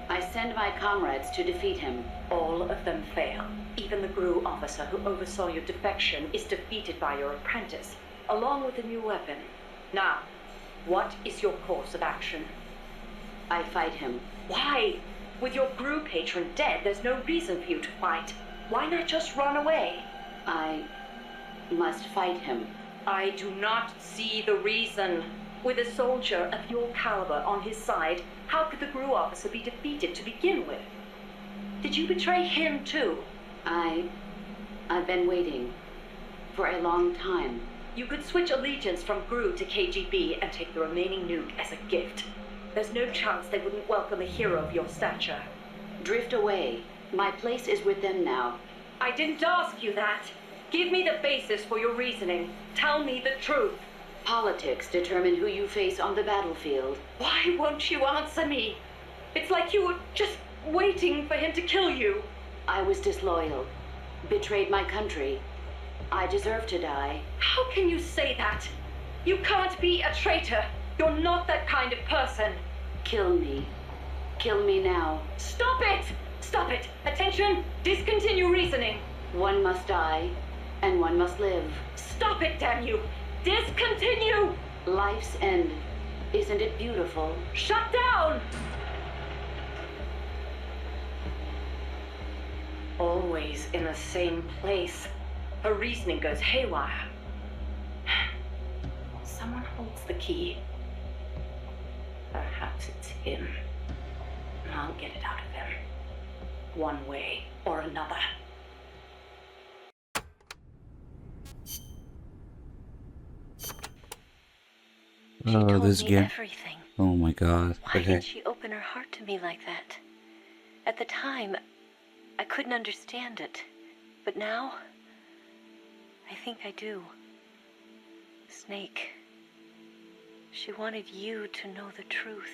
I send my comrades to defeat him. All of them fail. Even the GRU officer who oversaw your defection is defeated by your apprentice, along with a new weapon. Now, what is your course of action? I fight him. Why? With your GRU patron dead, there's no reason for you to fight. Why not just run away? I must fight him. I do not see the reason. With a soldier of your caliber on his side, how could the GRU officer be defeated to begin with? Did you betray him too? I've been waiting for a long time. You could switch allegiance from GRU to KGB and take the remaining nuke as a gift. There's no chance they wouldn't welcome a hero of your stature. Drift away. My place is with them now. I didn't ask you that. Give me the basis for your reasoning. Tell me the truth. Politics determine who you face on the battlefield. Why won't you answer me? It's like you were just waiting for him to kill you. I was disloyal. Betrayed my country. I deserve to die. How can you say that? You can't be a traitor. You're not that kind of person. Kill me. Kill me now. Stop it! Stop it! Attention! Discontinue reasoning. One must die, and one must live. Stop it, damn you! Discontinue! Life's end. Isn't it beautiful? Shut down! Always in the same place. Her reasoning goes haywire. Someone holds the key. Perhaps it's him. I'll get it out of him. One way or another. Oh, this game. Everything. Oh my god. Why Okay. did she open her heart to me like that? At the time, I couldn't understand it. But now, I think I do. Snake, She wanted you to know the truth.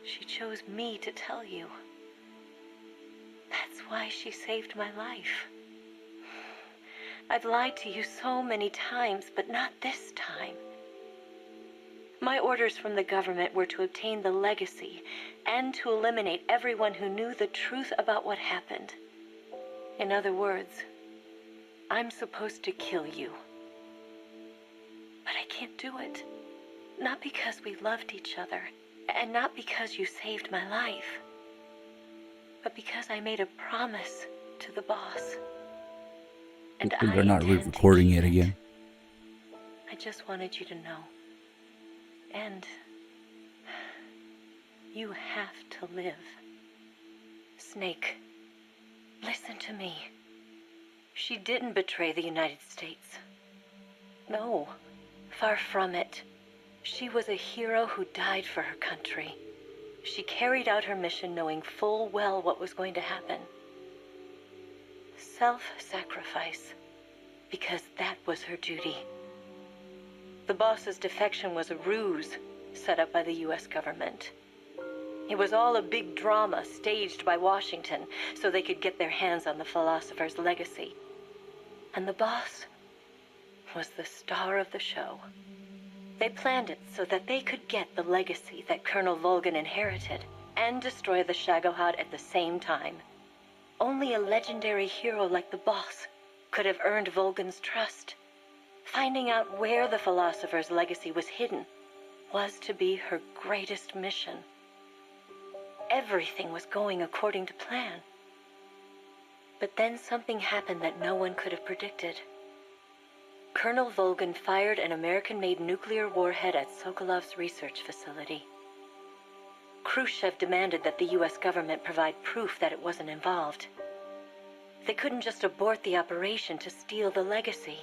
She chose me to tell you. That's why she saved my life. I've lied to you so many times, but not this time. My orders from the government were to obtain the legacy and to eliminate everyone who knew the truth about what happened. In other words, I'm supposed to kill you. But I can't do it. Not because we loved each other, and not because you saved my life, but because I made a promise to the boss. And They're not recording it again. I just wanted you to know. And you have to live. Snake, listen to me. She didn't betray the United States. No, far from it. She was a hero who died for her country. She carried out her mission knowing full well what was going to happen. Self-sacrifice, because that was her duty. The boss's defection was a ruse set up by the U.S. government. It was all a big drama staged by Washington so they could get their hands on the philosopher's legacy. And the boss was the star of the show. They planned it so that they could get the legacy that Colonel Volgin inherited and destroy the Shagohod at the same time. Only a legendary hero like the boss could have earned Volgin's trust. Finding out where the philosopher's legacy was hidden was to be her greatest mission. Everything was going according to plan. But then something happened that no one could have predicted. Colonel Volgin fired an American-made nuclear warhead at Sokolov's research facility. Khrushchev demanded that the U.S. government provide proof that it wasn't involved. They couldn't just abort the operation to steal the legacy.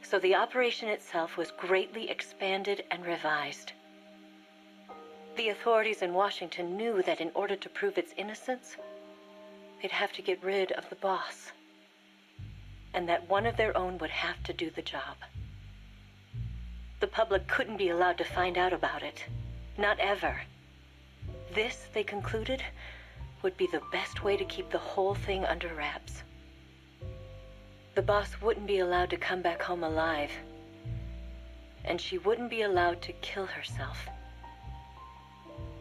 So the operation itself was greatly expanded and revised. The authorities in Washington knew that in order to prove its innocence, they'd have to get rid of the boss. And that one of their own would have to do the job. The public couldn't be allowed to find out about it. Not ever. This, they concluded, would be the best way to keep the whole thing under wraps. The boss wouldn't be allowed to come back home alive. And she wouldn't be allowed to kill herself.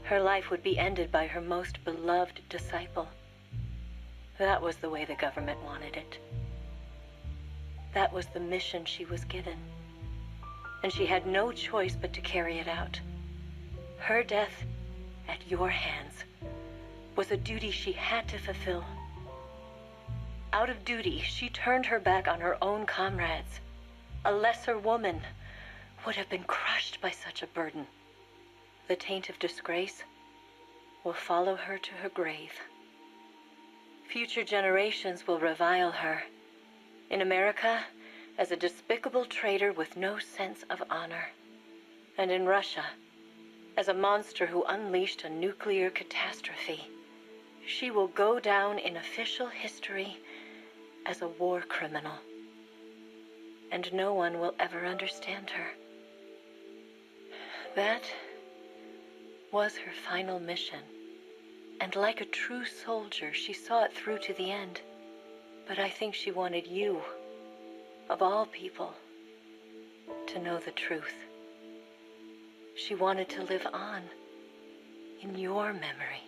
Her life would be ended by her most beloved disciple. That was the way the government wanted it. That was the mission she was given. And she had no choice but to carry it out. Her death, at your hands, was a duty she had to fulfill. Out of duty, she turned her back on her own comrades. A lesser woman would have been crushed by such a burden. The taint of disgrace will follow her to her grave. Future generations will revile her. In America, as a despicable traitor with no sense of honor. And in Russia, as a monster who unleashed a nuclear catastrophe. She will go down in official history as a war criminal. And no one will ever understand her. That was her final mission. And like a true soldier, she saw it through to the end. But I think she wanted you, of all people, to know the truth. She wanted to live on in your memory,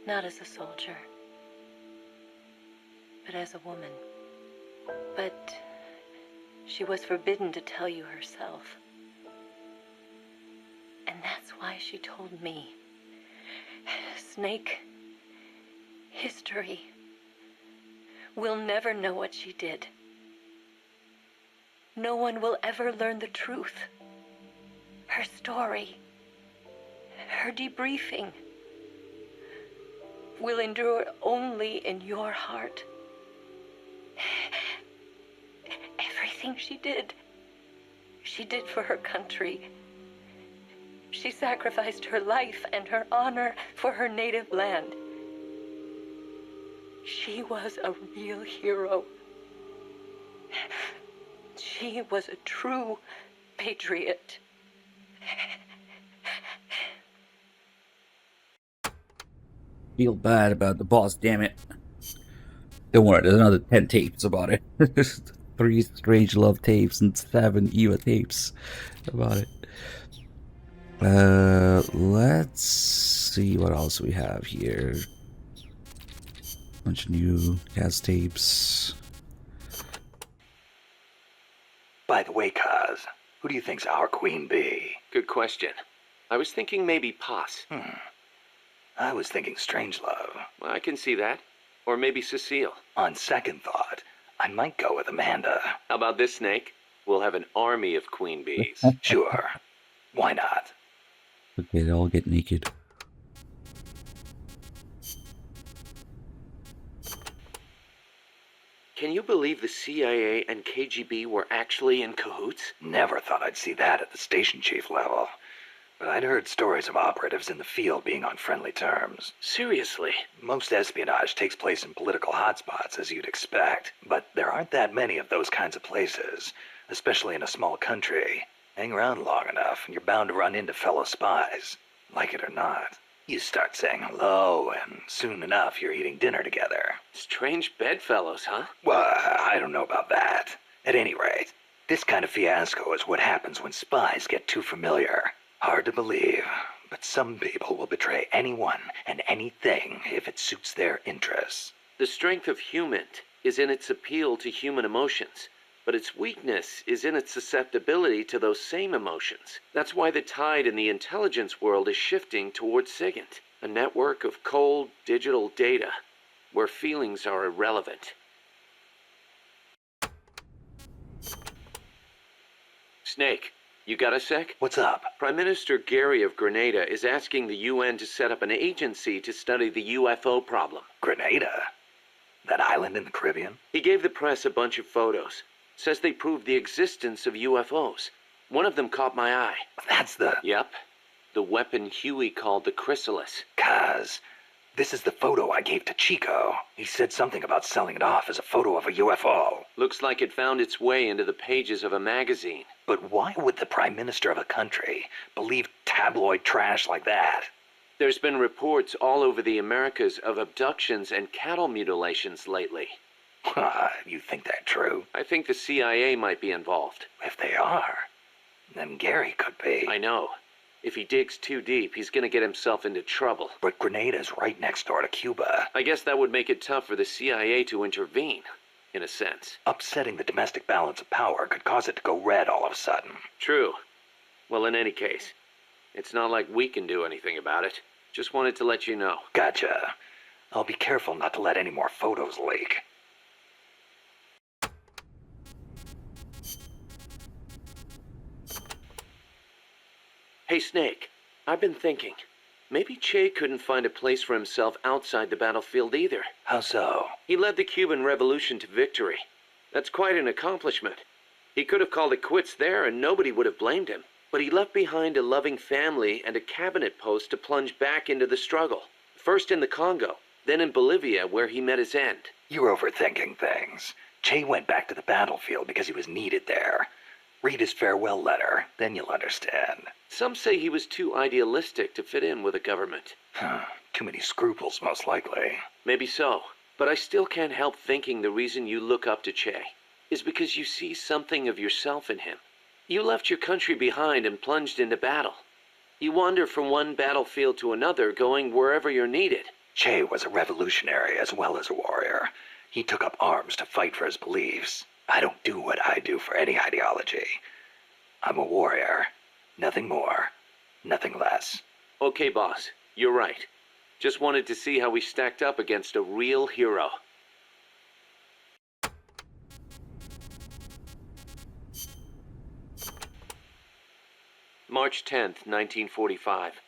not as a soldier, but as a woman. But she was forbidden to tell you herself. And that's why she told me. Snake, history will never know what she did. No one will ever learn the truth. Her story, her debriefing, will endure only in your heart. Everything she did for her country. She sacrificed her life and her honor for her native land. She was a real hero. She was a true patriot. Feel bad about the boss, damn it. Don't worry, there's another 10 tapes about it. 3 Strangelove tapes and 7 Eva tapes about it. Let's see what else we have here. Bunch of new cast tapes. By the way, Kaz, who do you think's our queen bee? Good question. I was thinking maybe Paz. I was thinking Strangelove. Well, I can see that. Or maybe Cecile. On second thought, I might go with Amanda. How about this, Snake? We'll have an army of queen bees. Sure. Why not? Okay, they all get naked. Can you believe the CIA and KGB were actually in cahoots? Never thought I'd see that at the station chief level. But I'd heard stories of operatives in the field being on friendly terms. Seriously? Most espionage takes place in political hotspots, as you'd expect. But there aren't that many of those kinds of places, especially in a small country. Hang around long enough, and you're bound to run into fellow spies. Like it or not. You start saying hello, and soon enough you're eating dinner together. Strange bedfellows, huh? Well, I don't know about that. At any rate, this kind of fiasco is what happens when spies get too familiar. Hard to believe, but some people will betray anyone and anything if it suits their interests. The strength of Humint is in its appeal to human emotions, but its weakness is in its susceptibility to those same emotions. That's why the tide in the intelligence world is shifting towards SIGINT, a network of cold, digital data, where feelings are irrelevant. Snake, you got a sec? What's up? Prime Minister Gary of Grenada is asking the UN to set up an agency to study the UFO problem. Grenada? That island in the Caribbean? He gave the press a bunch of photos. Says they prove the existence of UFOs. One of them caught my eye. That's the... Yep. The weapon Huey called the Chrysalis. Kaz, this is the photo I gave to Chico. He said something about selling it off as a photo of a UFO. Looks like it found its way into the pages of a magazine. But why would the Prime Minister of a country believe tabloid trash like that? There's been reports all over the Americas of abductions and cattle mutilations lately. You think that true? I think the CIA might be involved. If they are, then Gary could be. I know. If he digs too deep, he's gonna get himself into trouble. But Grenada's right next door to Cuba. I guess that would make it tough for the CIA to intervene, in a sense. Upsetting the domestic balance of power could cause it to go red all of a sudden. True. Well, in any case, it's not like we can do anything about it. Just wanted to let you know. Gotcha. I'll be careful not to let any more photos leak. Hey, Snake, I've been thinking. Maybe Che couldn't find a place for himself outside the battlefield either. How so? He led the Cuban Revolution to victory. That's quite an accomplishment. He could have called it quits there and nobody would have blamed him. But he left behind a loving family and a cabinet post to plunge back into the struggle. First in the Congo, then in Bolivia where he met his end. You're overthinking things. Che went back to the battlefield because he was needed there. Read his farewell letter, then you'll understand. Some say he was too idealistic to fit in with the government. Too many scruples, most likely. Maybe so, but I still can't help thinking the reason you look up to Che is because you see something of yourself in him. You left your country behind and plunged into battle. You wander from one battlefield to another, going wherever you're needed. Che was a revolutionary as well as a warrior. He took up arms to fight for his beliefs. I don't do what I do for any ideology. I'm a warrior. Nothing more. Nothing less. Okay, boss. You're right. Just wanted to see how we stacked up against a real hero. March 10th, 1945.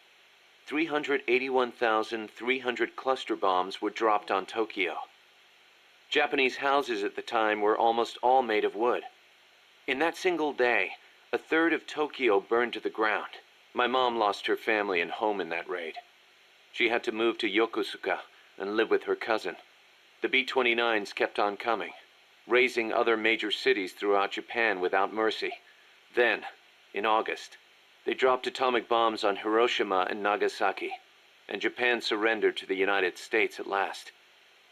381,300 cluster bombs were dropped on Tokyo. Japanese houses at the time were almost all made of wood. In that single day, a third of Tokyo burned to the ground. My mom lost her family and home in that raid. She had to move to Yokosuka and live with her cousin. The B-29s kept on coming, razing other major cities throughout Japan without mercy. Then, in August, They dropped atomic bombs on Hiroshima and Nagasaki, and Japan surrendered to the United States at last.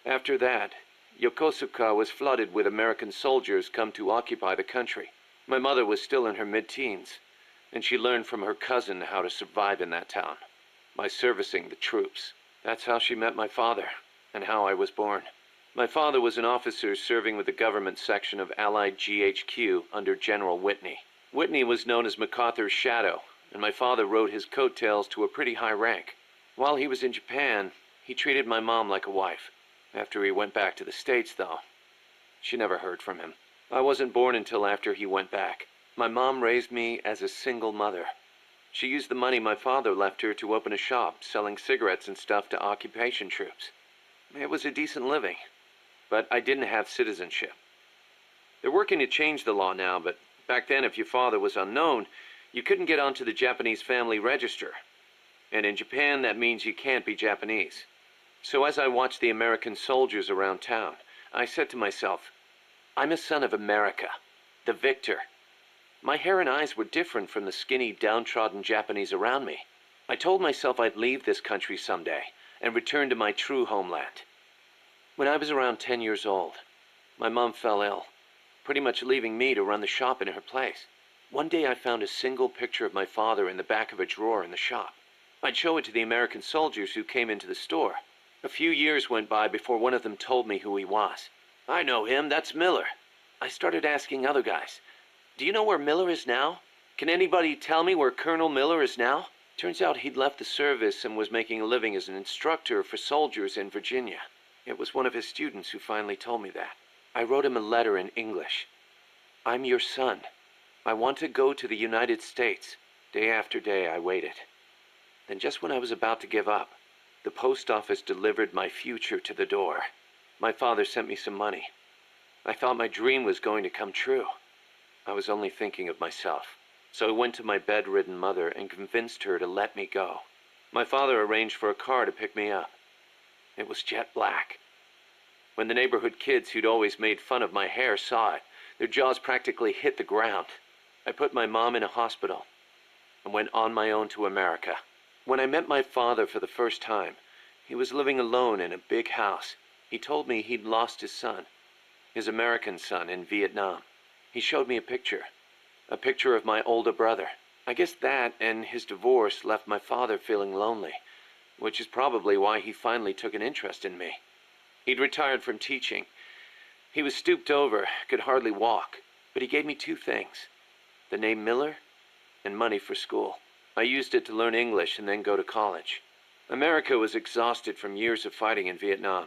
After that, Yokosuka was flooded with American soldiers come to occupy the country. My mother was still in her mid-teens, and she learned from her cousin how to survive in that town, by servicing the troops. That's how she met my father, and how I was born. My father was an officer serving with the government section of Allied GHQ under General Whitney. Whitney was known as MacArthur's shadow, and my father rode his coattails to a pretty high rank. While he was in Japan, he treated my mom like a wife. After he went back to the States, though, she never heard from him. I wasn't born until after he went back. My mom raised me as a single mother. She used the money my father left her to open a shop selling cigarettes and stuff to occupation troops. It was a decent living, but I didn't have citizenship. They're working to change the law now, but back then if your father was unknown, you couldn't get onto the Japanese family register. And in Japan, that means you can't be Japanese. So as I watched the American soldiers around town, I said to myself, I'm a son of America, the victor. My hair and eyes were different from the skinny, downtrodden Japanese around me. I told myself I'd leave this country someday and return to my true homeland. When I was around 10 years old, my mom fell ill, pretty much leaving me to run the shop in her place. One day I found a single picture of my father in the back of a drawer in the shop. I'd show it to the American soldiers who came into the store. A few years went by before one of them told me who he was. I know him, that's Miller. I started asking other guys, do you know where Miller is now? Can anybody tell me where Colonel Miller is now? Turns out he'd left the service and was making a living as an instructor for soldiers in Virginia. It was one of his students who finally told me that. I wrote him a letter in English. I'm your son. I want to go to the United States. Day after day I waited. Then just when I was about to give up, the post office delivered my future to the door. My father sent me some money. I thought my dream was going to come true. I was only thinking of myself. So I went to my bedridden mother and convinced her to let me go. My father arranged for a car to pick me up. It was jet black. When the neighborhood kids who'd always made fun of my hair saw it, their jaws practically hit the ground. I put my mom in a hospital and went on my own to America. When I met my father for the first time, he was living alone in a big house. He told me he'd lost his son, his American son, in Vietnam. He showed me a picture of my older brother. I guess that and his divorce left my father feeling lonely, which is probably why he finally took an interest in me. He'd retired from teaching. He was stooped over, could hardly walk, but he gave me two things: the name Miller and money for school. I used it to learn English and then go to college. America was exhausted from years of fighting in Vietnam.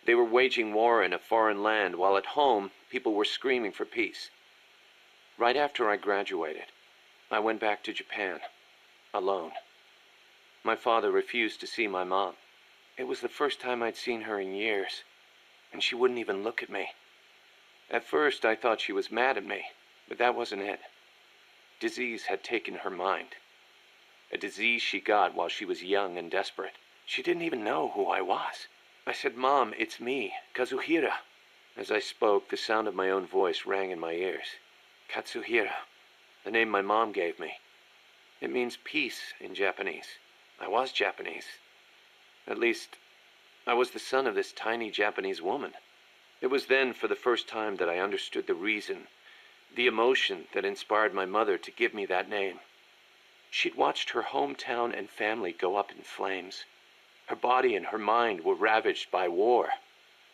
They were waging war in a foreign land, while at home, people were screaming for peace. Right after I graduated, I went back to Japan, alone. My father refused to see my mom. It was the first time I'd seen her in years, and she wouldn't even look at me. At first, I thought she was mad at me, but that wasn't it. Disease had taken her mind. A disease she got while she was young and desperate. She didn't even know who I was. I said, Mom, it's me, Kazuhira. As I spoke, the sound of my own voice rang in my ears. Katsuhira, the name my mom gave me. It means peace in Japanese. I was Japanese. At least, I was the son of this tiny Japanese woman. It was then, for the first time, that I understood the reason, the emotion that inspired my mother to give me that name. She'd watched her hometown and family go up in flames. Her body and her mind were ravaged by war.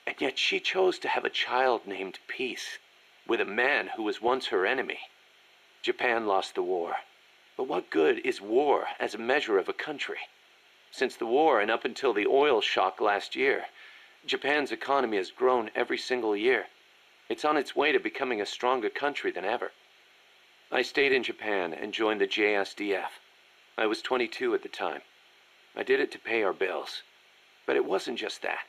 And yet she chose to have a child named Peace, with a man who was once her enemy. Japan lost the war. But what good is war as a measure of a country? Since the war and up until the oil shock last year, Japan's economy has grown every single year. It's on its way to becoming a stronger country than ever. I stayed in Japan and joined the JSDF. I was 22 at the time. I did it to pay our bills. But it wasn't just that.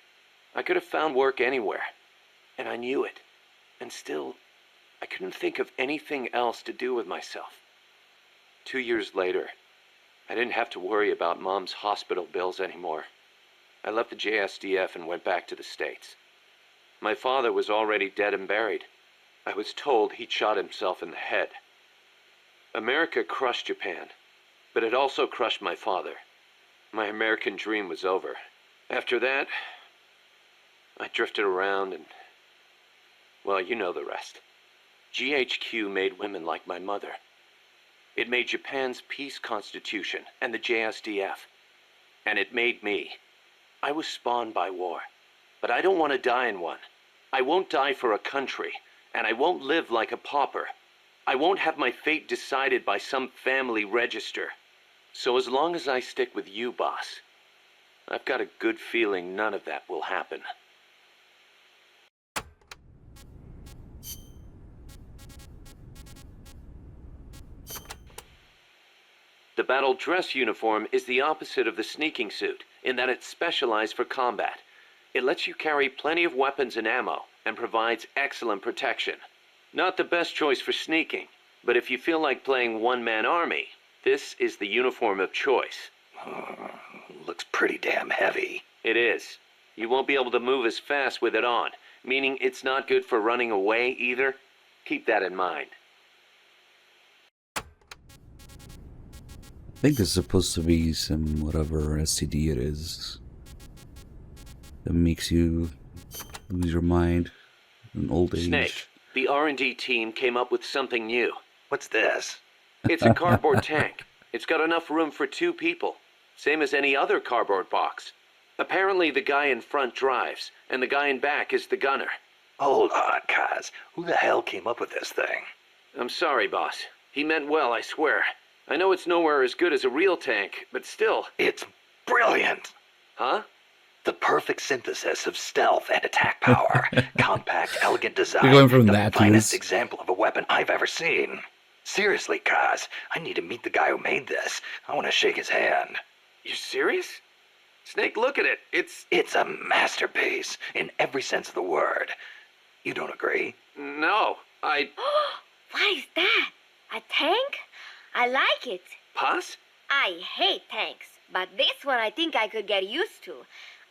I could have found work anywhere, and I knew it. And still, I couldn't think of anything else to do with myself. 2 years later, I didn't have to worry about Mom's hospital bills anymore. I left the JSDF and went back to the States. My father was already dead and buried. I was told he'd shot himself in the head. America crushed Japan, but it also crushed my father. My American dream was over. After that, I drifted around and, well, you know the rest. GHQ made women like my mother. It made Japan's peace constitution and the JSDF. And it made me. I was spawned by war, but I don't want to die in one. I won't die for a country, and I won't live like a pauper. I won't have my fate decided by some family register. So as long as I stick with you, boss, I've got a good feeling none of that will happen. The battle dress uniform is the opposite of the sneaking suit, in that it's specialized for combat. It lets you carry plenty of weapons and ammo, and provides excellent protection. Not the best choice for sneaking, but if you feel like playing one-man army, this is the uniform of choice. Looks pretty damn heavy. It is. You won't be able to move as fast with it on, meaning it's not good for running away either. Keep that in mind. I think it's supposed to be some whatever STD it is that makes you lose your mind in old age. Snake, the R&D team came up with something new. What's this? It's a cardboard tank. It's got enough room for 2 people, same as any other cardboard box. Apparently the guy in front drives, and the guy in back is the gunner. Hold on, Kaz. Who the hell came up with this thing? I'm sorry, boss. He meant well, I swear. I know it's nowhere as good as a real tank, but still... It's brilliant! Huh? The perfect synthesis of stealth and attack power. Compact, elegant design. You're going from the that to finest this. example of a weapon I've ever seen. Seriously, Kaz, I need to meet the guy who made this. I want to shake his hand. You serious? Snake, look at it. It's a masterpiece, in every sense of the word. You don't agree? No, What is that? A tank? I like it. Boss? I hate tanks, but this one I think I could get used to.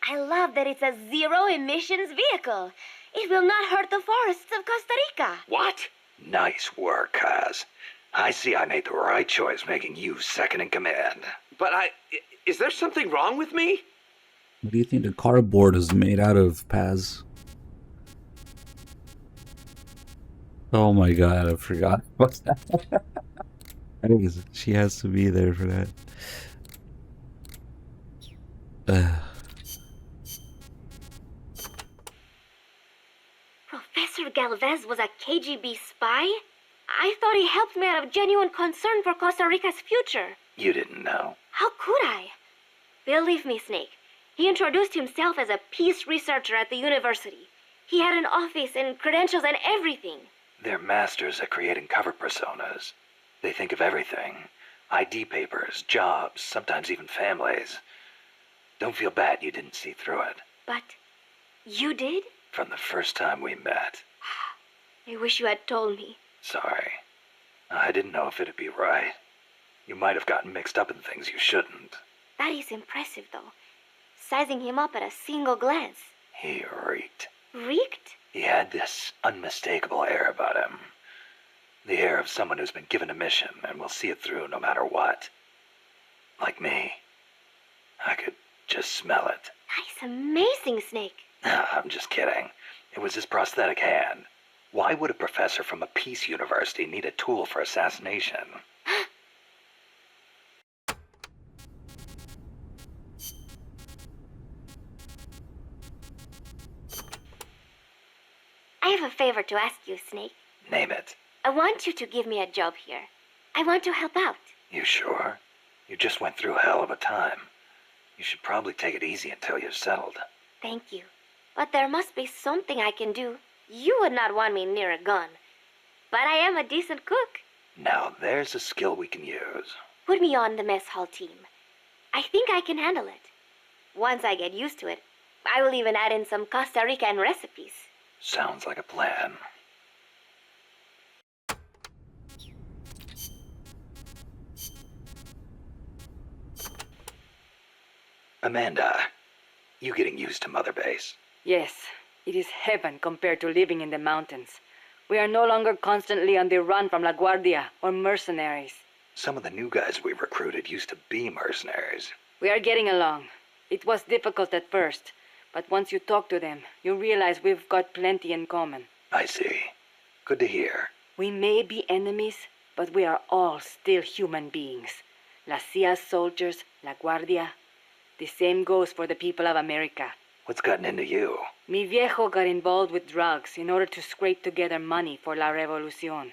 I love that it's a zero-emissions vehicle. It will not hurt the forests of Costa Rica. What? Nice work, Kaz. I see I made the right choice making you second in command. But is there something wrong with me? What do you think the cardboard is made out of, Paz? Oh my god, I forgot about that. I think she has to be there for that. Professor Galvez was a KGB spy? I thought he helped me out of genuine concern for Costa Rica's future. You didn't know. How could I? Believe me, Snake. He introduced himself as a peace researcher at the university. He had an office and credentials and everything. They're masters at creating cover personas. They think of everything. ID papers, jobs, sometimes even families. Don't feel bad you didn't see through it. But you did? From the first time we met. I wish you had told me. Sorry. I didn't know if it'd be right. You might have gotten mixed up in things you shouldn't. That is impressive, though. Sizing him up at a single glance. He reeked. Reeked? He had this unmistakable air about him. The air of someone who's been given a mission and will see it through no matter what. Like me. I could just smell it. That is amazing, Snake. I'm just kidding. It was his prosthetic hand. Why would a professor from a peace university need a tool for assassination? I have a favor to ask you, Snake. Name it. I want you to give me a job here. I want to help out. You sure? You just went through a hell of a time. You should probably take it easy until you're settled. Thank you. But there must be something I can do. You would not want me near a gun. But I am a decent cook. Now there's a skill we can use. Put me on the mess hall team. I think I can handle it. Once I get used to it, I will even add in some Costa Rican recipes. Sounds like a plan. Amanda, you getting used to Mother Base? Yes, it is heaven compared to living in the mountains. We are no longer constantly on the run from La Guardia or mercenaries. Some of the new guys we recruited used to be mercenaries. We are getting along. It was difficult at first, but once you talk to them, you realize we've got plenty in common. I see. Good to hear. We may be enemies, but we are all still human beings. La CIA's soldiers, La Guardia. The same goes for the people of America. What's gotten into you? Mi viejo got involved with drugs in order to scrape together money for La Revolucion.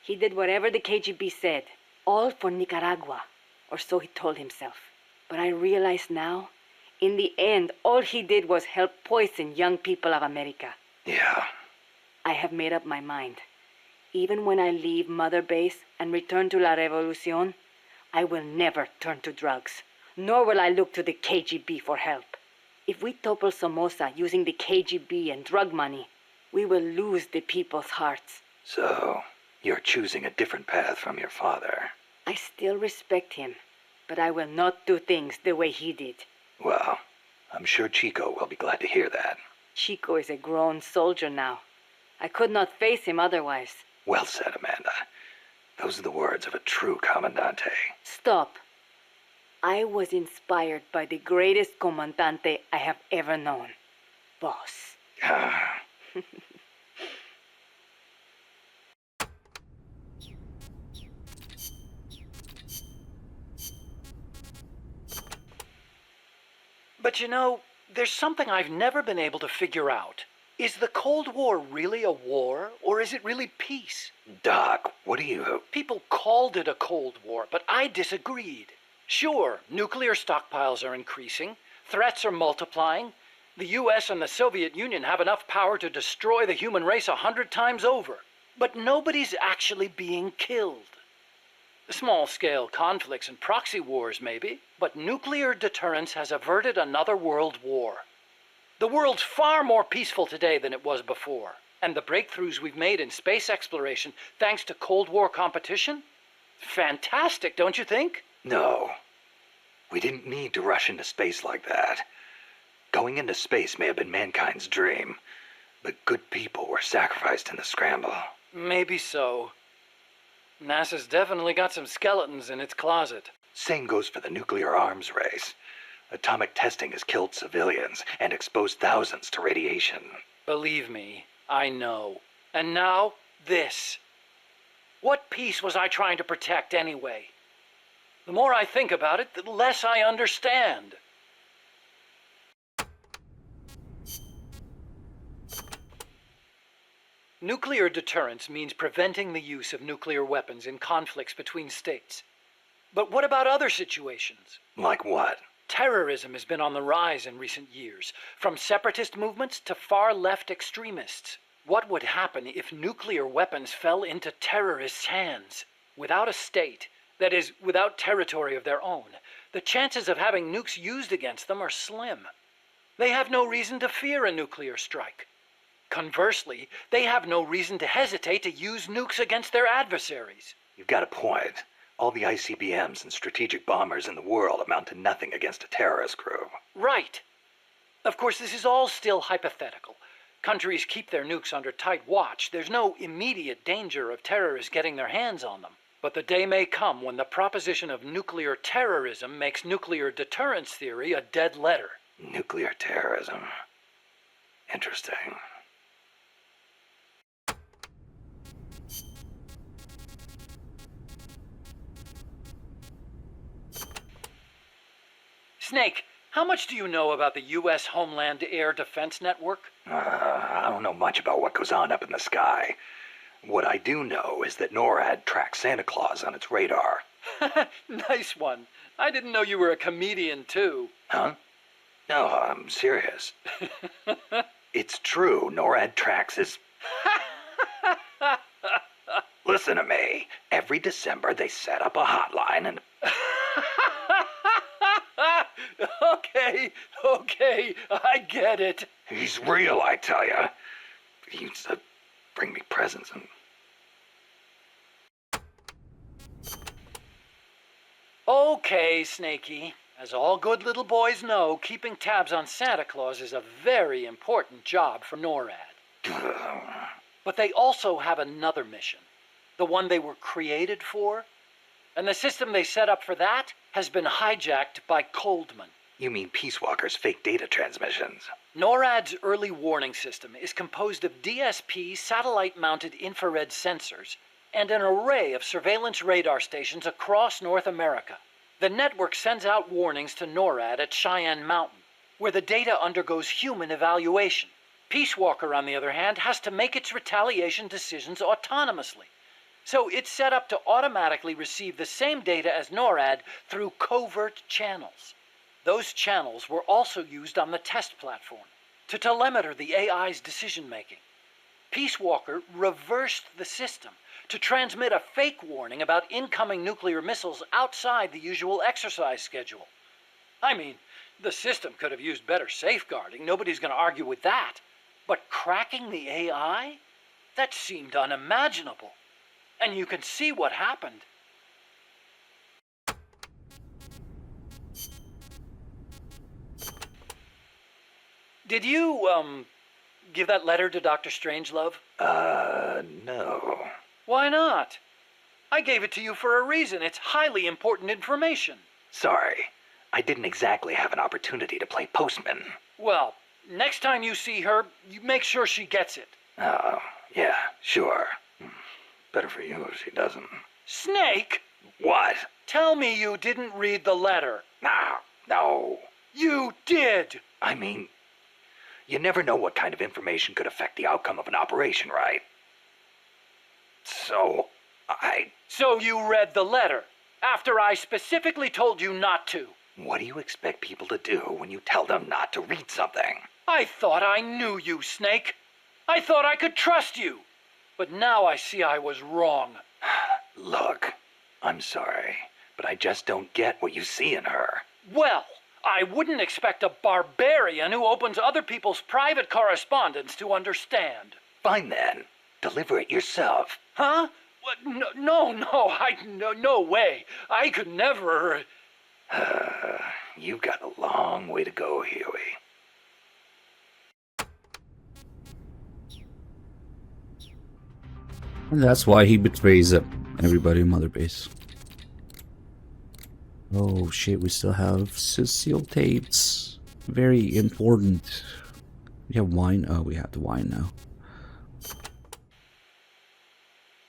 He did whatever the KGB said, all for Nicaragua, or so he told himself. But I realize now, in the end, all he did was help poison young people of America. Yeah. I have made up my mind. Even when I leave Mother Base and return to La Revolucion, I will never turn to drugs, nor will I look to the KGB for help. If we topple Somoza using the KGB and drug money, we will lose the people's hearts. So, you're choosing a different path from your father. I still respect him, but I will not do things the way he did. Well, I'm sure Chico will be glad to hear that. Chico is a grown soldier now. I could not face him otherwise. Well said, Amanda. Those are the words of a true Comandante. Stop. I was inspired by the greatest Comandante I have ever known. Boss. But you know, there's something I've never been able to figure out. Is the Cold War really a war, or is it really peace? Doc, what do you... People called it a Cold War, but I disagreed. Sure, nuclear stockpiles are increasing, threats are multiplying. The US and the Soviet Union have enough power to destroy the human race 100 times over. But nobody's actually being killed. Small-scale conflicts and proxy wars, maybe, but nuclear deterrence has averted another world war. The world's far more peaceful today than it was before, and the breakthroughs we've made in space exploration thanks to Cold War competition? Fantastic, don't you think? No. We didn't need to rush into space like that. Going into space may have been mankind's dream, but good people were sacrificed in the scramble. Maybe so. NASA's definitely got some skeletons in its closet. Same goes for the nuclear arms race. Atomic testing has killed civilians and exposed thousands to radiation. Believe me, I know. And now, this. What peace was I trying to protect anyway? The more I think about it, the less I understand. Nuclear deterrence means preventing the use of nuclear weapons in conflicts between states. But what about other situations? Like what? Terrorism has been on the rise in recent years, from separatist movements to far-left extremists. What would happen if nuclear weapons fell into terrorists' hands? Without a state, that is, without territory of their own, the chances of having nukes used against them are slim. They have no reason to fear a nuclear strike. Conversely, they have no reason to hesitate to use nukes against their adversaries. You've got a point. All the ICBMs and strategic bombers in the world amount to nothing against a terrorist group. Right. Of course, this is all still hypothetical. Countries keep their nukes under tight watch. There's no immediate danger of terrorists getting their hands on them. But the day may come when the proposition of nuclear terrorism makes nuclear deterrence theory a dead letter. Nuclear terrorism. Interesting. Snake, how much do you know about the U.S. Homeland Air Defense Network? I don't know much about what goes on up in the sky. What I do know is that NORAD tracks Santa Claus on its radar. Nice one. I didn't know you were a comedian, too. Huh? No, I'm serious. It's true, NORAD tracks his... Listen to me. Every December they set up a hotline and... Okay, I get it. He's real, I tell you. He used to bring me presents and... Okay, Snakey. As all good little boys know, keeping tabs on Santa Claus is a very important job for NORAD. But they also have another mission, the one they were created for. And the system they set up for that has been hijacked by Coldman. You mean Peace Walker's fake data transmissions? NORAD's early warning system is composed of DSP satellite-mounted infrared sensors and an array of surveillance radar stations across North America. The network sends out warnings to NORAD at Cheyenne Mountain, where the data undergoes human evaluation. Peace Walker, on the other hand, has to make its retaliation decisions autonomously. So it's set up to automatically receive the same data as NORAD through covert channels. Those channels were also used on the test platform to telemeter the AI's decision-making. Peace Walker reversed the system to transmit a fake warning about incoming nuclear missiles outside the usual exercise schedule. I mean, the system could have used better safeguarding. Nobody's going to argue with that. But cracking the AI? That seemed unimaginable. And you can see what happened. Did you, give that letter to Dr. Strangelove? No. Why not? I gave it to you for a reason. It's highly important information. Sorry. I didn't exactly have an opportunity to play postman. Well, next time you see her, you make sure she gets it. Oh, yeah, sure. Better for you if she doesn't. Snake! What? Tell me you didn't read the letter. No. You did! I mean, you never know what kind of information could affect the outcome of an operation, right? So you read the letter, after I specifically told you not to. What do you expect people to do when you tell them not to read something? I thought I knew you, Snake. I thought I could trust you. But now I see I was wrong. Look, I'm sorry, but I just don't get what you see in her. Well, I wouldn't expect a barbarian who opens other people's private correspondence to understand. Fine then. Deliver it yourself. Huh? What? No way. I could never... You've got a long way to go, Huey. And that's why he betrays everybody in Mother Base. Oh shit, we still have Cecile tapes. Very important. We have wine? Oh, we have the wine now.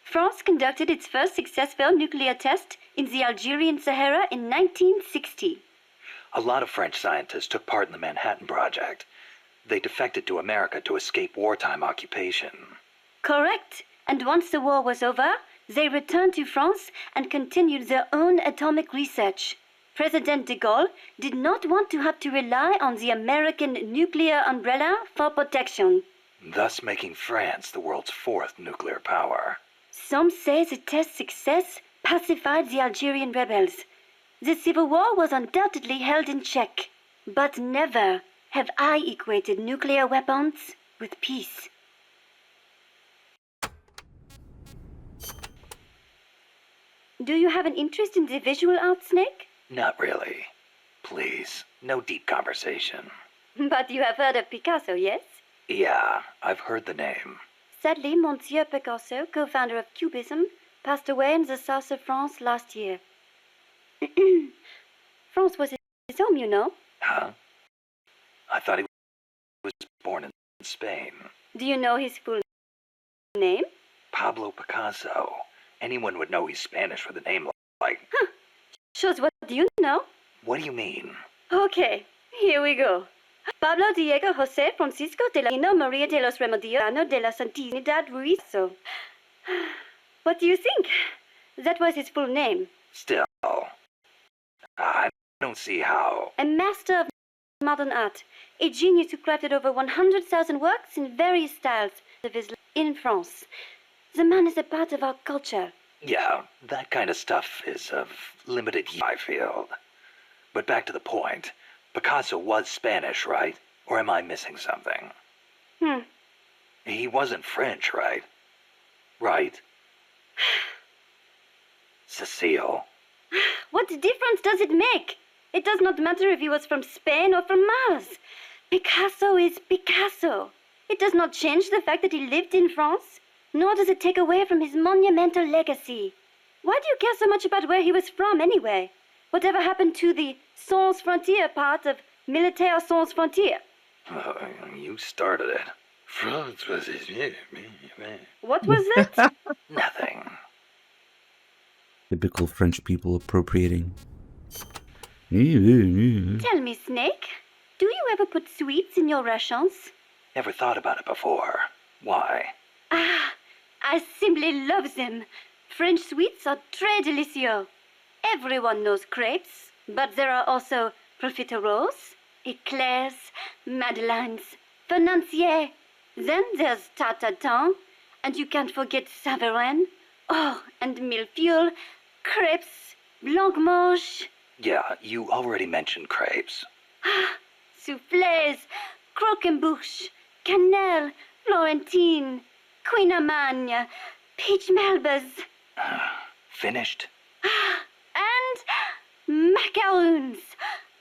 France conducted its first successful nuclear test in the Algerian Sahara in 1960. A lot of French scientists took part in the Manhattan Project. They defected to America to escape wartime occupation. Correct. And once the war was over, they returned to France and continued their own atomic research. President de Gaulle did not want to have to rely on the American nuclear umbrella for protection. Thus making France the world's fourth nuclear power. Some say the test success pacified the Algerian rebels. The civil war was undoubtedly held in check. But never have I equated nuclear weapons with peace. Do you have an interest in the visual arts, Snake? Not really. Please, no deep conversation. But you have heard of Picasso, yes? Yeah, I've heard the name. Sadly, Monsieur Picasso, co-founder of Cubism, passed away in the south of France last year. France was his home, you know. Huh? I thought he was born in Spain. Do you know his full name? Pablo Picasso. Anyone would know he's Spanish with a name like... Huh. Shows what do you know? What do you mean? Okay, here we go. Pablo Diego José Francisco de la Nino Maria de los Remedios de la Santinidad Ruiz. So, what do you think? That was his full name. Still, I don't see how... A master of modern art. A genius who crafted over 100,000 works in various styles of his in France. The man is a part of our culture. Yeah, that kind of stuff is of limited use, I feel. But back to the point. Picasso was Spanish, right? Or am I missing something? He wasn't French, right? Right? Cecile. What difference does it make? It does not matter if he was from Spain or from Mars. Picasso is Picasso. It does not change the fact that he lived in France. nor does it take away from his monumental legacy. Why do you care so much about where he was from, anyway? Whatever happened to the Sans Frontier part of Militaire Sans Frontier? You started it. France was his What was that? Nothing. Typical French people appropriating. Tell me, Snake, do you ever put sweets in your rations? Never thought about it before. Why? Ah, I simply love them. French sweets are très délicieux. Everyone knows crepes, but there are also profiteroles, eclairs, madeleines, financiers. Then there's tarte tatin, and you can't forget Savarin. Oh, and millefeuille, crepes, blancmange. Yeah, you already mentioned crepes. Soufflés, croquembouche, cannelle, Florentine, Queen Amagne, peach melbas. Finished? And macaroons.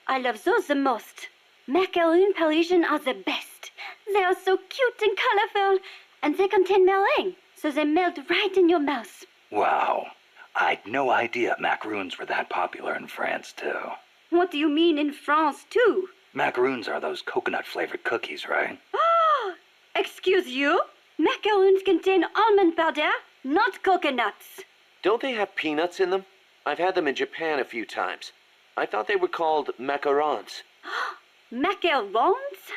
I love those the most. Macaroon Parisian are the best. They are so cute and colorful, and they contain meringue, so they melt right in your mouth. Wow. I'd no idea macaroons were that popular in France, too. What do you mean in France, too? Macaroons are those coconut-flavored cookies, right? Oh, excuse you? Macaroons contain almond powder, not coconuts. Don't they have peanuts in them? I've had them in Japan a few times. I thought they were called macarons. Macarons?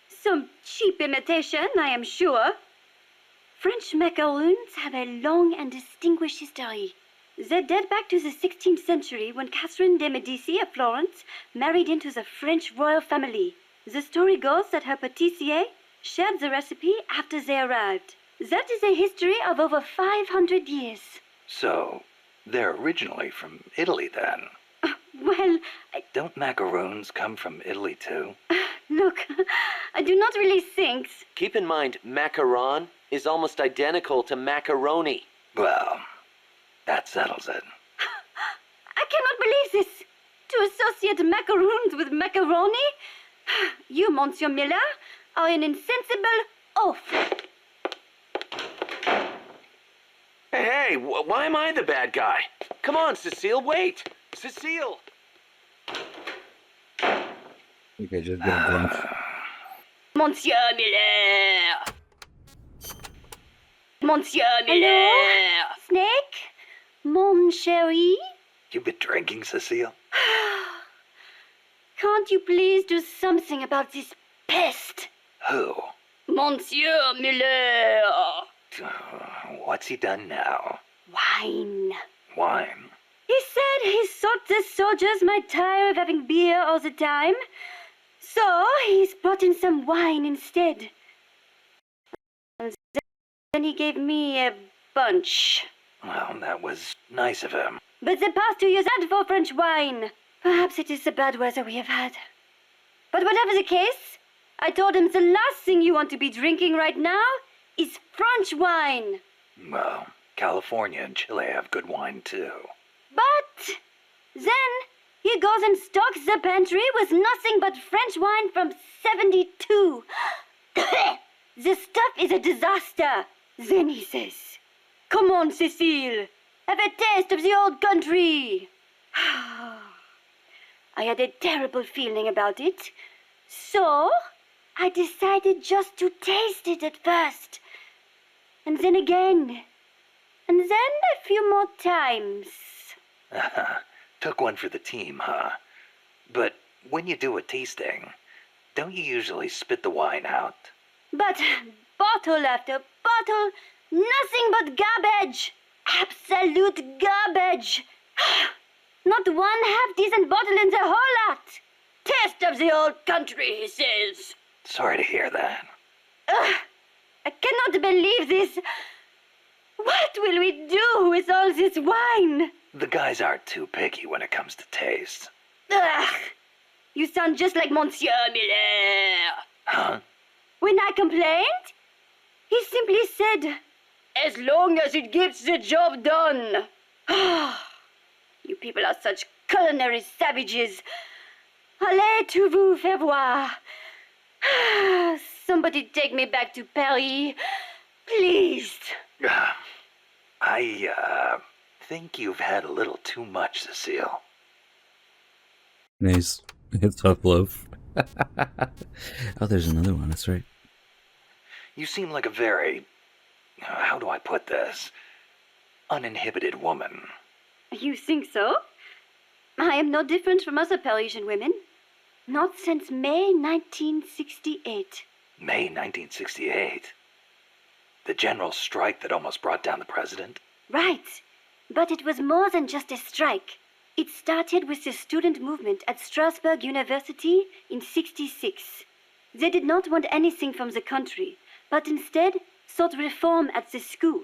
Some cheap imitation, I am sure. French macaroons have a long and distinguished history. They date back to the 16th century when Catherine de Medici of Florence married into the French royal family. The story goes that her pâtissier shared the recipe after they arrived. That is a history of over 500 years. So, they're originally from Italy, then? Well, Don't macaroons come from Italy, too? Look, I do not really think. Keep in mind, macaron is almost identical to macaroni. Well, that settles it. I cannot believe this. To associate macaroons with macaroni? You, Monsieur Miller, are an insensible oaf. Hey, why am I the bad guy? Come on, Cecile, wait! Cecile! Okay, just get a drink. Monsieur Miller! Monsieur Miller! Hello? Snake? Mon chéri? You been drinking, Cecile? Can't you please do something about this pest? Who? Monsieur Miller! What's he done now? Wine. Wine? He said he thought the soldiers might tire of having beer all the time, so he's brought in some wine instead. And then he gave me a bunch. Well, that was nice of him. But the past 2 years had for French wine. Perhaps it is the bad weather we have had. But whatever the case, I told him the last thing you want to be drinking right now is French wine. Well, California and Chile have good wine, too. But then he goes and stocks the pantry with nothing but French wine from 72. The stuff is a disaster. Then he says, "Come on, Cecile, have a taste of the old country." I had a terrible feeling about it, so I decided just to taste it at first. And then again. And then a few more times. Took one for the team, huh? But when you do a tasting, don't you usually spit the wine out? But bottle after bottle, nothing but garbage. Absolute garbage. Not one half-decent bottle in the whole lot. Taste of the old country, he says. Sorry to hear that. I cannot believe this. What will we do with all this wine? The guys aren't too picky when it comes to taste. You sound just like Monsieur Miller. Huh? When I complained, he simply said, "As long as it gets the job done." You people are such culinary savages. Allez vous faire voir. Somebody take me back to Paris, please. I think you've had a little too much, Cecile. Nice. It's tough love. Oh, there's another one. That's right. You seem like a very, how do I put this, uninhibited woman. You think so? I am no different from other Parisian women. Not since May 1968. May 1968? The general strike that almost brought down the president? Right. But it was more than just a strike. It started with the student movement at Strasbourg University in '66. They did not want anything from the country, but instead sought reform at the school.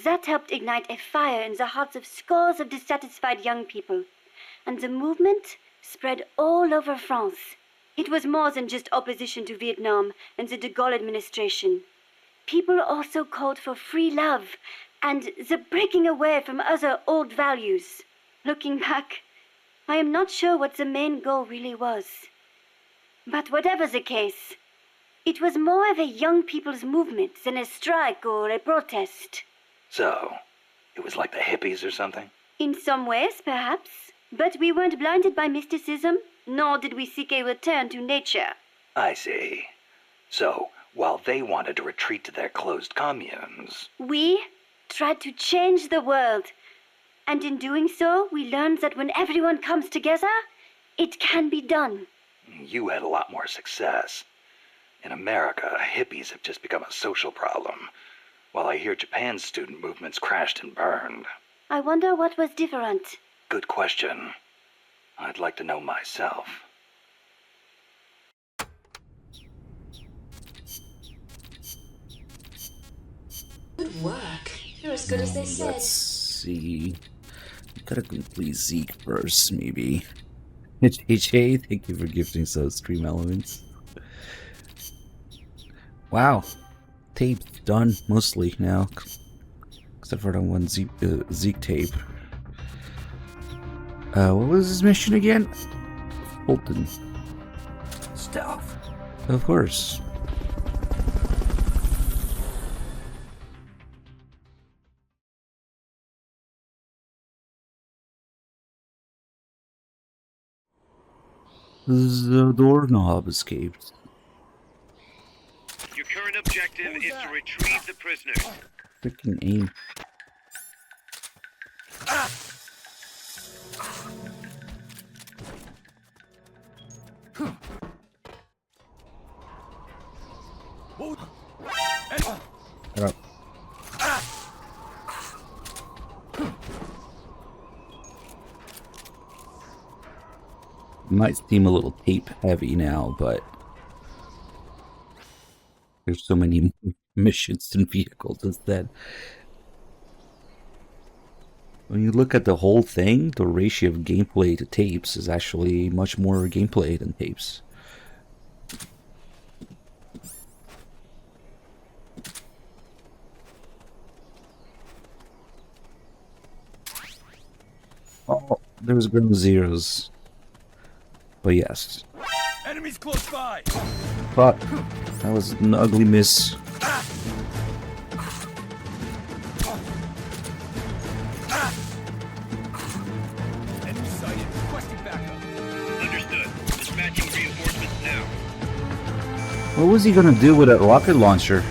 That helped ignite a fire in the hearts of scores of dissatisfied young people. And the movement spread all over France. It was more than just opposition to Vietnam and the de Gaulle administration. People also called for free love and the breaking away from other old values. Looking back, I am not sure what the main goal really was. But whatever the case, it was more of a young people's movement than a strike or a protest. So, it was like the hippies or something? In some ways, perhaps. But we weren't blinded by mysticism, nor did we seek a return to nature. I see. So, while they wanted to retreat to their closed communes... We tried to change the world. And in doing so, we learned that when everyone comes together, it can be done. You had a lot more success. In America, hippies have just become a social problem, while I hear Japan's student movements crashed and burned. I wonder what was different. Good question. I'd like to know myself. Good work. You're as good as they said. Let's see. Gotta complete Zeke first, maybe. JJ, thank you for gifting those stream elements. Wow. Tape's done, mostly, now. Except for that one Zeke tape. What was his mission again? Fulton. Stealth. Of course. The doorknob escaped. Your current objective is to retrieve the prisoners. Freaking aim. Shut up. Might seem a little tape heavy now, but there's so many missions and vehicles instead. When you look at the whole thing, the ratio of gameplay to tapes is actually much more gameplay than tapes. Oh, there was Ground Zeroes. But yes. Enemies close by. But that was an ugly miss. Enemy sighted. Requesting backup. Understood. Dispatching reinforcements now. What was he gonna do with that rocket launcher?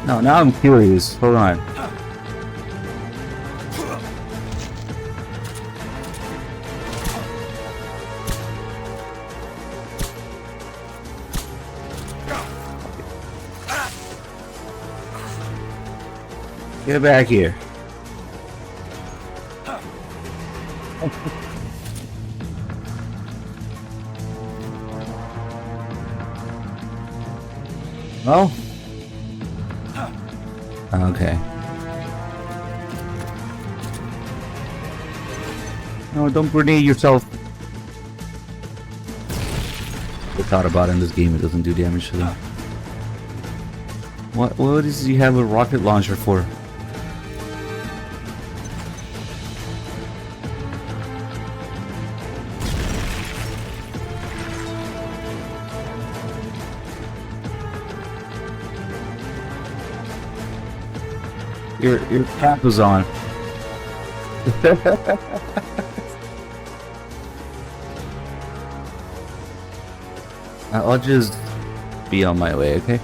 No, now I'm curious. Hold on. Get back here. Oh? Okay. No, don't grenade yourself. I thought about it in this game, it doesn't do damage to them. What does he have a rocket launcher for? Your cap is on. I'll just be on my way, okay?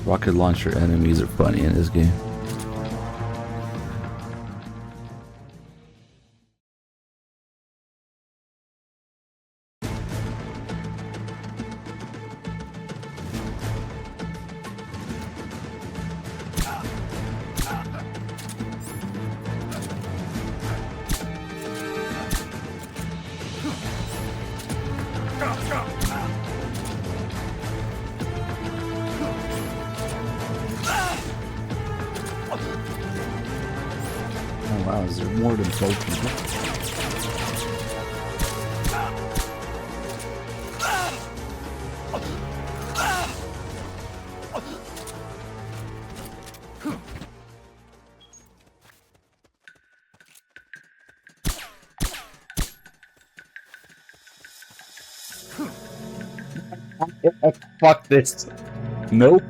Rocket launcher enemies are funny in this game. Oh wow, is there more than 12 people? Fuck this. Nope.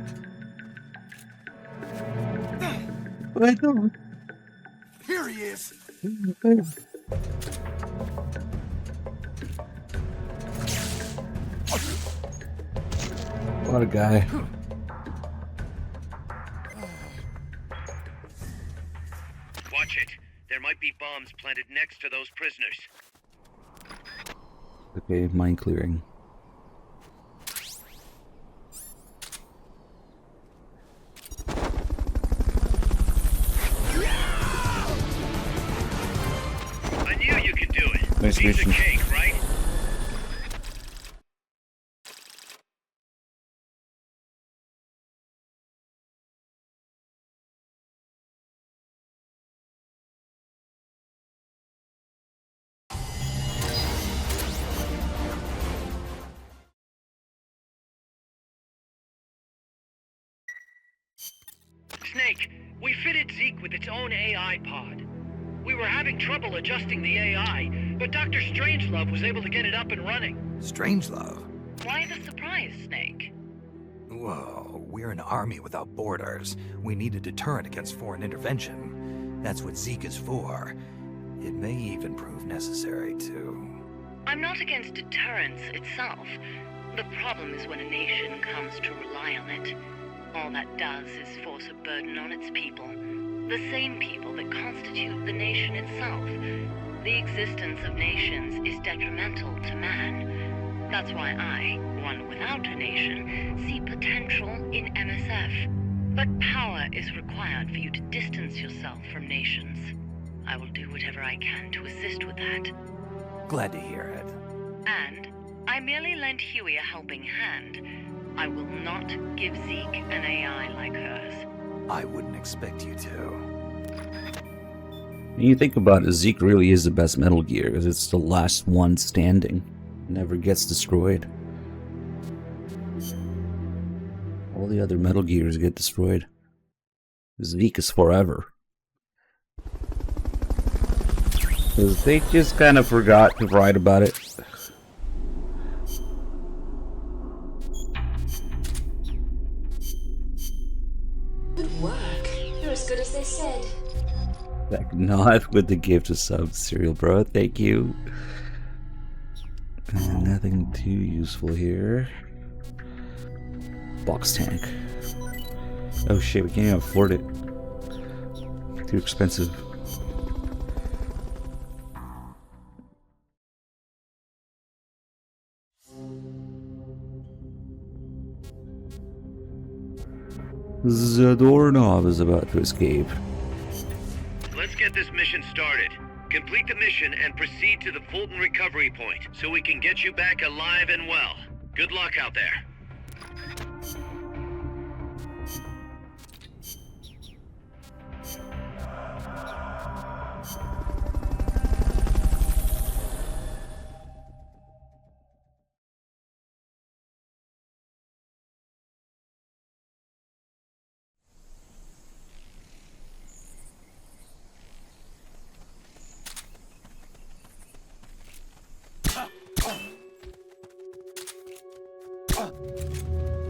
I don't. Here he is. What a guy. Watch it. There might be bombs planted next to those prisoners. Okay, mine clearing. I knew you could do it. Nice Piece of mission. cake, right? Snake, we fitted Zeke with its own AI pod. We were having trouble adjusting the AI, but Dr. Strangelove was able to get it up and running. Strangelove? Why the surprise, Snake? Whoa, we're an army without borders. We need a deterrent against foreign intervention. That's what Zeke is for. It may even prove necessary to... I'm not against deterrence itself. The problem is when a nation comes to rely on it. All that does is force a burden on its people. The same people that constitute the nation itself. The existence of nations is detrimental to man. That's why I, one without a nation, see potential in MSF. But power is required for you to distance yourself from nations. I will do whatever I can to assist with that. Glad to hear it. And I merely lent Huey a helping hand. I will not give Zeke an AI like hers. I wouldn't expect you to. When you think about it, Zeke really is the best Metal Gear, because it's the last one standing. It never gets destroyed. All the other Metal Gears get destroyed. Zeke is forever. Because they just kind of forgot to write about it. Good work. You're as good as they said. Like, not with the gift of sub cereal, bro. Thank you. Nothing too useful here. Box tank. Oh shit, we can't even afford it. Too expensive. Zadornov is about to escape. Let's get this mission started. Complete the mission and proceed to the Fulton recovery point so we can get you back alive and well. Good luck out there.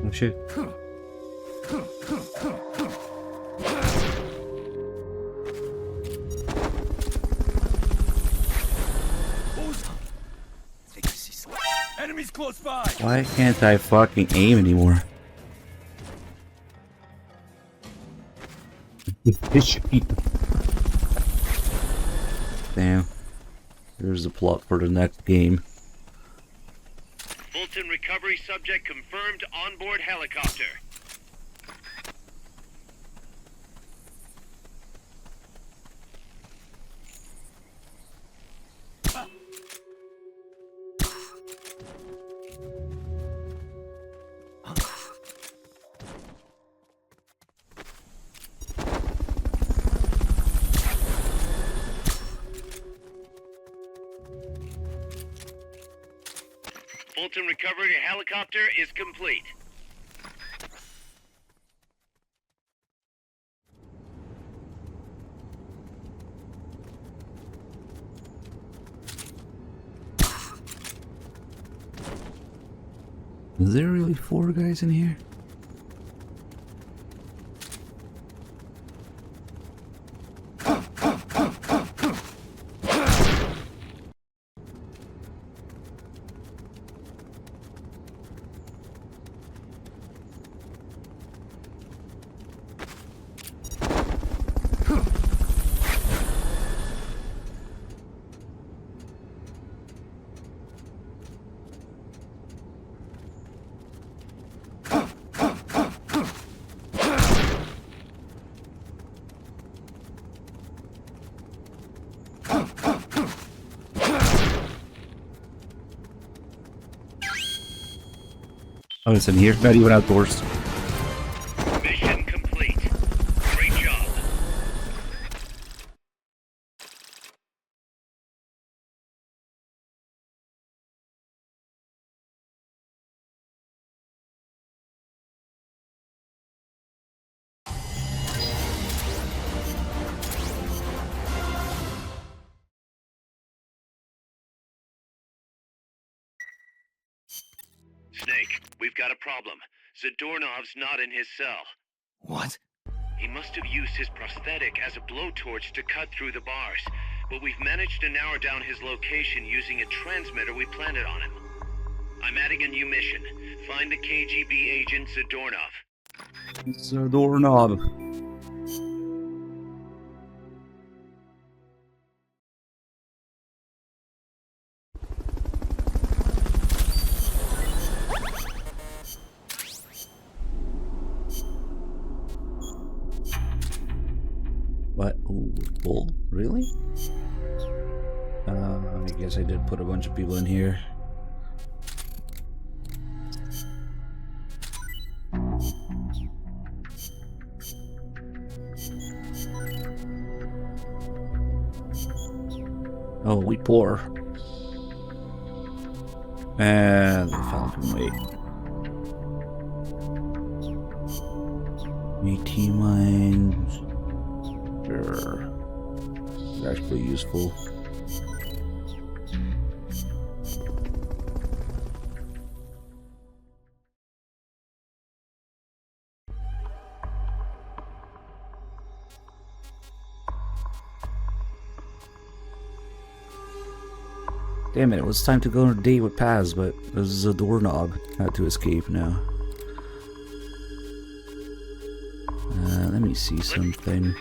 Oh shit. Enemies close by. Why can't I fucking aim anymore? Damn. There's the plot for the next game. Fulton recovery subject confirmed onboard helicopter. Fulton recovery helicopter is complete. Is there really 4 guys in here? Oh, it's in here? Not even outdoors. Mission complete. Great job. Snake, we've got a problem. Zadornov's not in his cell. What? He must have used his prosthetic as a blowtorch to cut through the bars, but we've managed to narrow down his location using a transmitter we planted on him. I'm adding a new mission. Find the KGB agent Zadornov. It's a doorknob. What? Ooh, full? Really? I guess I did put a bunch of people in here. Oh, we pour. And the Falcon Wait. AT mines. Sure. It's actually useful. Damn it, it was time to go on a date with Paz, but this is a doorknob. Had to escape now. Let me see something.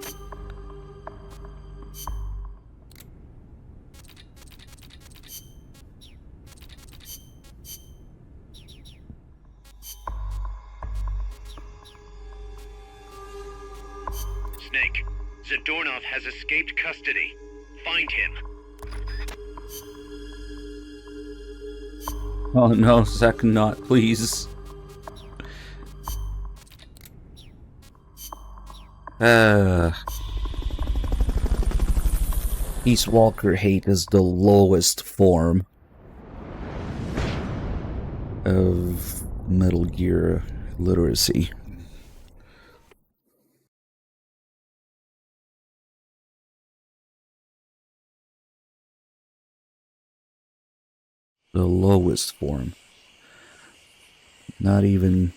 Snake, Zadornov has escaped custody. Find him. Oh no, second not, please. Peace Walker hate is the lowest form of Metal Gear literacy. The lowest form. Not even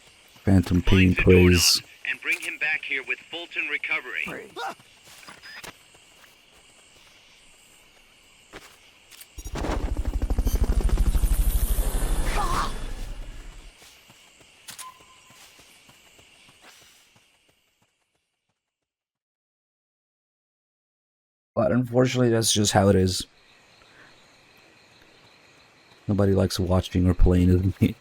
Phantom Pain plays. And bring him back here with Fulton Recovery. But unfortunately, that's just how it is. Nobody likes watching or playing as me.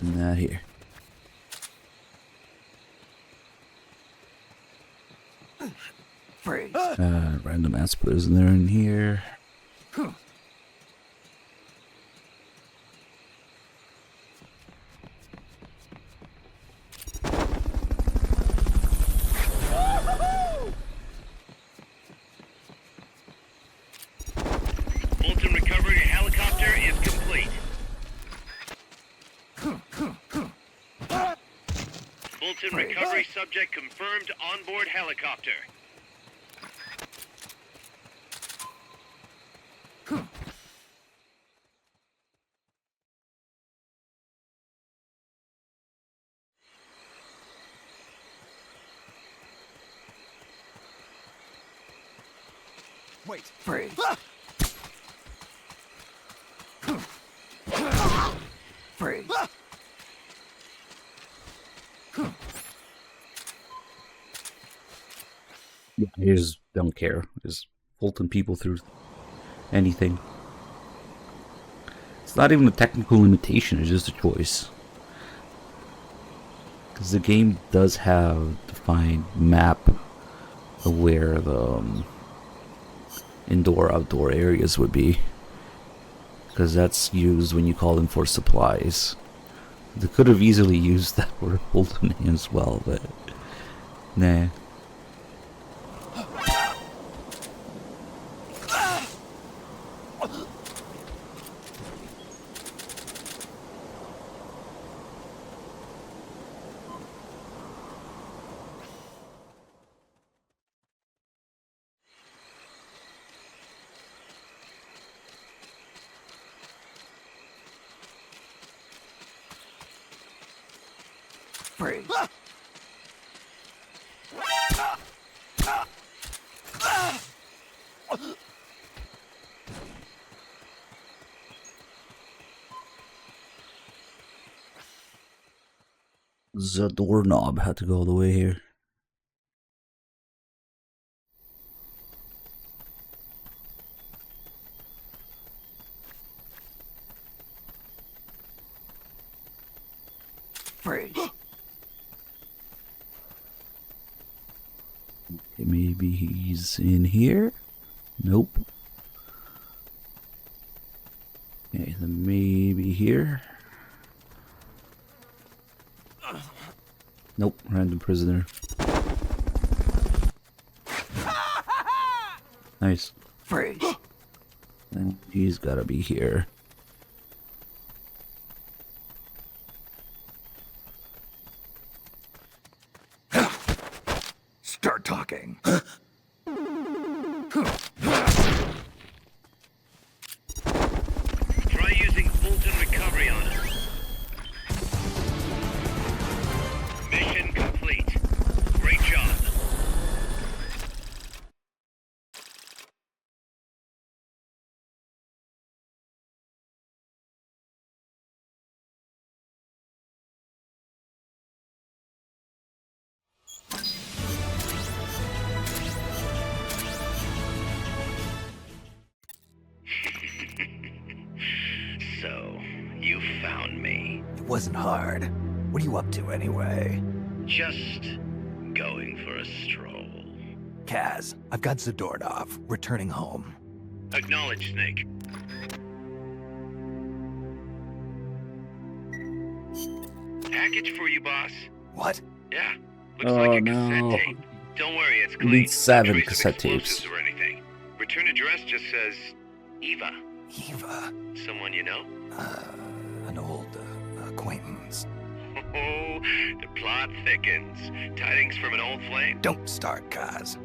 Not here. Random ass prisoner in here. Fulton Recovery helicopter is complete. Fulton Recovery subject confirmed onboard helicopter. Wait. Free. Free. Yeah, he just don't care. Just Fulton people through anything. It's not even a technical limitation, it's just a choice. Because the game does have a defined map of where the indoor-outdoor areas would be. Because that's used when you call in for supplies. They could have easily used that for Fulton as well, but nah. Free. The doorknob had to go all the way here. Free. Maybe he's in here? Nope. Okay, then maybe here. Nope, random prisoner. Nice. Free. And he's gotta be here. Start talking. Try using Fulton Recovery on him. Mission complete. Great job. So, you found me. It wasn't hard. What are you up to anyway? Just going for a stroll. Kaz, I've got Zadornov, returning home. Acknowledge, Snake. Package for you, boss. What? Yeah. Looks Oh, like a no. cassette tape. Don't worry, it's clean. Need 7 No trace of cassette explosives tapes. or anything. Return address just says Eva. Eva? Someone you know? An old acquaintance. The plot thickens. Tidings from an old flame? Don't start, Kaz.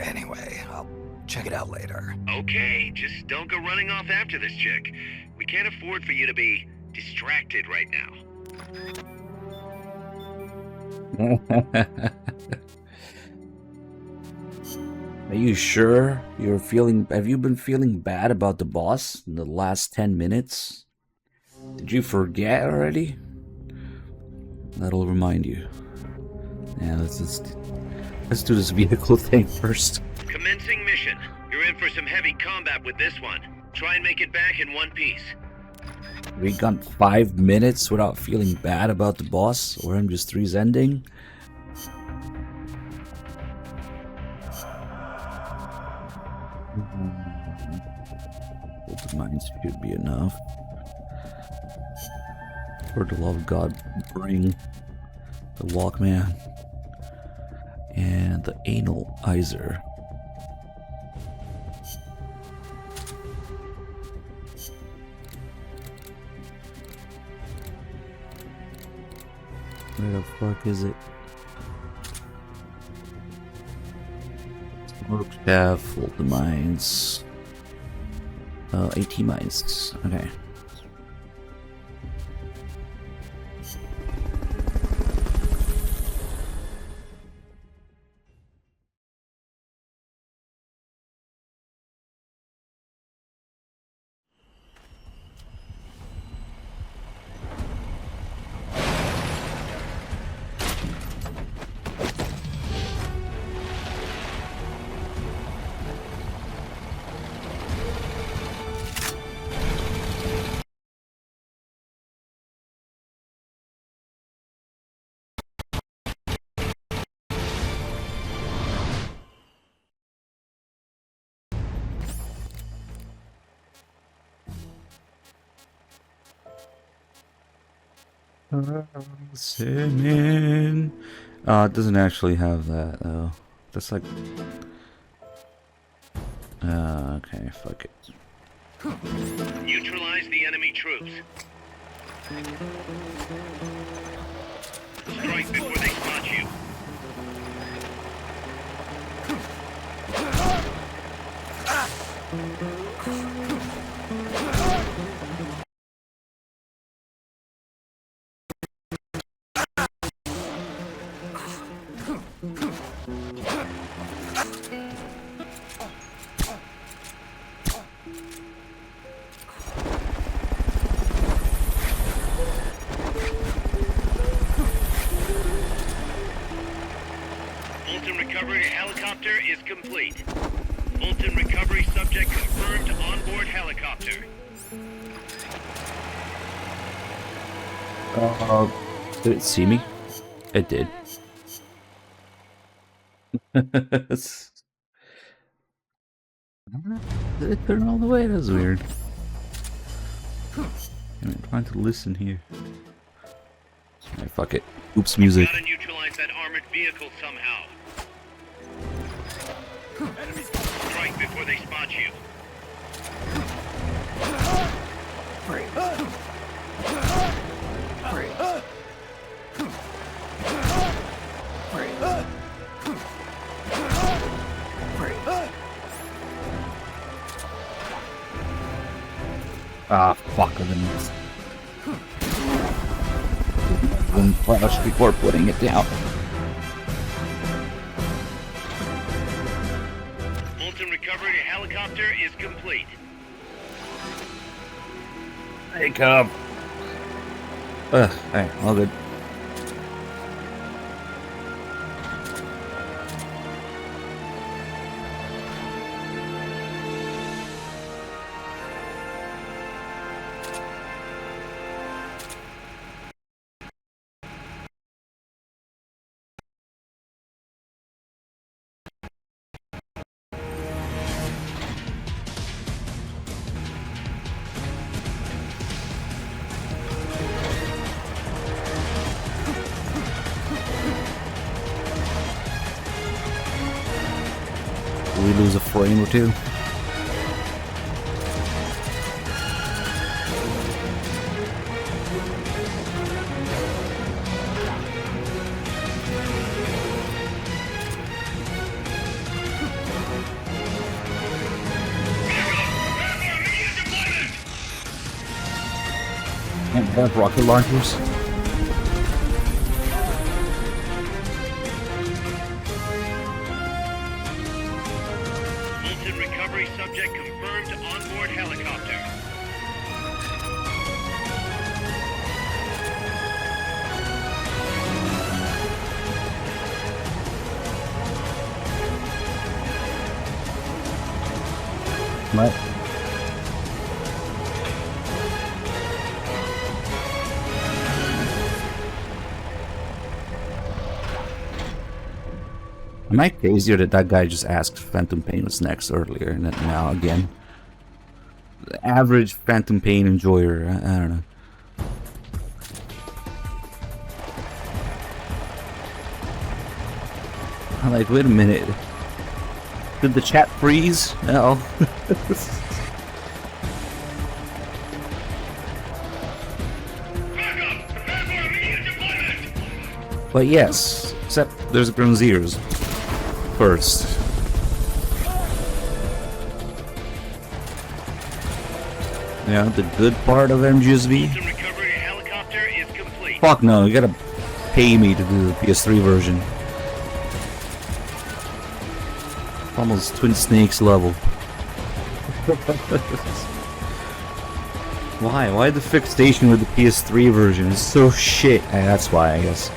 Anyway, I'll check it out later. Okay, just don't go running off after this chick. We can't afford for you to be distracted right now. Are you sure you're feeling... Have you been feeling bad about the boss in the last 10 minutes? Did you forget already? That'll remind you. Yeah, let's do this vehicle thing first. Commencing mission. You're in for some heavy combat with this one. Try and make it back in one piece. We got 5 minutes without feeling bad about the boss, or I'm just 3's ending. The mines should be enough. For the love of God, bring the Walkman and the Analyzer. Where the fuck is it? Smoke staff, hold the mines. 18 mines. Okay. It doesn't actually have that though. That's like okay, fuck it. Neutralize the enemy troops. Strike before they spot you. Fulton recovery helicopter is complete. Fulton recovery subject confirmed onboard helicopter. Did it see me? It did. Did it turn all the way? That's weird. I'm trying to listen here. Alright, fuck it. Oops, music. Gotta neutralize that armored vehicle somehow. Strike before they spot you. Ah, fuck them. One flash before putting it down. Fulton recovery helicopter is complete. Hey, Cub. Alright, all good. We lose a frame or two. have rocket launchers? Fulton recovery subject confirmed onboard helicopter. What? Am I crazy or did that guy just ask if Phantom Pain was next earlier and then now again? The average Phantom Pain enjoyer, I don't know. I'm like, wait a minute. Did the chat freeze? No. But yes, except there's Grenziers first. Yeah, the good part of MGSV. Fuck no, you gotta pay me to do the PS3 version. Almost Twin Snakes level. Why? Why the fixation with the PS3 version? It's so shit. That's why, I guess.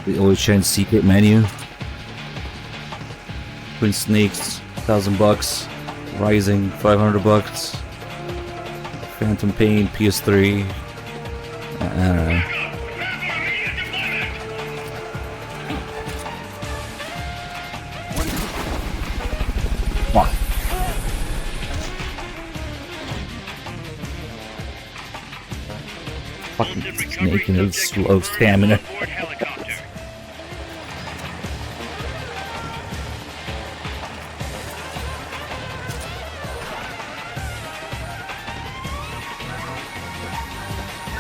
The Ocean secret menu. Twin Snakes, $1,000. Rising, $500. Phantom Pain, PS3. I don't know. Fuck. Fucking snake and his slow stamina.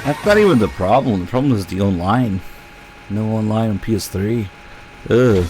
That's not even the problem. The problem is the online. No online on PS3. Ugh.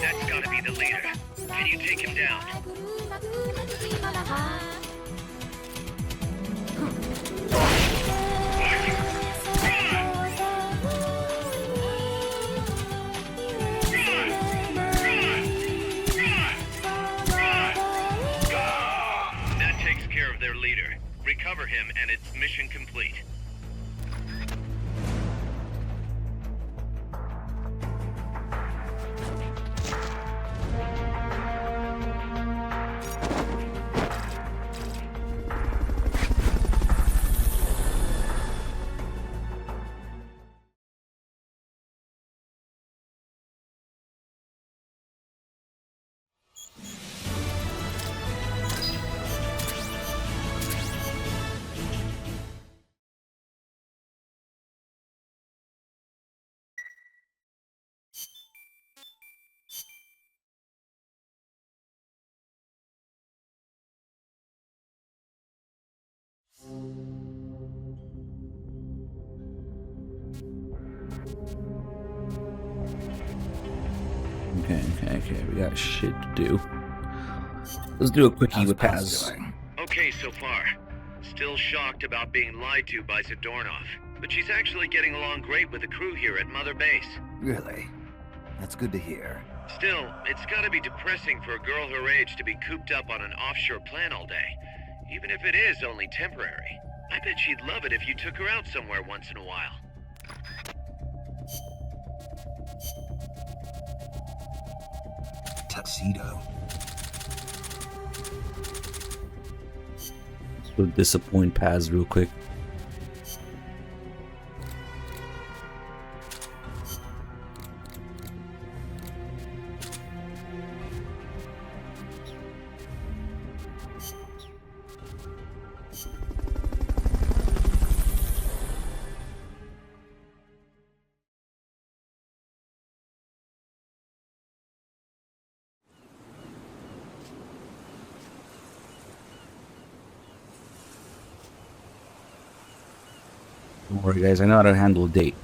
That's gotta be the leader. Can you take him down? That takes care of their leader. Recover him and it's mission complete. Okay, we got shit to do. Let's do a quickie with Paz. Okay so far. Still shocked about being lied to by Zadornov, but she's actually getting along great with the crew here at Mother Base. Really? That's good to hear. Still, it's gotta be depressing for a girl her age to be cooped up on an offshore plant all day, even if it is only temporary. I bet she'd love it if you took her out somewhere once in a while. tuxedo. Go disappoint Paz real quick. Don't worry, guys. I know how to handle a date.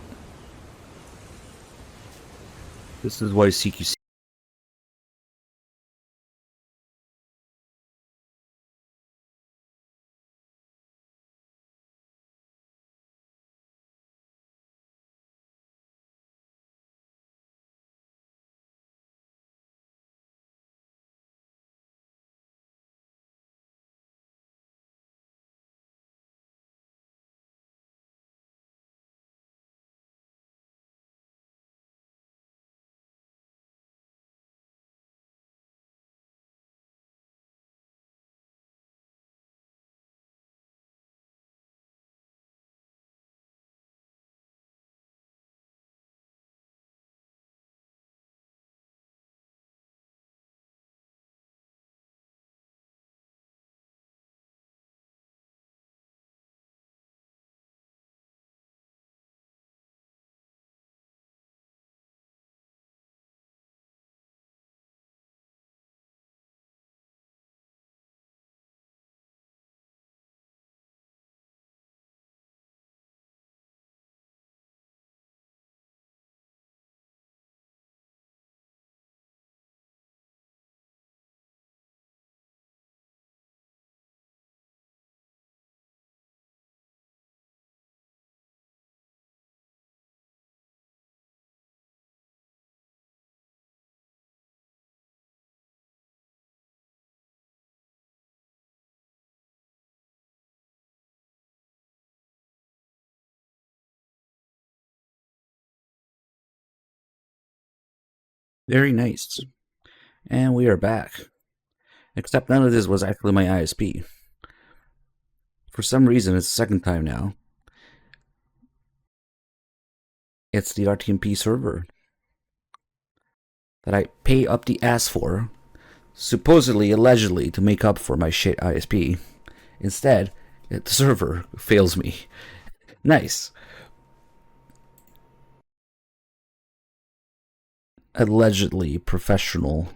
This is why CQC. Very nice. And we are back. Except none of this was actually my ISP. For some reason, it's the second time now. It's the RTMP server that I pay up the ass for, supposedly, allegedly, to make up for my shit ISP. Instead, the server fails me. Nice. Allegedly professional.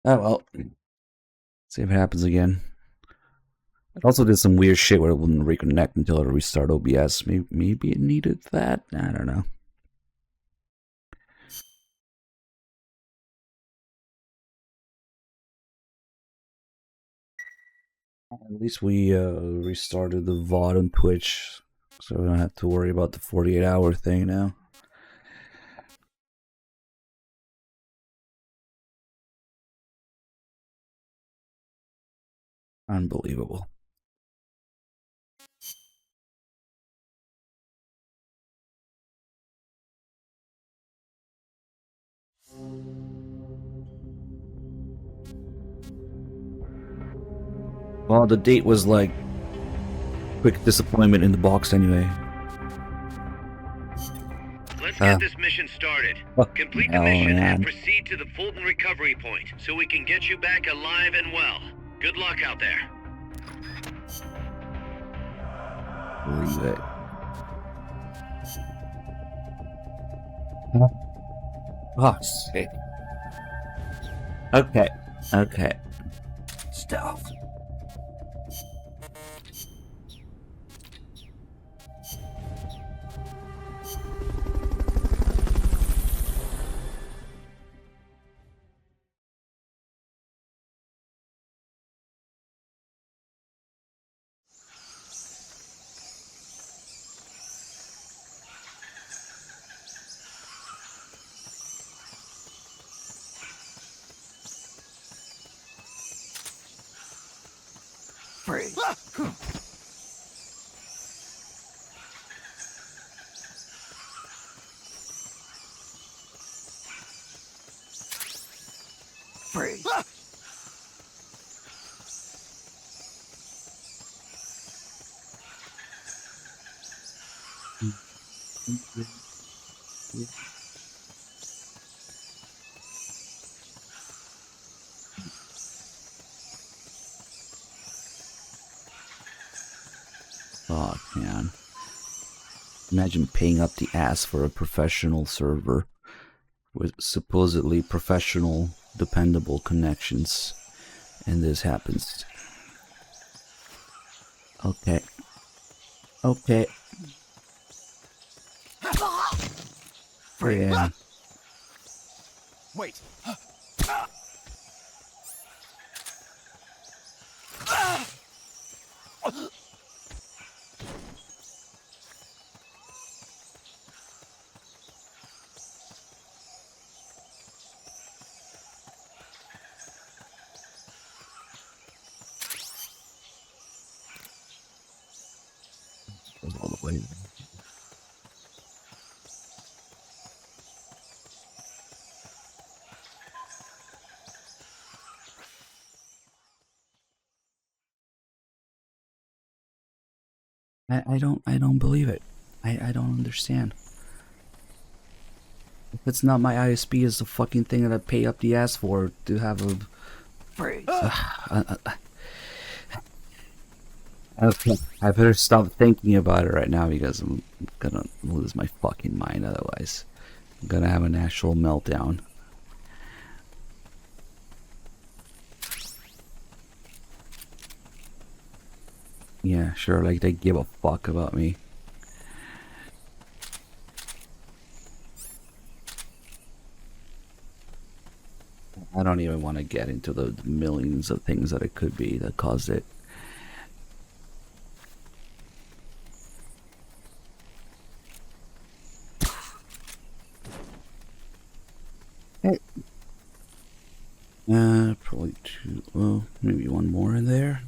Oh well. See if it happens again. I also did some weird shit where it wouldn't reconnect until I restart OBS. Maybe it needed that? I don't know. At least we restarted the VOD on Twitch, so we don't have to worry about the 48-hour thing now. Unbelievable. Well, the date was like quick disappointment in the box anyway. Let's get this mission started. Complete the mission and proceed to the Fulton recovery point so we can get you back alive and well. Good luck out there. Leave it. Oh, shit. Okay. Okay. Stealth. Freeze. Fuck, man. Imagine paying up the ass for a professional server with supposedly professional, dependable connections, and this happens. Okay. Okay. Yeah. Wait. All the way. I don't believe it. I don't understand. If it's not my ISP, it's the fucking thing that I pay up the ass for to have a Freeze. I better stop thinking about it right now because I'm gonna lose my fucking mind otherwise. I'm gonna have an actual meltdown. Yeah, sure, like they give a fuck about me. I don't even want to get into the millions of things that it could be that caused it. Probably two, well, maybe one more in there.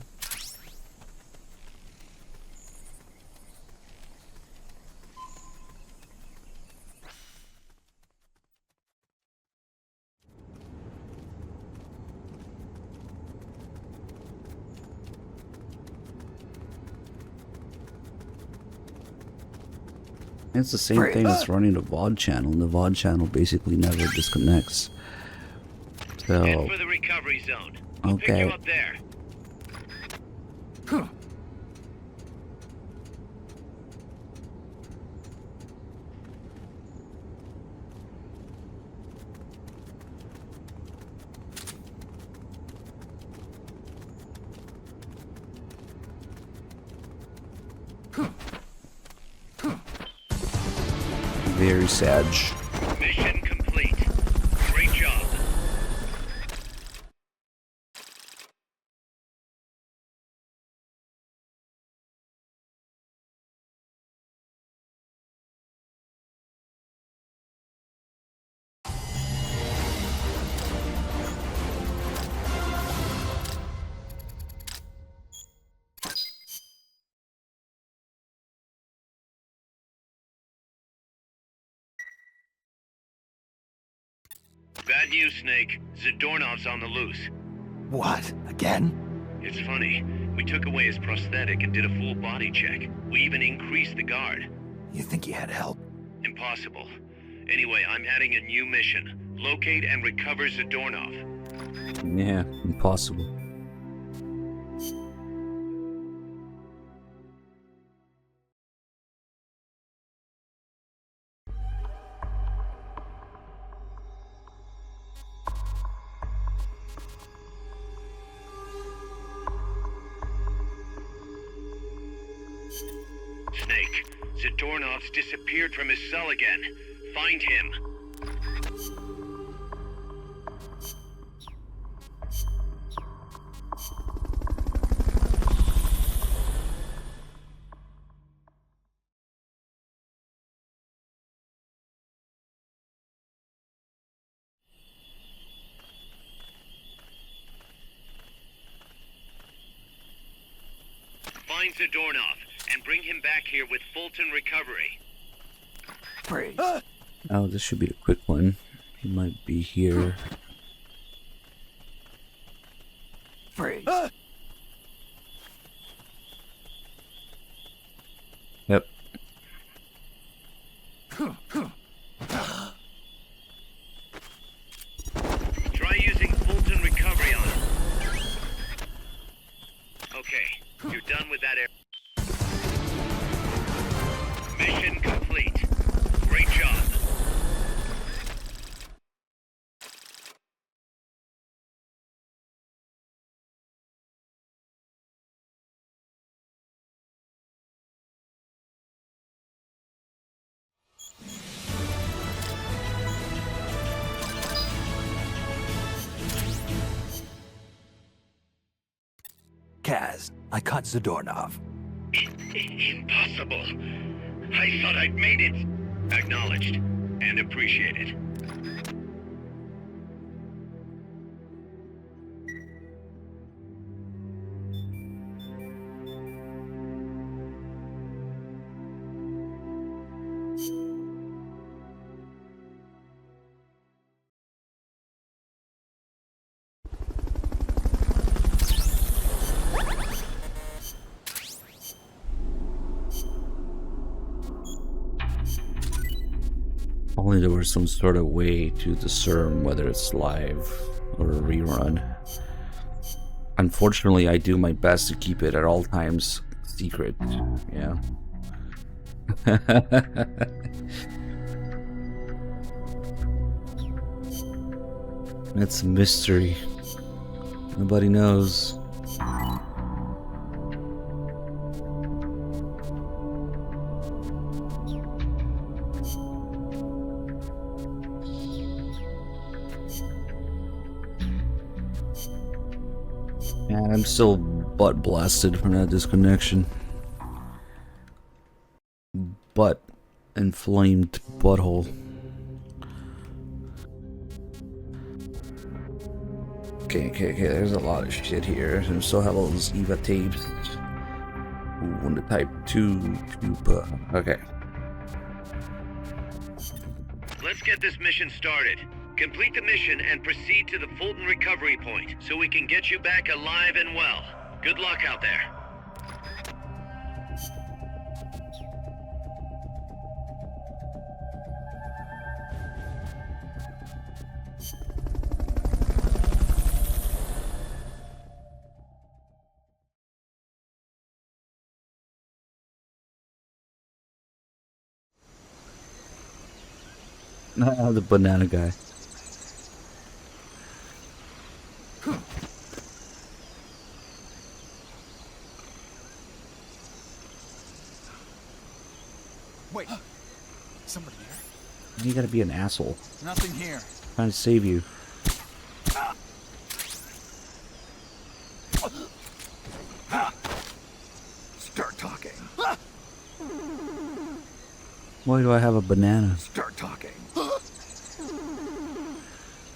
It's the same thing as running the VOD channel, and the VOD channel basically never disconnects. So, Head for the recovery zone. I'll pick you okay. up there. Very sad. Mission complete. Great job. Bad news, Snake. Zadornov's on the loose. What? Again? It's funny. We took away his prosthetic and did a full body check. We even increased the guard. You think you had help? Impossible. Anyway, I'm adding a new mission. Locate and recover Zadornov. Yeah, impossible. Snake, Zadornov's disappeared from his cell again. Find him. Find Zadornov and bring him back here with Fulton recovery. Freeze. Oh, this should be a quick one. He might be here. Kaz, I caught Zadornov. Impossible. I thought I'd made it. Acknowledged and appreciated. Only there was some sort of way to discern whether it's live or a rerun. Unfortunately, I do my best to keep it at all times secret. Yeah. It's a mystery. Nobody knows. And I'm still butt blasted from that disconnection. Butt inflamed butthole. Okay, there's a lot of shit here. And still have all those EVA tapes. Ooh, and the Type 2 tube. Okay. Let's get this mission started. Complete the mission and proceed to the Fulton recovery point so we can get you back alive and well. Good luck out there. The banana guy. Wait, somebody there? You gotta be an asshole. Nothing here. Trying to save you. Start talking. Why do I have a banana? Start talking.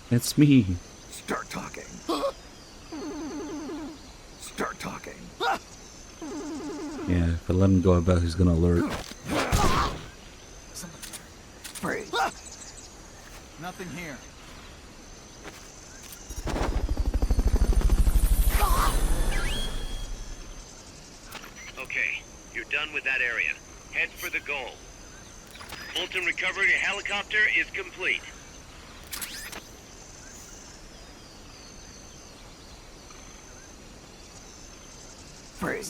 It's me. Start talking. Start talking. Yeah, if I let him go about, he's gonna alert. Freeze. Nothing here. Okay, you're done with that area. Head for the goal. Fulton recovery helicopter is complete. Freeze.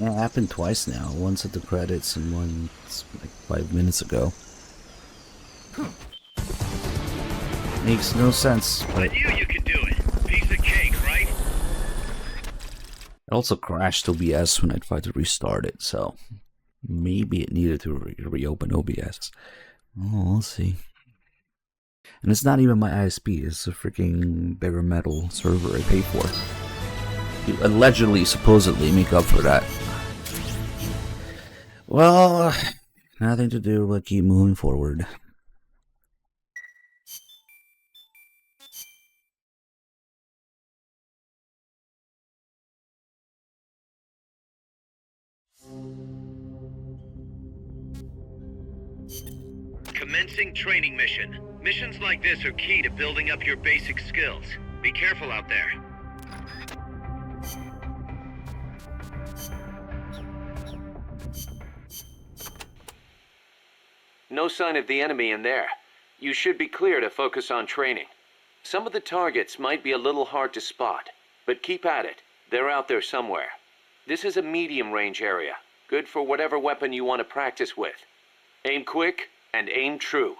That happened twice now. Once at the credits and once like 5 minutes ago. Makes no sense. I knew you could do it. Piece of cake, right? It also crashed OBS when I tried to restart it, so maybe it needed to reopen OBS. Oh, we'll see. And it's not even my ISP, it's a freaking bare metal server I pay for. You allegedly, supposedly make up for that. Well, nothing to do but keep moving forward. Commencing training mission. Missions like this are key to building up your basic skills. Be careful out there. No sign of the enemy in there. You should be clear to focus on training. Some of the targets might be a little hard to spot, but keep at it. They're out there somewhere. This is a medium-range area, good for whatever weapon you want to practice with. Aim quick and aim true.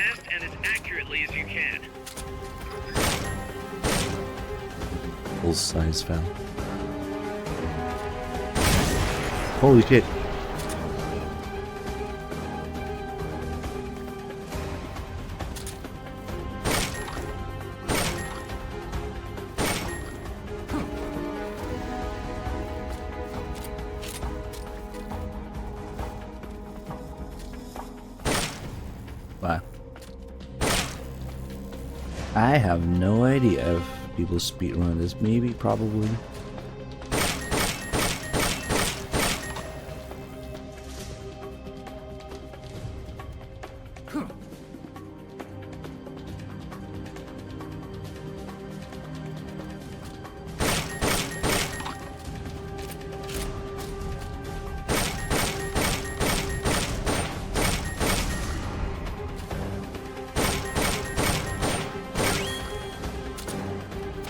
fast and as accurately as you can. Full size fell. Holy shit. Wow. I have no idea if people speedrun this. Maybe, probably.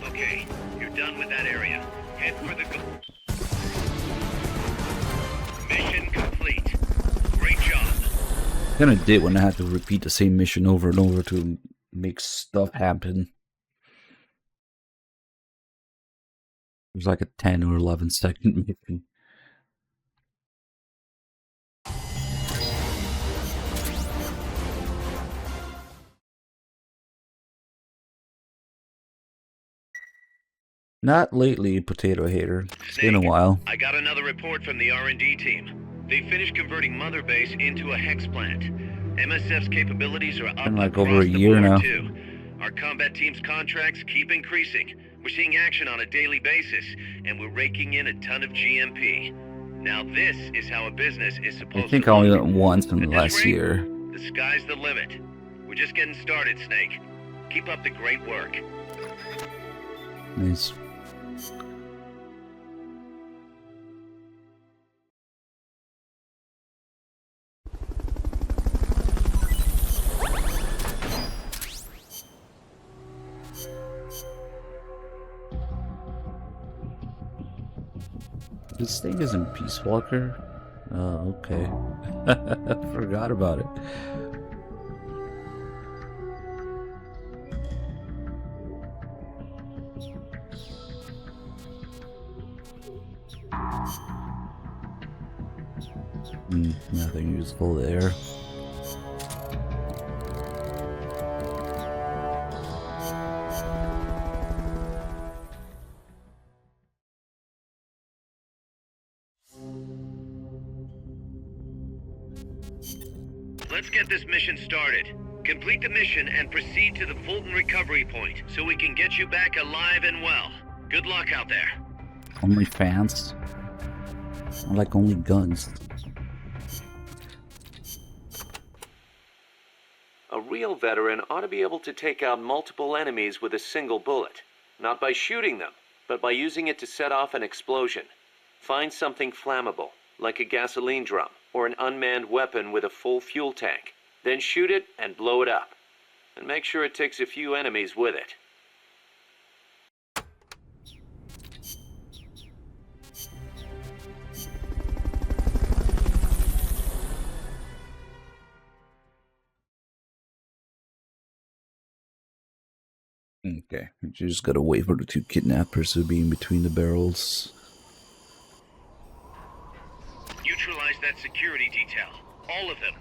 Okay, you're done with that area. Head for the goal. Mission complete. Great job. Kinda did when I had to repeat the same mission over and over to make stuff happen. It was like a 10 or 11-second mission. Not lately, Potato Hater. It's been a while. I got another report from the R&D team. They finished converting Mother Base into a hex plant. MSF's capabilities are up Been like across over a the year board now. too. Our combat team's contracts keep increasing. We're seeing action on a daily basis, and we're raking in a ton of GMP. Now this is how a business is I supposed think to I only look. went once in the At this last rate, year. The sky's the limit. We're just getting started, Snake. Keep up the great work. Nice. This thing isn't Peace Walker? Oh, okay. Forgot about it. Nothing useful there. Let's get this mission started. Complete the mission and proceed to the Fulton recovery point so we can get you back alive and well. Good luck out there. Only fans? I like only guns. A real veteran ought to be able to take out multiple enemies with a single bullet. Not by shooting them, but by using it to set off an explosion. Find something flammable, like a gasoline drum, or an unmanned weapon with a full fuel tank. Then shoot it and blow it up. And make sure it takes a few enemies with it. Okay, you just gotta wait for the two kidnappers to be in between the barrels. Neutralize that security detail. All of them.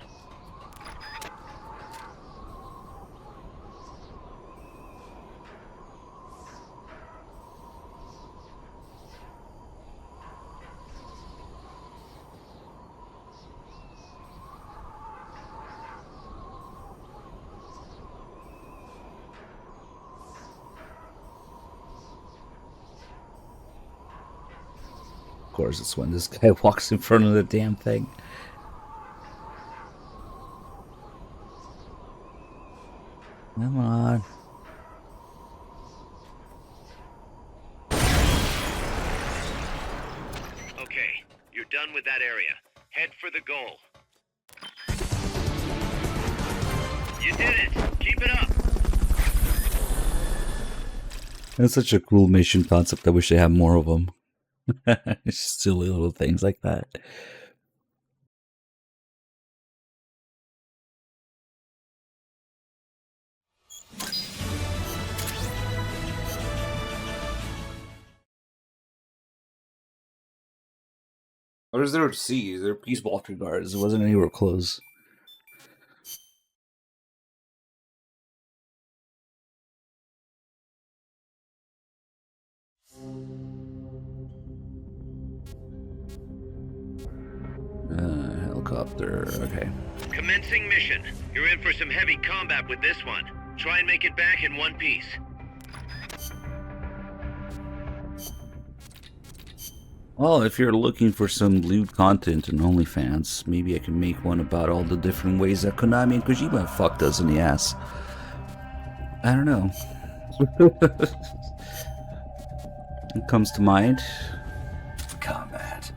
Of course, it's when this guy walks in front of the damn thing. Come on. Okay, you're done with that area. Head for the goal. You did it! Keep it up! That's such a cool mission concept. I wish they had more of them. Silly little things like that. What is there to see? They're Peace Walker guards. It wasn't anywhere close. Helicopter, okay. Commencing mission. You're in for some heavy combat with this one. Try and make it back in one piece. Well, if you're looking for some lewd content in OnlyFans, maybe I can make one about all the different ways that Konami and Kojima fucked us in the ass. I don't know. It comes to mind. Combat.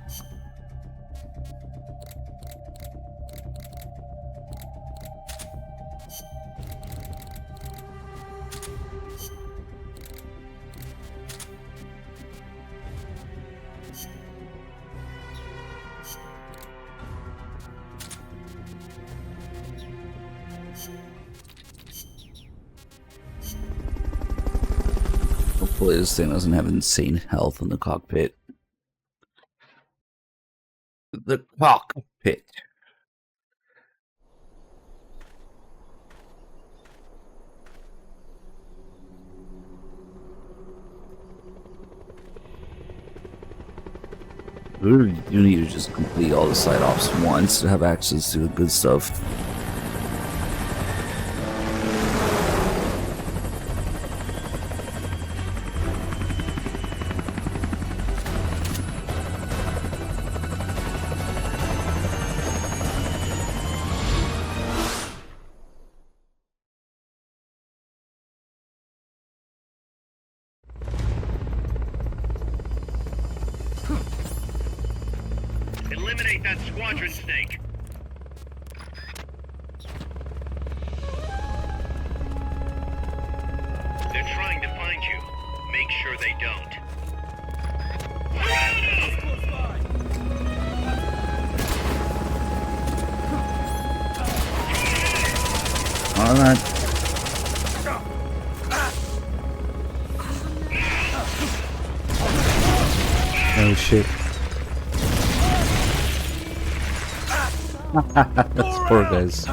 Hopefully this thing doesn't have insane health in the cockpit. The cockpit. You need to just complete all the side ops once to have access to the good stuff. Eliminate that squadron snake. They're trying to find you. Make sure they don't. Alright. Oh shit. That's poor guys.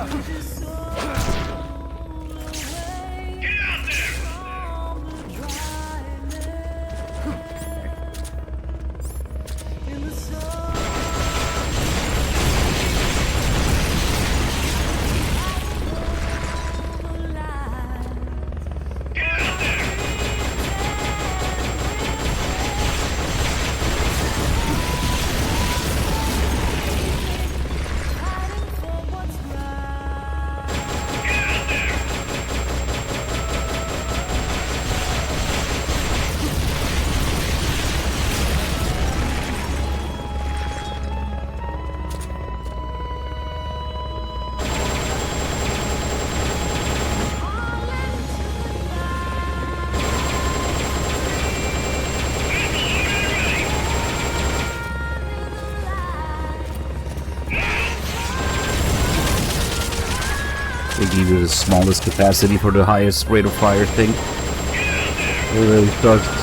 They give you the smallest capacity for the highest rate of fire thing. They really sucked.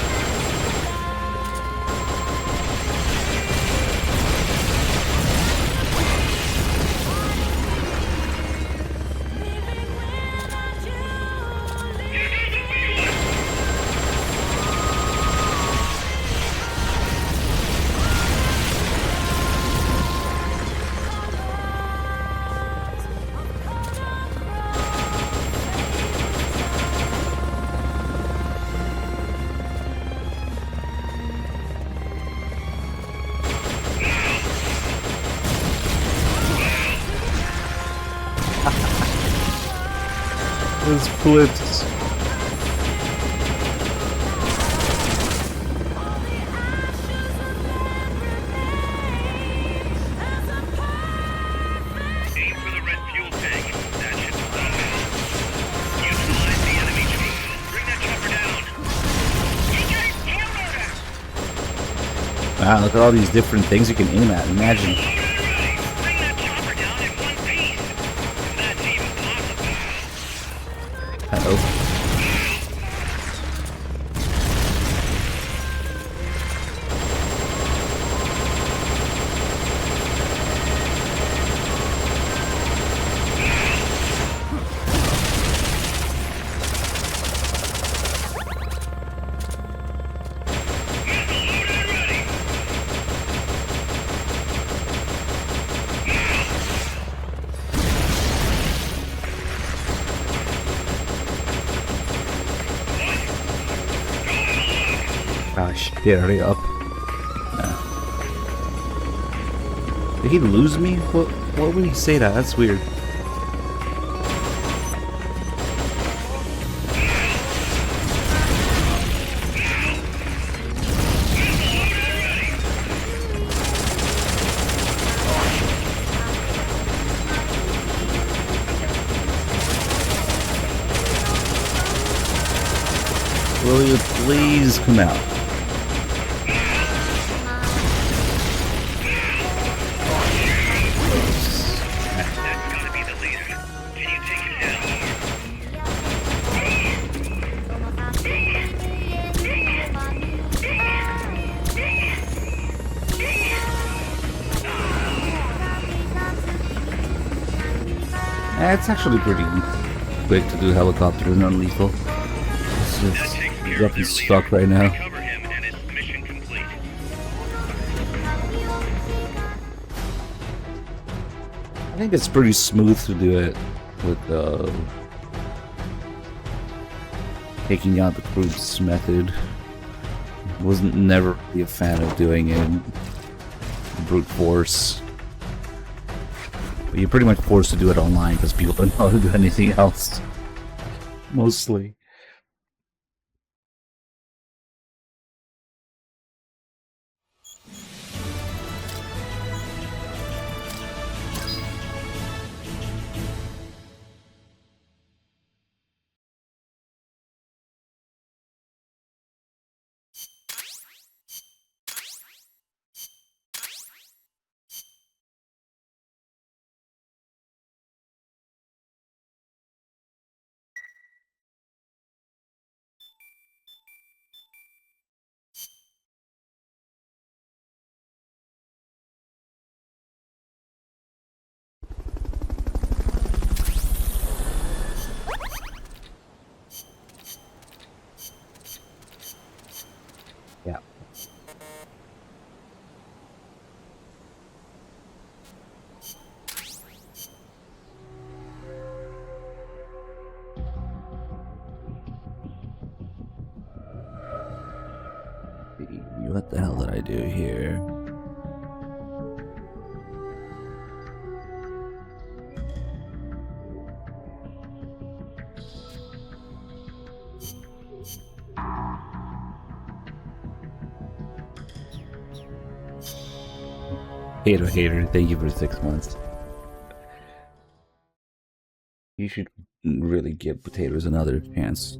Those flips. Aim for the red fuel tank. That should stop it. Utilize the enemy troops. Bring that chopper down. Wow, look at all these different things you can aim at. Imagine. Uh-oh. Ah, shit, hurry up. Did he lose me? What would he say that? That's weird. Will you please come out? It's actually pretty quick to do helicopters non-lethal. It's just getting stuck right now. I think it's pretty smooth to do it with taking out the troops method. Wasn't never really a fan of doing it brute force. But you're pretty much forced to do it online because people don't know how to do anything else. Mostly. Yeah. What the hell did I do here? Hater, thank you for 6 months. You should really give potatoes another chance.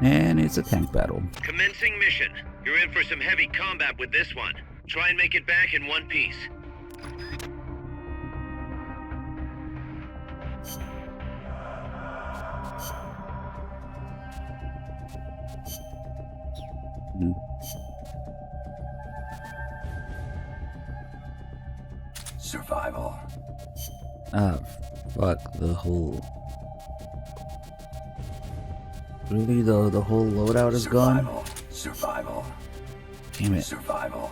And it's a tank battle. Commencing mission. You're in for some heavy combat with this one. Try and make it back in one piece. Survival. Ah, fuck, the whole... Really, the whole loadout is gone? Survival. Damn it. Survival.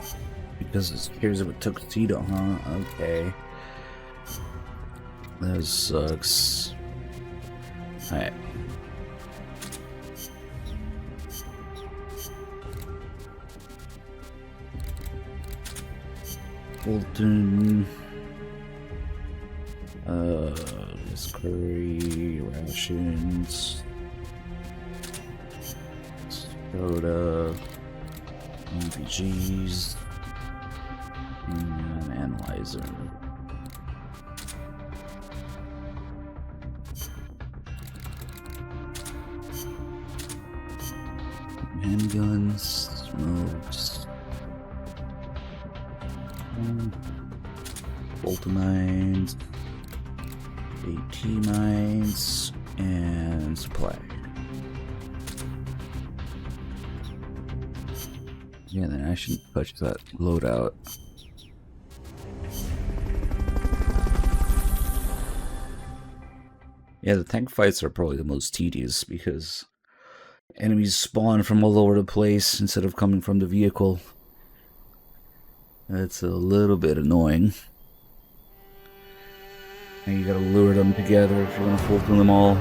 Because it's here's of a tuxedo, huh? Okay. That sucks. Alright. Fulton. This curry, rations. Soda. RPGs. And analyzer. Handguns, smokes. Bolter mines, AT mines, and supply. Yeah, then I shouldn't touch that loadout. Yeah, the tank fights are probably the most tedious because enemies spawn from all over the place instead of coming from the vehicle. That's a little bit annoying. And you gotta lure them together if you're gonna fulfill them all.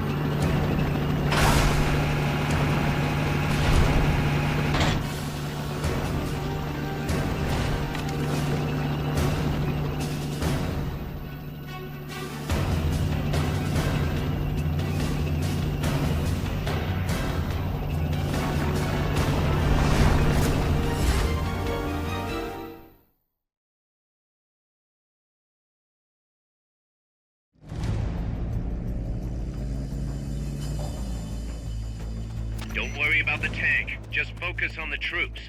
Don't worry about the tank. Just focus on the troops.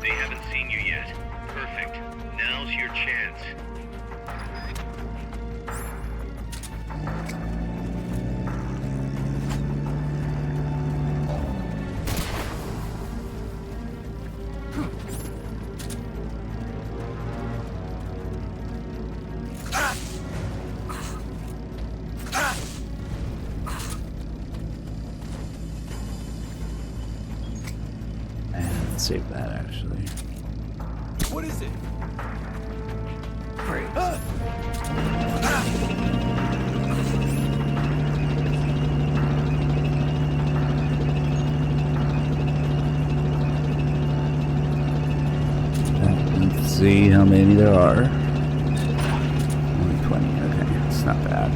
They haven't seen you yet. Perfect. Now's your chance. Save that actually. What is it? Great. Let's see how many there are. Only 20. Okay, it's not bad.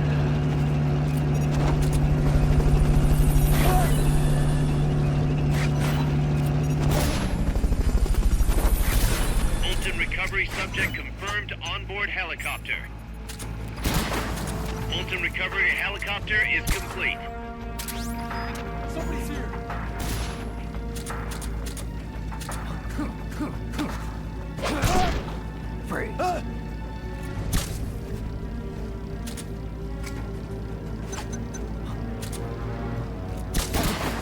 Subject confirmed onboard helicopter. Fulton recovery helicopter is complete. Somebody's here. Free.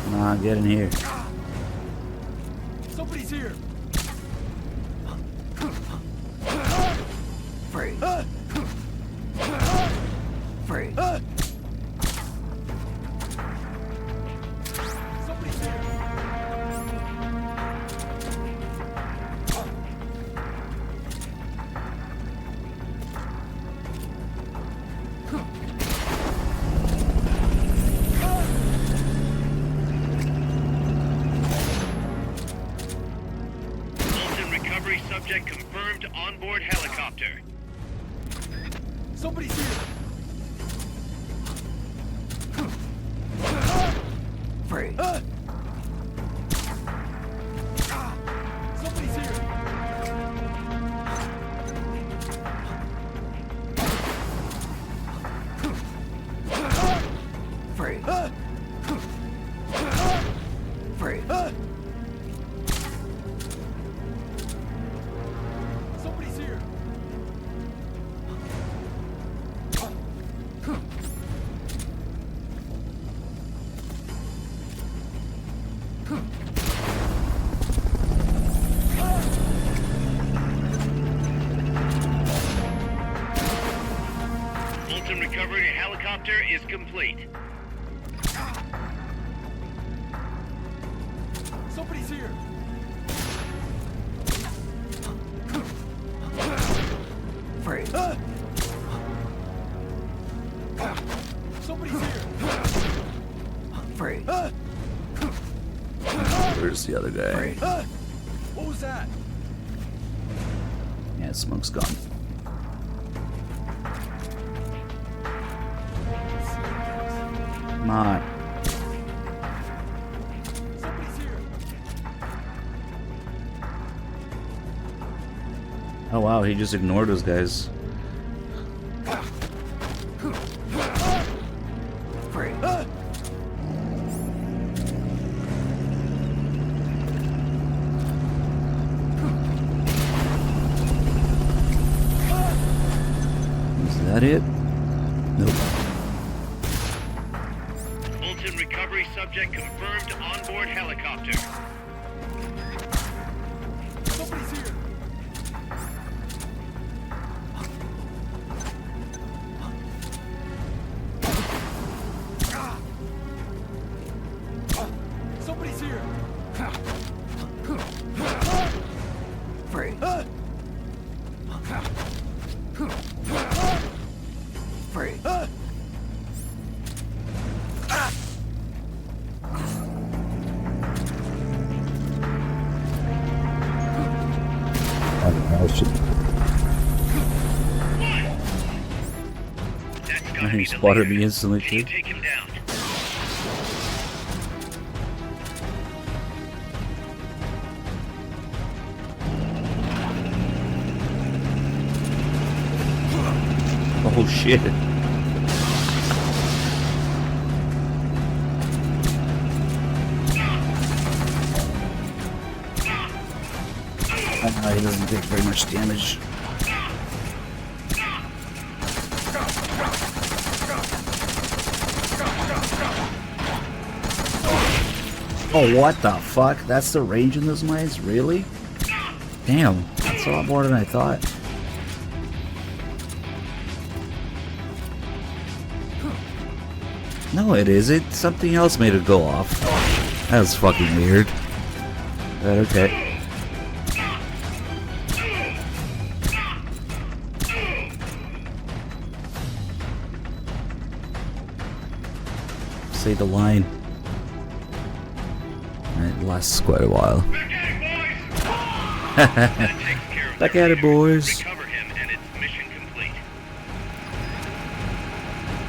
Come on, get in here. Somebody's here. Free. Free. Somebody's here. Fulton recovery subject confirmed onboard helicopter. Somebody's here. Free. Somebody's here. Free. Free. Somebody's here. Fulton recovery helicopter is complete. Somebody's here. Free. Somebody's here. Free. Where's the other guy? Free. What was that? Yeah, smoke's gone. Come on. Somebody's here. Oh wow, he just ignored those guys. Free. Is that it? Nope. Fulton recovery subject confirmed onboard helicopter. Somebody's here. Somebody's here. Free. I don't know. He spotted me instantly too. Take him down. Oh shit. He doesn't take very much damage. Oh, what the fuck? That's the range in those mines? Really? Damn, that's a lot more than I thought. No, it isn't. Something else made it go off. That was fucking weird. But okay. Say the line. It lasts quite a while. Back at it, boys.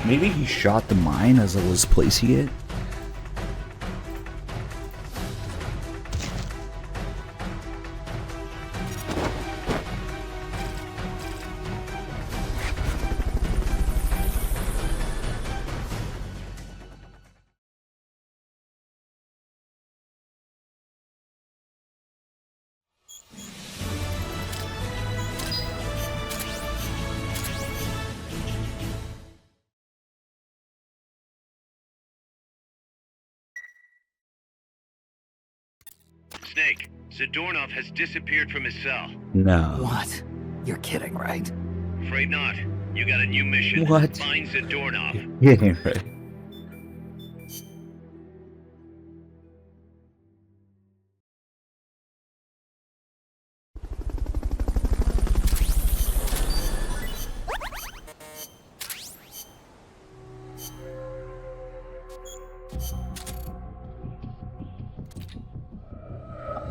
Maybe he shot the mine as I was placing it. Snake, Zadornov has disappeared from his cell. No. What? You're kidding, right? Afraid not. You got a new mission. What? Find Zadornov. Yeah, right.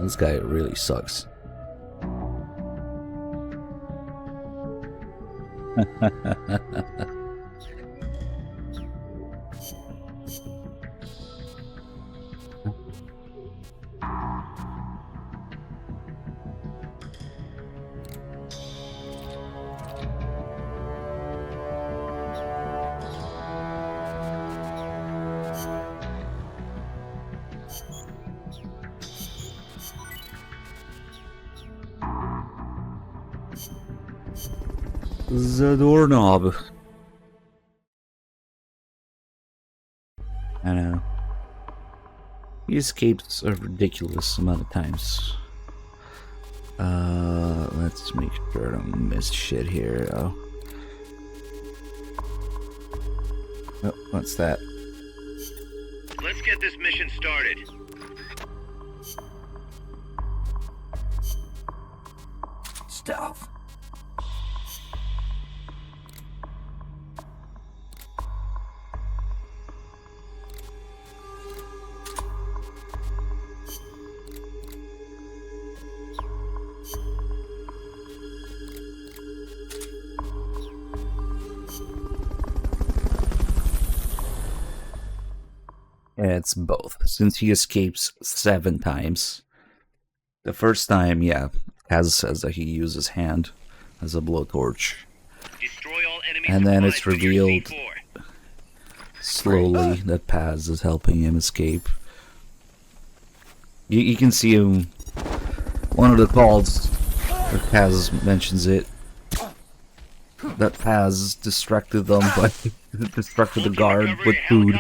This guy really sucks. Zadornov. I know. He escaped a ridiculous amount of times. Let's make sure I don't miss shit here. Oh, what's that? Let's get this mission started. Stealth. It's both, since he escapes 7 times. The first time, yeah, Kaz says that he used his hand as a blowtorch. And then it's revealed slowly that Paz is helping him escape. You can see him, one of the calls where Kaz mentions it, that Paz distracted them by distracted the guard with food.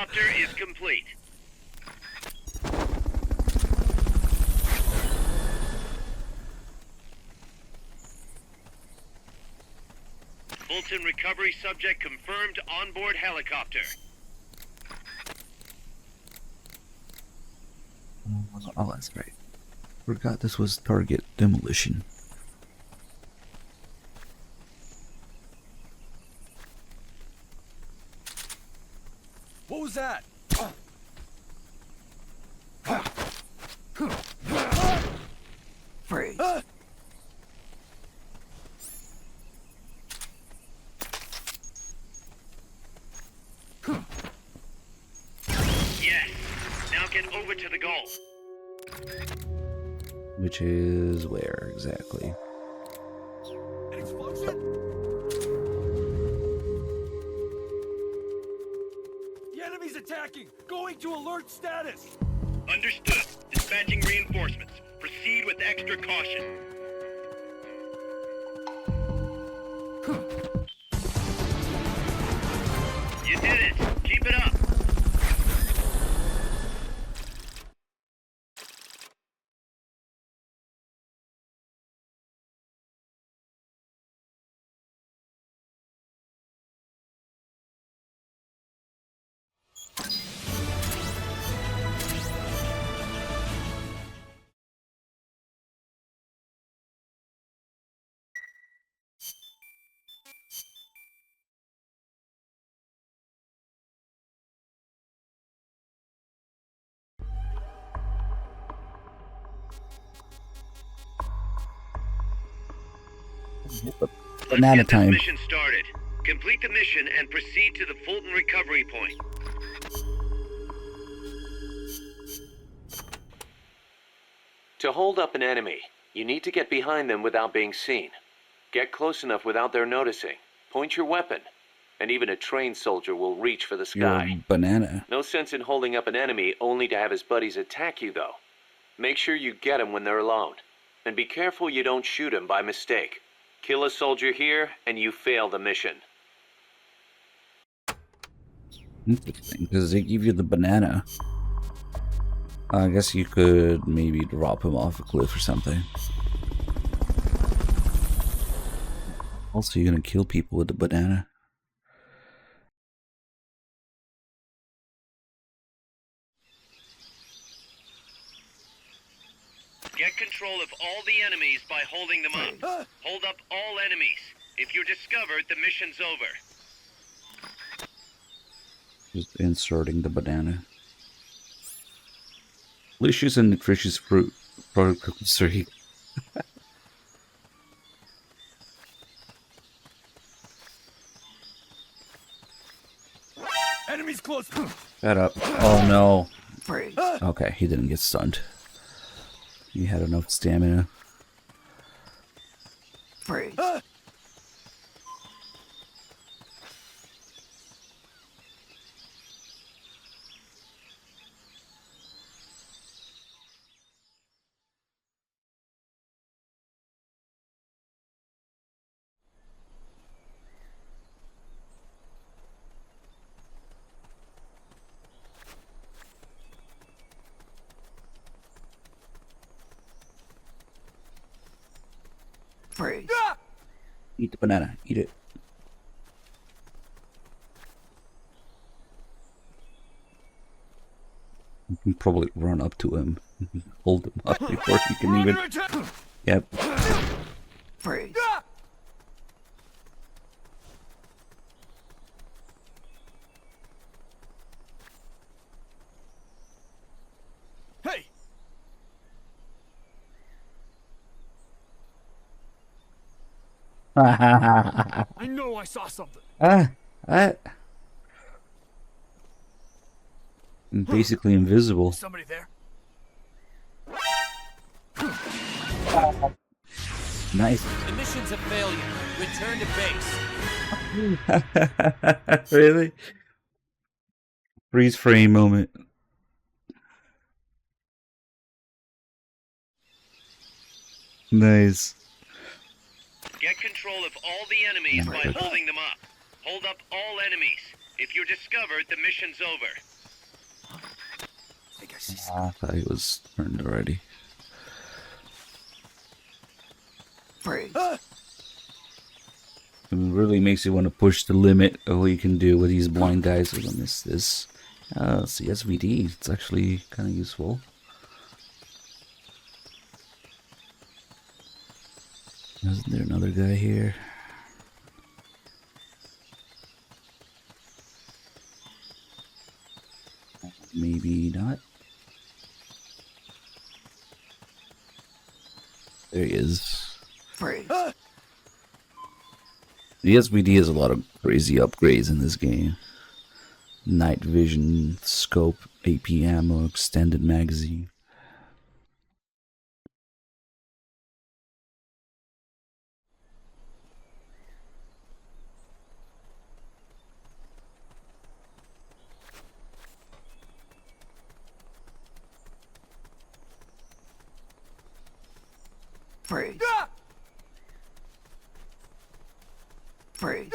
Fulton recovery subject confirmed onboard helicopter. Oh, that's right. Forgot this was target demolition. What was that? Freeze. goal. Which is where exactly? An explosion? The enemy's attacking! Going to alert status! Understood. Dispatching reinforcements. Proceed with extra caution. You did it. Keep it up. Banana Let's get time. this mission started. Complete the mission and proceed to the Fulton recovery point. To hold up an enemy, you need to get behind them without being seen. Get close enough without their noticing. Point your weapon, and even a trained soldier will reach for the sky. Your banana. No sense in holding up an enemy only to have his buddies attack you, though. Make sure you get him when they're alone. And be careful you don't shoot him by mistake. Kill a soldier here, and you fail the mission. Interesting, because they give you the banana. I guess you could maybe drop him off a cliff or something. Also, you're gonna kill people with the banana. Get control of all the enemies by holding them up. Hold up all enemies. If you're discovered, the mission's over. Just inserting the banana. Delicious and nutritious fruit product cooksery. Enemies close. Shut up. Oh no. Freeze. Okay, he didn't get stunned. He had enough stamina. Freeze. Freeze. Eat the banana. Eat it. You can probably run up to him. Hold him up before he can even... Yep. Freeze. Hey! I know I saw something. I'm basically invisible. Somebody there? Nice. The mission's a failure. Return to base. Really? Freeze frame moment. Nice. Get control of all the enemies by holding them up. Hold up all enemies. If you're discovered, the mission's over. I thought he was turned already. Freeze. It really makes you want to push the limit of what you can do with these blind guys. I'm gonna miss this. Let's see, SVD. It's actually kind of useful. Isn't there another guy here? Maybe not. There he is. Freeze. The SVD has a lot of crazy upgrades in this game. Night vision, scope, AP ammo, extended magazine. Freeze. Freeze.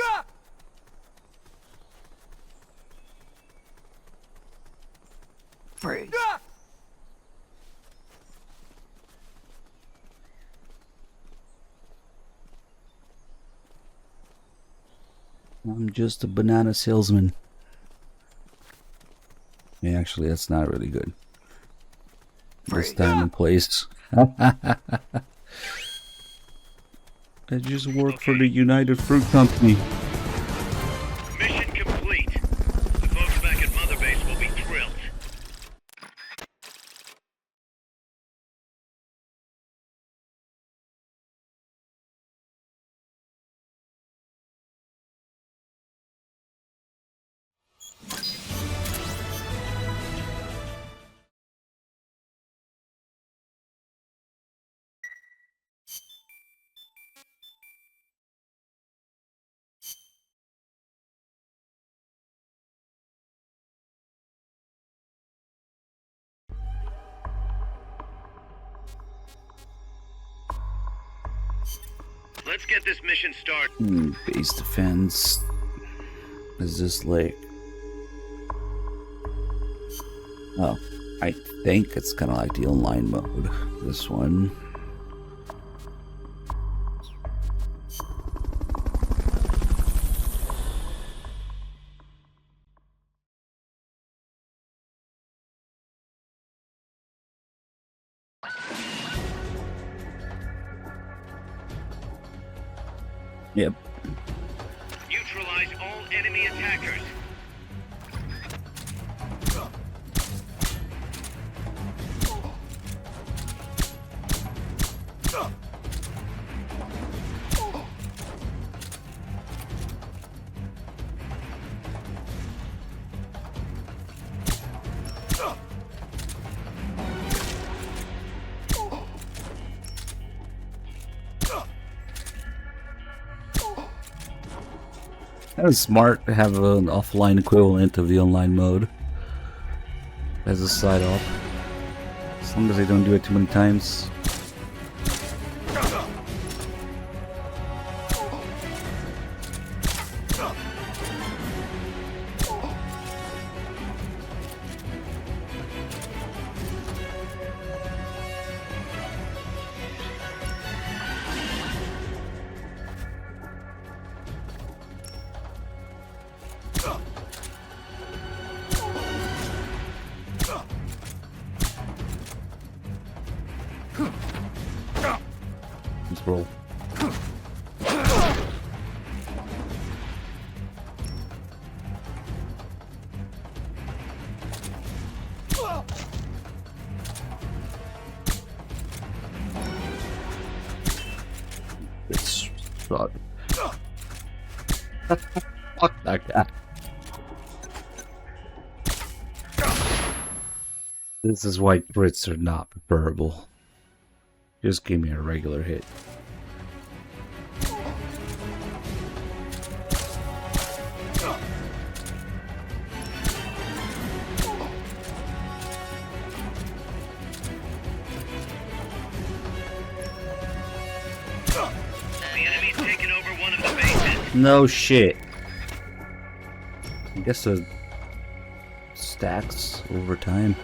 Freeze. I'm just a banana salesman. Yeah, actually, that's not really good. This time and place. I just work for the United Fruit Company. Mission complete. The folks back at Mother Base will be thrilled. Let's get this mission started. Base defense. Is this like... Oh, I think it's kind of like the online mode. This one. Yep. Neutralize all enemy attackers. That was smart to have an offline equivalent of the online mode as a side op. As long as they don't do it too many times. Let's roll. It's shot. Fuck that guy. This is why Brits are not preferable. Just give me a regular hit. The enemy's taken over one of the bases. No shit. I guess it stacks over time.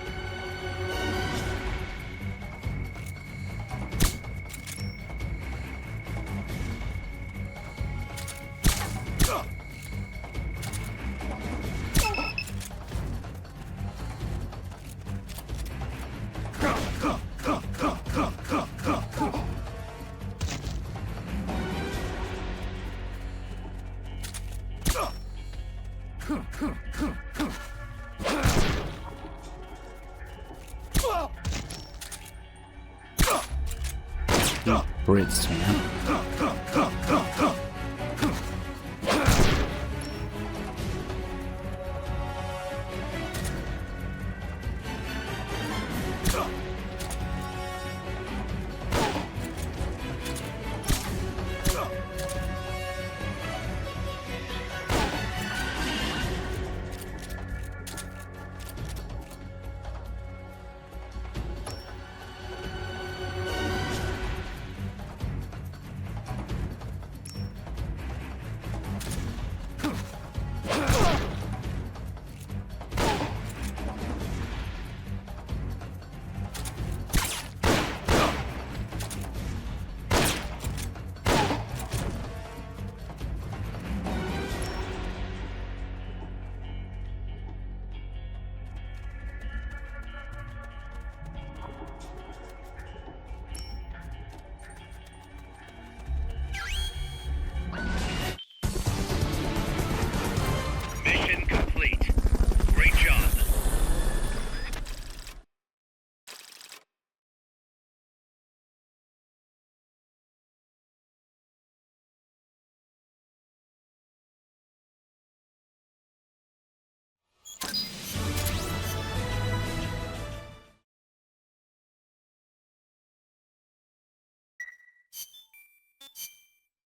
Brits, man.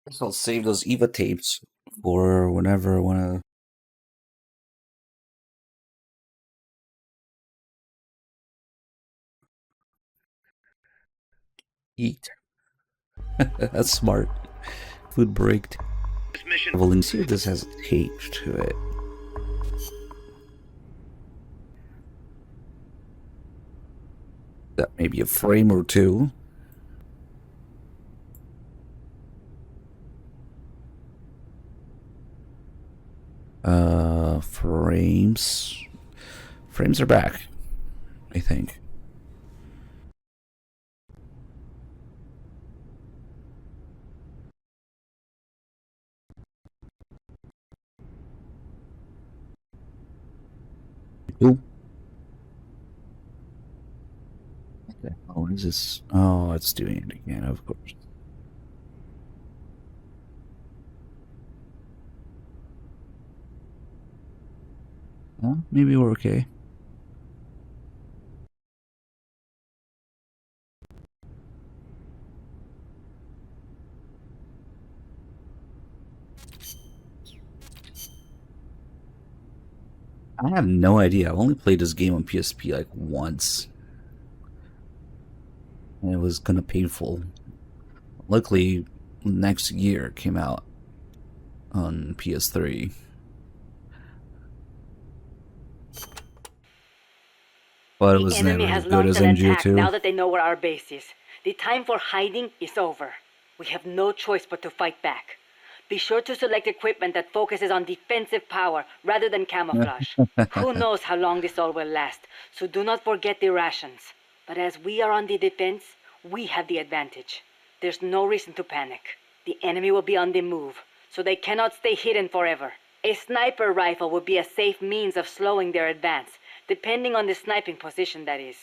guess I'll save those EVA tapes for whenever I want to. Eat. That's smart. Food break. Well, let's see if this has tape to it. That may be a frame or two. Frames. Frames are back, I think. Ooh. Okay. Oh, is this? Oh, it's doing it again, of course. Well, maybe we're okay. I have no idea. I've only played this game on PSP like once. And it was kind of painful. Luckily, next year it came out on PS3. But it was never as good as MGO2. Now that they know where our base is, the time for hiding is over. We have no choice but to fight back. Be sure to select equipment that focuses on defensive power rather than camouflage. Who knows how long this all will last, so do not forget the rations. But as we are on the defense, we have the advantage. There's no reason to panic. The enemy will be on the move, so they cannot stay hidden forever. A sniper rifle would be a safe means of slowing their advance, depending on the sniping position, that is.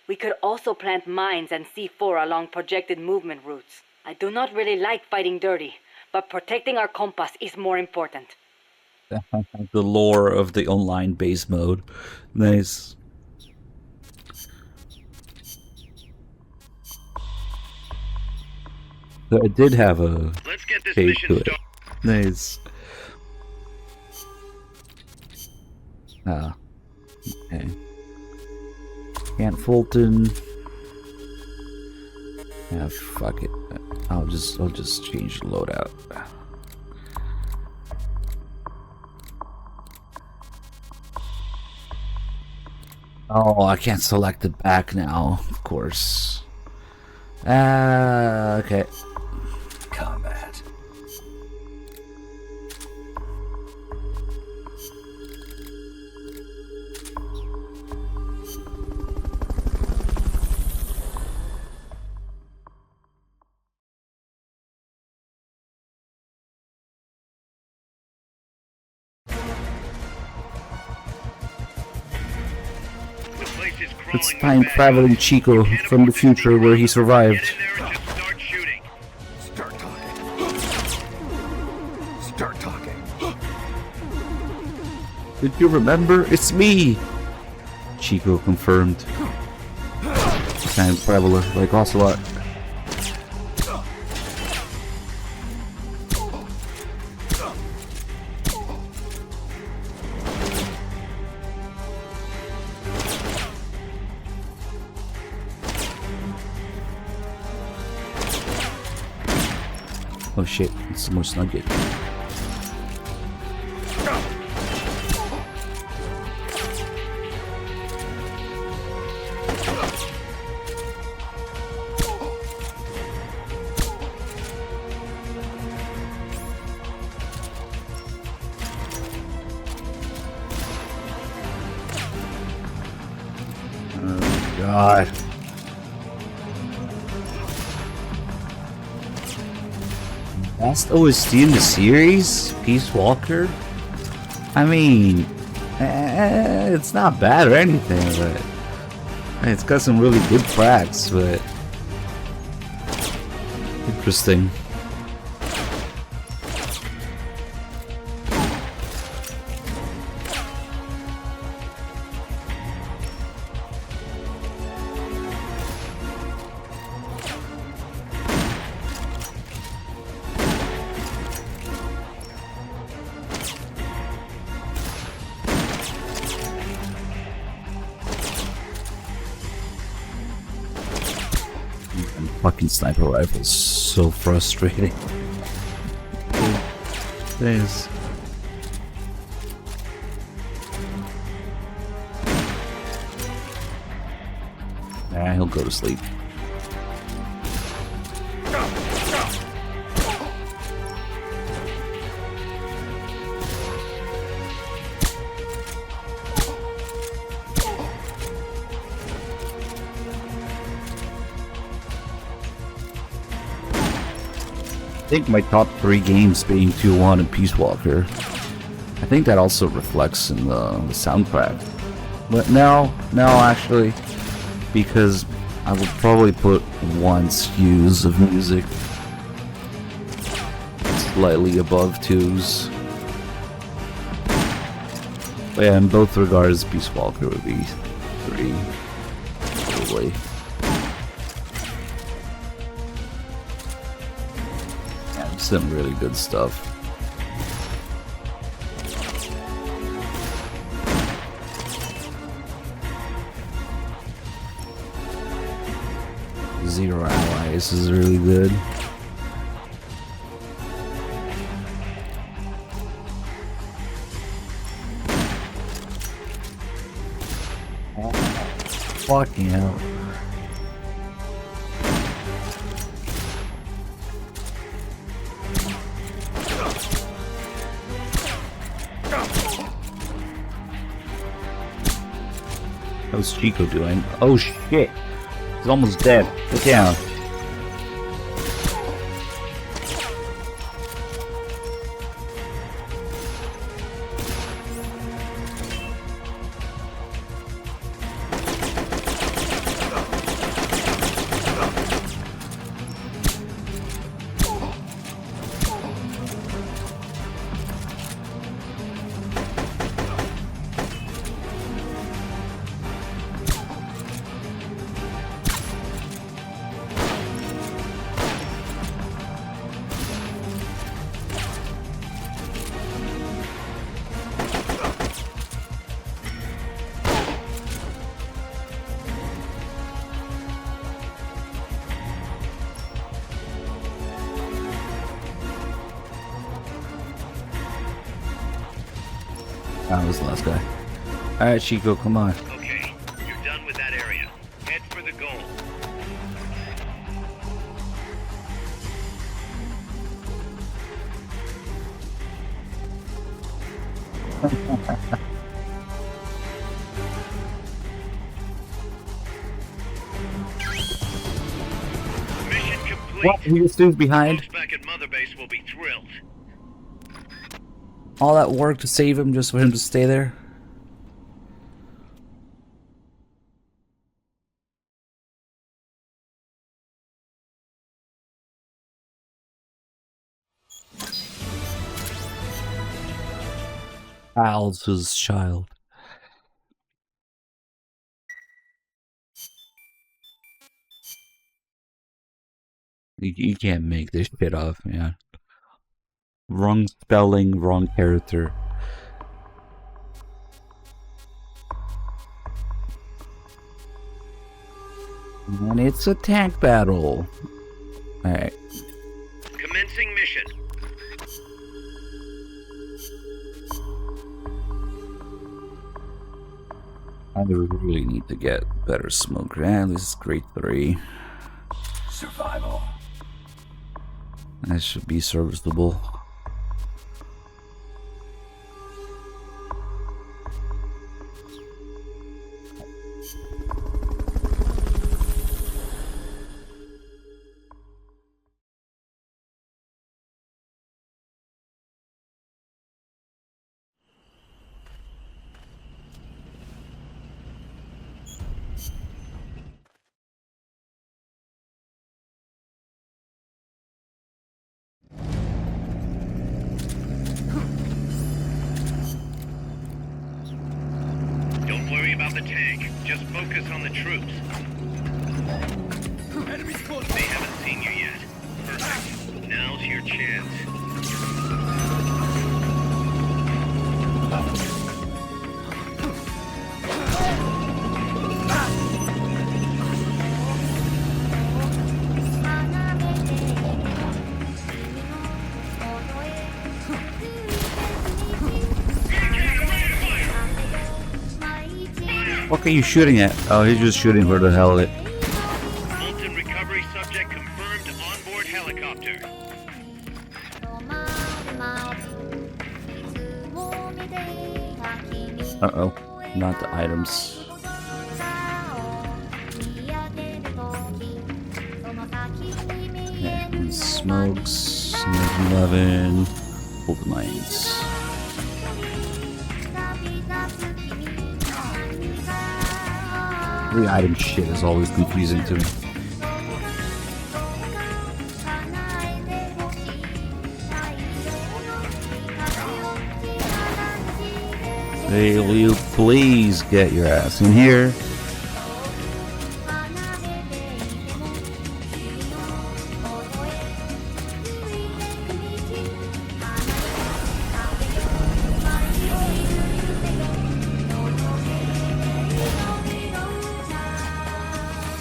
We could also plant mines and C4 along projected movement routes. I do not really like fighting dirty, but protecting our compass is more important. The lore of the online base mode. Nice. So it did have a tape to it. Nice. Ah. Okay. Camp Fulton. Yeah, fuck it. I'll just change the loadout. Oh, I can't select the back now, of course. Okay. Combat. It's time traveling Chico from the future where he survived. Start talking. Did you remember? It's me! Chico confirmed. Time traveler like Ocelot. Oh shit, it's more Snugget. Oh god. Best OST in the series? Peace Walker? I mean, it's not bad or anything, but it's got some really good tracks, but interesting. fucking sniper rifle is so frustrating. Thanks. Nah, he'll go to sleep. I think my top 3 games being 2-1 and Peace Walker. I think that also reflects in the soundtrack. But no, actually, because I would probably put 1's hues of music slightly above 2's. But yeah, in both regards, Peace Walker would be 3, probably. Some really good stuff. Zero Allies is really good. Fucking hell. How's Chico doing? Oh shit! He's almost dead. Get down. That was the last guy. Alright, Chico, come on. Okay, you're done with that area. Head for the goal. Mission complete. What? He just stays behind? Folks back at Mother Base will be thrilled. All that work to save him just for him to stay there? Al's his child. You can't make this shit up, man. Wrong spelling, wrong character. And it's a tank battle. Alright. Commencing mission. I really need to get better smoke. Yeah, this is grade 3. Survival. That should be serviceable. Don't worry about the tank. Just focus on the troops. Enemies close. They haven't seen you yet. Perfect. Now's your chance. What are you shooting at? Oh, he's just shooting where the hell it. Fulton recovery subject confirmed onboard helicopter. Uh-oh. Not the items. And smokes, 11, open lines. The item shit is always confusing to me. Hey, will you please get your ass in here?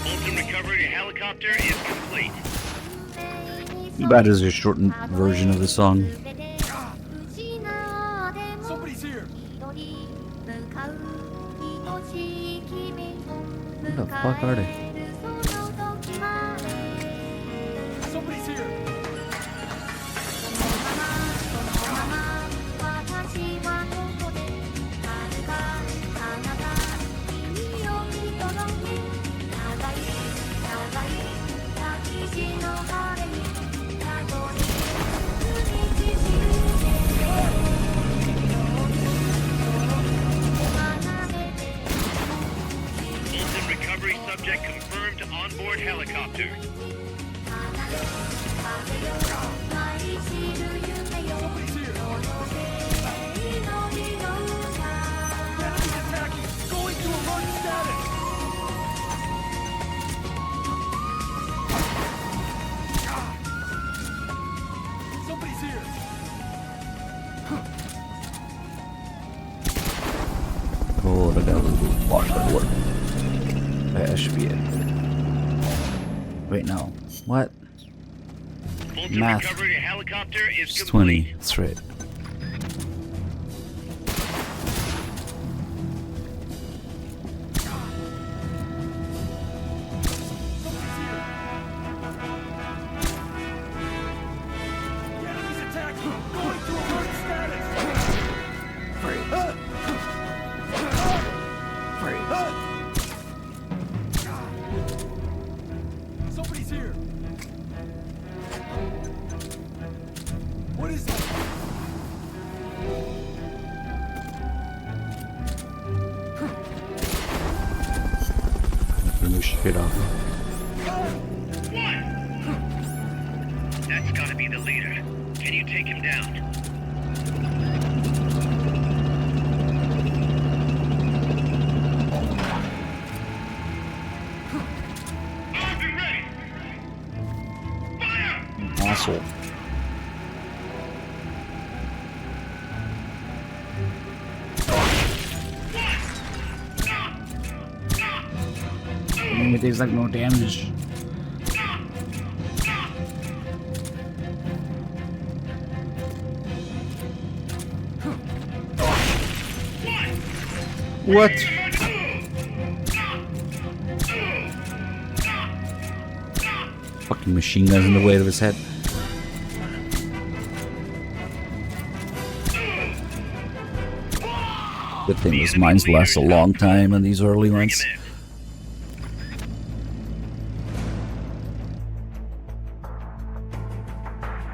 Fulton recovery helicopter is complete. That is a shortened version of the song. Somebody's here. What the fuck are they? Somebody's here. Fulton recovery subject confirmed onboard helicopter. Somebody's here. Enemy's attacking. Going to alert status. Somebody's here. Oh, the devil will watch that work. That should be it. Wait, no. What? Fulton Math. recovery helicopter is It's complete. 20. That's right. Enemy's attacking. Going to alert status. Somebody's here. What is that? Turn this shit off. That's gotta be the leader. Can you take him down? Armed and ready! Fire! Asshole. It takes like no damage. What? Fucking machine guns in the way of his head. Good thing these mines last a long time in these early ones.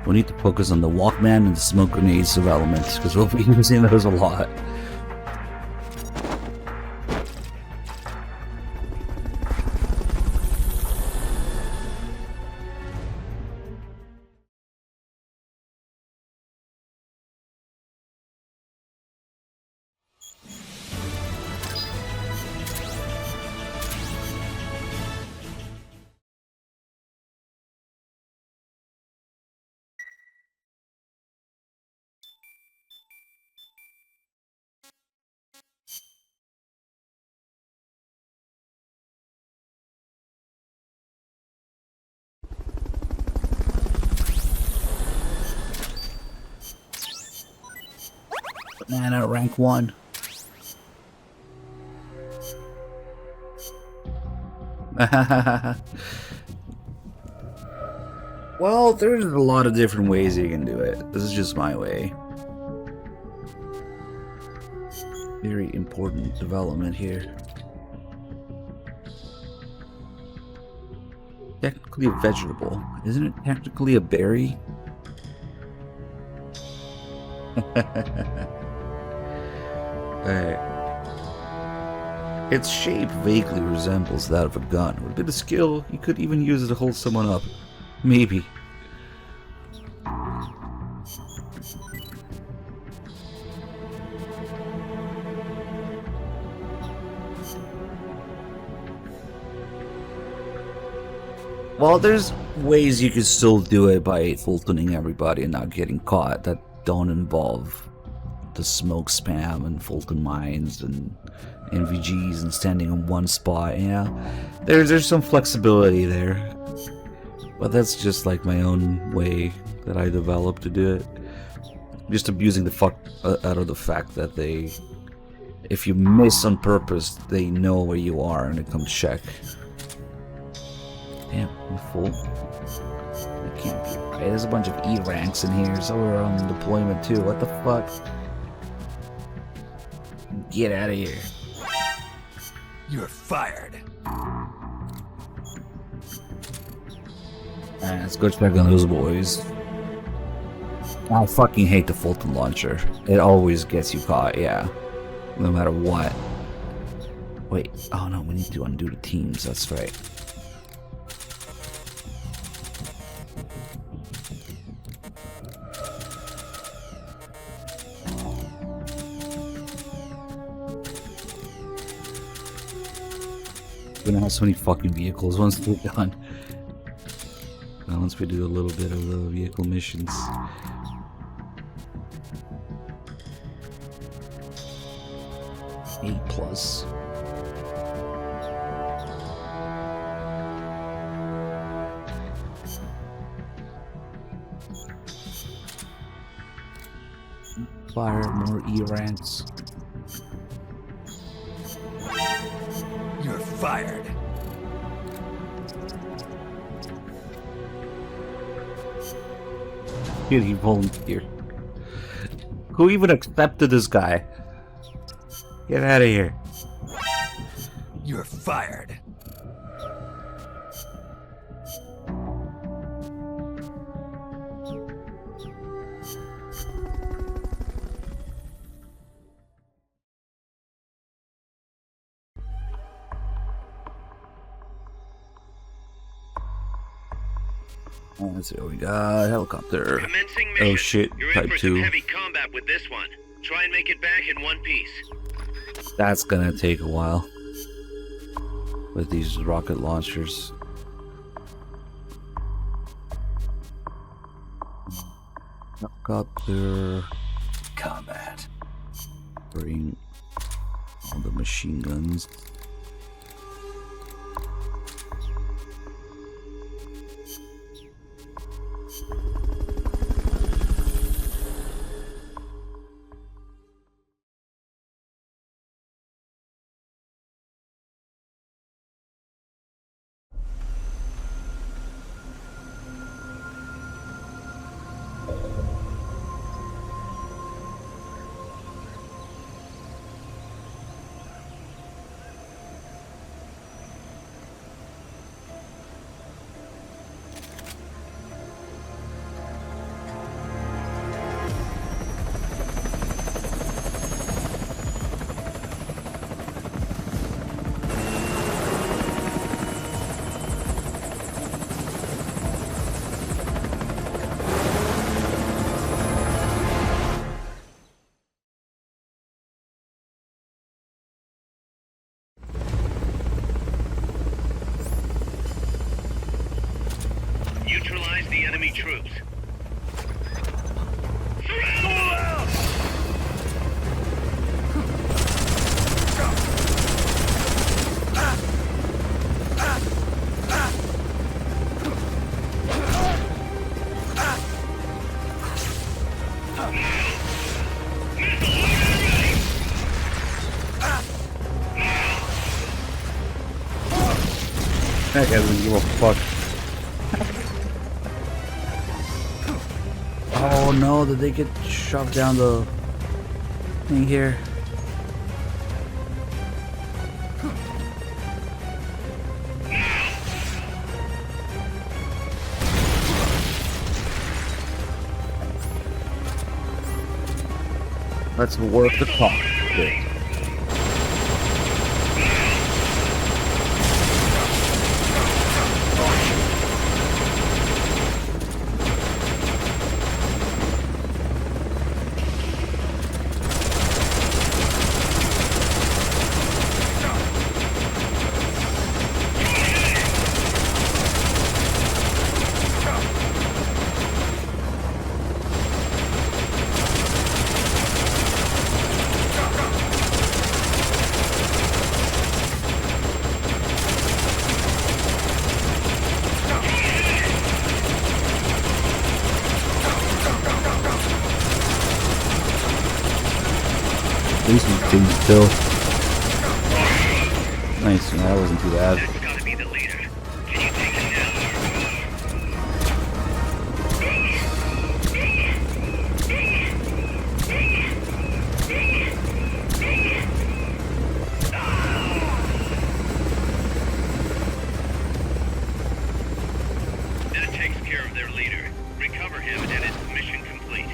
We need to focus on the Walkman and the smoke grenades development because we'll be using those a lot. Banana rank 1. Well, there's a lot of different ways you can do it. This is just my way. Very important development here. Technically a vegetable. Isn't it technically a berry? Alright. Its shape vaguely resembles that of a gun. With a bit of skill, you could even use it to hold someone up. Maybe. Well, there's ways you can still do it by Fultoning everybody and not getting caught that don't involve the smoke spam and Fulton mines and NVGs and standing in one spot. Yeah, there's some flexibility there, but that's just like my own way that I developed to do it. Just abusing the fuck out of the fact that if you miss on purpose, they know where you are and they come check. Damn, I'm full. That can't be right. There's a bunch of E ranks in here, so we're on deployment too. What the fuck? Get out of here. You're fired. Alright, let's go check on those boys. I fucking hate the Fulton launcher. It always gets you caught, yeah. No matter what. Wait, oh no, we need to undo the teams, that's right. We're gonna have so many fucking vehicles once we're done. Now, once we do a little bit of the vehicle missions. A+. Fire more E ranks. You're fired. Did he volunteer? Who even accepted this guy? Get out of here. You're fired. Let's see what we got. Helicopter. Commencing mission. Oh shit, You're in type for 2. some heavy combat with this one. Try and make it back in one piece. That's gonna take a while. With these rocket launchers. Helicopter. Combat. Bring all the machine guns. Neutralize the enemy troops. That guy doesn't give a fuck. Oh no, did they get shoved down the thing here? Let's work the clock. Good. These things still. Nice, that wasn't too bad. That takes care of their leader. Recover him and it's mission complete.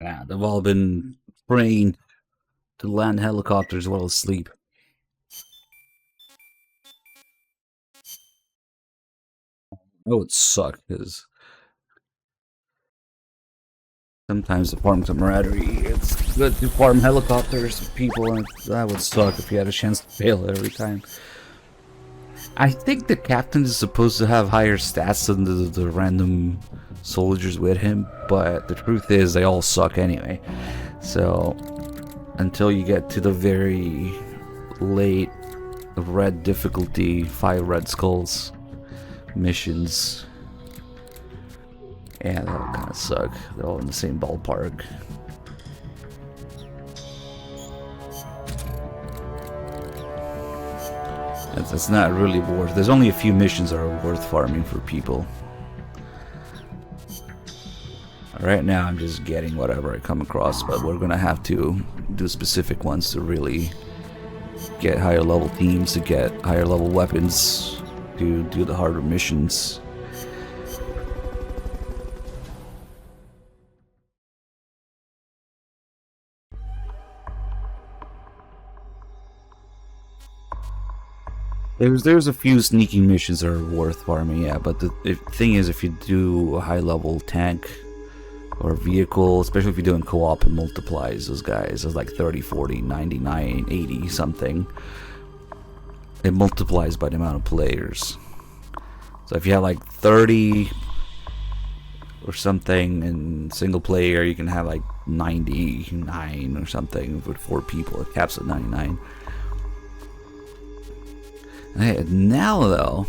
Yeah, they've all been trained to land helicopters while asleep. That would suck, because sometimes to farm camaraderie, it's good to farm helicopters with people, and that would suck if you had a chance to fail every time. I think the captain is supposed to have higher stats than the random soldiers with him, but the truth is they all suck anyway. So until you get to the very late red difficulty, 5 red skulls missions, yeah, that would kind of suck. They're all in the same ballpark. That's not really worth. There's only a few missions that are worth farming for people. Right now I'm just getting whatever I come across, but we're gonna have to do specific ones to really get higher level teams, to get higher level weapons, to do the harder missions. There's a few sneaking missions that are worth farming, yeah, but the thing is, if you do a high level tank or vehicle, especially if you're doing co-op, it multiplies those guys. It's like 30, 40, 99, 80 something. It multiplies by the amount of players. So if you have like 30 or something in single player, you can have like 99 or something with 4 people. It caps at 99. Okay, now though,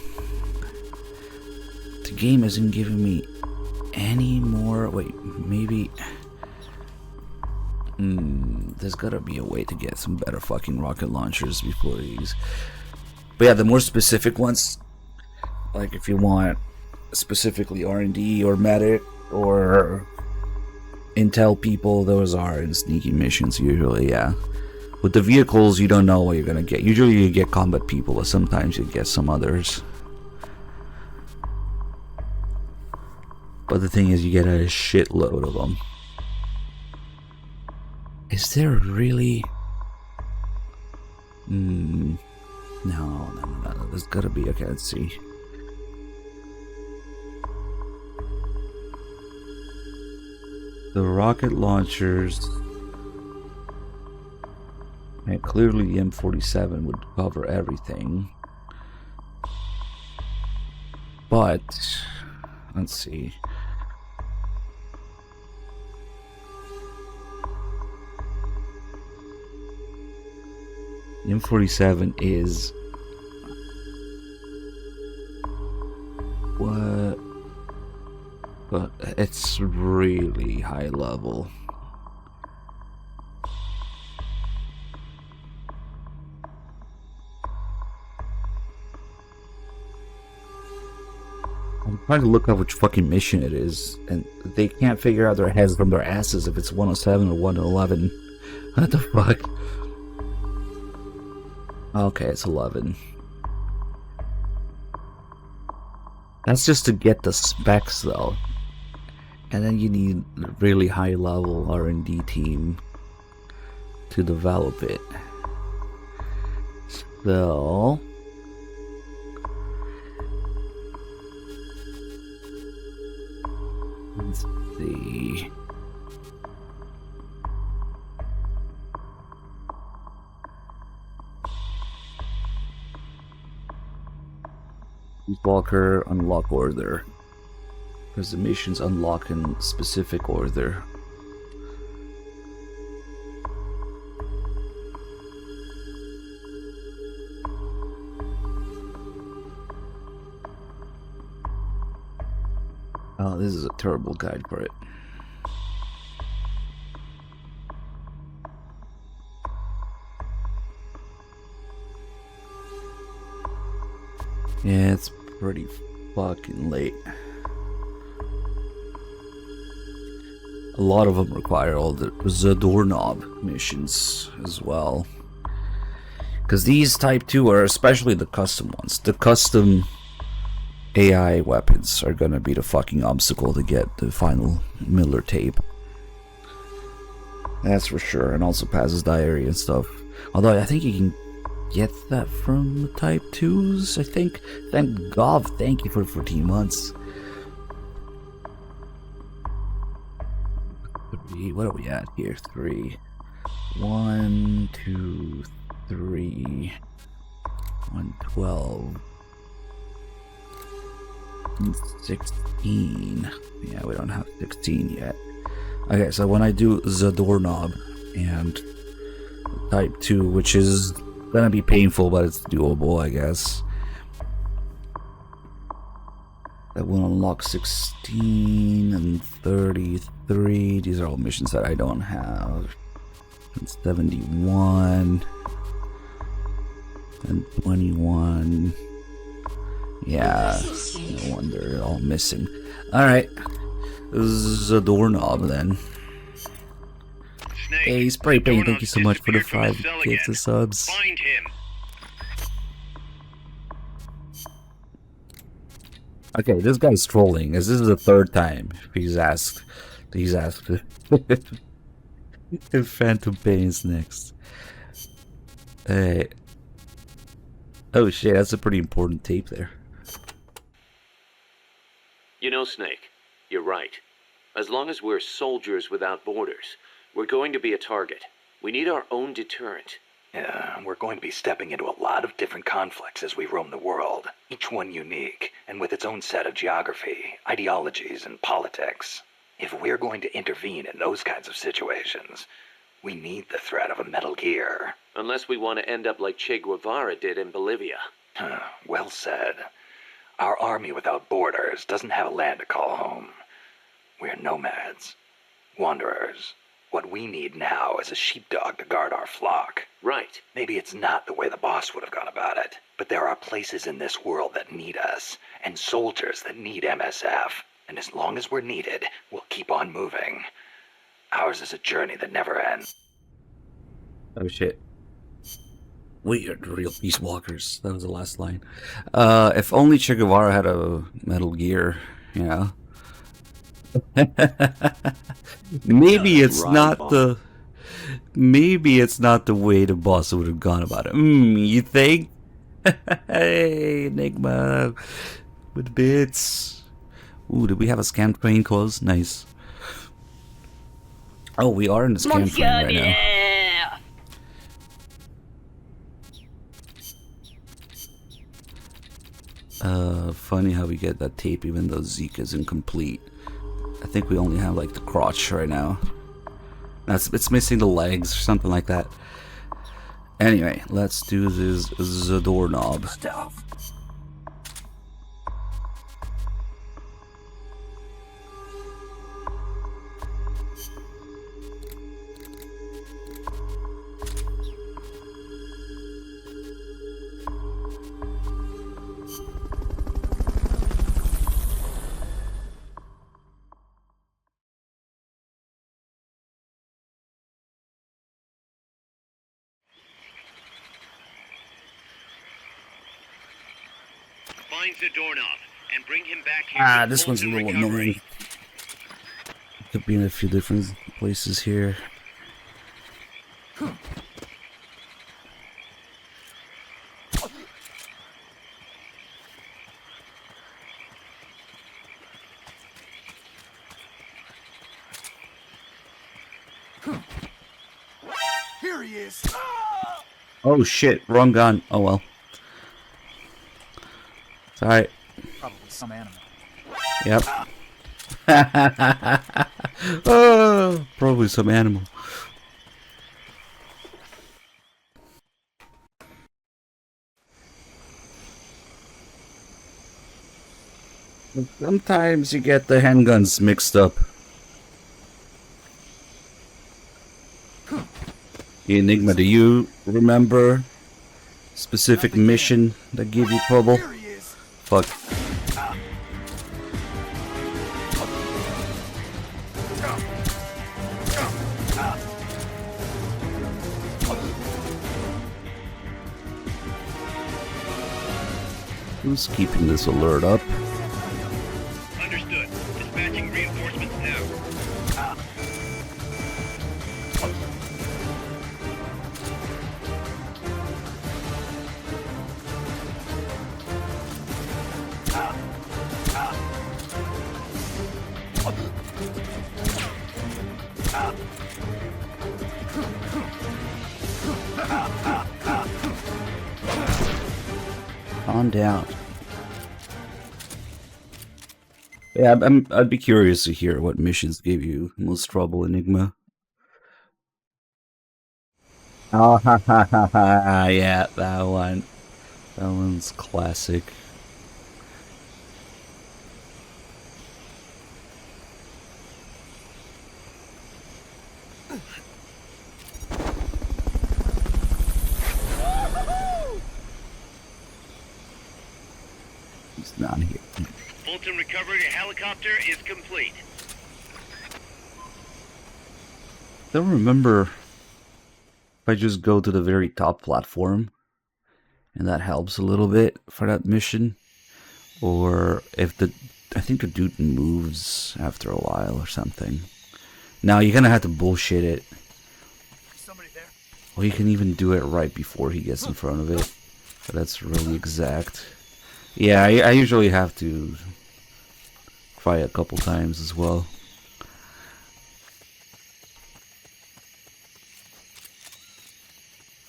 the game isn't giving me any more. Wait, maybe there's gotta be a way to get some better fucking rocket launchers before these. But yeah, the more specific ones, like if you want specifically R&D or medic or intel people, those are in sneaky missions usually, yeah. With the vehicles, you don't know what you're gonna get. Usually you get combat people, but sometimes you get some others. But the thing is, you get a shitload of them. Is there really... No. There's gotta be... Okay, let's see. The rocket launchers... And clearly the M47 would cover everything. But, let's see. The M47 is... what? But it's really high level. I'm trying to look up which fucking mission it is, and they can't figure out their heads from their asses if it's 107 or 111. What the fuck? Okay, it's 11. That's just to get the specs, though. And then you need a really high-level R&D team to develop it. So... let's see... Walker unlock order. Because the missions unlock in specific order. Oh, this is a terrible guide for it. Yeah, it's pretty fucking late. A lot of them require all the doorknob missions as well. Because these Type 2 are especially the custom ones. The custom AI weapons are gonna be the fucking obstacle to get the final Miller tape. That's for sure. And also passes diary and stuff. Although I think you can get that from the Type 2s, I think. Thank God, thank you for 14 months. What are we at here? 3. 1, 2, 3. 112. 16. Yeah, we don't have 16 yet. Okay, so when I do the doorknob and Type 2, which is gonna be painful, but it's doable, I guess. That will unlock 16 and 33. These are all missions that I don't have. And 71 and 21. Yeah, no wonder they're all missing. Alright, this is a doorknob then. Snake, hey, Spray Paint, thank you so much for the 5 gifts and subs. Find him. Okay, this guy's trolling, as this is the 3rd time he's asked if Phantom Pain's next. Hey. Oh shit, that's a pretty important tape there. You know, Snake, you're right. As long as we're soldiers without borders, we're going to be a target. We need our own deterrent. Yeah, we're going to be stepping into a lot of different conflicts as we roam the world, each one unique, and with its own set of geography, ideologies, and politics. If we're going to intervene in those kinds of situations, we need the threat of a Metal Gear. Unless we want to end up like Che Guevara did in Bolivia. Well said. Our army without borders doesn't have a land to call home. We're nomads, wanderers. What we need now is a sheepdog to guard our flock. Right. Maybe it's not the way the boss would have gone about it, but there are places in this world that need us, and soldiers that need MSF. And as long as we're needed, we'll keep on moving. Ours is a journey that never ends. Oh shit. We are the real peace walkers. That was the last line. If only Che Guevara had a Metal Gear, yeah. Maybe it's not the way the boss would have gone about it. You think? Hey, Enigma with bits. Ooh, did we have a scan train close? Nice. Oh, we are in the scan train right now. Funny how we get that tape even though Zeke is incomplete. I think we only have like the crotch right now. It's missing the legs or something like that. Anyway, let's do this the doorknob. Finds the doorknob and bring him back here. This one's a little annoying. Could be in a few different places here. Here he is. Oh shit, wrong gun. Oh well. It's alright. Probably some animal. Yep. Oh, probably some animal. Sometimes you get the handguns mixed up. Enigma, do you remember specific mission that gave you trouble? Fuck. Who's keeping this alert up? Understood. Dispatching reinforcements now. Calm down. Yeah, I'd be curious to hear what missions gave you most trouble, Enigma. Oh, ha ha ha ha! Yeah, that one. That one's classic. He's not here. Fulton recovery helicopter is complete. Don't remember if I just go to the very top platform and that helps a little bit for that mission, or if I think the dude moves after a while or something. Now you're gonna have to bullshit it. Or you can even do it right before he gets in front of it. But that's really exact. Yeah, I usually have to try a couple times as well.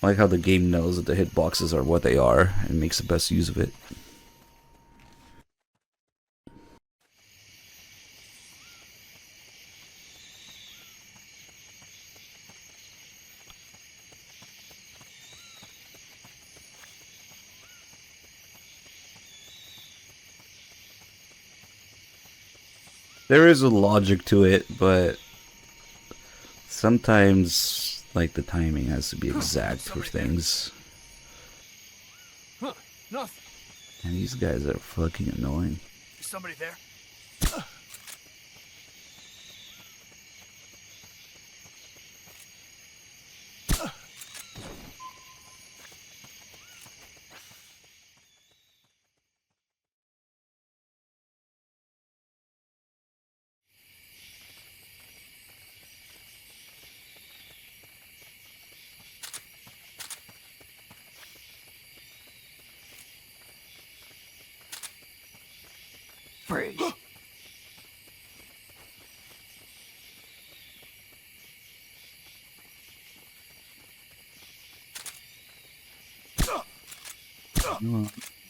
I like how the game knows that the hitboxes are what they are and makes the best use of it. There is a logic to it, but sometimes, like, the timing has to be exact for things. And these guys are fucking annoying. Is somebody there? Freeze.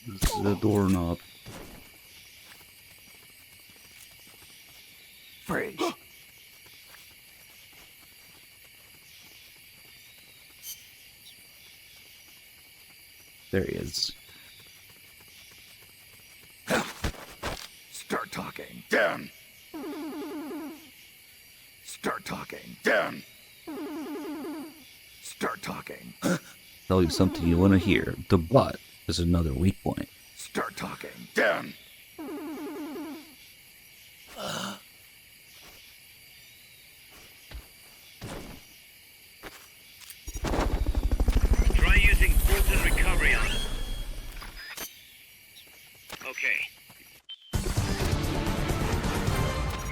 This is the doorknob. Freeze. There he is. Start talking. Down. Start talking. Down. Start talking. Tell you something you want to hear. The butt is another weak point. Start talking. Down. Try using Fulton recovery on him. Okay.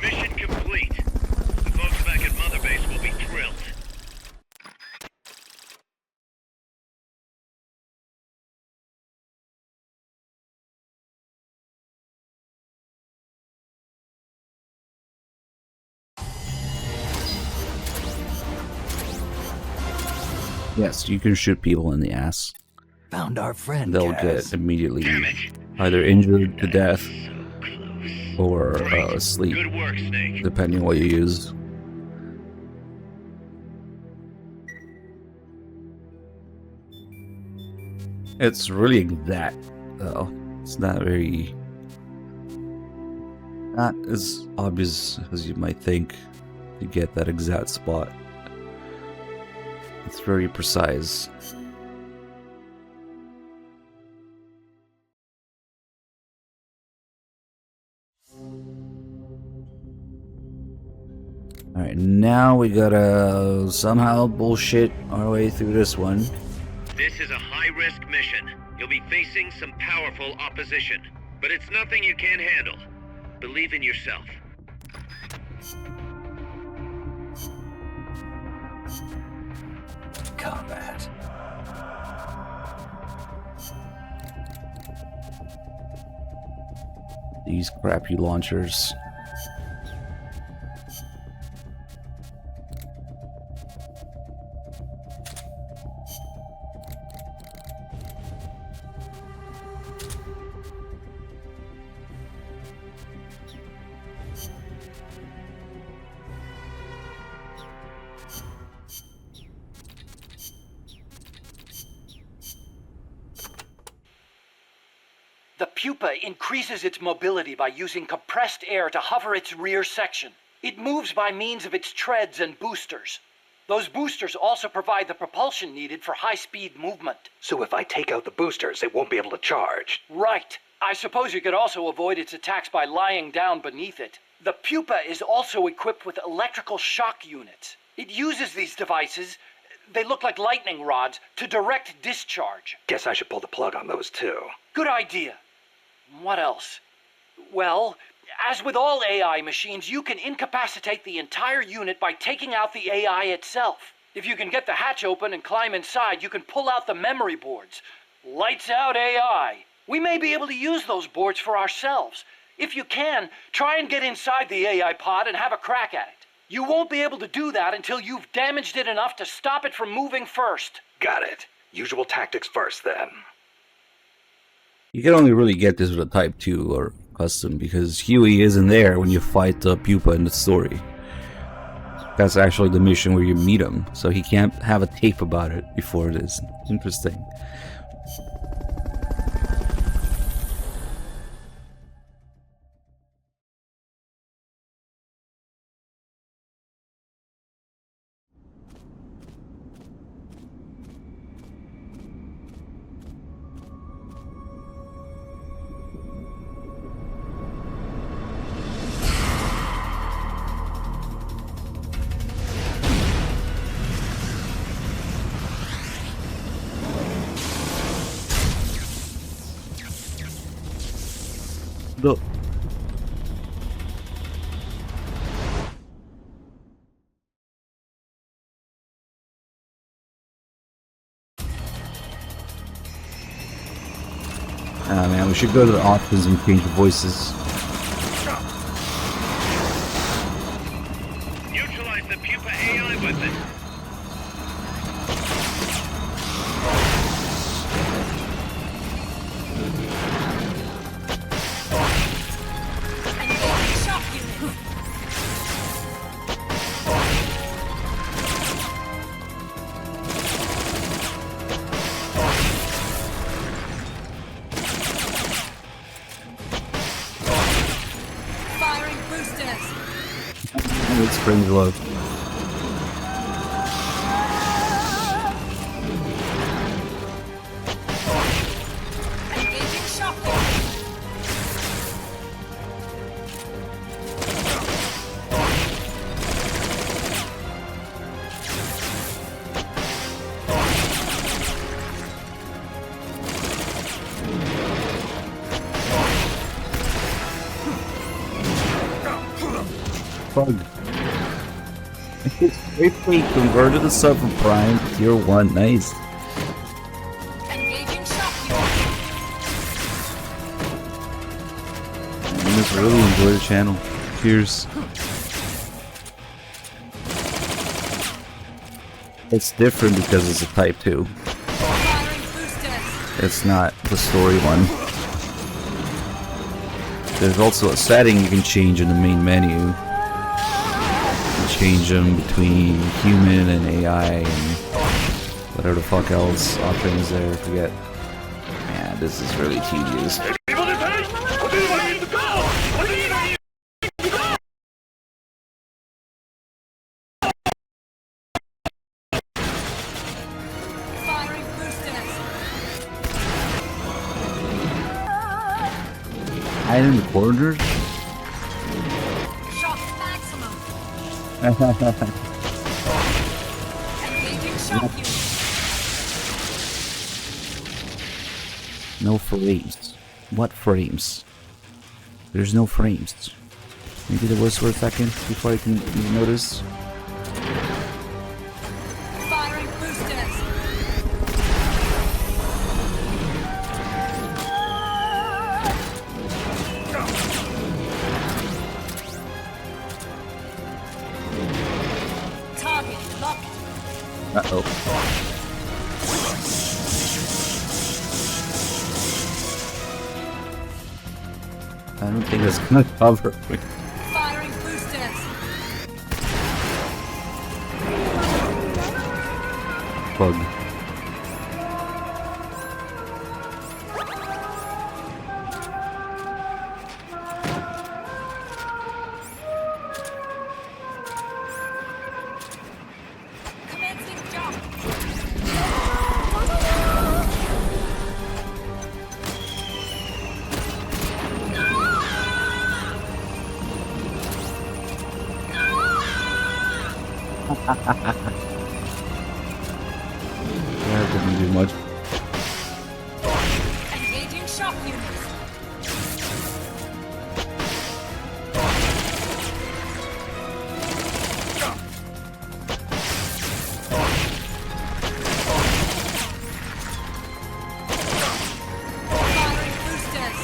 Mission complete. The folks back at Mother Base will be thrilled. Yes, you can shoot people in the ass. Found our friend. They'll Kaz. get immediately either injured to death or asleep, Good work, Snake. depending on what you use. It's really exact, though. It's not as obvious as you might think to get that exact spot. It's very precise. Alright, now we gotta somehow bullshit our way through this one. This is a high-risk mission. You'll be facing some powerful opposition, but it's nothing you can't handle. Believe in yourself. Combat. These crappy launchers. The pupa increases its mobility by using compressed air to hover its rear section. It moves by means of its treads and boosters. Those boosters also provide the propulsion needed for high-speed movement. So if I take out the boosters, it won't be able to charge. Right. I suppose you could also avoid its attacks by lying down beneath it. The pupa is also equipped with electrical shock units. It uses these devices, they look like lightning rods, to direct discharge. Guess I should pull the plug on those too. Good idea. What else? Well, as with all AI machines, you can incapacitate the entire unit by taking out the AI itself. If you can get the hatch open and climb inside, you can pull out the memory boards. Lights out AI. We may be able to use those boards for ourselves. If you can, try and get inside the AI pod and have a crack at it. You won't be able to do that until you've damaged it enough to stop it from moving first. Got it. Usual tactics first, then. You can only really get this with a Type 2 or custom because Huey isn't there when you fight the pupa in the story. That's actually the mission where you meet him, so he can't have a tape about it before it is. Interesting. Look. Ah man, we should go to the options and change the voices. Neutralize the pupa AI weapon. It's Strange Love. Bug. Quickly converted the sub from Prime to Tier 1. Nice. I just really enjoy the channel. Cheers. It's different because it's a Type 2. It's not the story one. There's also a setting you can change in the main menu. You can change them between human and AI and whatever the fuck else options there. I forget. Man, this is really tedious. Hide in the corners? Shock maximum. Engaging shock unit. No frames. What frames? There's no frames. Maybe there was for a second before I can notice. Firing boosters. Target locked. Uh-oh. I don't think that's gonna cover me. Firing boosters. Bug. Commencing jump. That didn't do much. Engaging shock units. Firing boosters.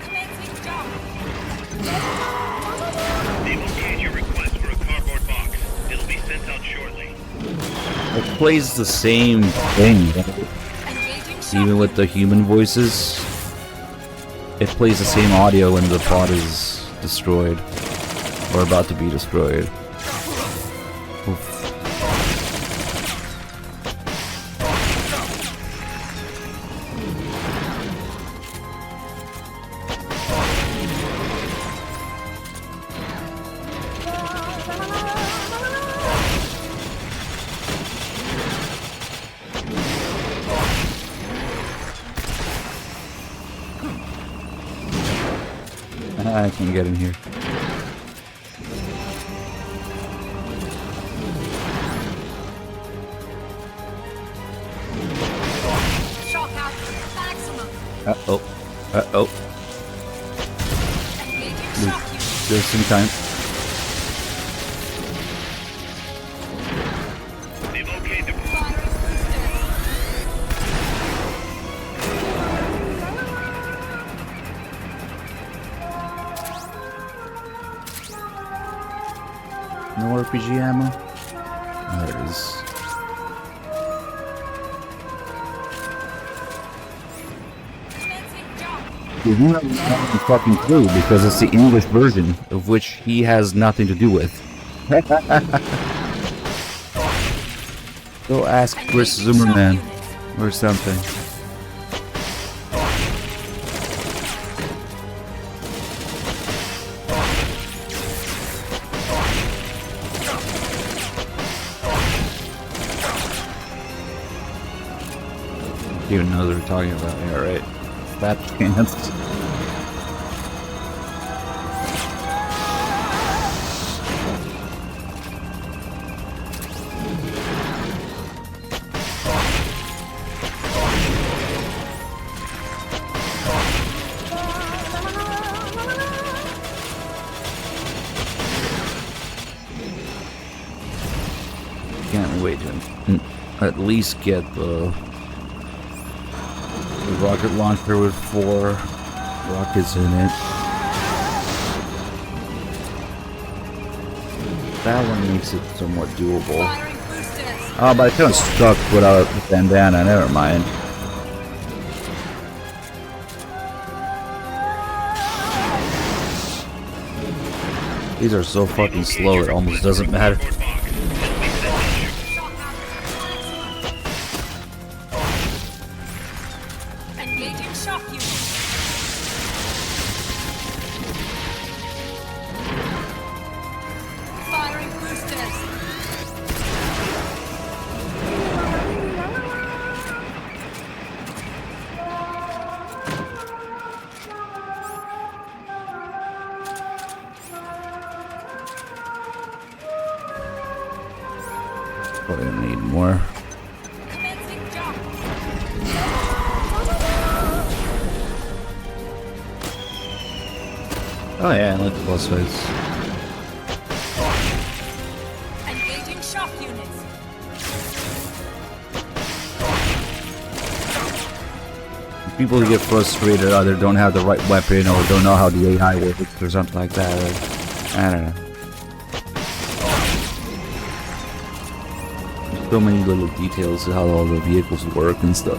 Commencing jump. They've okayed your request for a cardboard box. It'll be sent out shortly. It plays the same thing, even with the human voices. It plays the same audio when the pod is destroyed or about to be destroyed. Oof. I can't get in here. Shock output maximum. Uh-oh. Uh-oh. Engaging shock units. There's some time. They've okayed the Firing boosters. No RPG ammo? There it is. Commencing jump. You have no fucking clue because it's the English version, of which he has nothing to do with. Go ask Chris Zimmerman or something. Even know they're talking about me, alright. That chance. Can't wait to at least get the rocket launcher with 4 rockets in it. That one makes it somewhat doable. Oh, but I kind of stuck without the bandana, never mind. These are so fucking slow, it almost doesn't matter. Probably gonna need more. Oh yeah, I like the boss fights. Engaging shock units. People who get frustrated either don't have the right weapon or don't know how the AI works or something like that. Or, I don't know. So many little details of how all the vehicles work and stuff.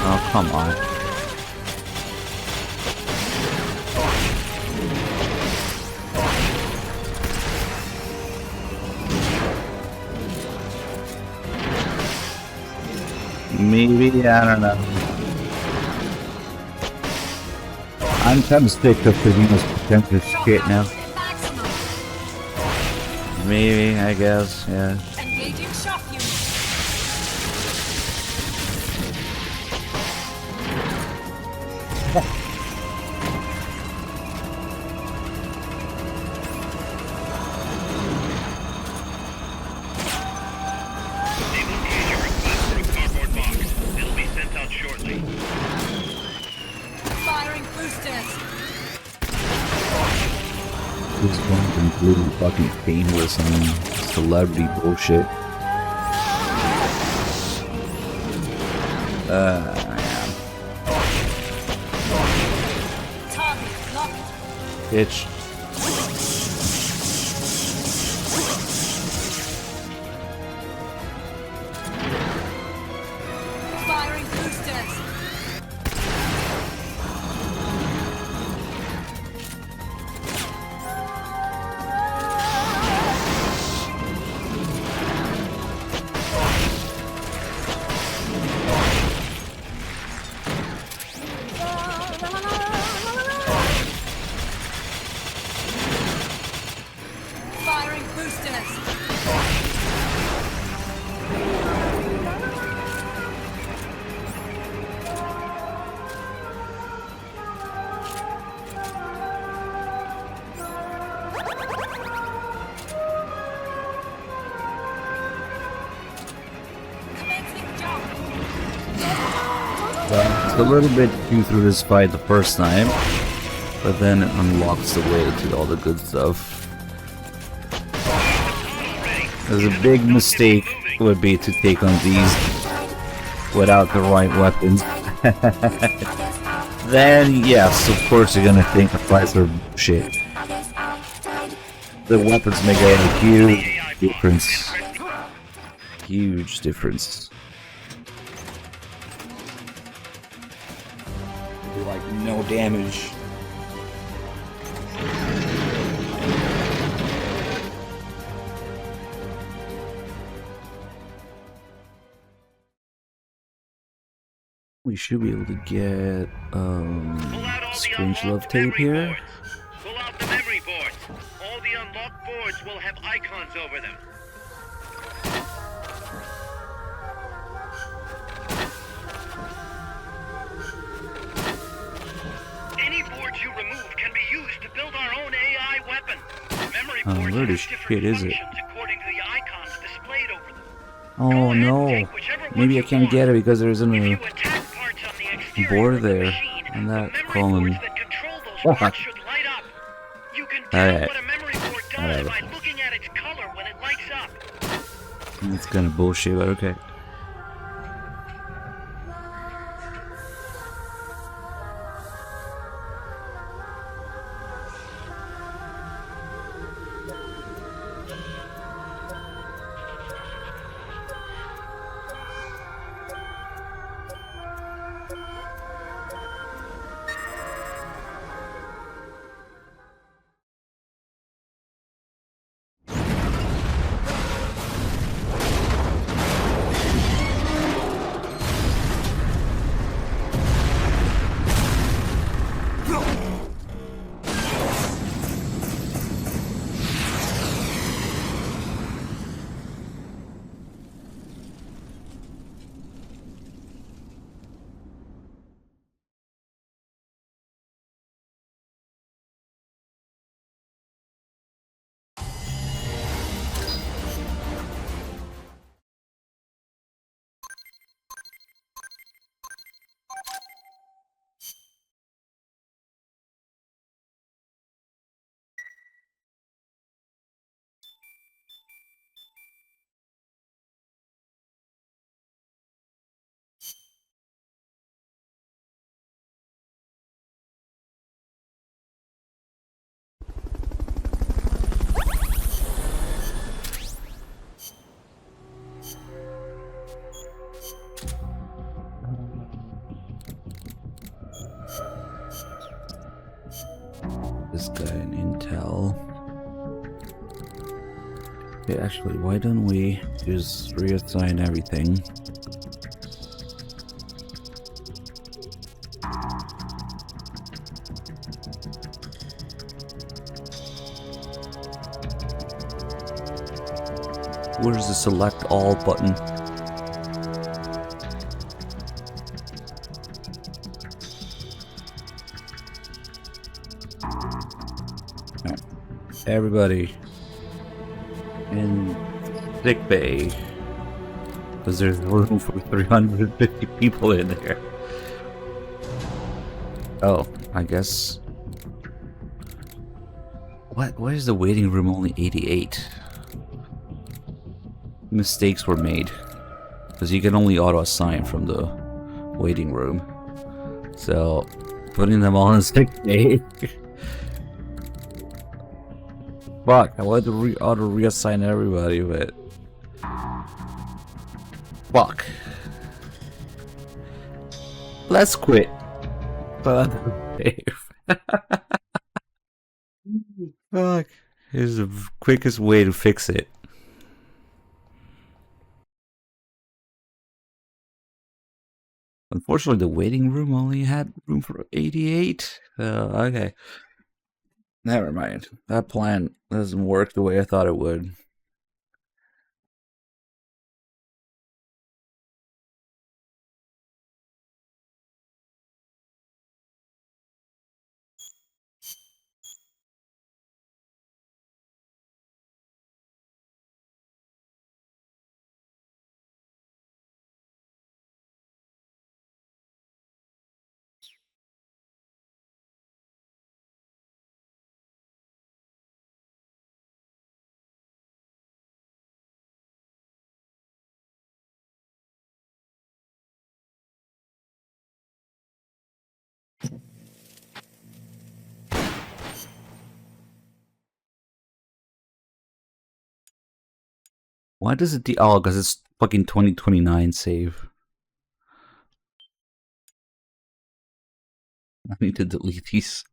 Oh, come on. Maybe, I don't know. I'm kind of sick of Kojimo's pretentious shit now. Maybe, I guess, yeah. Engaging shock units. Firing boosters. This one's completely fucking painless and celebrity bullshit. Target locked. Bitch. Firing boosters. Firing boosters. It's a little bit too through this fight the first time, but then it unlocks the way to all the good stuff. There's a big mistake would be to take on these without the right weapons. then yes, of course you're gonna think the price of shit. The weapons make a huge difference. Huge difference. Do like no damage. We should be able to get Strange Love tape here. Pull out the memory boards. All the unlocked boards will have icons over them. Any boards you remove can be used to build our own AI weapon. Memory boards where the have different shit is it? functions according to the icons displayed over them. Oh no! Maybe I can't get it because there isn't a board there on that column. Fuck. Alright. Whatever. That's kind of bullshit, but okay. This guy in Intel. Okay, actually, why don't we just reassign everything? Where's the select all button? No. Everybody in sick bay, because there's room for 350 people in there. Oh, I guess. What? Why is the waiting room only 88? Mistakes were made, because you can only auto-assign from the waiting room. So, putting them all in sick bay. Fuck, I wanted to auto-reassign everybody, but... Fuck. Let's quit. Fuck. Fuck. Here's the quickest way to fix it. Unfortunately, the waiting room only had room for 88. Okay. Never mind. That plan doesn't work the way I thought it would. Why does it oh, because it's fucking 2029 save. I need to delete these.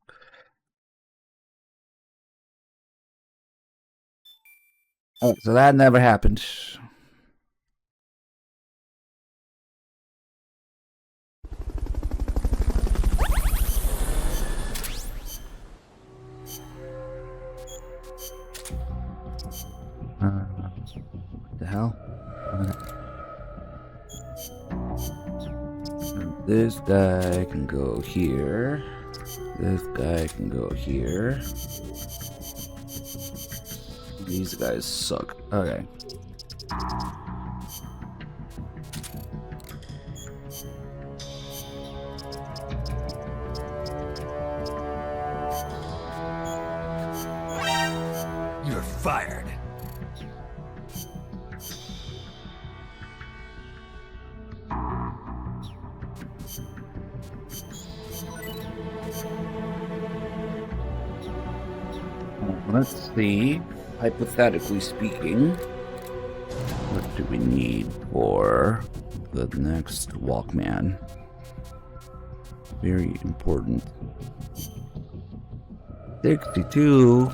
Oh, so that never happened. What the hell? This guy can go here. This guy can go here. These guys suck. Okay. You're fired. Let's see. Hypothetically speaking, what do we need for the next Walkman? Very important. 62.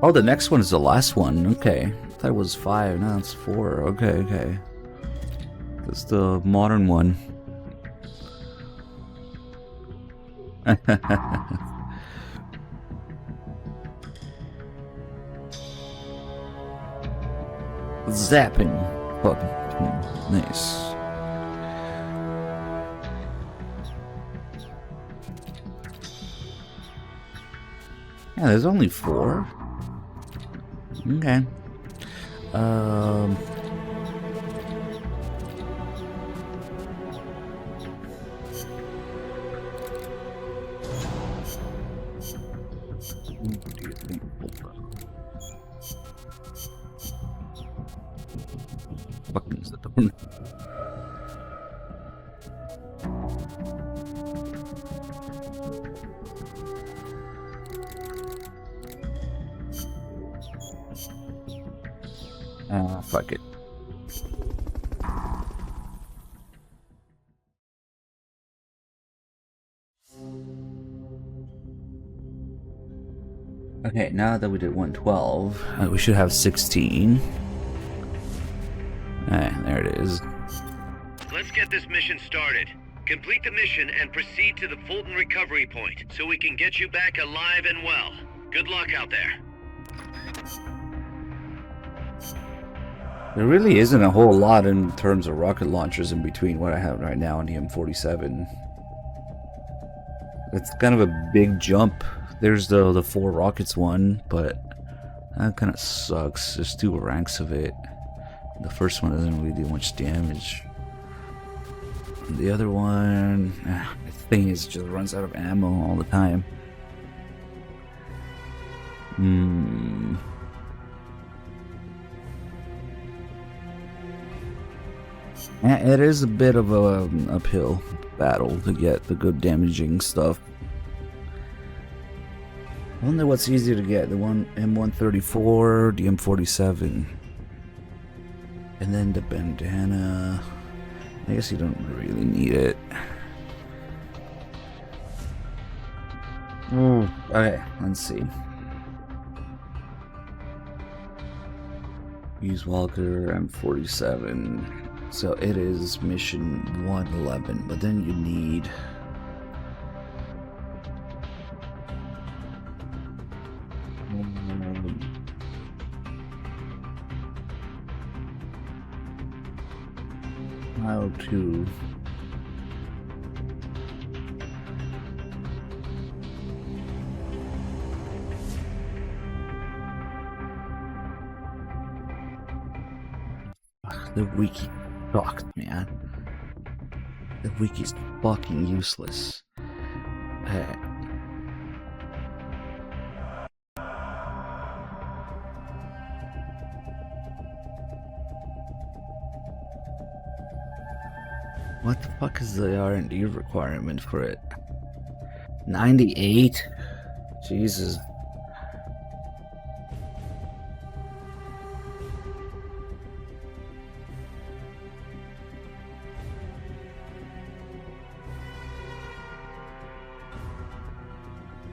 Oh, the next one is the last one. Okay. I thought it was 5. Now it's 4. Okay, okay. That's the modern one. Zapping. Fucking nice. Yeah, there's only 4. Okay. What do you think? Fucking is the door. Fuck it. Okay, now that we did 112, we should have 16. There it is. Let's get this mission started. Complete the mission and proceed to the Fulton recovery point so we can get you back alive and well. Good luck out there. There really isn't a whole lot in terms of rocket launchers in between what I have right now and the M47. It's kind of a big jump. There's the 4 rockets one, but that kind of sucks. There's 2 ranks of it. The first one doesn't really do much damage. And the other one, the thing is, just runs out of ammo all the time. It is a bit of a uphill battle to get the good damaging stuff. I wonder what's easier to get, the M134 or the M47. And then the bandana. I guess you don't really need it. Okay, let's see. Use Walker M47. So it is mission 111, but then you need how to the wiki sucked, man. The wiki's fucking useless. What the fuck is the R&D requirement for it? 98? Jesus.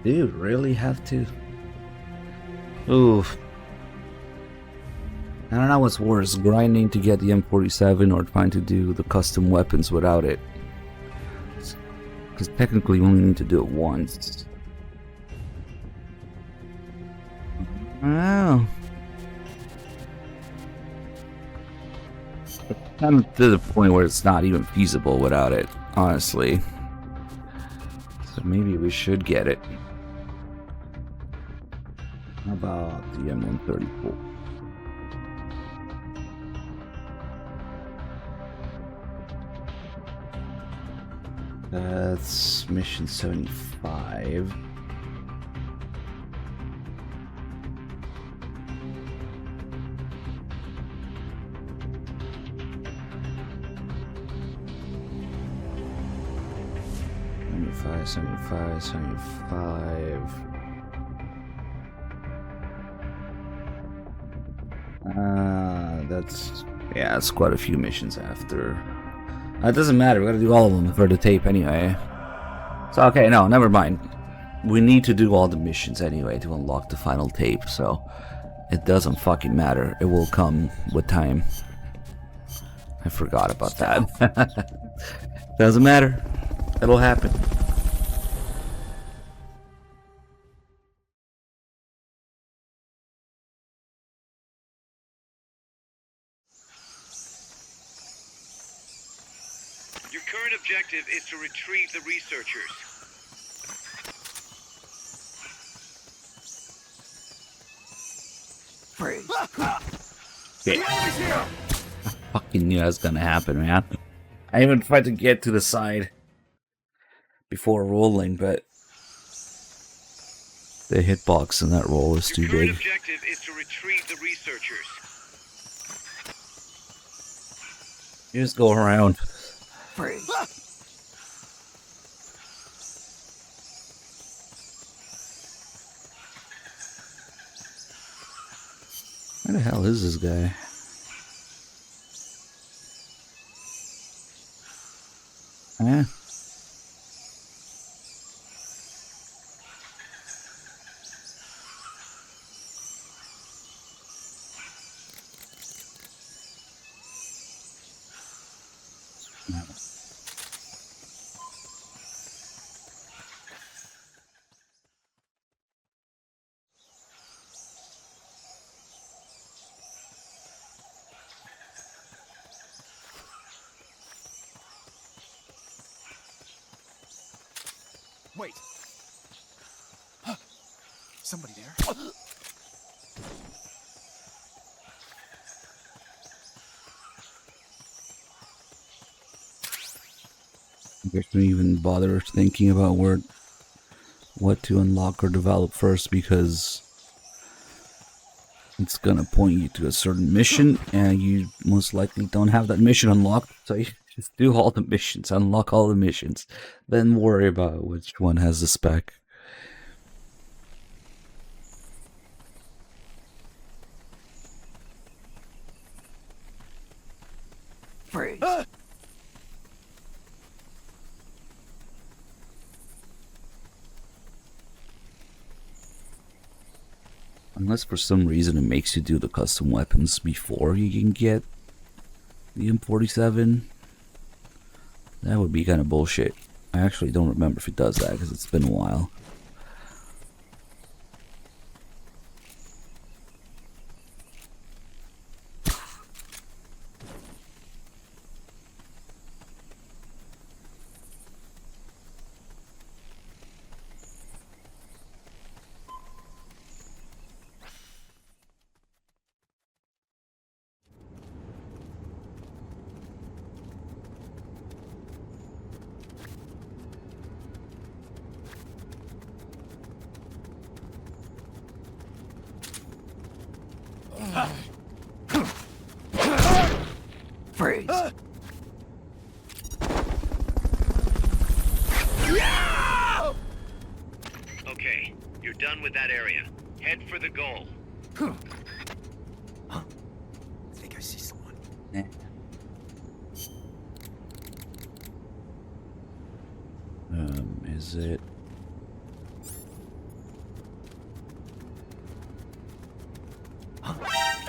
Do you really have to? Oof. I don't know what's worse, grinding to get the M47 or trying to do the custom weapons without it. Because technically you only need to do it once. Well, it's kind of to the point where it's not even feasible without it, honestly. So maybe we should get it. How about the M134? That's mission 75. $75. That's quite a few missions after. It doesn't matter, we gotta do all of them for the tape anyway. So, okay, no, never mind. We need to do all the missions anyway to unlock the final tape, so it doesn't fucking matter. It will come with time. I forgot about that. Doesn't matter. It'll happen. Your current objective is to retrieve the researchers. Okay. I fucking knew that was gonna happen, man. I even tried to get to the side before rolling, but the hitbox in that roll is too big. Your current objective is to retrieve the researchers. You just go around. Where the hell is this guy? Eh? No. Wait. Somebody there? I guess don't even bother thinking about what to unlock or develop first, because it's gonna point you to a certain mission and you most likely don't have that mission unlocked, so you just do all the missions, unlock all the missions, then worry about which one has the spec. Freeze. Unless for some reason it makes you do the custom weapons before you can get the M47. That would be kind of bullshit. I actually don't remember if it does that because it's been a while. Freeze. Okay, you're done with that area. Head for the goal. I think I see someone. Is it?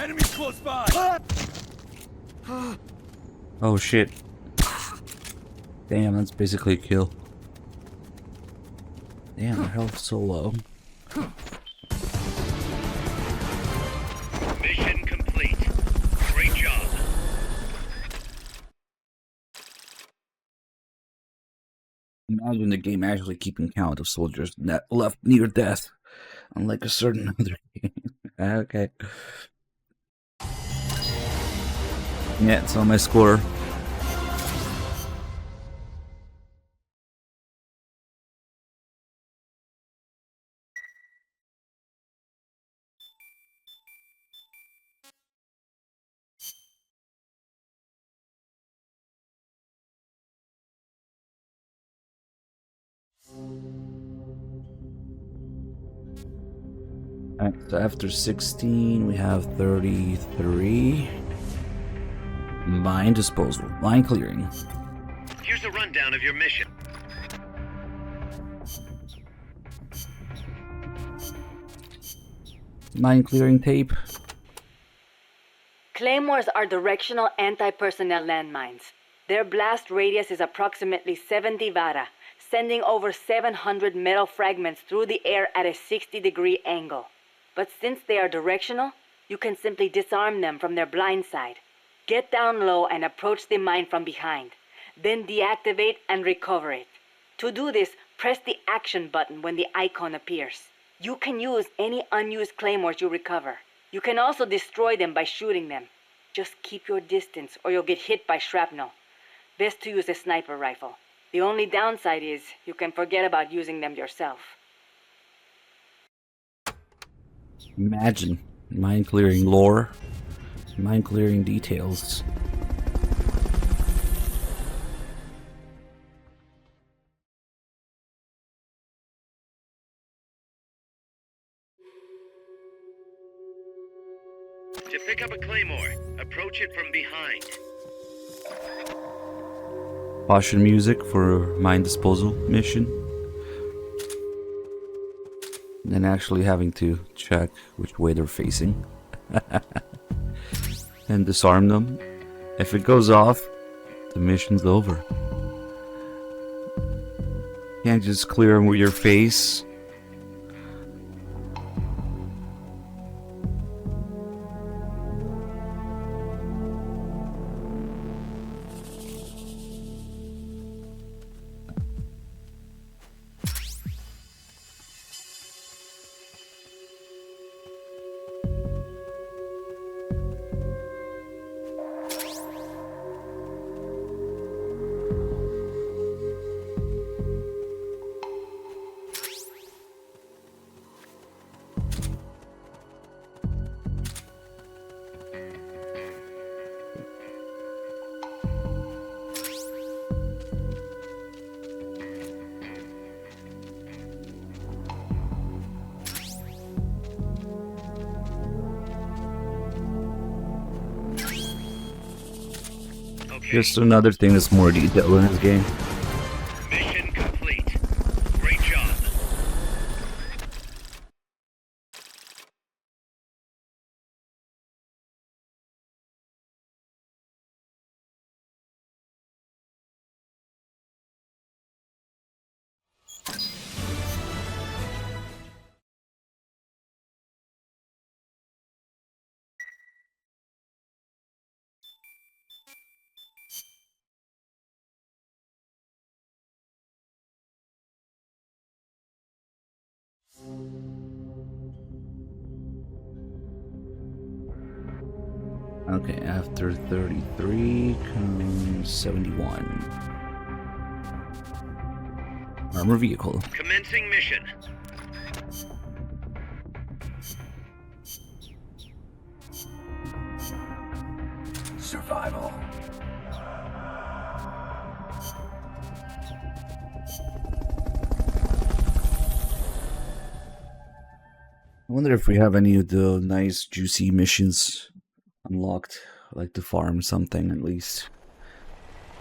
Enemies close by! Oh shit. Damn, that's basically a kill. Damn, their health's so low. Mission complete. Great job. Imagine the game actually keeping count of soldiers that left near death, unlike a certain other game. Okay. Yeah, it's on my score. Alright, so after 16, we have 33. Mine disposal. Mine clearing. Here's a rundown of your mission. Mine clearing tape. Claymores are directional anti-personnel landmines. Their blast radius is approximately 70 vara, sending over 700 metal fragments through the air at a 60-degree angle. But since they are directional, you can simply disarm them from their blind side. Get down low and approach the mine from behind. Then deactivate and recover it. To do this, press the action button when the icon appears. You can use any unused claymores you recover. You can also destroy them by shooting them. Just keep your distance or you'll get hit by shrapnel. Best to use a sniper rifle. The only downside is you can forget about using them yourself. Imagine mine clearing lore, mine clearing details. To pick up a claymore, approach it from behind. Caution music for mine disposal mission. And actually having to check which way they're facing. And disarm them. If it goes off, the mission's over. Can't just clear them with your face. Just another thing that's more detailed in this game. Mission complete. Great job. Okay, after 33 comes 71. Armor vehicle. Commencing mission. Survival. I wonder if we have any of the nice juicy missions unlocked, like to farm something at least.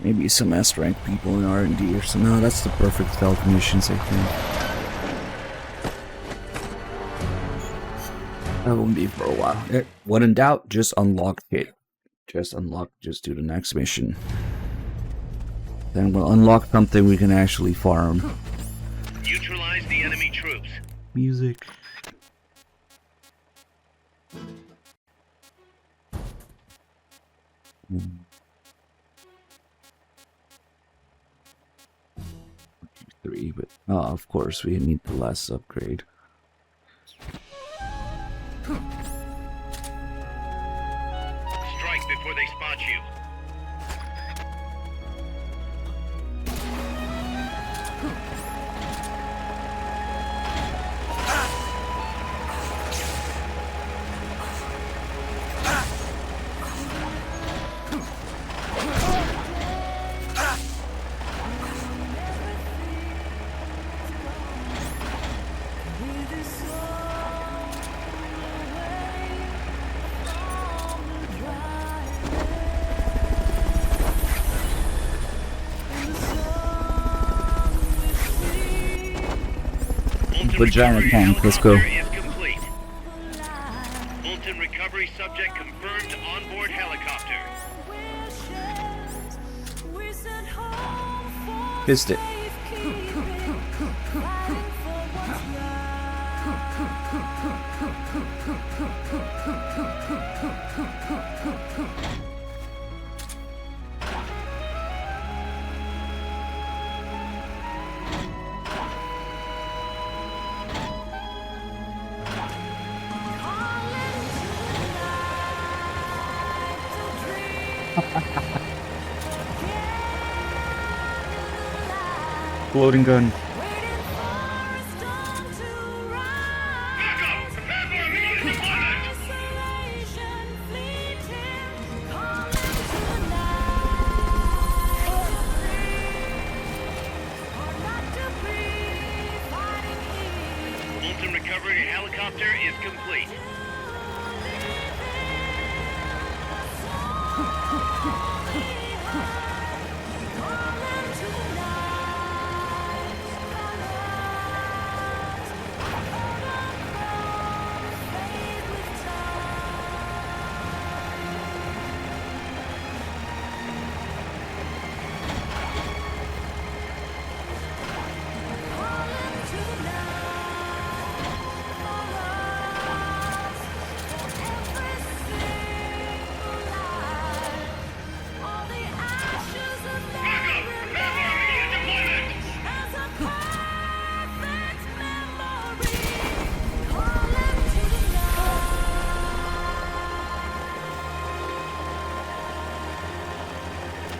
Maybe some S-rank people in R&D or something. No, that's the perfect stealth missions, I think. That won't be for a while. When in doubt, just unlock it. Just do the next mission. Then we'll unlock something we can actually farm. Neutralize the enemy troops. Music. Three, but of course we need the last upgrade. Strike before they spot you. Vagina tank, let's go. Bolton recovery subject confirmed onboard helicopter. Pissed it. Floating gun. Bolton recovery helicopter is complete.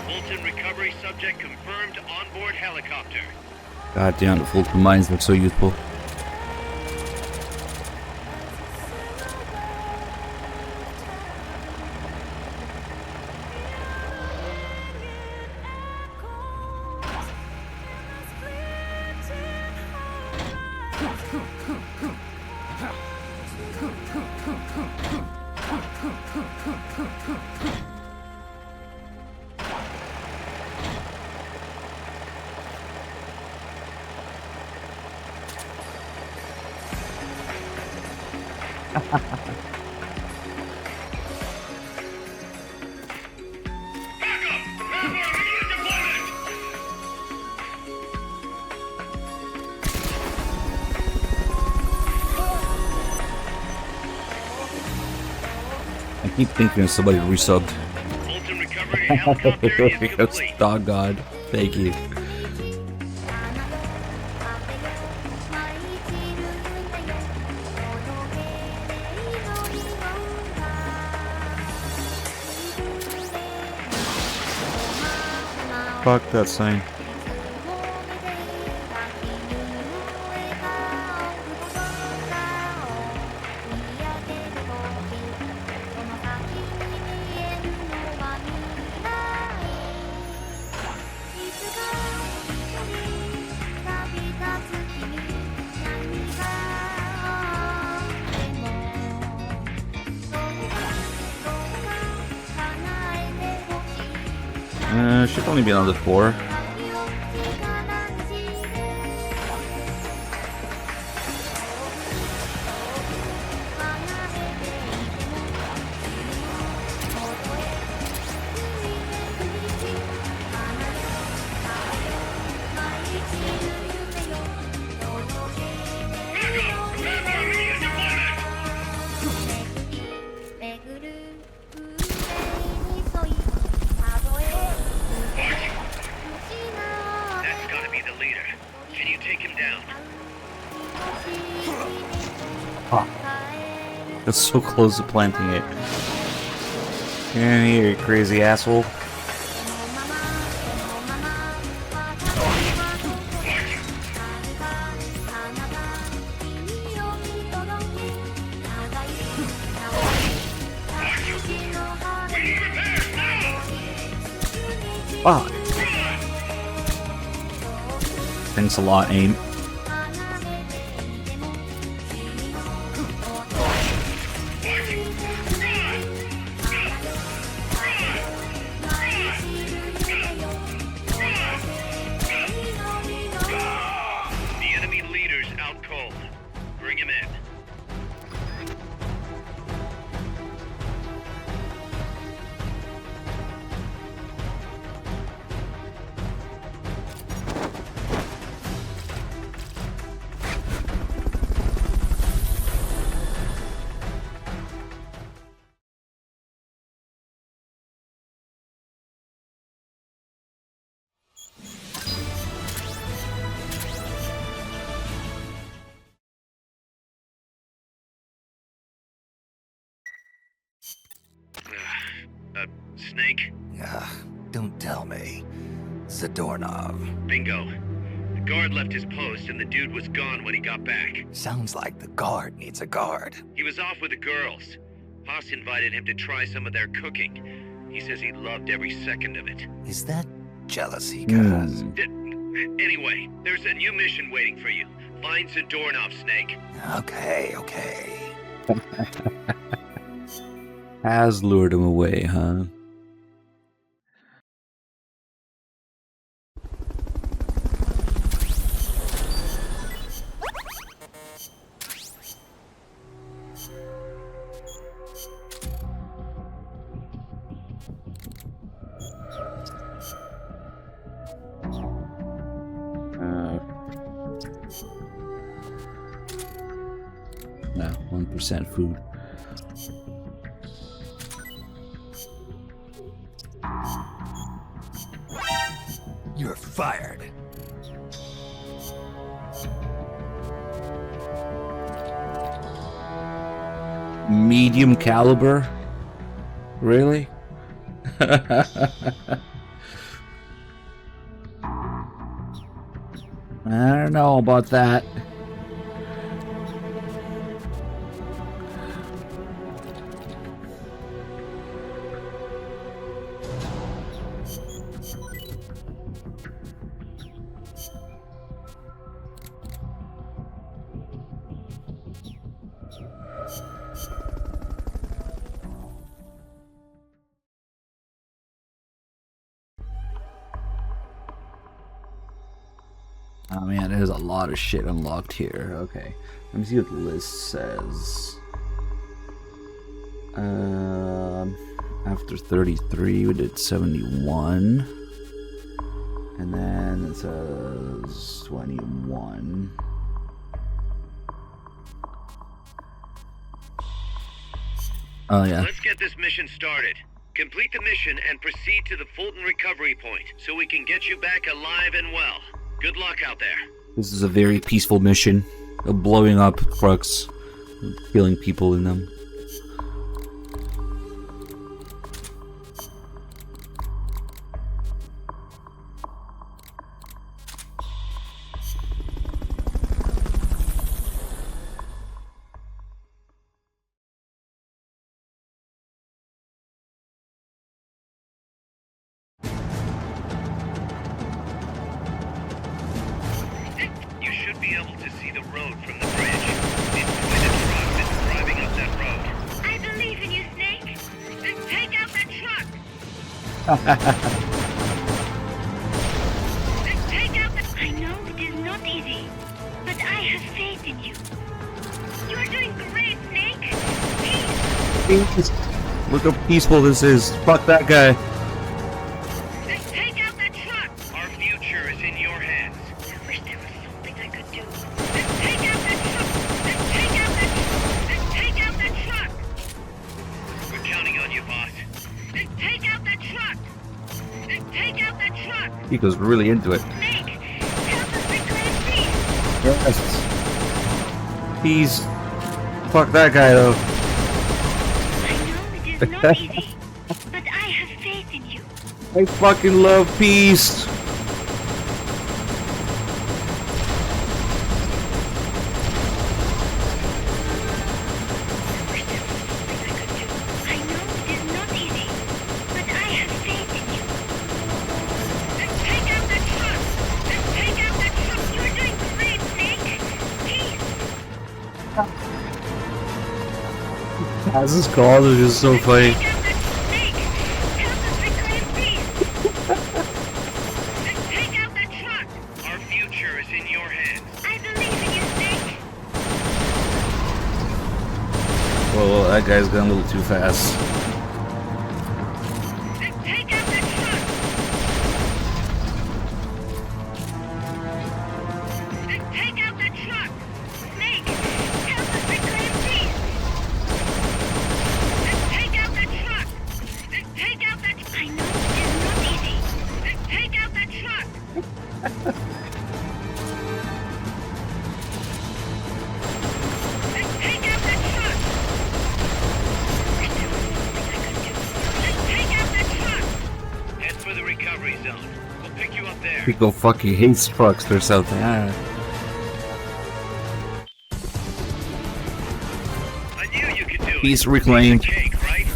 Bolton recovery subject confirmed onboard helicopter. God damn, the Fulton mines look so useful. I keep thinking of somebody resubbed. Bolton recovery helicopter is complete. Dog God, thank you. Fuck that sign. Should only be another 4. the leader. Can you take him down? That's so close to planting it. Get in here, you crazy asshole. Fuck. Thanks a lot, AIM. The enemy leader's out cold. Bring him in. Snake? Don't tell me. Zadornov. Bingo. The guard left his post and the dude was gone when he got back. Sounds like the guard needs a guard. He was off with the girls. Haas invited him to try some of their cooking. He says he loved every second of it. Is that jealousy, cuz? Anyway, there's a new mission waiting for you. Find Zadornov, Snake. Okay. Has lured him away, huh? No, 1% food. You're fired. Medium caliber? Really? I don't know about that. Oh man, there's a lot of shit unlocked here. Okay, let me see what the list says. After 33, we did 71, and then it says 21. Oh yeah. Let's get this mission started. Complete the mission and proceed to the Fulton recovery point so we can get you back alive and well. Good luck out there. This is a very peaceful mission of blowing up trucks, killing people in them. You should be able to see the road from the bridge. It's quite a truck that's driving up that road. I believe in you, Snake. Just take out that truck. Just take out the... I know it is not easy, but I have faith in you. You're doing great, Snake. Peace. Look how peaceful this is. Fuck that guy. Just take out that truck. Our future is in your hands. I wish there was something I could do. Just take out that truck. Just take out that truck. Just take out that truck. We're counting on you, boss. Just take out that truck. Just take out that truck. He goes really into it. Snake, tell Yes. Peace. Fuck that guy though. It is not easy, but I have faith in you. I fucking love peace. I know it is not easy, but I have faith in you. Let's take out that truck! Let's take out that truck! You're doing great, Snake! Peace! As his calls are just so funny. Our future is in your hands. I believe in you, Snake! Well, that guy's gone a little too fast. Let's take out that truck! Let's take out that truck! Snake, help us reclaim peace! Let's take out that truck! Let's take out that... I know it is not easy. Let's take out that truck! Let's take out that truck! Let's take out that truck! Head for the recovery zone. We'll pick you up there. Pico fucking hates trucks or something. I knew you could do it. Peace reclaimed. Cake, right?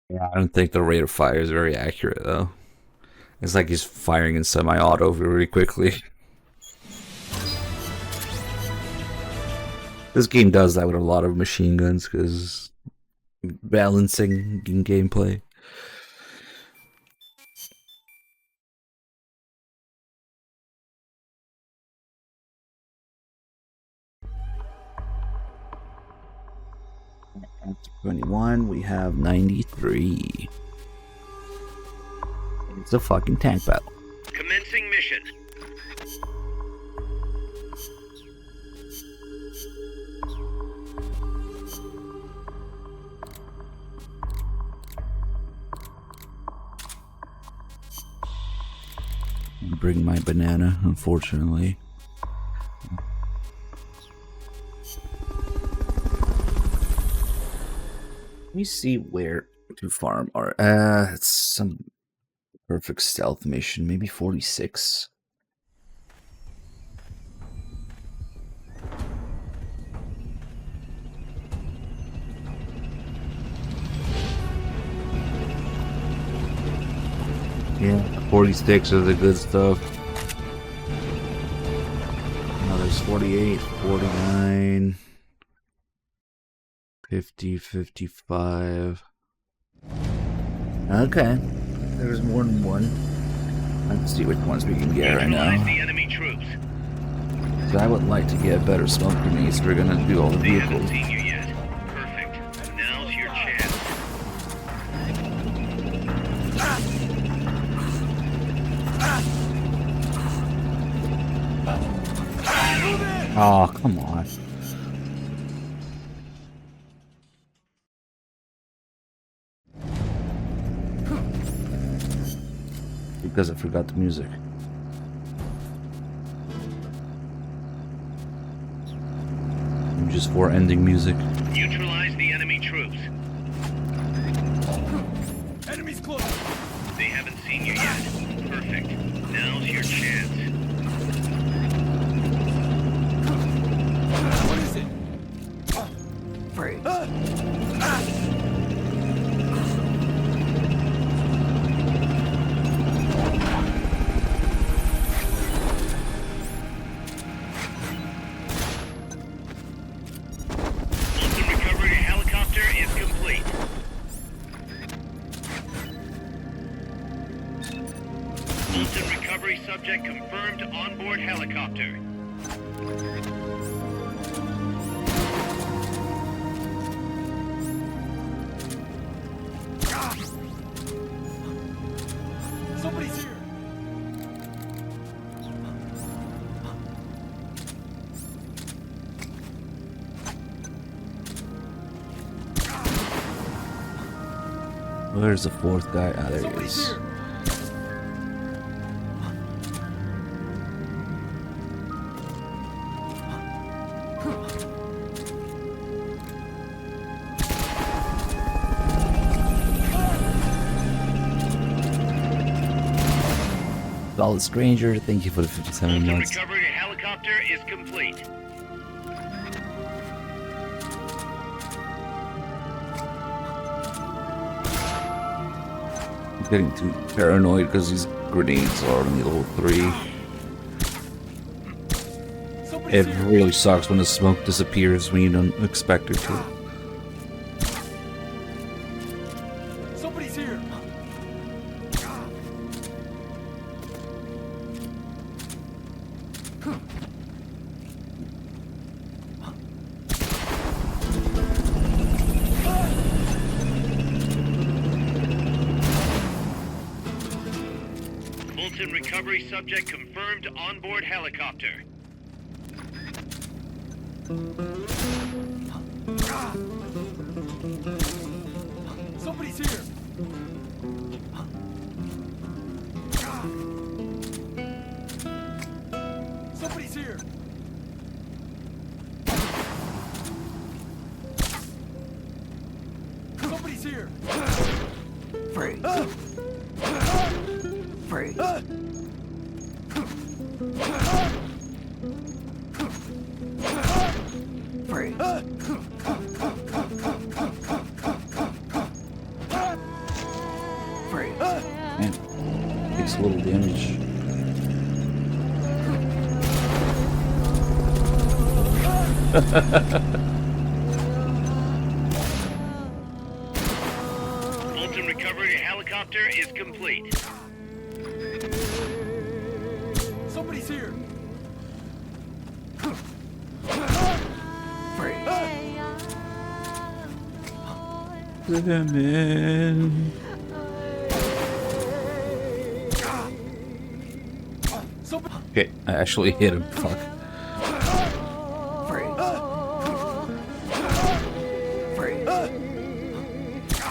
Yeah, I don't think the rate of fire is very accurate though. It's like he's firing in semi-auto very quickly. This game does that with a lot of machine guns because balancing in gameplay. After 21, we have 93. It's a fucking tank battle. Commencing mission. Bring my banana, unfortunately. Let me see where to farm are. It's some perfect stealth mission, maybe 46. Yeah, 46 are the good stuff. Now there's 48, 49, 50, 55. Okay, there's more than one. Let's see which ones we can get right now. The enemy troops. So I would like to get better smoke grenades. We're gonna do all the They haven't vehicles. seen you yet. Perfect. Now's your chance. Oh, come on. Because I forgot the music. I'm just for ending music. Neutralize the enemy troops. Enemies close. They haven't seen you yet. Perfect. Now's your chance. What is it? Free. Fulton recovery helicopter is complete. Fulton recovery subject confirmed onboard helicopter. Somebody's here. Where's the fourth guy? Ah, there he is. Solid Stranger, thank you for the 57 months. Recovery helicopter is complete. I'm getting too paranoid because these grenades are only level 3. It really sucks when the smoke disappears when you don't expect it to. Somebody's here. Fulton recovery subject confirmed onboard helicopter. Somebody's here. Somebody's here. Somebody's here. Freeze. Freeze. Freeze. Freeze. Man, takes a little damage. Fulton recovery helicopter is complete. Somebody's here. Lemon. Okay, I actually hit him. Fuck.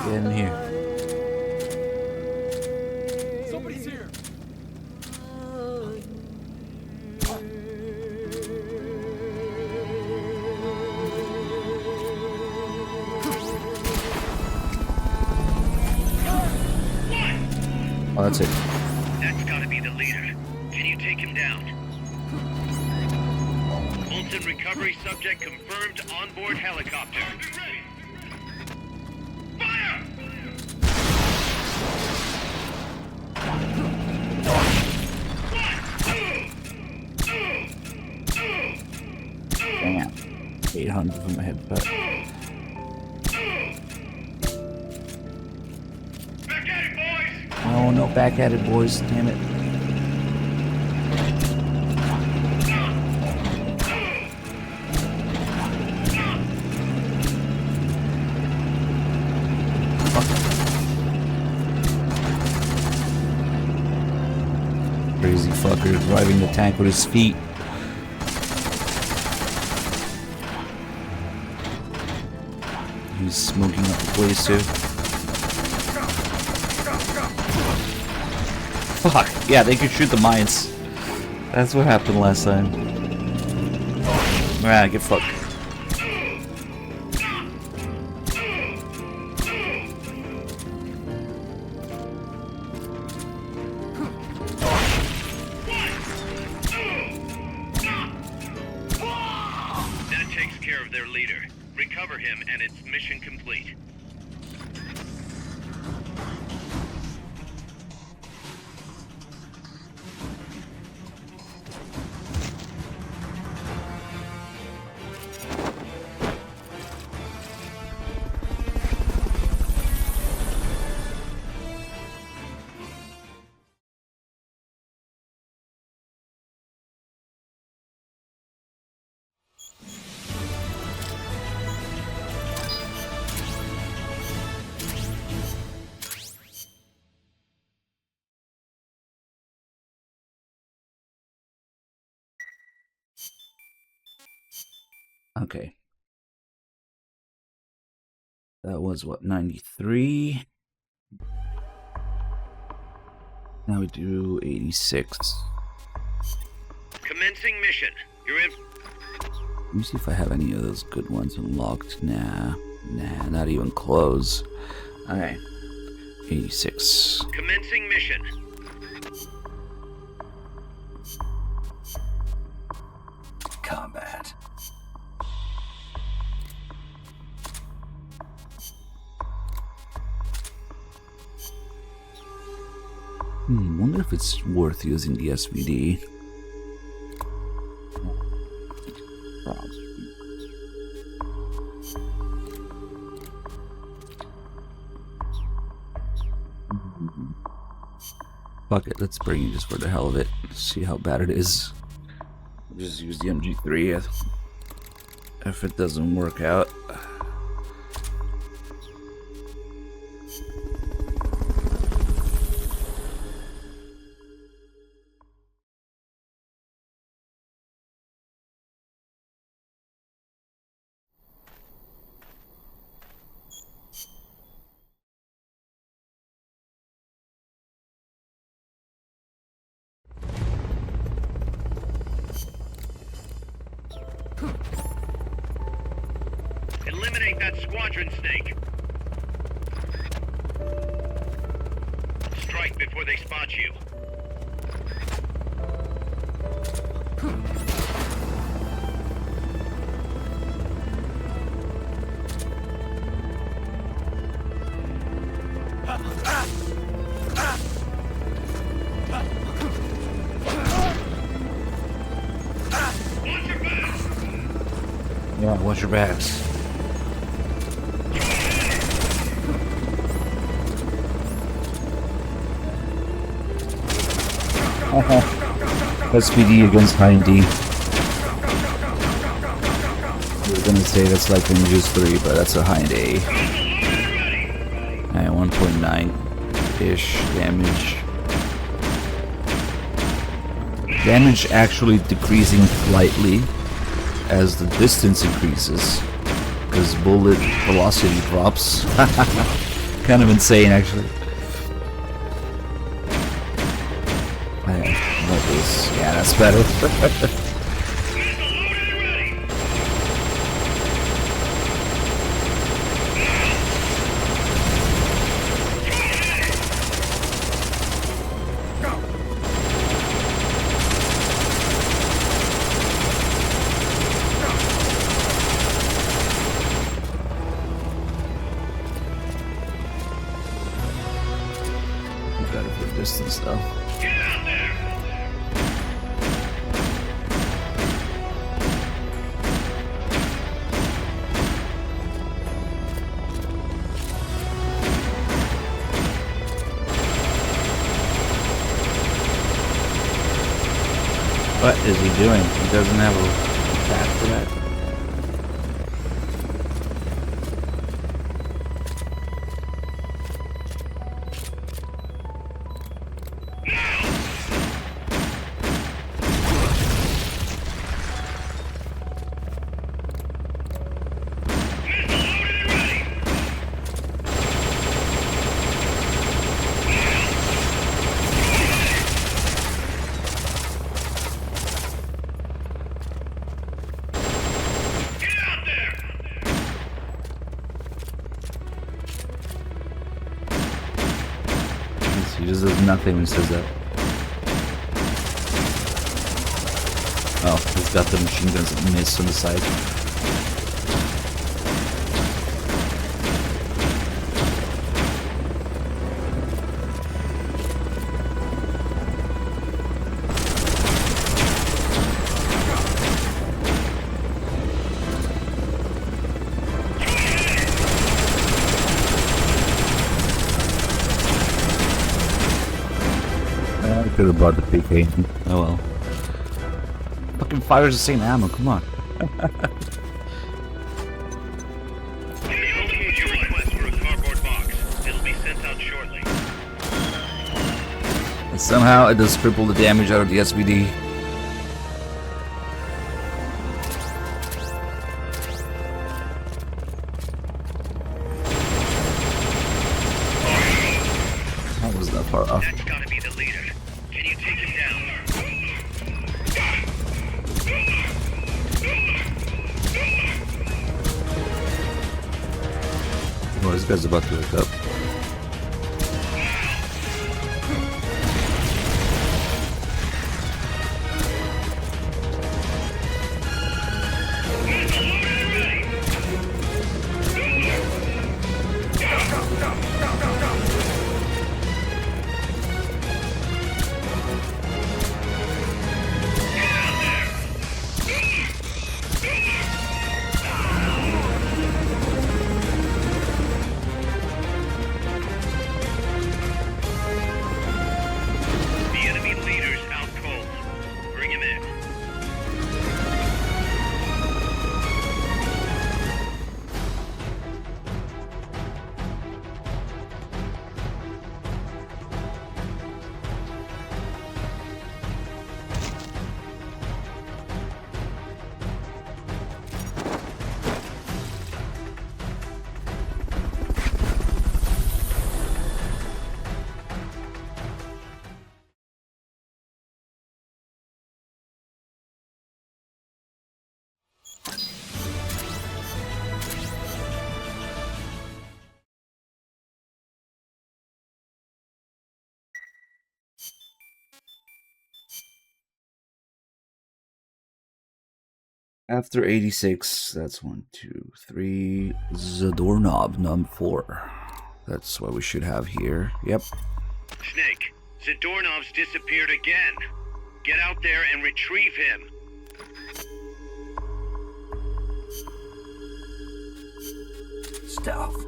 Get in here. Somebody's here. Oh, that's it. That's gotta be the leader. Can you take him down? Fulton recovery subject confirmed onboard helicopter. Fire! Damn. 800 from my headbutt. Oh, no, back at it, boys. Damn it. Crazy fucker driving the tank with his feet. He's smoking up the place too. Fuck, yeah, they could shoot the mines. That's what happened last time. Ah, get fucked. That takes care of their leader. Recover him and it's mission complete. Okay. That was what, 93? Now we do 86. Commencing mission. You're in. Let me see if I have any of those good ones unlocked. Nah, not even close. Alright. 86. Commencing mission. Combat. Wonder if it's worth using the SVD. Fuck it, let's bring it just for the hell of it. See how bad it is. Just use the MG3 if it doesn't work out. Eliminate that squadron snake. Strike before they spot you. Yeah, watch your backs. SPD against High D. We were gonna say that's like Ninjas 3, but that's a High A. Alright, 1.9-ish damage. Damage actually decreasing slightly as the distance increases, because bullet velocity drops. Kind of insane, actually. Yeah, that's better. Better for distance, though. What is he doing? He doesn't have a attack for that. He just does nothing when he says that. Oh, he's got the machine guns that miss on the side. Could have brought the PK. Oh well. Fucking fires the same ammo, come on. Locate your request for a cardboard box. It'll be sent out shortly. And somehow it does triple the damage out of the SVD. that far off. That's gotta be the leader. Can you take him down? Oh, this guy's about to wake up. The enemy leader's out cold. Bring him in. After 86, that's 1, 2, 3. The doorknob, number 4. That's what we should have here. Yep. Snake, Zadornov's disappeared again. Get out there and retrieve him. Stealth.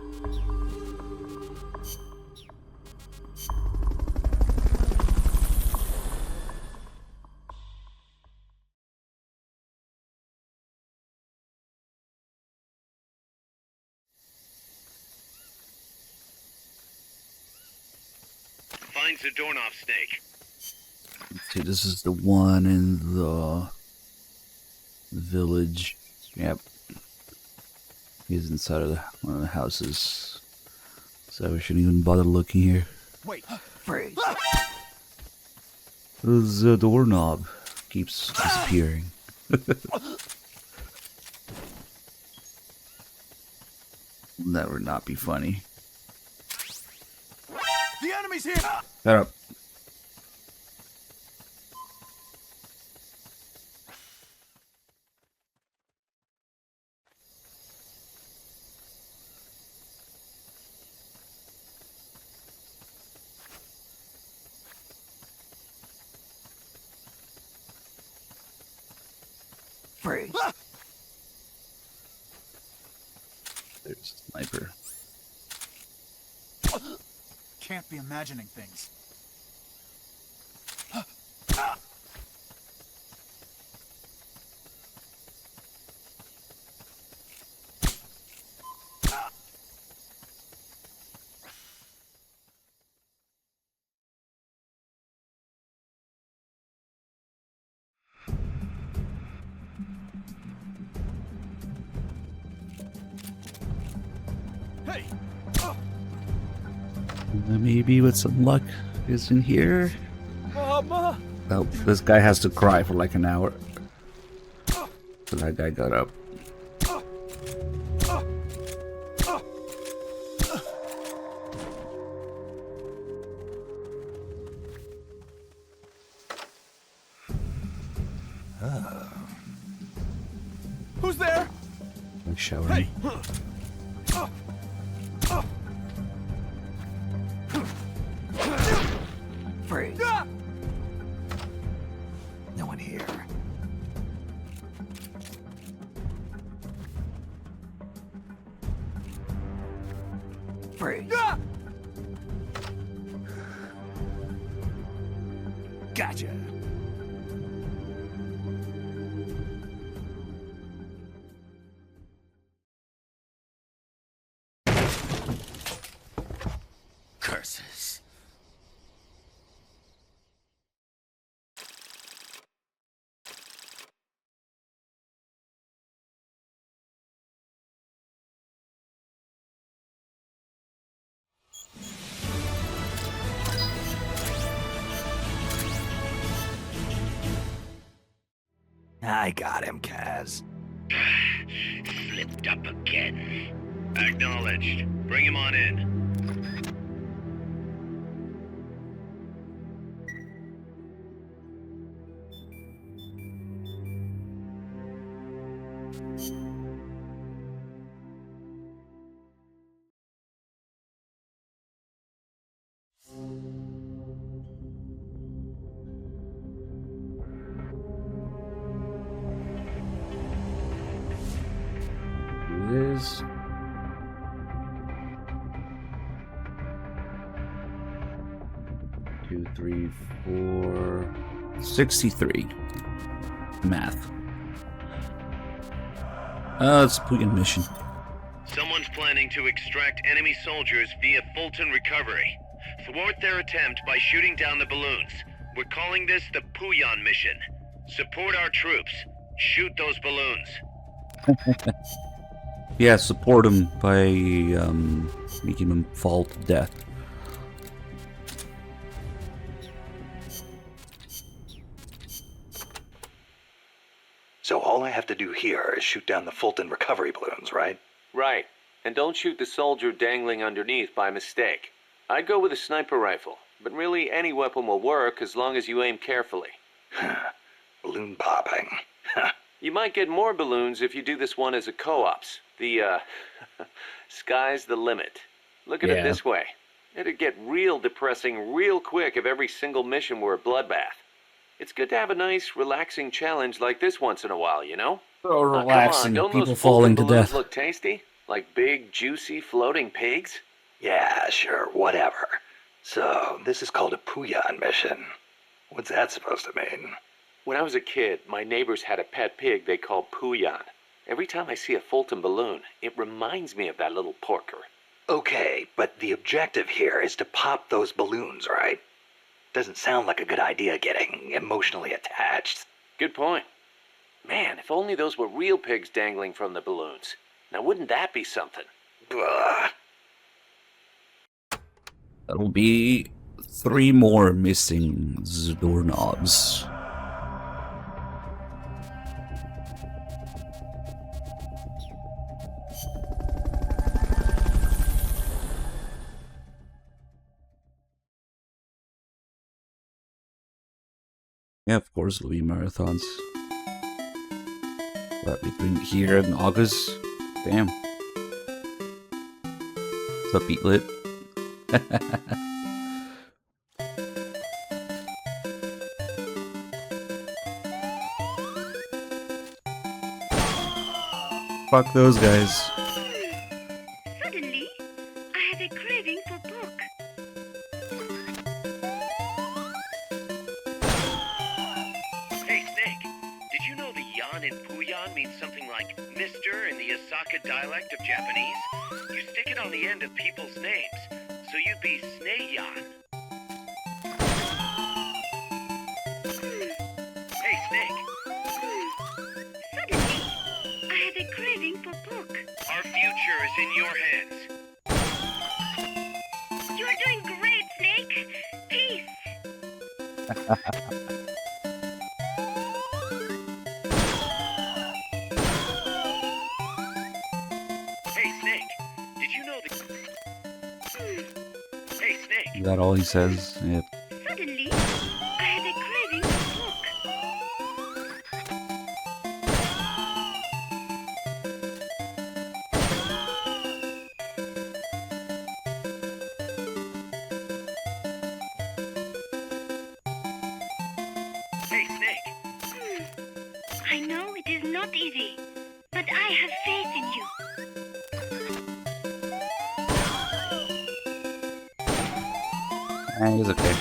Find Zadornov, Snake. Let's see, this is the one in the village. Yep. He's inside of one of the houses. So we shouldn't even bother looking here. Wait, freeze. The doorknob keeps disappearing. That would not be funny. The enemy's here! Shut up. Freeze. There's a sniper. Can't be imagining things. Hey! Maybe with some luck is in here. Mama! Oh, this guy has to cry for like an hour. So that guy got up. Who's there? Like showering. Hey! Freeze. No one here. Freeze. Gotcha. Curses. I got him, Kaz. Slipped up again. Acknowledged. Bring him on in. Is 2, 3, 4, 63. Math. It's a Puyan mission. Someone's planning to extract enemy soldiers via Fulton Recovery. Thwart their attempt by shooting down the balloons. We're calling this the Puyan mission. Support our troops. Shoot those balloons. Yeah, support him by making him fall to death. So all I have to do here is shoot down the Fulton recovery balloons, right? Right. And don't shoot the soldier dangling underneath by mistake. I'd go with a sniper rifle, but really any weapon will work as long as you aim carefully. Balloon popping. You might get more balloons if you do this one as a co-ops. The, sky's the limit. Look at it this way. It'd get real depressing real quick if every single mission were a bloodbath. It's good to have a nice, relaxing challenge like this once in a while, you know? So relaxing, come on, don't people those falling to balloons death. look tasty? Like big, juicy, floating pigs? Yeah, sure, whatever. So, this is called a Puyan mission. What's that supposed to mean? When I was a kid, my neighbors had a pet pig they called Puyan. Every time I see a Fulton balloon, it reminds me of that little porker. Okay, but the objective here is to pop those balloons, right? Doesn't sound like a good idea getting emotionally attached. Good point. Man, if only those were real pigs dangling from the balloons. Now wouldn't that be something? Ugh. That'll be 3 more missing doorknobs. Yeah, of course it'll be marathons. But between here and August, damn. What's up, Beatlit? Fuck those guys. Suddenly, I had a craving for pork. Hey, Snake. Did you know the yan in Puyan means something like Mr. in the Osaka dialect of Japanese? You stick it on the end of people's names, so you'd be Snei-yan. Hey, Snake. Suddenly, I had a craving for pork. Our future is in your hands. You are doing great, Snake. Peace. Hey, Snake. Did you know the... Hey, Snake. Is that all he says? Yep. Suddenly, I had a craving for pork. Hey, Snake. I know it is not easy, but I have faith in you. He's okay.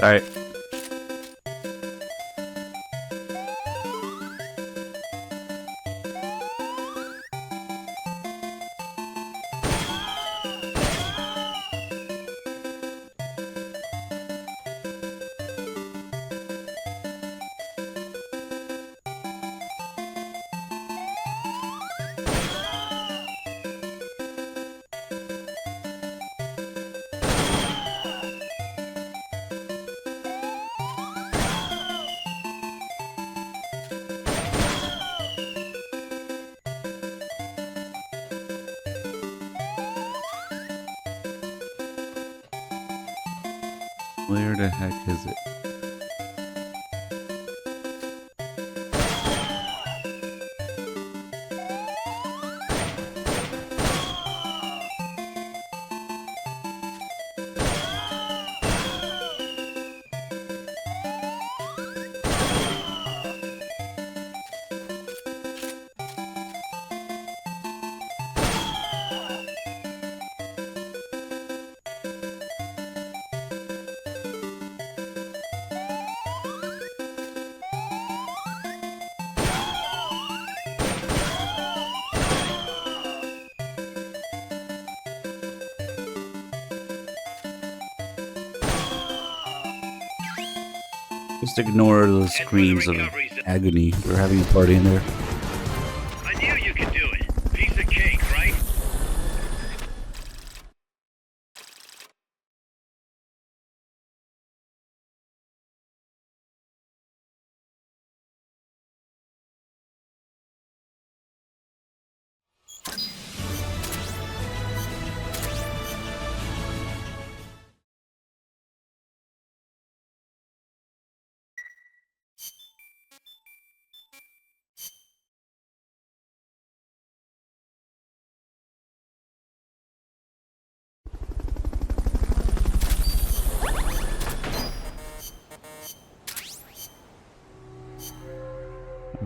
Alright. Where the heck is it? Just ignore the screams of agony. We're having a party in there. I knew you could do it. Piece of cake, right?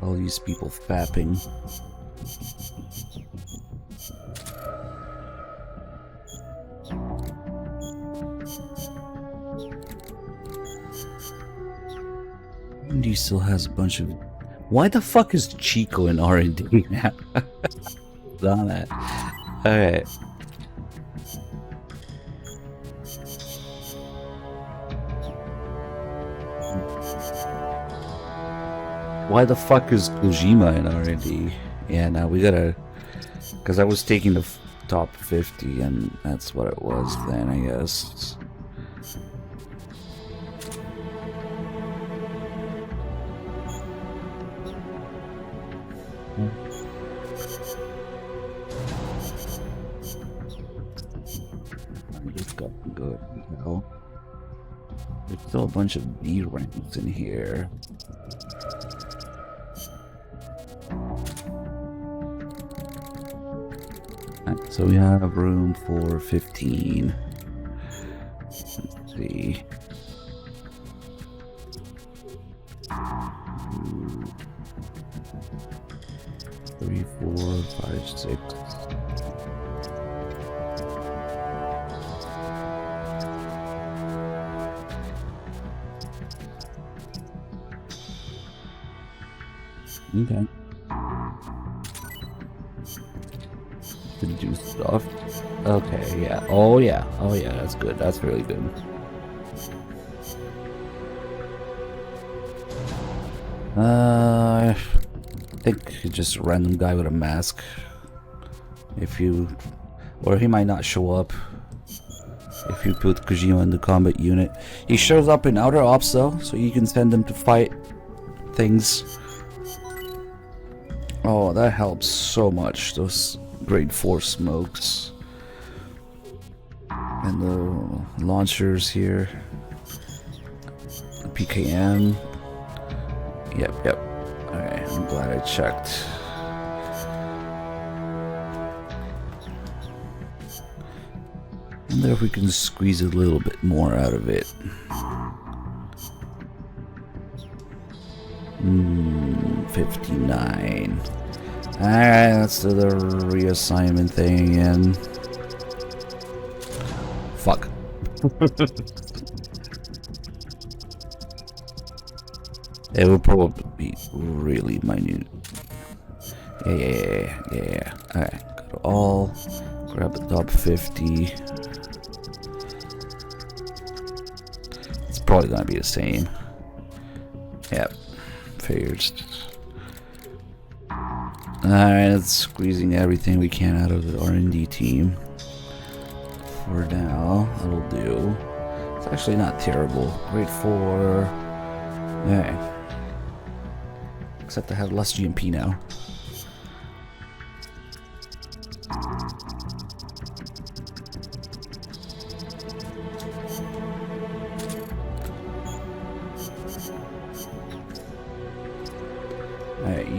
All these people fapping. R&D still has a bunch of... Why the fuck is Chico in R&D now? Done that. Alright. Why the fuck is Kojima in R&D? Yeah, now we gotta... Because I was taking the top 50 and that's what it was then, I guess. This got good, you know. There's still a bunch of B ranks in here. Right, so we have room for 15. Let's see. 3, 4, 5, 6. Okay. To do stuff. Okay, yeah. Oh yeah. Oh yeah, that's good. That's really good. I think just a random guy with a mask. If you... Or he might not show up. If you put Kojima in the combat unit. He shows up in Outer Ops though, so you can send him to fight things. Oh, that helps so much. Those grade 4 smokes. And the launchers here. The PKM. Yep. Alright, I'm glad I checked. I wonder if we can squeeze a little bit more out of it. 59. Alright, let's do the reassignment thing again. Fuck. It will probably be really minute. Yeah. Alright, go to all. Grab the top 50. It's probably gonna be the same. Yep. Figures. Alright, let's squeezing everything we can out of the R&D team. For now, that'll do. It's actually not terrible. Grade 4. Alright. Except I have less GMP now.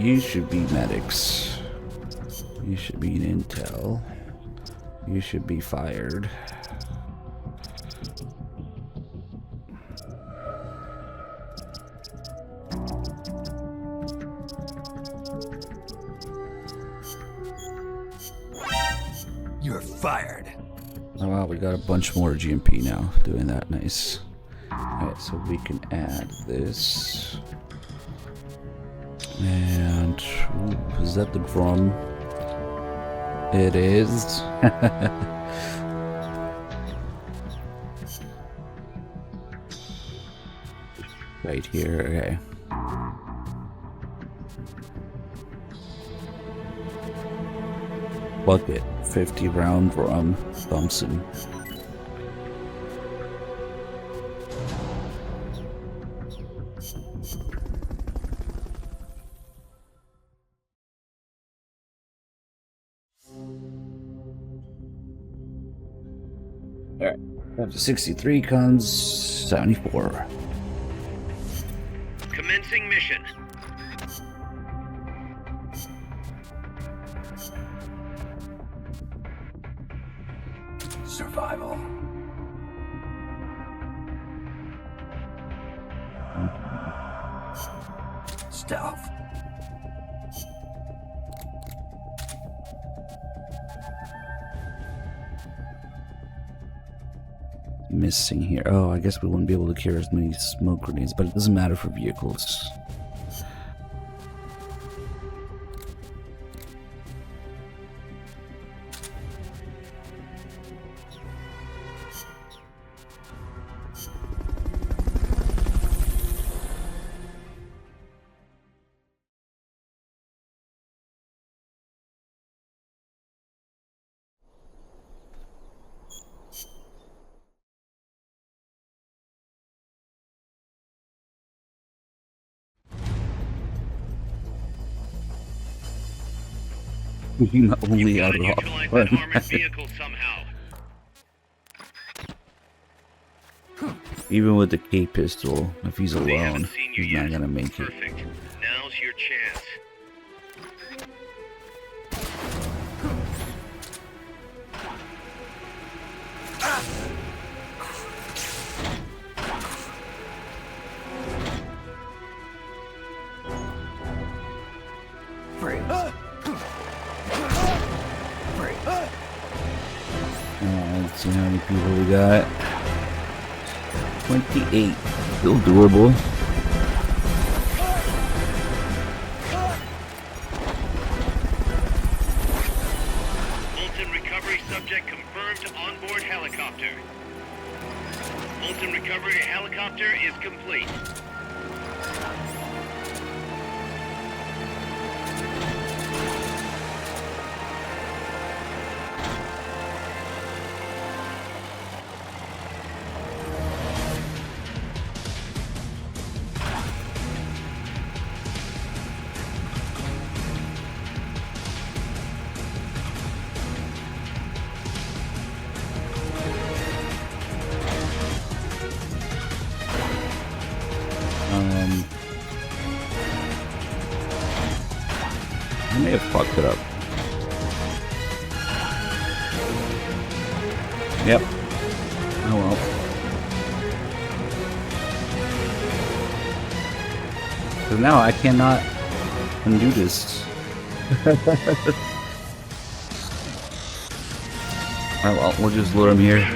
You should be medics. You should be an intel. You should be fired. You're fired. Oh wow, we got a bunch more GMP now. Doing that, nice. Alright, so we can add this. And ooh, is that the drum? It is. Right here, okay. Bucket, 50 round drum, Thompson. Alright, after 63 comes 74. Commencing mission. Survival. Stealth. Missing here. Oh, I guess we wouldn't be able to carry as many smoke grenades, but it doesn't matter for vehicles. Not only out of Neutralize that armored vehicle somehow. Even with the K pistol, if he's alone, he's not gonna make it. Perfect. Now's your chance. Let's see how many people we got. 28. Still doable. Molten recovery subject confirmed onboard helicopter. Molten recovery helicopter is complete. I may have fucked it up. Yep. Oh well. Because now I cannot undo this. Alright, well, we'll just lure him here.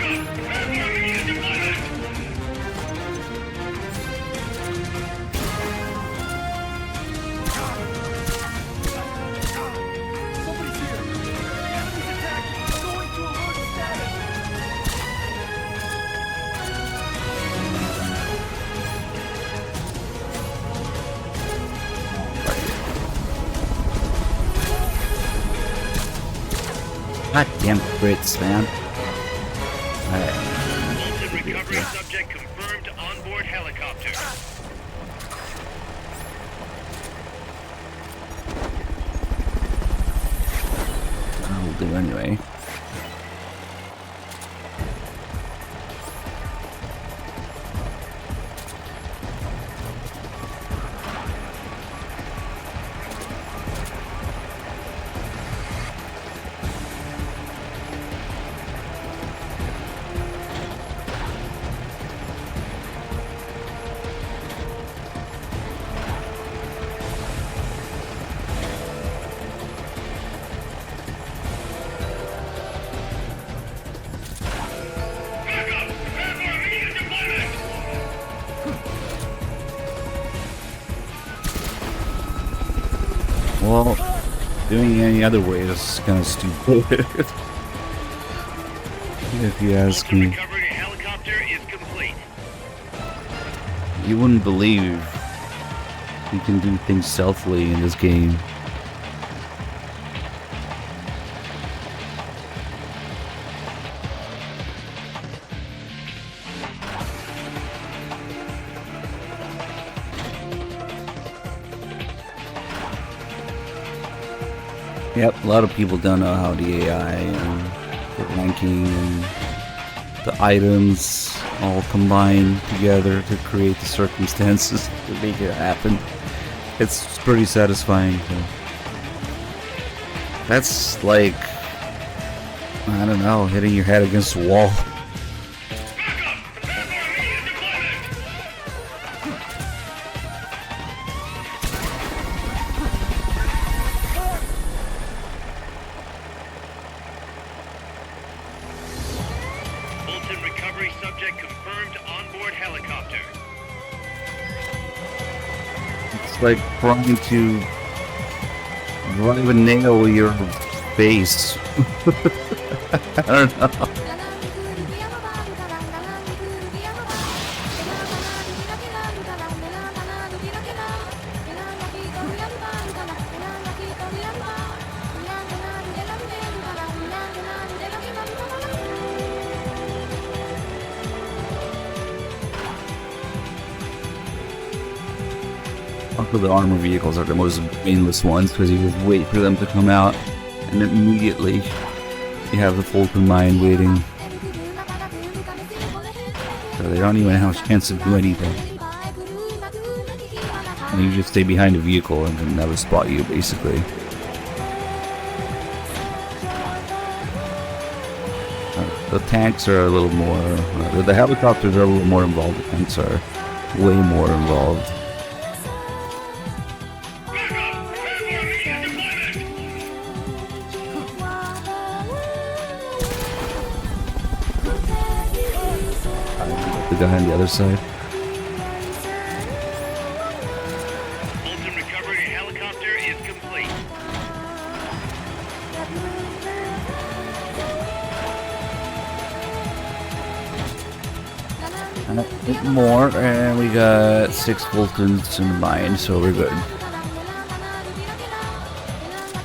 God damn Brits, man. Molten recovery subject confirmed onboard helicopter. I'll do anyway. Well, doing it any other way is kind of stupid. If you ask me. Recovery to helicopter is complete. You wouldn't believe you can do things stealthily in this game. Yep, a lot of people don't know how the AI and the ranking and the items all combine together to create the circumstances to make it happen. It's pretty satisfying. That's like, I don't know, hitting your head against a wall. Fulton recovery subject confirmed onboard helicopter. It's like trying to drive a nail in your face. I don't know. Also, the armor vehicles are the most painless ones because you just wait for them to come out and immediately you have the Fulton mine waiting. So they don't even have a chance to do anything. And you just stay behind the vehicle and can never spot you, basically. The tanks are a little more... the helicopters are a little more involved. The tanks are way more involved. The guy on the other side. Fulton recovery to helicopter is complete. And a bit more, and we got 6 Fultons in the mine, so we're good.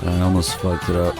I almost fucked it up.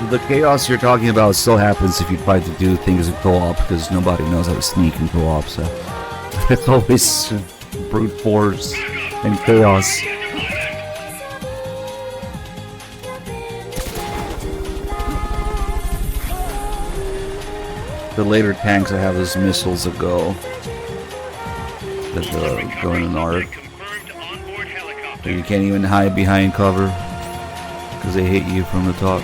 The chaos you're talking about still happens if you try to do things in co-op, because nobody knows how to sneak in co-op, so it's always brute force and chaos. The later tanks that have those missiles that go in an arc. So you can't even hide behind cover because they hit you from the top.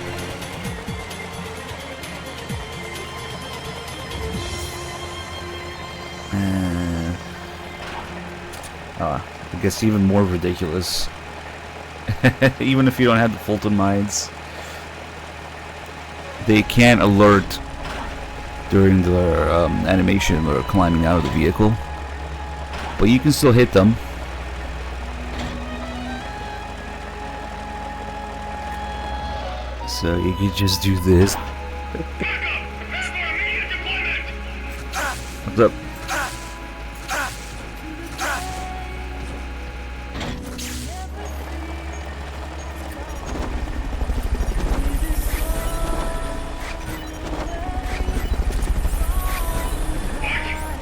I guess even more ridiculous. Even if you don't have the Fulton mines, they can't alert during the animation or climbing out of the vehicle, but you can still hit them. So you can just do this. What's up?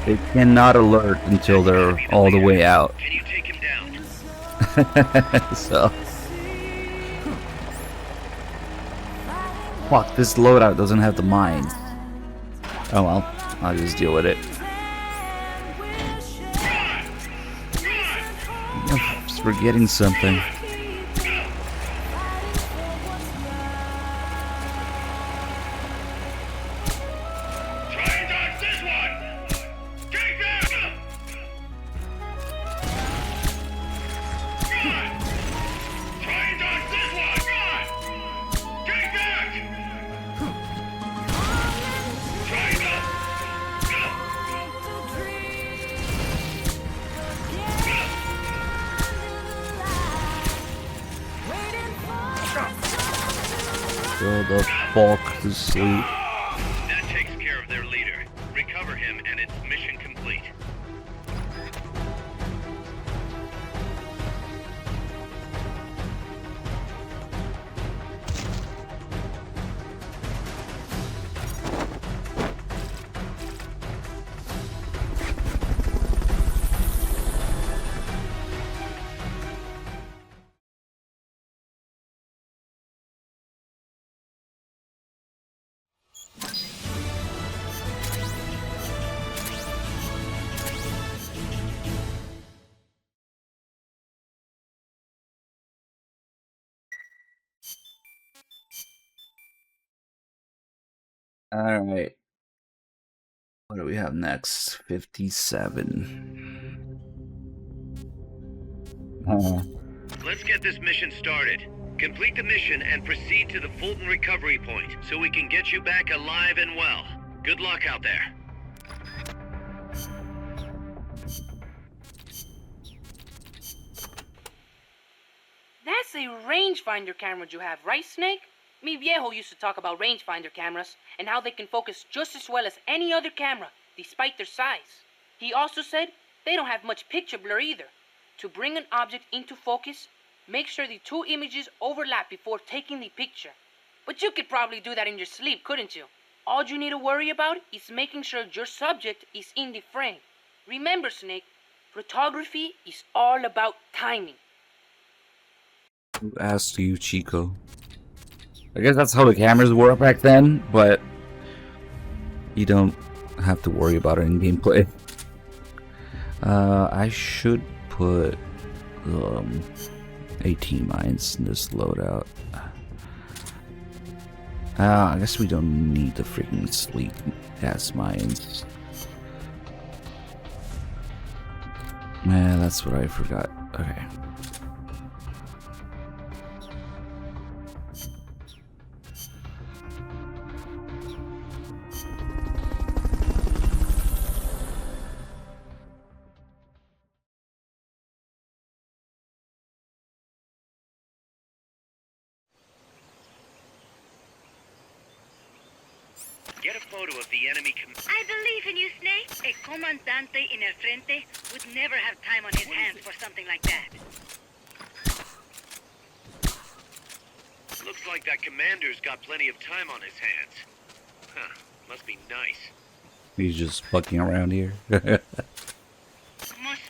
They cannot alert until they're all the way out. Can you take him down? So. Fuck, this loadout doesn't have the mines. Oh well, I'll just deal with it. I'm just forgetting something. Go the fuck to sleep. That takes care of their leader. Recover him and it's mission complete. Alright. What do we have next? 57. Let's get this mission started. Complete the mission and proceed to the Fulton recovery point so we can get you back alive and well. Good luck out there. That's a rangefinder camera you have, right, Snake? Mi viejo used to talk about rangefinder cameras and how they can focus just as well as any other camera, despite their size. He also said they don't have much picture blur either. To bring an object into focus, make sure the two images overlap before taking the picture. But you could probably do that in your sleep, couldn't you? All you need to worry about is making sure your subject is in the frame. Remember, Snake, photography is all about timing. Who asked you, Chico? I guess that's how the cameras were back then, but you don't have to worry about it in gameplay. I should put AT mines in this loadout. I guess we don't need the freaking sleep gas mines. Man, that's what I forgot. Okay. Get a photo of the enemy I believe in you, Snake. A comandante in el frente would never have time on his hands for something like that. Looks like that commander's got plenty of time on his hands. Huh, must be nice. He's just fucking around here. Must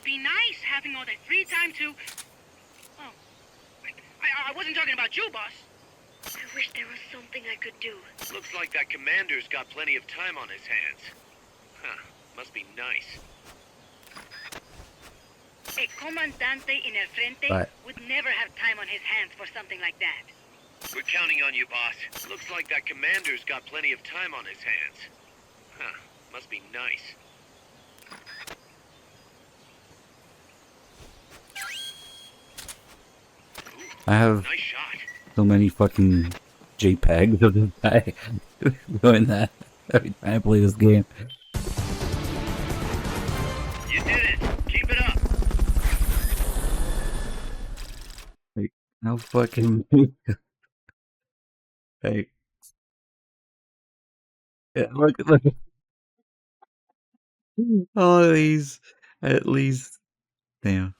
be nice having all that free time to... Oh, I wasn't talking about you, boss. I wish there was something I could do. Looks like that commander's got plenty of time on his hands. Huh, must be nice. A comandante in el frente would never have time on his hands for something like that. We're counting on you, boss. Looks like that commander's got plenty of time on his hands. Huh, must be nice. I have nice shot. So many fucking JPEGs of this guy doing that every time I play this game. You did it. Keep it up. Like, how fucking... Hey. Yeah, look. All these, at least. Damn.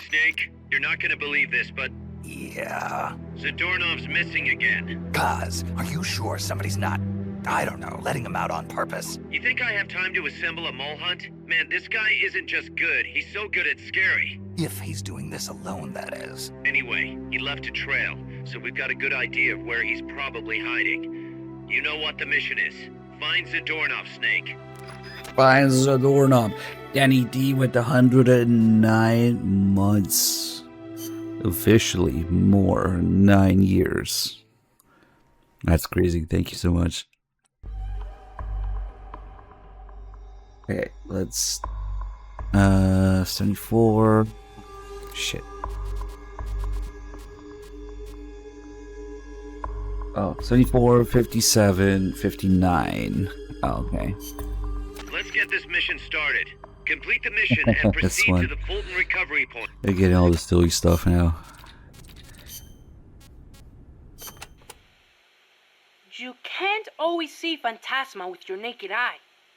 Snake, you're not gonna believe this, but... Yeah? Zadornov's missing again. Kaz, are you sure somebody's not, I don't know, letting him out on purpose? You think I have time to assemble a mole hunt? Man, this guy isn't just good, he's so good it's scary. If he's doing this alone, that is. Anyway, he left a trail, so we've got a good idea of where he's probably hiding. You know what the mission is. Find Zadornov, Snake. Find Zadornov. Danny D with 109 months. Officially more 9 years. That's crazy. Thank you so much. Okay, let's 74. Shit. Oh, 74, 57, 59. Oh, okay. get this mission started. Complete the mission and That's proceed to fun. the Fulton recovery point. They're getting all the silly stuff now. You can't always see Phantasma with your naked eye.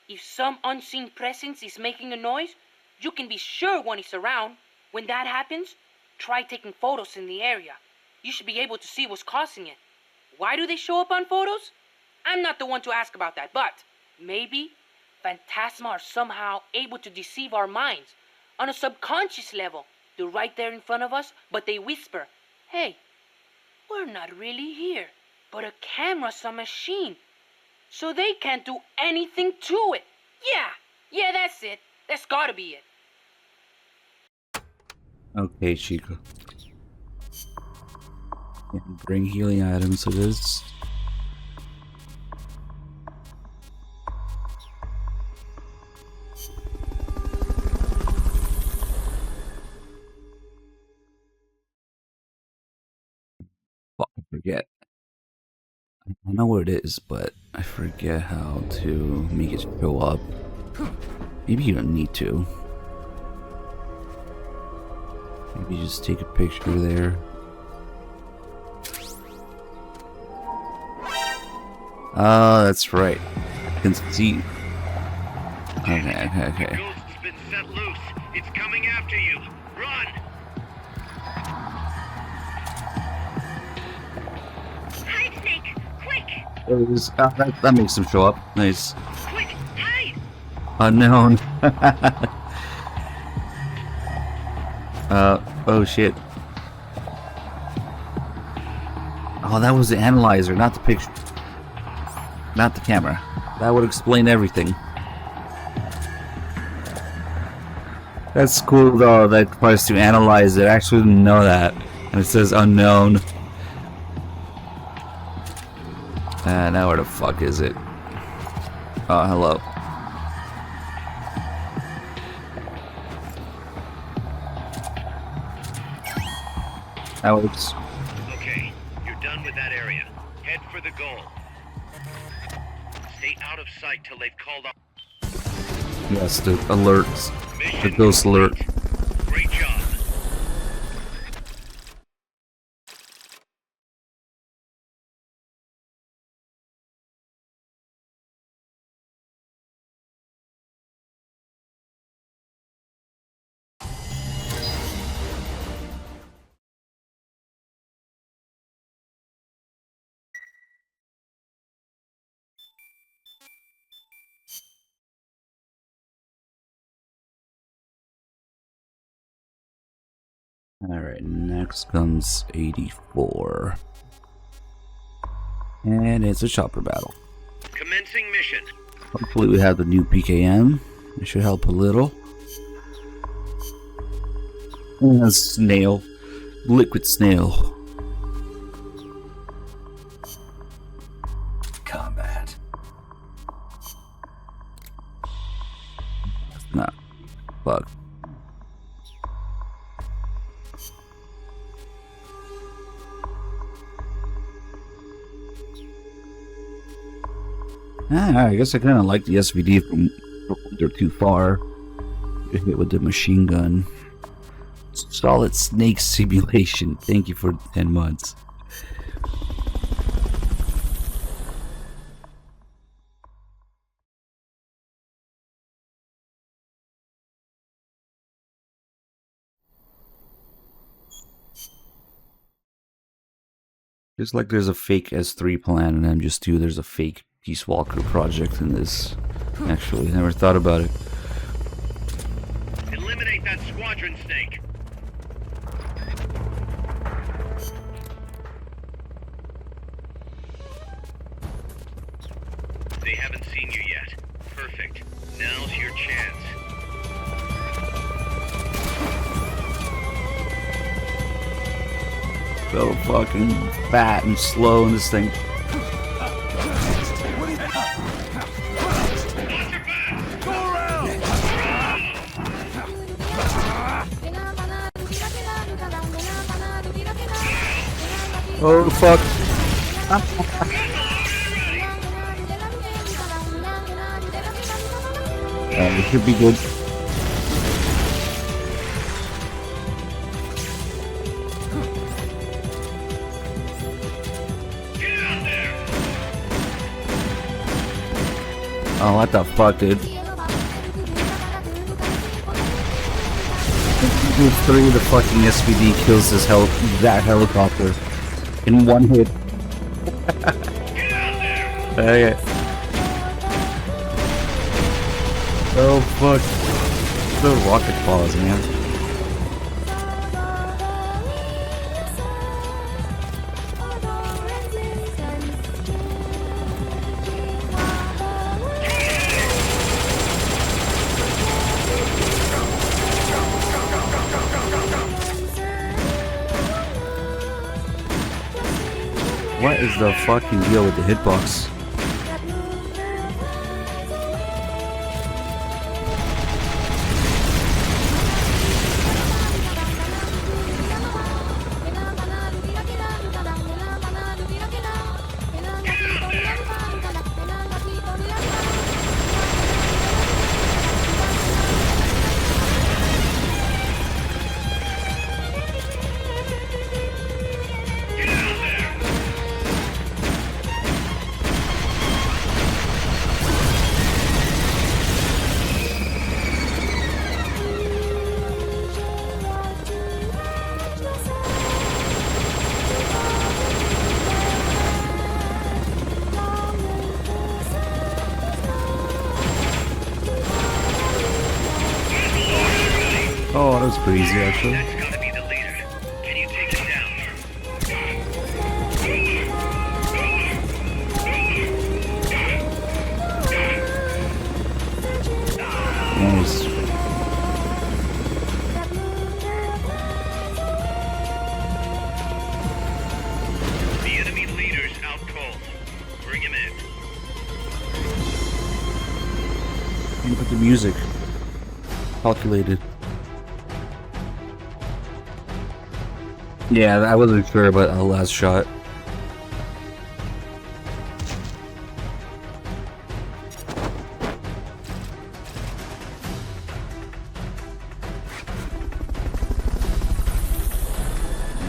If some unseen presence is making a noise, you can be sure one is around. When that happens, try taking photos in the area. You should be able to see what's causing it. Why do they show up on photos? I'm not the one to ask about that, but maybe Phantasma are somehow able to deceive our minds on a subconscious level. They're right there in front of us, but they whisper, "Hey, we're not really here, but a camera's a machine, so they can't do anything to it." Yeah, that's it. That's gotta be it. Okay, Chica. Yeah, bring healing items to this. Fuck, I forget. I know where it is, but I forget how to make it show up. Maybe you don't need to. Maybe just take a picture there. Oh, that's right. I can see. Okay. Ghost's been set loose. It's coming after you. Run! Hide, Snake! Quick! There it is. That makes him show up. Nice. Quick! Hide! Unknown. Oh shit. Oh, that was the analyzer, not the picture. Not the camera. That would explain everything. That's cool though, that tries to analyze it. I actually didn't know that. And it says unknown. Now where the fuck is it? Oh, hello. That works. Okay, you're done with that area. Head for the goal. Stay out of sight till they've called up. Yes, the alerts. The ghost alert. Great job. Alright, next comes 84. And it's a chopper battle. Commencing mission. Hopefully we have the new PKM. It should help a little. And snail. Liquid snail. Combat. Nah. Fuck. I guess I kind of like the SVD from they're too far. Get hit with the machine gun. Solid Snake simulation. Thank you for 10 months. Just like there's a fake S3 plan in MGS2, there's a fake Peace Walker project in this. Actually, never thought about it. Eliminate that squadron, Snake. They haven't seen you yet. Perfect. Now's your chance. So fucking fat and slow in this thing. Oh fuck. It should be good. Oh, what the fuck, dude? Three of the fucking SPD kills that helicopter in one hit. Okay. Oh fuck. The rocket balls, man. What is the fucking deal with the hitbox? Oh, that was pretty easy, actually. Nice. The enemy leader's out cold. Bring him in. You put the music. Calculated. Yeah, I wasn't sure about the last shot.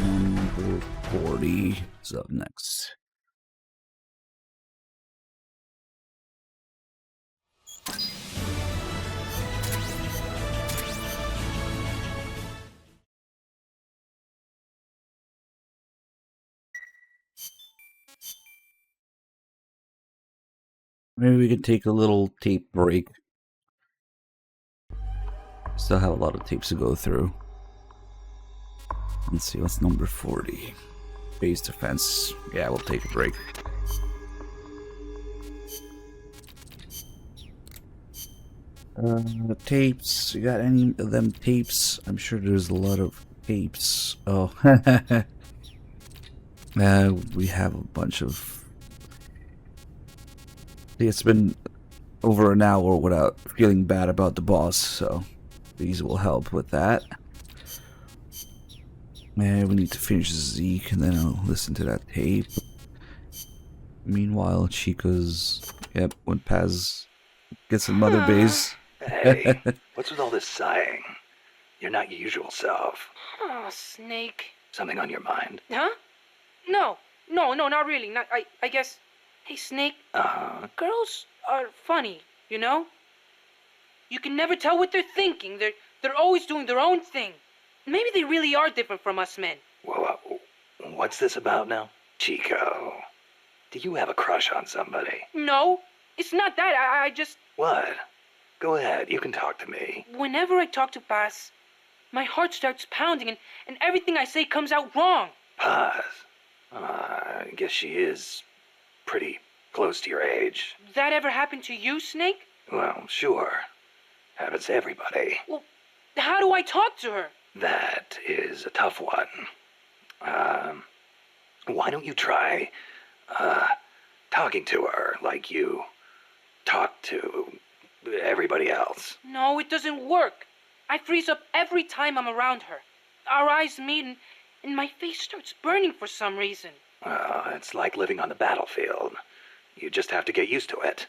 Number 40 is up next. Maybe we could take a little tape break. Still have a lot of tapes to go through. Let's see, what's number 40? Base defense. Yeah, we'll take a break. Tapes. You got any of them tapes? I'm sure there's a lot of tapes. Oh, we have a bunch of. It's been over an hour without feeling bad about the boss, so these will help with that. Man, we need to finish Zeke and then I'll listen to that tape. Meanwhile, Chica's... Yep, when Paz gets in Mother Base. Hey, what's with all this sighing? You're not your usual self. Oh, Snake. Something on your mind? Huh? No, not really. I guess... Hey, Snake. Girls are funny, you know? You can never tell what they're thinking. They're always doing their own thing. Maybe they really are different from us men. Whoa, what's this about now? Chico, do you have a crush on somebody? No, it's not that. I just... What? Go ahead, you can talk to me. Whenever I talk to Paz, my heart starts pounding and everything I say comes out wrong. Paz? I guess she is pretty close to your age. That ever happened to you, Snake? Well, sure. Happens to everybody. Well, how do I talk to her? That is a tough one. Why don't you try, talking to her like you talk to everybody else? No, it doesn't work. I freeze up every time I'm around her. Our eyes meet and my face starts burning for some reason. It's like living on the battlefield. You just have to get used to it.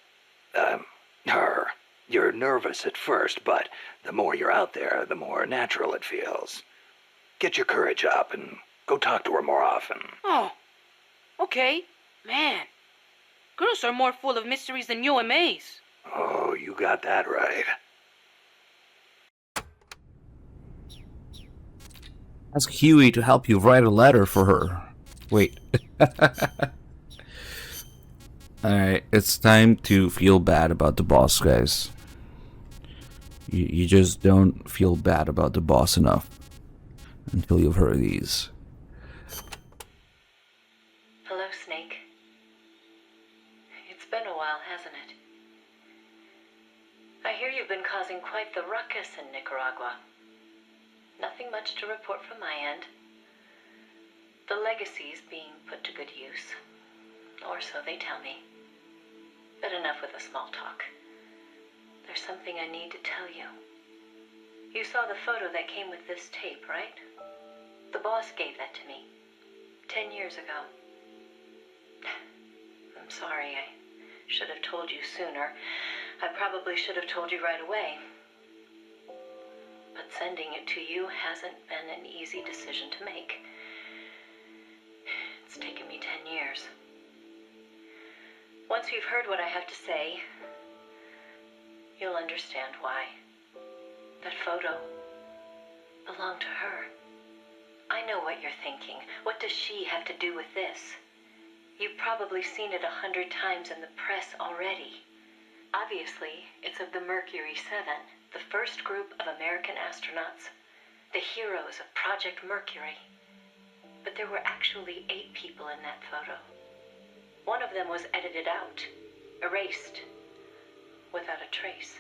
You're nervous at first, but the more you're out there, the more natural it feels. Get your courage up and go talk to her more often. Oh, okay. Man, girls are more full of mysteries than UMAs. Oh, you got that right. Ask Huey to help you write a letter for her. Wait. Alright, it's time to feel bad about the boss, guys. You just don't feel bad about the boss enough until you've heard these. Hello, Snake. It's been a while, hasn't it? I hear you've been causing quite the ruckus in Nicaragua. Nothing much to report from my end. The legacy's being put to good use. Or so they tell me. But enough with the small talk. There's something I need to tell you. You saw the photo that came with this tape, right? The boss gave that to me 10 years ago. I'm sorry, I should have told you sooner. I probably should have told you right away. But sending it to you hasn't been an easy decision to make. It's taken me 10 years. Once you've heard what I have to say, you'll understand why. That photo belonged to her. I know what you're thinking. What does she have to do with this? You've probably seen it 100 times in the press already. Obviously, it's of the Mercury 7, the first group of American astronauts, the heroes of Project Mercury. But there were actually 8 people in that photo. One of them was edited out, erased, without a trace.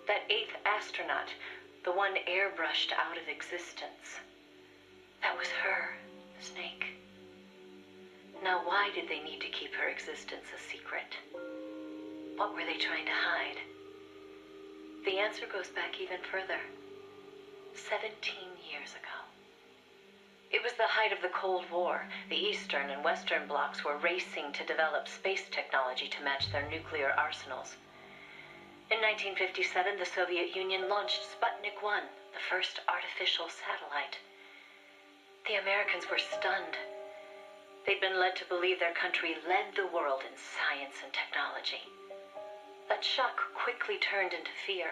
That 8th astronaut, the one airbrushed out of existence, that was her, Snake. Now, why did they need to keep her existence a secret? What were they trying to hide? The answer goes back even further. 17 years ago. It was the height of the Cold War. The Eastern and Western blocs were racing to develop space technology to match their nuclear arsenals. In 1957, the Soviet Union launched Sputnik 1, the first artificial satellite. The Americans were stunned. They'd been led to believe their country led the world in science and technology. That shock quickly turned into fear.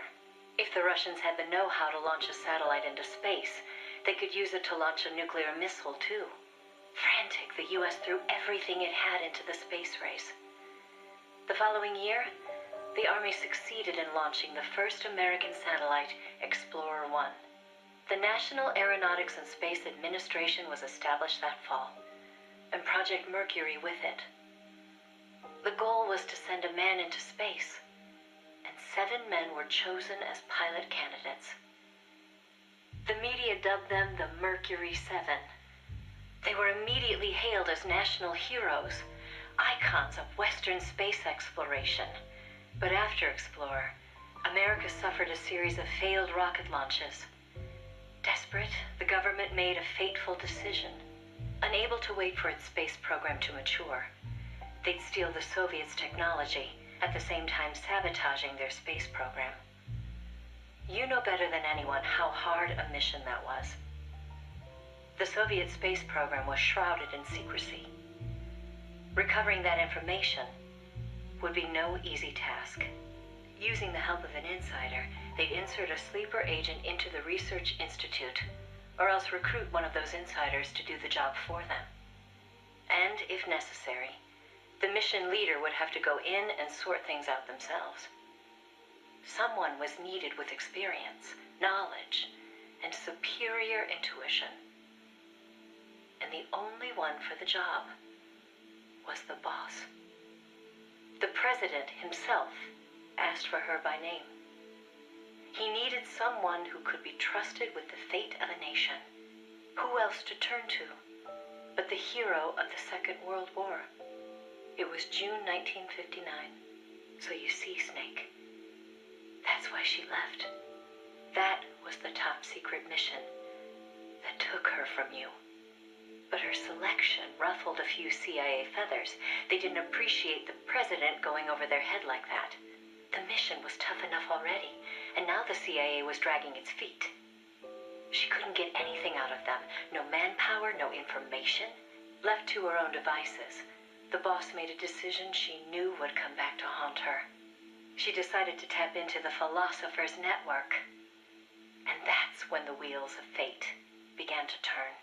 If the Russians had the know-how to launch a satellite into space, they could use it to launch a nuclear missile, too. Frantic, the U.S. threw everything it had into the space race. The following year, the Army succeeded in launching the first American satellite, Explorer 1. The National Aeronautics and Space Administration was established that fall, and Project Mercury with it. The goal was to send a man into space, and 7 men were chosen as pilot candidates. The media dubbed them the Mercury 7. They were immediately hailed as national heroes, icons of Western space exploration. But after Explorer, America suffered a series of failed rocket launches. Desperate, the government made a fateful decision. Unable to wait for its space program to mature, they'd steal the Soviets' technology, at the same time sabotaging their space program. You know better than anyone how hard a mission that was. The Soviet space program was shrouded in secrecy. Recovering that information would be no easy task. Using the help of an insider, they'd insert a sleeper agent into the research institute, or else recruit one of those insiders to do the job for them. And, if necessary, the mission leader would have to go in and sort things out themselves. Someone was needed with experience, knowledge, and superior intuition. And the only one for the job was the boss. The president himself asked for her by name. He needed someone who could be trusted with the fate of a nation. Who else to turn to but the hero of the Second World War? It was June 1959. So you see, Snake, that's why she left. That was the top secret mission that took her from you. But her selection ruffled a few CIA feathers. They didn't appreciate the president going over their head like that. The mission was tough enough already, and now the CIA was dragging its feet. She couldn't get anything out of them. No manpower, no information. Left to her own devices, the boss made a decision she knew would come back to haunt her. She decided to tap into the Philosopher's Network. And that's when the wheels of fate began to turn.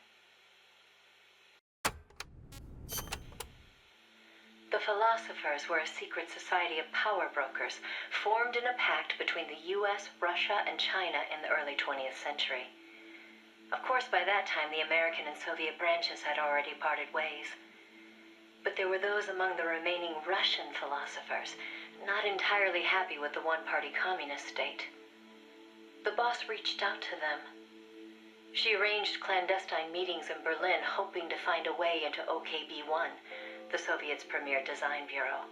The Philosophers were a secret society of power brokers formed in a pact between the US, Russia, and China in the early 20th century. Of course, by that time, the American and Soviet branches had already parted ways. But there were those among the remaining Russian philosophers not entirely happy with the one-party communist state. The boss reached out to them. She arranged clandestine meetings in Berlin, hoping to find a way into OKB-1, the Soviets' premier design bureau.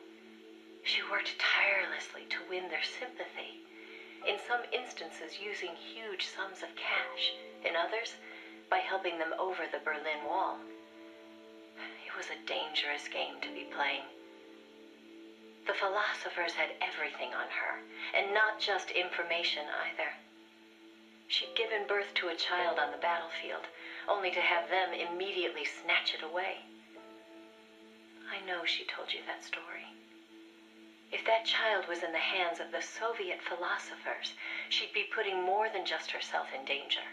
She worked tirelessly to win their sympathy, in some instances using huge sums of cash, in others by helping them over the Berlin Wall. It was a dangerous game to be playing. The Philosophers had everything on her, and not just information either. She'd given birth to a child on the battlefield, only to have them immediately snatch it away. I know she told you that story. If that child was in the hands of the Soviet philosophers, she'd be putting more than just herself in danger.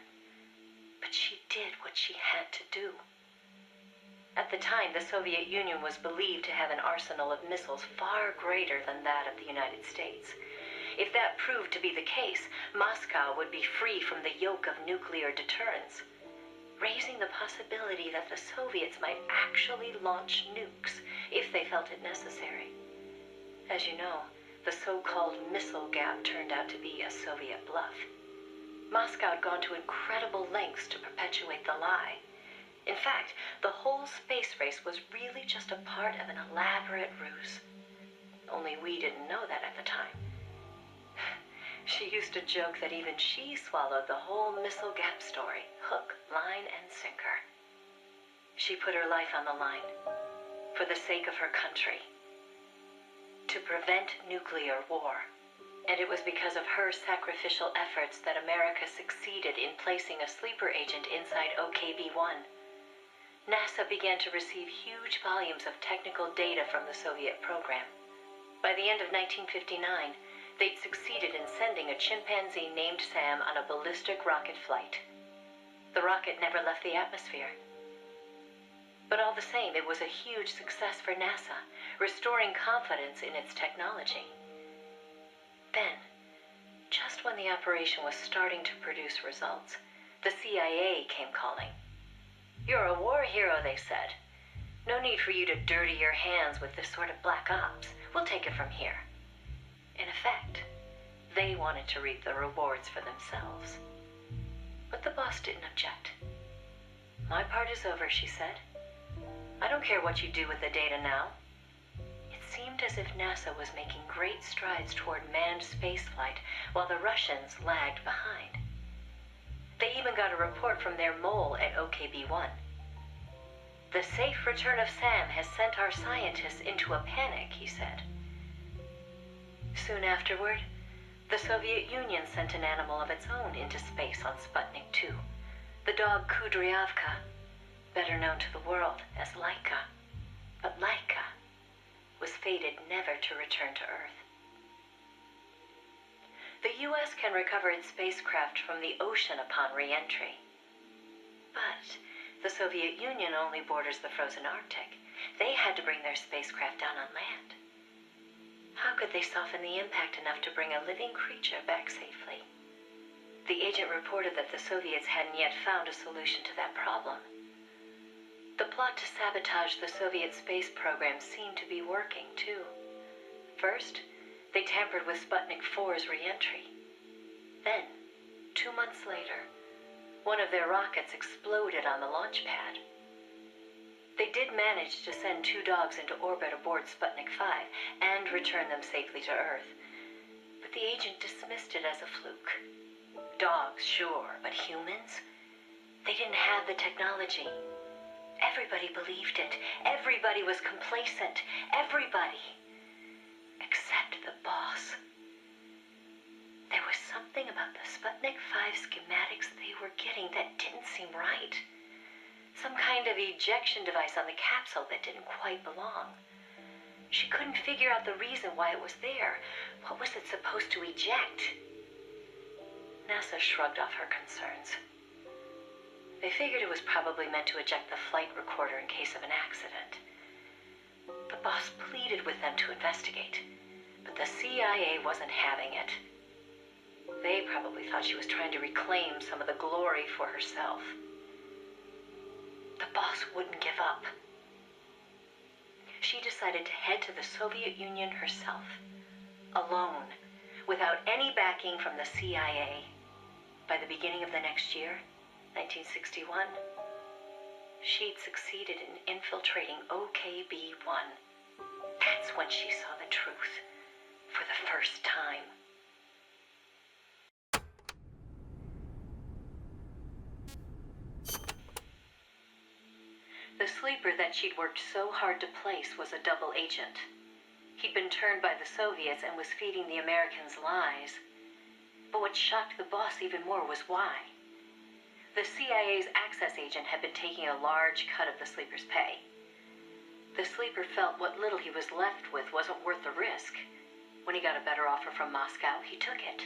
But she did what she had to do. At the time, the Soviet Union was believed to have an arsenal of missiles far greater than that of the United States. If that proved to be the case, Moscow would be free from the yoke of nuclear deterrence, raising the possibility that the Soviets might actually launch nukes if they felt it necessary. As you know, the so-called missile gap turned out to be a Soviet bluff. Moscow had gone to incredible lengths to perpetuate the lie. In fact, the whole space race was really just a part of an elaborate ruse. Only we didn't know that at the time. She used to joke that even she swallowed the whole missile gap story, hook, line, and sinker. She put her life on the line, for the sake of her country, to prevent nuclear war. And it was because of her sacrificial efforts that America succeeded in placing a sleeper agent inside OKB-1. NASA began to receive huge volumes of technical data from the Soviet program. By the end of 1959, they'd succeeded in sending a chimpanzee named Sam on a ballistic rocket flight. The rocket never left the atmosphere. But all the same, it was a huge success for NASA, restoring confidence in its technology. Then, just when the operation was starting to produce results, the CIA came calling. "You're a war hero," they said. "No need for you to dirty your hands with this sort of black ops. We'll take it from here." In effect, they wanted to reap the rewards for themselves. But the boss didn't object. "My part is over," she said. "I don't care what you do with the data now." It seemed as if NASA was making great strides toward manned spaceflight, while the Russians lagged behind. They even got a report from their mole at OKB-1. "The safe return of Sam has sent our scientists into a panic," he said. Soon afterward, the Soviet Union sent an animal of its own into space on Sputnik 2, the dog Kudryavka, better known to the world as Laika. But Laika was fated never to return to Earth. The U.S. can recover its spacecraft from the ocean upon re-entry. But the Soviet Union only borders the frozen Arctic. They had to bring their spacecraft down on land. How could they soften the impact enough to bring a living creature back safely? The agent reported that the Soviets hadn't yet found a solution to that problem. The plot to sabotage the Soviet space program seemed to be working, too. First, they tampered with Sputnik 4's re-entry. Then, 2 months later, one of their rockets exploded on the launch pad. They did manage to send 2 dogs into orbit aboard Sputnik 5 and return them safely to Earth. But the agent dismissed it as a fluke. Dogs, sure, but humans? They didn't have the technology. Everybody believed it. Everybody was complacent. Everybody. Except the boss. something about the Sputnik 5 schematics they were getting that didn't seem right. Some kind of ejection device on the capsule that didn't quite belong. She couldn't figure out the reason why it was there. What was it supposed to eject? NASA shrugged off her concerns. They figured it was probably meant to eject the flight recorder in case of an accident. The boss pleaded with them to investigate, but the CIA wasn't having it. They probably thought she was trying to reclaim some of the glory for herself. The boss wouldn't give up. She decided to head to the Soviet Union herself, alone, without any backing from the CIA. By the beginning of the next year, 1961, she'd succeeded in infiltrating OKB-1. That's when she saw the truth, for the first time. The sleeper that she'd worked so hard to place was a double agent. He'd been turned by the Soviets and was feeding the Americans lies. But what shocked the boss even more was why. The CIA's access agent had been taking a large cut of the sleeper's pay. The sleeper felt what little he was left with wasn't worth the risk. When he got a better offer from Moscow, he took it.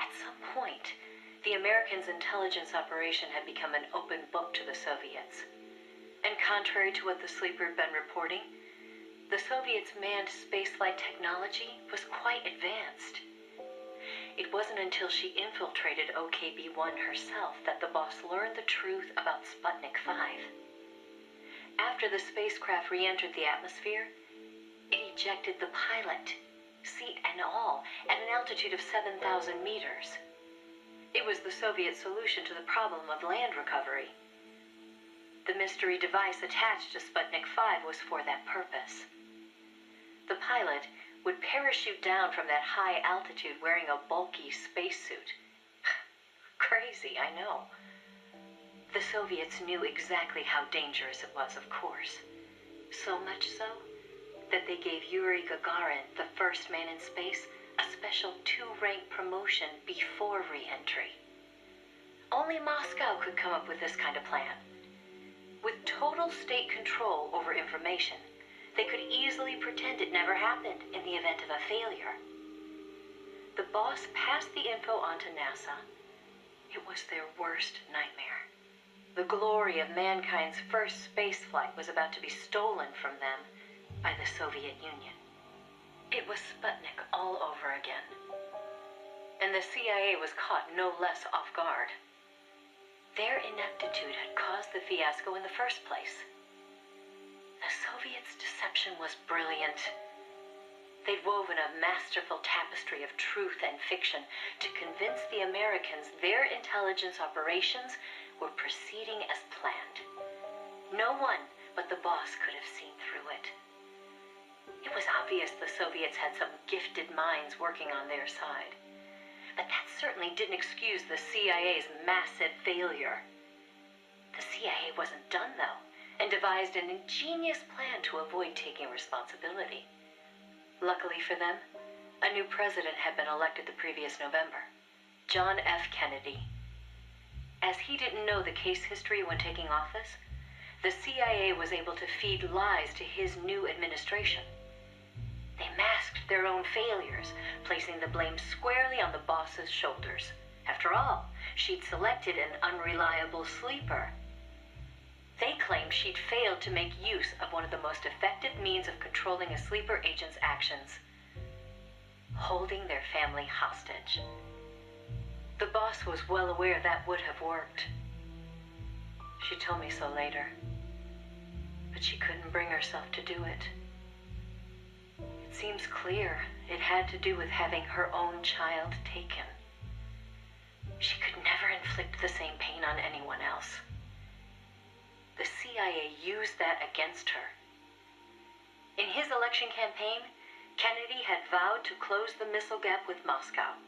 At some point, the Americans' intelligence operation had become an open book to the Soviets. And contrary to what the sleeper had been reporting, the Soviets' manned spaceflight technology was quite advanced. It wasn't until she infiltrated OKB-1 herself that the boss learned the truth about Sputnik 5. After the spacecraft re-entered the atmosphere, it ejected the pilot, seat and all, at an altitude of 7,000 meters. It was the Soviet solution to the problem of land recovery. The mystery device attached to Sputnik 5 was for that purpose. The pilot would parachute down from that high altitude wearing a bulky spacesuit. Crazy, I know. The Soviets knew exactly how dangerous it was, of course. So much so that they gave Yuri Gagarin, the first man in space, a special 2-rank promotion before re-entry. Only Moscow could come up with this kind of plan. With total state control over information, they could easily pretend it never happened in the event of a failure. The boss passed the info on to NASA. It was their worst nightmare. The glory of mankind's first spaceflight was about to be stolen from them by the Soviet Union. It was Sputnik all over again. And the CIA was caught no less off guard. Their ineptitude had caused the fiasco in the first place. The Soviets' deception was brilliant. They'd woven a masterful tapestry of truth and fiction to convince the Americans their intelligence operations were proceeding as planned. No one but the boss could have seen through it. It was obvious the Soviets had some gifted minds working on their side. But that certainly didn't excuse the CIA's massive failure. The CIA wasn't done, though, and devised an ingenious plan to avoid taking responsibility. Luckily for them, a new president had been elected the previous November, John F. Kennedy. As he didn't know the case history when taking office, the CIA was able to feed lies to his new administration. They masked their own failures, placing the blame squarely on the boss's shoulders. After all, she'd selected an unreliable sleeper. They claimed she'd failed to make use of one of the most effective means of controlling a sleeper agent's actions: holding their family hostage. The boss was well aware that would have worked. She told me so later, but she couldn't bring herself to do it. It seems clear it had to do with having her own child taken. She could never inflict the same pain on anyone else. The CIA used that against her. In his election campaign, Kennedy had vowed to close the missile gap with Moscow.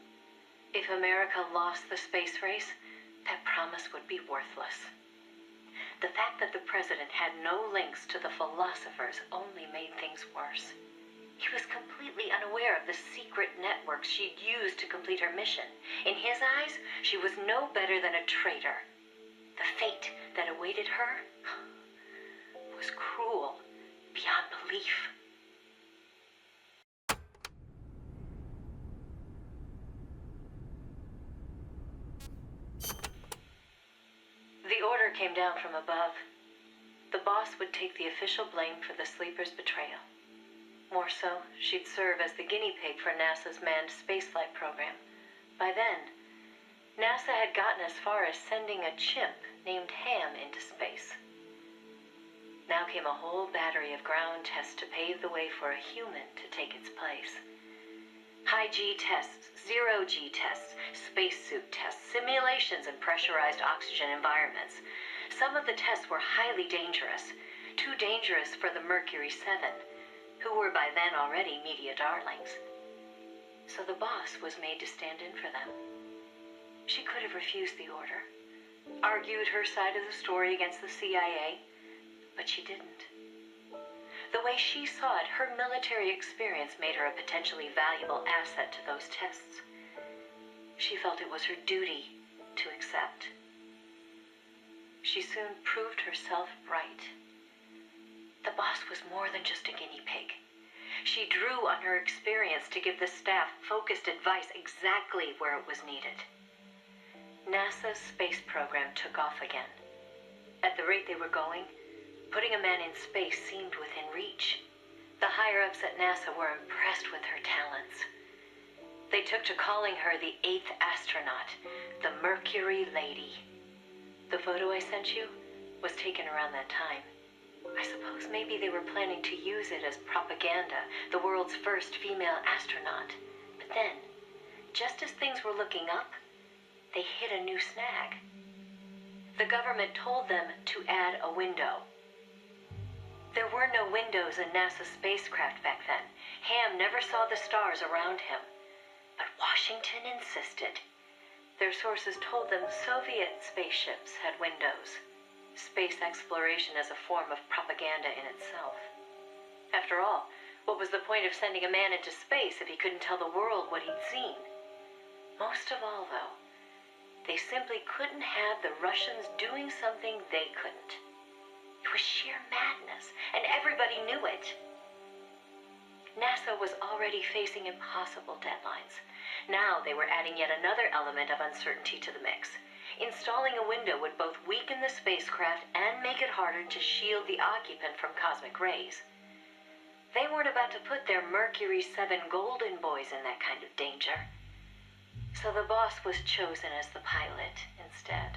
If America lost the space race, that promise would be worthless. The fact that the president had no links to the philosophers only made things worse. He was completely unaware of the secret networks she'd used to complete her mission. In his eyes, she was no better than a traitor. The fate that awaited her was cruel beyond belief. The order came down from above. The boss would take the official blame for the Sleeper's betrayal. More so, she'd serve as the guinea pig for NASA's manned spaceflight program. By then, NASA had gotten as far as sending a chimp named Ham into space. Now came a whole battery of ground tests to pave the way for a human to take its place. High G tests, zero G tests, spacesuit tests, simulations in pressurized oxygen environments. Some of the tests were highly dangerous, too dangerous for the Mercury 7, who were by then already media darlings. So the boss was made to stand in for them. She could have refused the order, argued her side of the story against the CIA, but she didn't. The way she saw it, her military experience made her a potentially valuable asset to those tests. She felt it was her duty to accept. She soon proved herself right. The boss was more than just a guinea pig. She drew on her experience to give the staff focused advice exactly where it was needed. NASA's space program took off again. At the rate they were going, putting a man in space seemed within reach. The higher-ups at NASA were impressed with her talents. They took to calling her the 8th astronaut, the Mercury Lady. The photo I sent you was taken around that time. I suppose maybe they were planning to use it as propaganda, the world's first female astronaut. But then, just as things were looking up, they hit a new snag. The government told them to add a window. There were no windows in NASA's spacecraft back then. Ham never saw the stars around him. But Washington insisted. Their sources told them Soviet spaceships had windows. Space exploration as a form of propaganda in itself. After all, what was the point of sending a man into space if he couldn't tell the world what he'd seen? Most of all, though, they simply couldn't have the Russians doing something they couldn't. It was sheer madness, and everybody knew it. NASA was already facing impossible deadlines. Now they were adding yet another element of uncertainty to the mix. Installing a window would both weaken the spacecraft and make it harder to shield the occupant from cosmic rays. They weren't about to put their Mercury 7 golden boys in that kind of danger. So the boss was chosen as the pilot instead.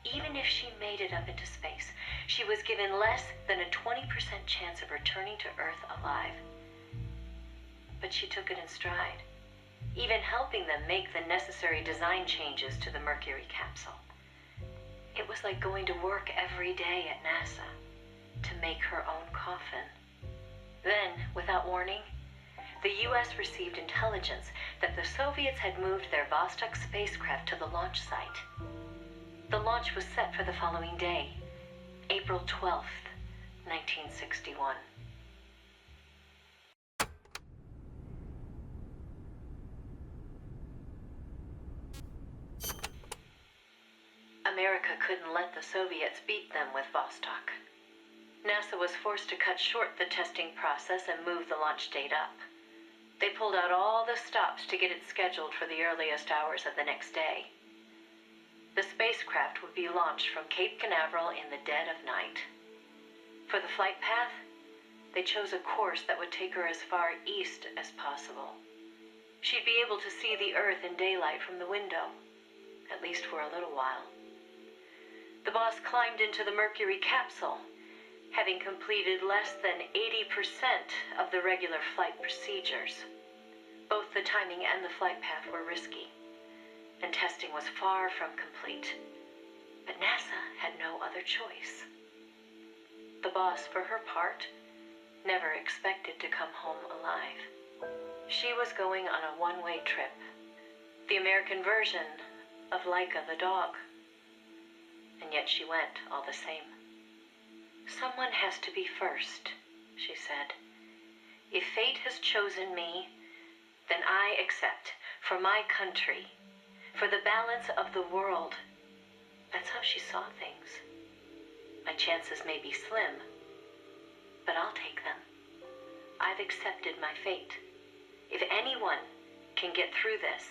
Even if she made it up into space, she was given less than a 20% chance of returning to Earth alive. But she took it in stride, even helping them make the necessary design changes to the Mercury capsule. It was like going to work every day at NASA to make her own coffin. Then, without warning, the US received intelligence that the Soviets had moved their Vostok spacecraft to the launch site. The launch was set for the following day, April 12th, 1961. America couldn't let the Soviets beat them with Vostok. NASA was forced to cut short the testing process and move the launch date up. They pulled out all the stops to get it scheduled for the earliest hours of the next day. The spacecraft would be launched from Cape Canaveral in the dead of night. For the flight path, they chose a course that would take her as far east as possible. She'd be able to see the Earth in daylight from the window, at least for a little while. The boss climbed into the Mercury capsule, having completed less than 80% of the regular flight procedures. Both the timing and the flight path were risky, and testing was far from complete. But NASA had no other choice. The boss, for her part, never expected to come home alive. She was going on a one-way trip, the American version of Laika the dog. And yet she went all the same. Someone has to be first, she said. If fate has chosen me, then I accept. For my country, for the balance of the world. That's how she saw things. My chances may be slim, but I'll take them. I've accepted my fate. If anyone can get through this,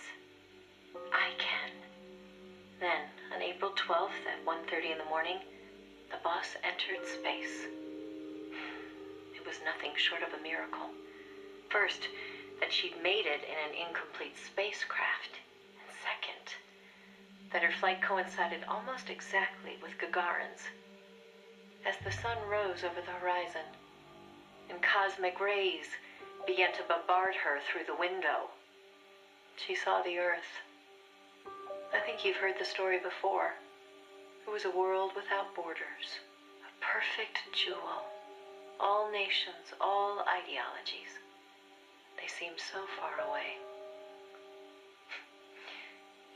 I can. Then, on April 12th at 1:30 in the morning, the boss entered space. It was nothing short of a miracle. First, that she'd made it in an incomplete spacecraft. And second, that her flight coincided almost exactly with Gagarin's. As the sun rose over the horizon, and cosmic rays began to bombard her through the window, she saw the Earth. I think you've heard the story before. It was a world without borders, a perfect jewel. All nations, all ideologies. They seemed so far away.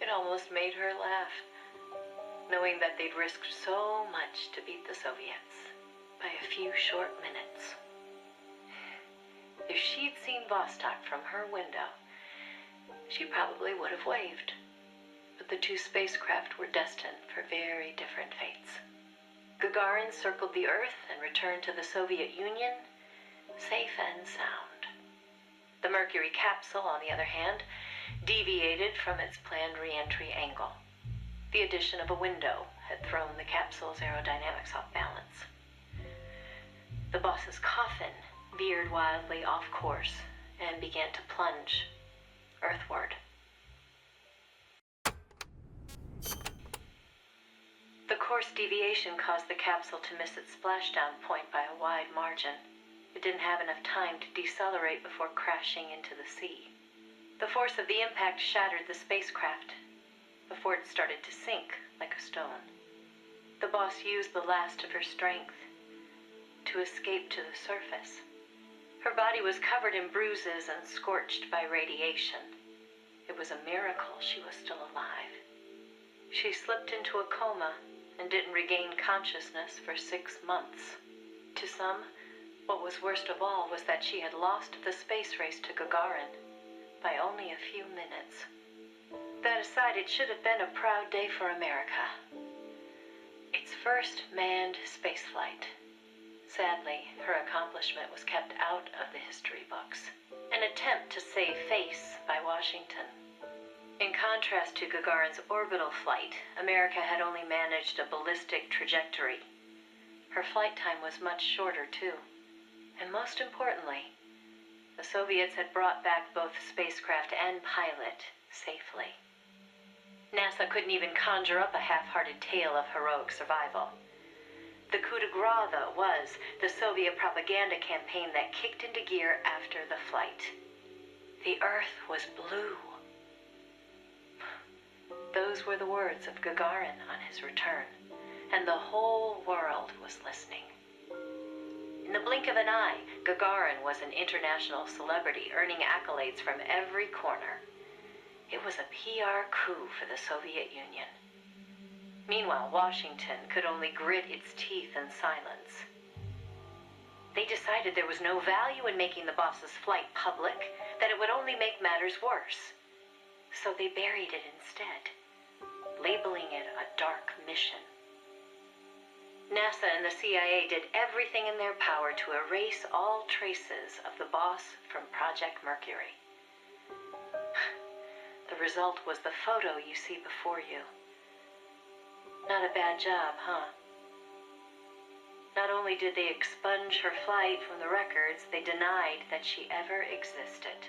It almost made her laugh, knowing that they'd risked so much to beat the Soviets by a few short minutes. If she'd seen Vostok from her window, she probably would have waved. But the two spacecraft were destined for very different fates. Gagarin circled the Earth and returned to the Soviet Union, safe and sound. The Mercury capsule, on the other hand, deviated from its planned re-entry angle. The addition of a window had thrown the capsule's aerodynamics off balance. The boss's coffin veered wildly off course and began to plunge earthward. The course deviation caused the capsule to miss its splashdown point by a wide margin. It didn't have enough time to decelerate before crashing into the sea. The force of the impact shattered the spacecraft before it started to sink like a stone. The boss used the last of her strength to escape to the surface. Her body was covered in bruises and scorched by radiation. It was a miracle she was still alive. She slipped into a coma and didn't regain consciousness for 6 months. To some, what was worst of all was that she had lost the space race to Gagarin by only a few minutes. That aside, it should have been a proud day for America. Its first manned spaceflight. Sadly, her accomplishment was kept out of the history books. An attempt to save face by Washington. In contrast to Gagarin's orbital flight, America had only managed a ballistic trajectory. Her flight time was much shorter, too. And most importantly, the Soviets had brought back both spacecraft and pilot safely. NASA couldn't even conjure up a half-hearted tale of heroic survival. The coup de grace, though, was the Soviet propaganda campaign that kicked into gear after the flight. The Earth was blue. Those were the words of Gagarin on his return, and the whole world was listening. In the blink of an eye, Gagarin was an international celebrity, earning accolades from every corner. It was a PR coup for the Soviet Union. Meanwhile, Washington could only grit its teeth in silence. They decided there was no value in making the boss's flight public, that it would only make matters worse. So they buried it instead, labeling it a dark mission. NASA and the CIA did everything in their power to erase all traces of the boss from Project Mercury. The result was the photo you see before you. Not a bad job, huh? Not only did they expunge her flight from the records, they denied that she ever existed.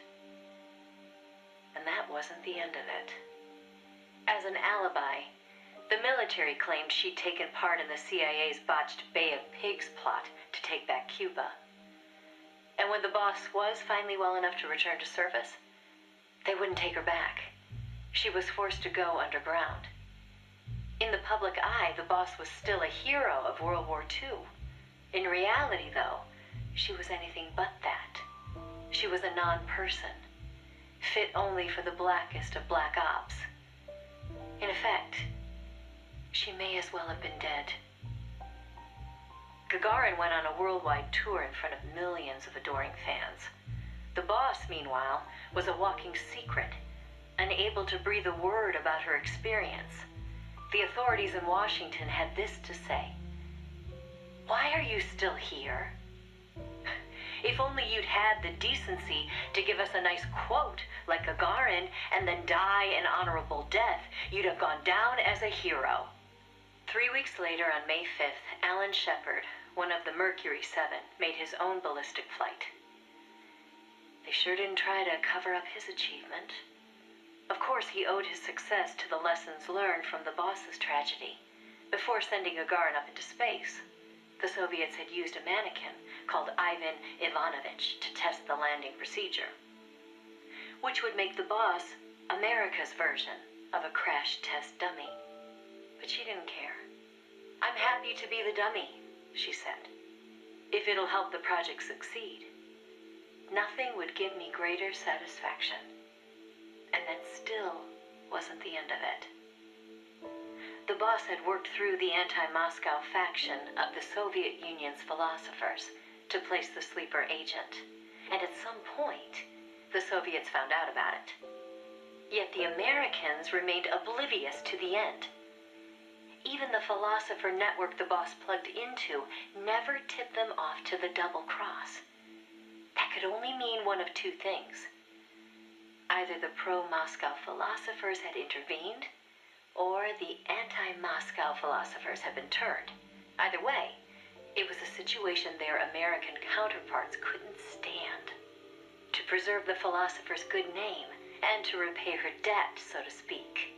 And that wasn't the end of it. As an alibi, the military claimed she'd taken part in the CIA's botched Bay of Pigs plot to take back Cuba. And when the boss was finally well enough to return to service, they wouldn't take her back. She was forced to go underground. In the public eye, the boss was still a hero of World War II. In reality, though, she was anything but that. She was a non-person, fit only for the blackest of black ops. In effect, she may as well have been dead. Gagarin went on a worldwide tour in front of millions of adoring fans. The boss, meanwhile, was a walking secret, unable to breathe a word about her experience. The authorities in Washington had this to say: "Why are you still here? If only you'd had the decency to give us a nice quote like Gagarin and then die an honorable death, you'd have gone down as a hero." 3 weeks later, on May 5th, Alan Shepard, one of the Mercury 7, made his own ballistic flight. They sure didn't try to cover up his achievement. Of course, he owed his success to the lessons learned from the boss's tragedy. Before sending Gagarin up into space, the Soviets had used a mannequin called Ivan Ivanovich to test the landing procedure, which would make the boss America's version of a crash test dummy. But she didn't care. "I'm happy to be the dummy," she said, "if it'll help the project succeed. Nothing would give me greater satisfaction." And that still wasn't the end of it. The boss had worked through the anti-Moscow faction of the Soviet Union's philosophers to place the sleeper agent, and at some point, the Soviets found out about it. Yet the Americans remained oblivious to the end. Even the philosopher network the boss plugged into never tipped them off to the double cross. That could only mean one of two things. Either the pro-Moscow philosophers had intervened, or the anti-Moscow philosophers had been turned. Either way, it was a situation their American counterparts couldn't stand. To preserve the philosopher's good name, and to repay her debt, so to speak,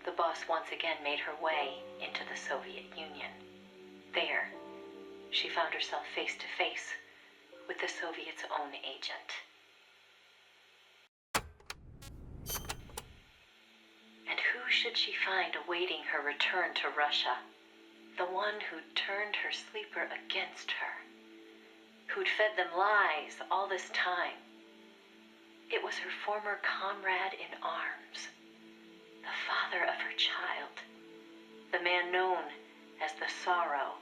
the boss once again made her way into the Soviet Union. There, she found herself face to face with the Soviets' own agent. And who should she find awaiting her return to Russia? The one who'd turned her sleeper against her, who'd fed them lies all this time. It was her former comrade in arms, the father of her child, the man known as the Sorrow.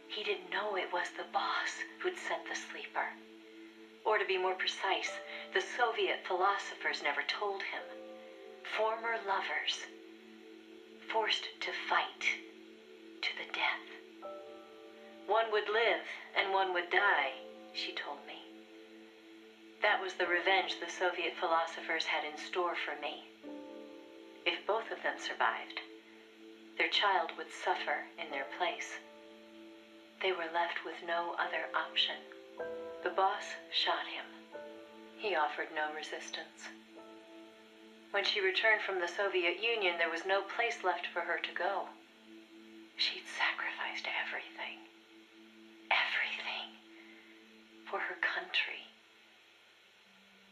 He didn't know it was the boss who'd sent the sleeper. Or to be more precise, the Soviet philosophers never told him. Former lovers, forced to fight to the death. One would live and one would die, she told me. That was the revenge the Soviet philosophers had in store for me. If both of them survived, their child would suffer in their place. They were left with no other option. The boss shot him. He offered no resistance. When she returned from the Soviet Union, there was no place left for her to go. She'd sacrificed everything. Everything. For her country.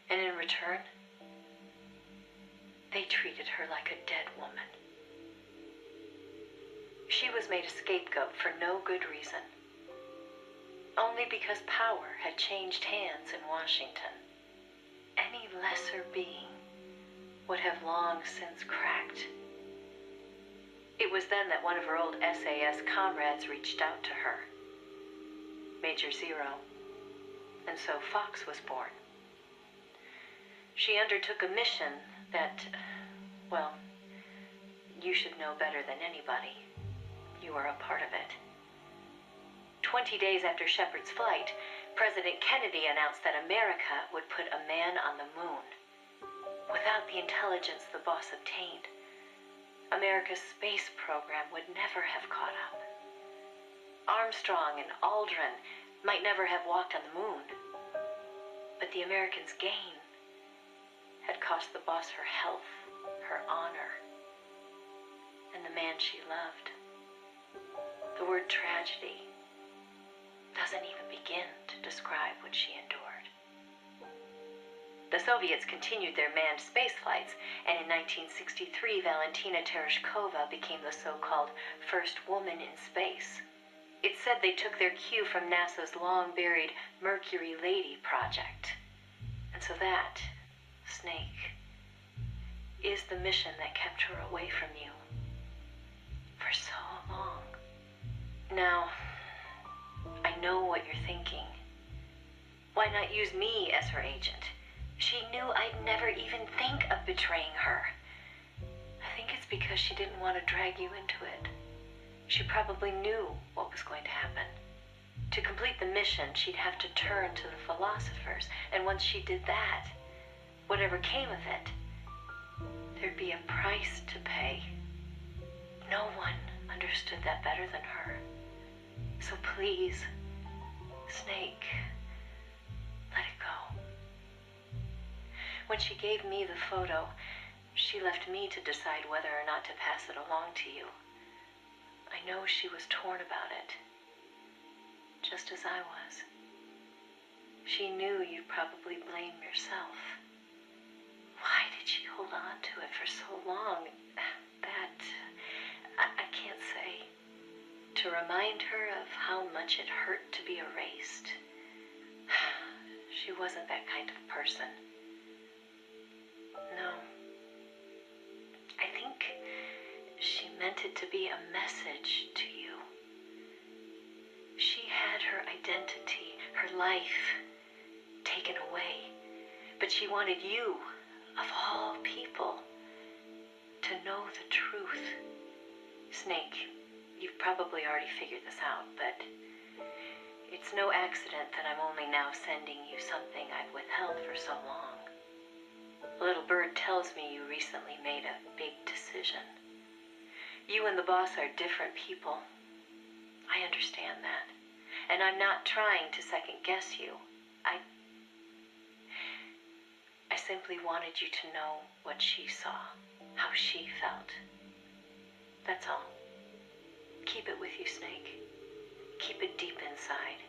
And in return, they treated her like a dead woman. She was made a scapegoat for no good reason. Only because power had changed hands in Washington. Any lesser being would have long since cracked. It was then that one of her old SAS comrades reached out to her, Major Zero, and so Fox was born. She undertook a mission that, well, you should know better than anybody. You were a part of it. 20 days after Shepard's flight, President Kennedy announced that America would put a man on the moon. Without the intelligence the boss obtained, America's space program would never have caught up. Armstrong and Aldrin might never have walked on the moon, but the Americans' gain had cost the boss her health, her honor, and the man she loved. The word tragedy doesn't even begin to describe what she endured. The Soviets continued their manned space flights, and in 1963, Valentina Tereshkova became the so-called first woman in space. It's said they took their cue from NASA's long-buried Mercury Lady project. And so that, Snake, is the mission that kept her away from you for so long. Now, know what you're thinking. Why not use me as her agent? She knew I'd never even think of betraying her. I think it's because she didn't want to drag you into it. She probably knew what was going to happen. To complete the mission, she'd have to turn to the philosophers, and once she did that, whatever came of it, there'd be a price to pay. No one understood that better than her. So please, Snake, let it go. When she gave me the photo, she left me to decide whether or not to pass it along to you. I know she was torn about it, just as I was. She knew you'd probably blame yourself. Why did she hold on to it for so long? That, I can't say. To remind her of how much it hurt to be erased. She wasn't that kind of person. No. I think she meant it to be a message to you. She had her identity, her life, taken away. But she wanted you, of all people, to know the truth. Snake, you've probably already figured this out, but it's no accident that I'm only now sending you something I've withheld for so long. A little bird tells me you recently made a big decision. You and the boss are different people. I understand that. And I'm not trying to second guess you. I simply wanted you to know what she saw, how she felt. That's all. Keep it with you, Snake. Keep it deep inside.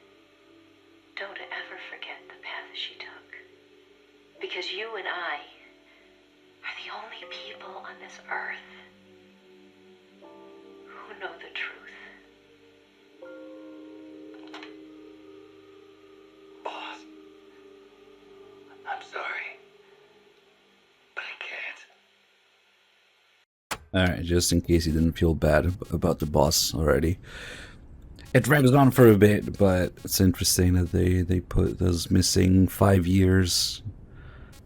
Don't ever forget the path she took. Because you and I are the only people on this earth who know the truth. Boss, I'm sorry. Alright, just in case you didn't feel bad about the boss already. It drags on for a bit, but it's interesting that they put those missing 5 years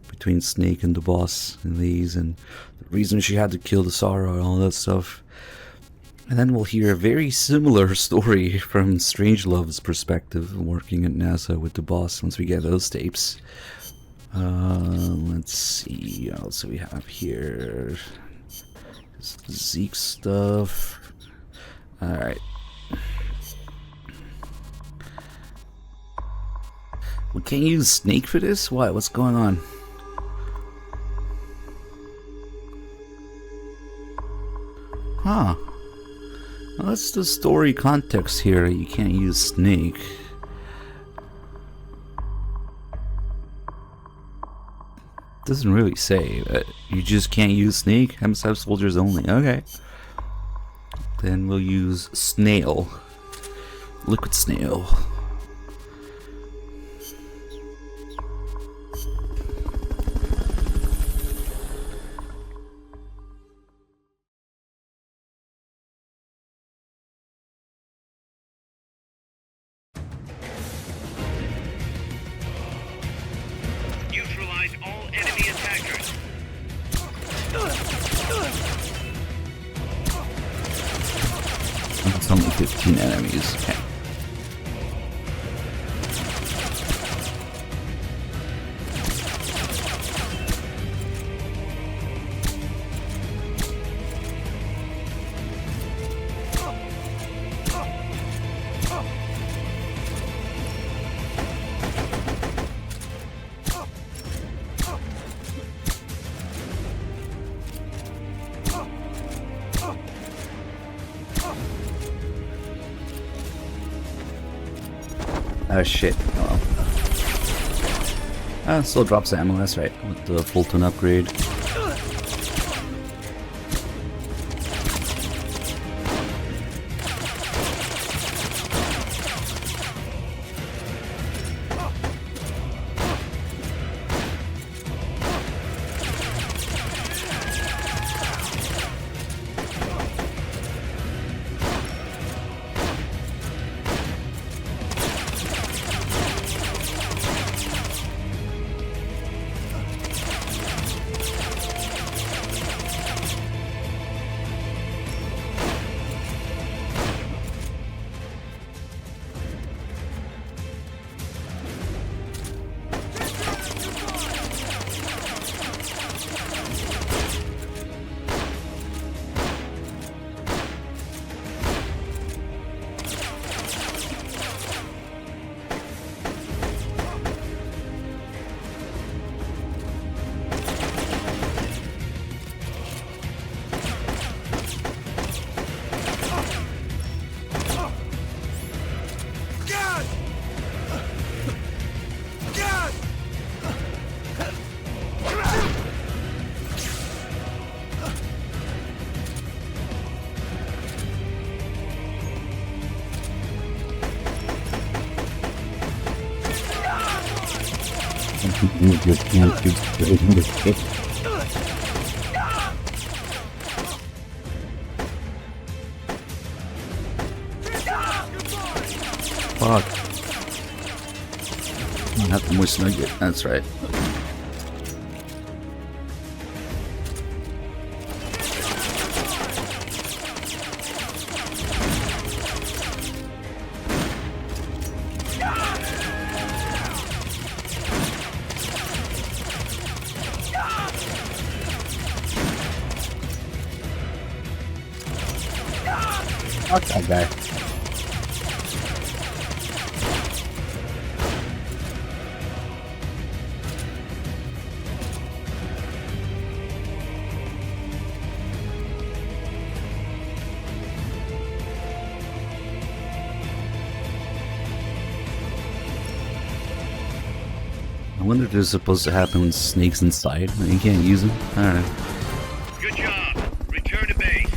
between Snake and the boss in these, and the reason she had to kill the Sorrow and all that stuff. And then we'll hear a very similar story from Strangelove's perspective, working at NASA with the boss once we get those tapes. Let's see what else do we have here. Zeke stuff. Alright. We can't use Snake for this? What? What's going on? Huh. Well, that's the story context here. You can't use Snake. Doesn't really say. You just can't use Snake? M-Sub soldiers only. Okay. Then we'll use Snail. Liquid Snail. It's only 15 enemies. Okay. Oh shit. Oh well. Still drops ammo, that's right, with the Fulton upgrade. You just can't keep doing this shit. Fuck. Not the moist nugget, that's right. Fuck that guy. I wonder if this is supposed to happen with snakes inside. You can't use them? I don't know. Good job. Return to base.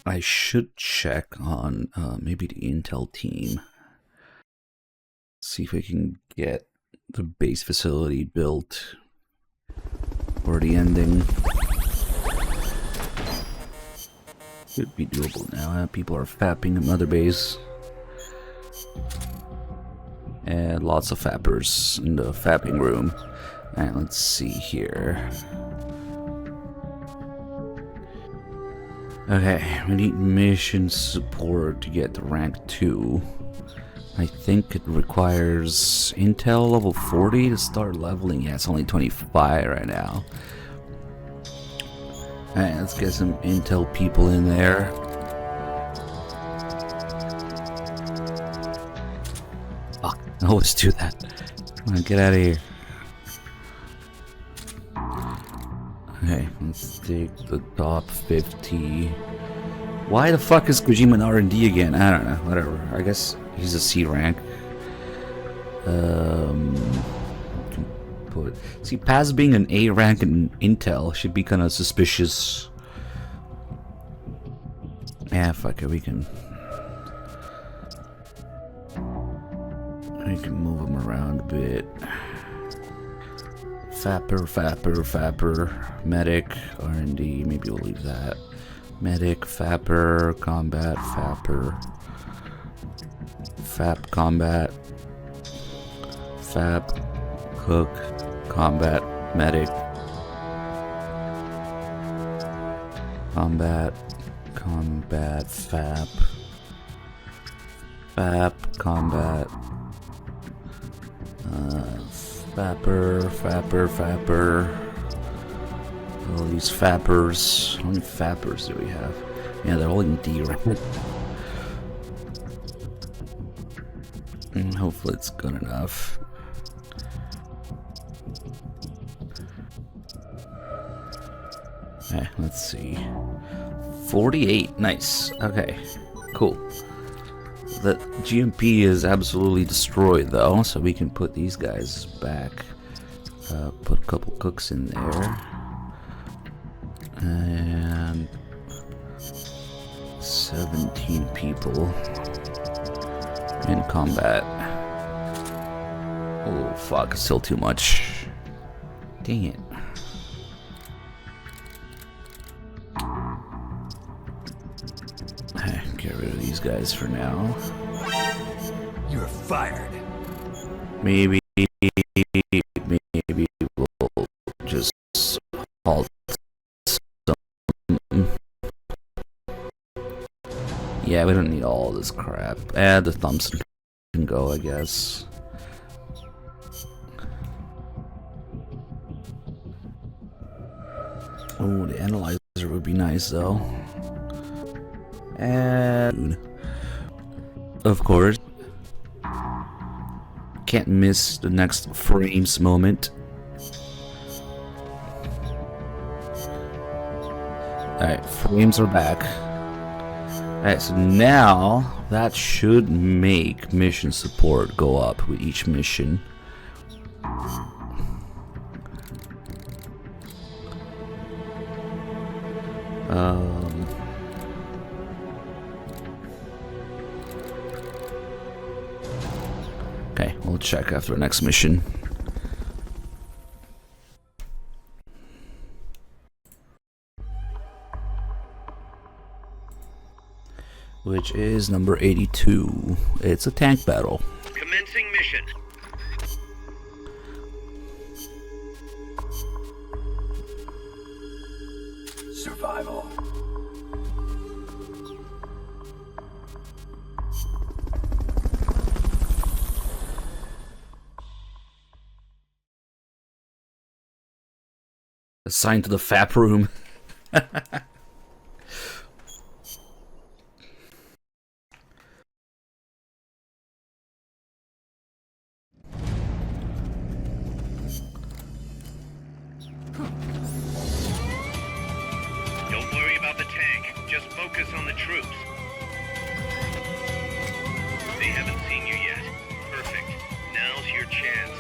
I should check on maybe the Intel team. See if we can get the base facility built for the ending. Should be doable now. People are fapping in Mother Base. And lots of fappers in the fapping room. And let's see here. Okay, we need mission support to get to rank 2. I think it requires Intel level 40 to start leveling. Yeah, it's only 25 right now. Alright, let's get some Intel people in there. Fuck, I always do that. Come on, get out of here. Okay, let's take the top 50. Why the fuck is Kojima in R&D again? I don't know, whatever. I guess he's a C rank. See, Paz being an A rank in Intel should be kind of suspicious. Yeah, fuck it, we can move him around a bit. Fapper, medic, R&D, maybe we'll leave that. Medic, Fapper, combat, Fapper, Fap, combat, Fap, cook, combat, medic, combat, Fap, combat, Fapper. All these fappers. How many fappers do we have? Yeah, they're all in D, right? And hopefully it's good enough. Okay, let's see. 48. Nice. Okay, cool. The GMP is absolutely destroyed though, so we can put these guys back. Put a couple cooks in there. And 17 people in combat. Oh fuck, it's still too much. Dang it. Get rid of these guys for now. You're fired. Maybe we'll just halt some. Yeah, we don't need all this crap. The Thompson can go, I guess. Oh, the analyzer would be nice though. And of course, can't miss the next frames moment. Alright, frames are back. Alright, so now that should make mission support go up with each mission. Okay, we'll check after the next mission. Which is number 82. It's a tank battle. Commencing mission. Survival. Assigned to the FAP room. Don't worry about the tank. Just focus on the troops. They haven't seen you yet. Perfect. Now's your chance.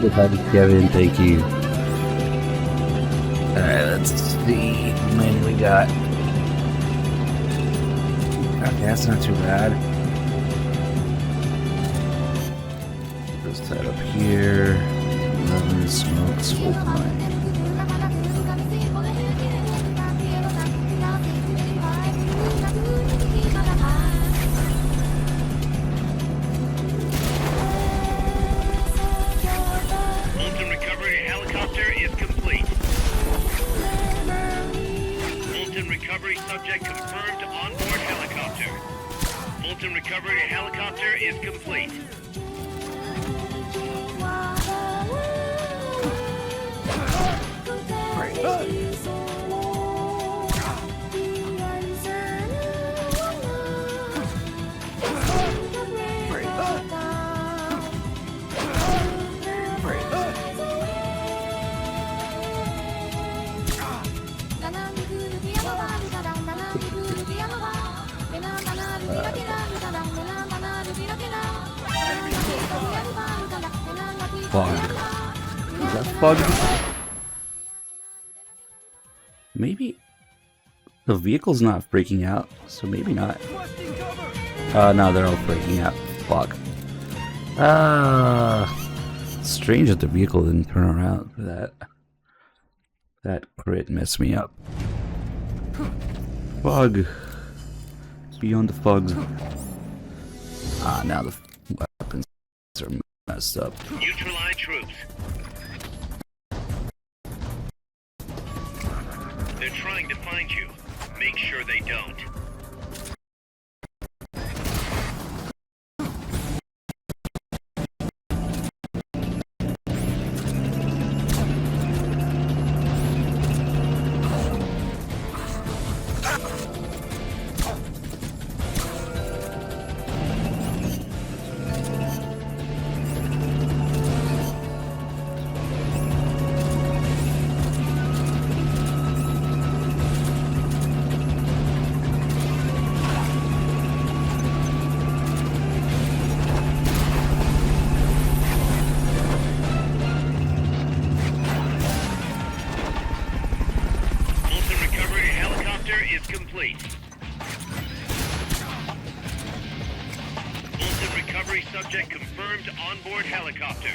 Good having Kevin, thank you. Alright, let's see how many we got. Okay, that's not too bad. Let's set up here. 11 smoke, smoke mine. Fulton recovery helicopter is complete. Fulton recovery subject confirmed on board helicopter. Fulton recovery helicopter is complete. Fog. Is that fog? Maybe the vehicle's not freaking out, so maybe not. No, they're all freaking out. Fog. Strange that the vehicle didn't turn around for that. That crit messed me up. Fog. Beyond the fogs. Now the weapons are messed up. Neutralize troops. They're trying to find you. Make sure they don't. Subject confirmed onboard helicopter.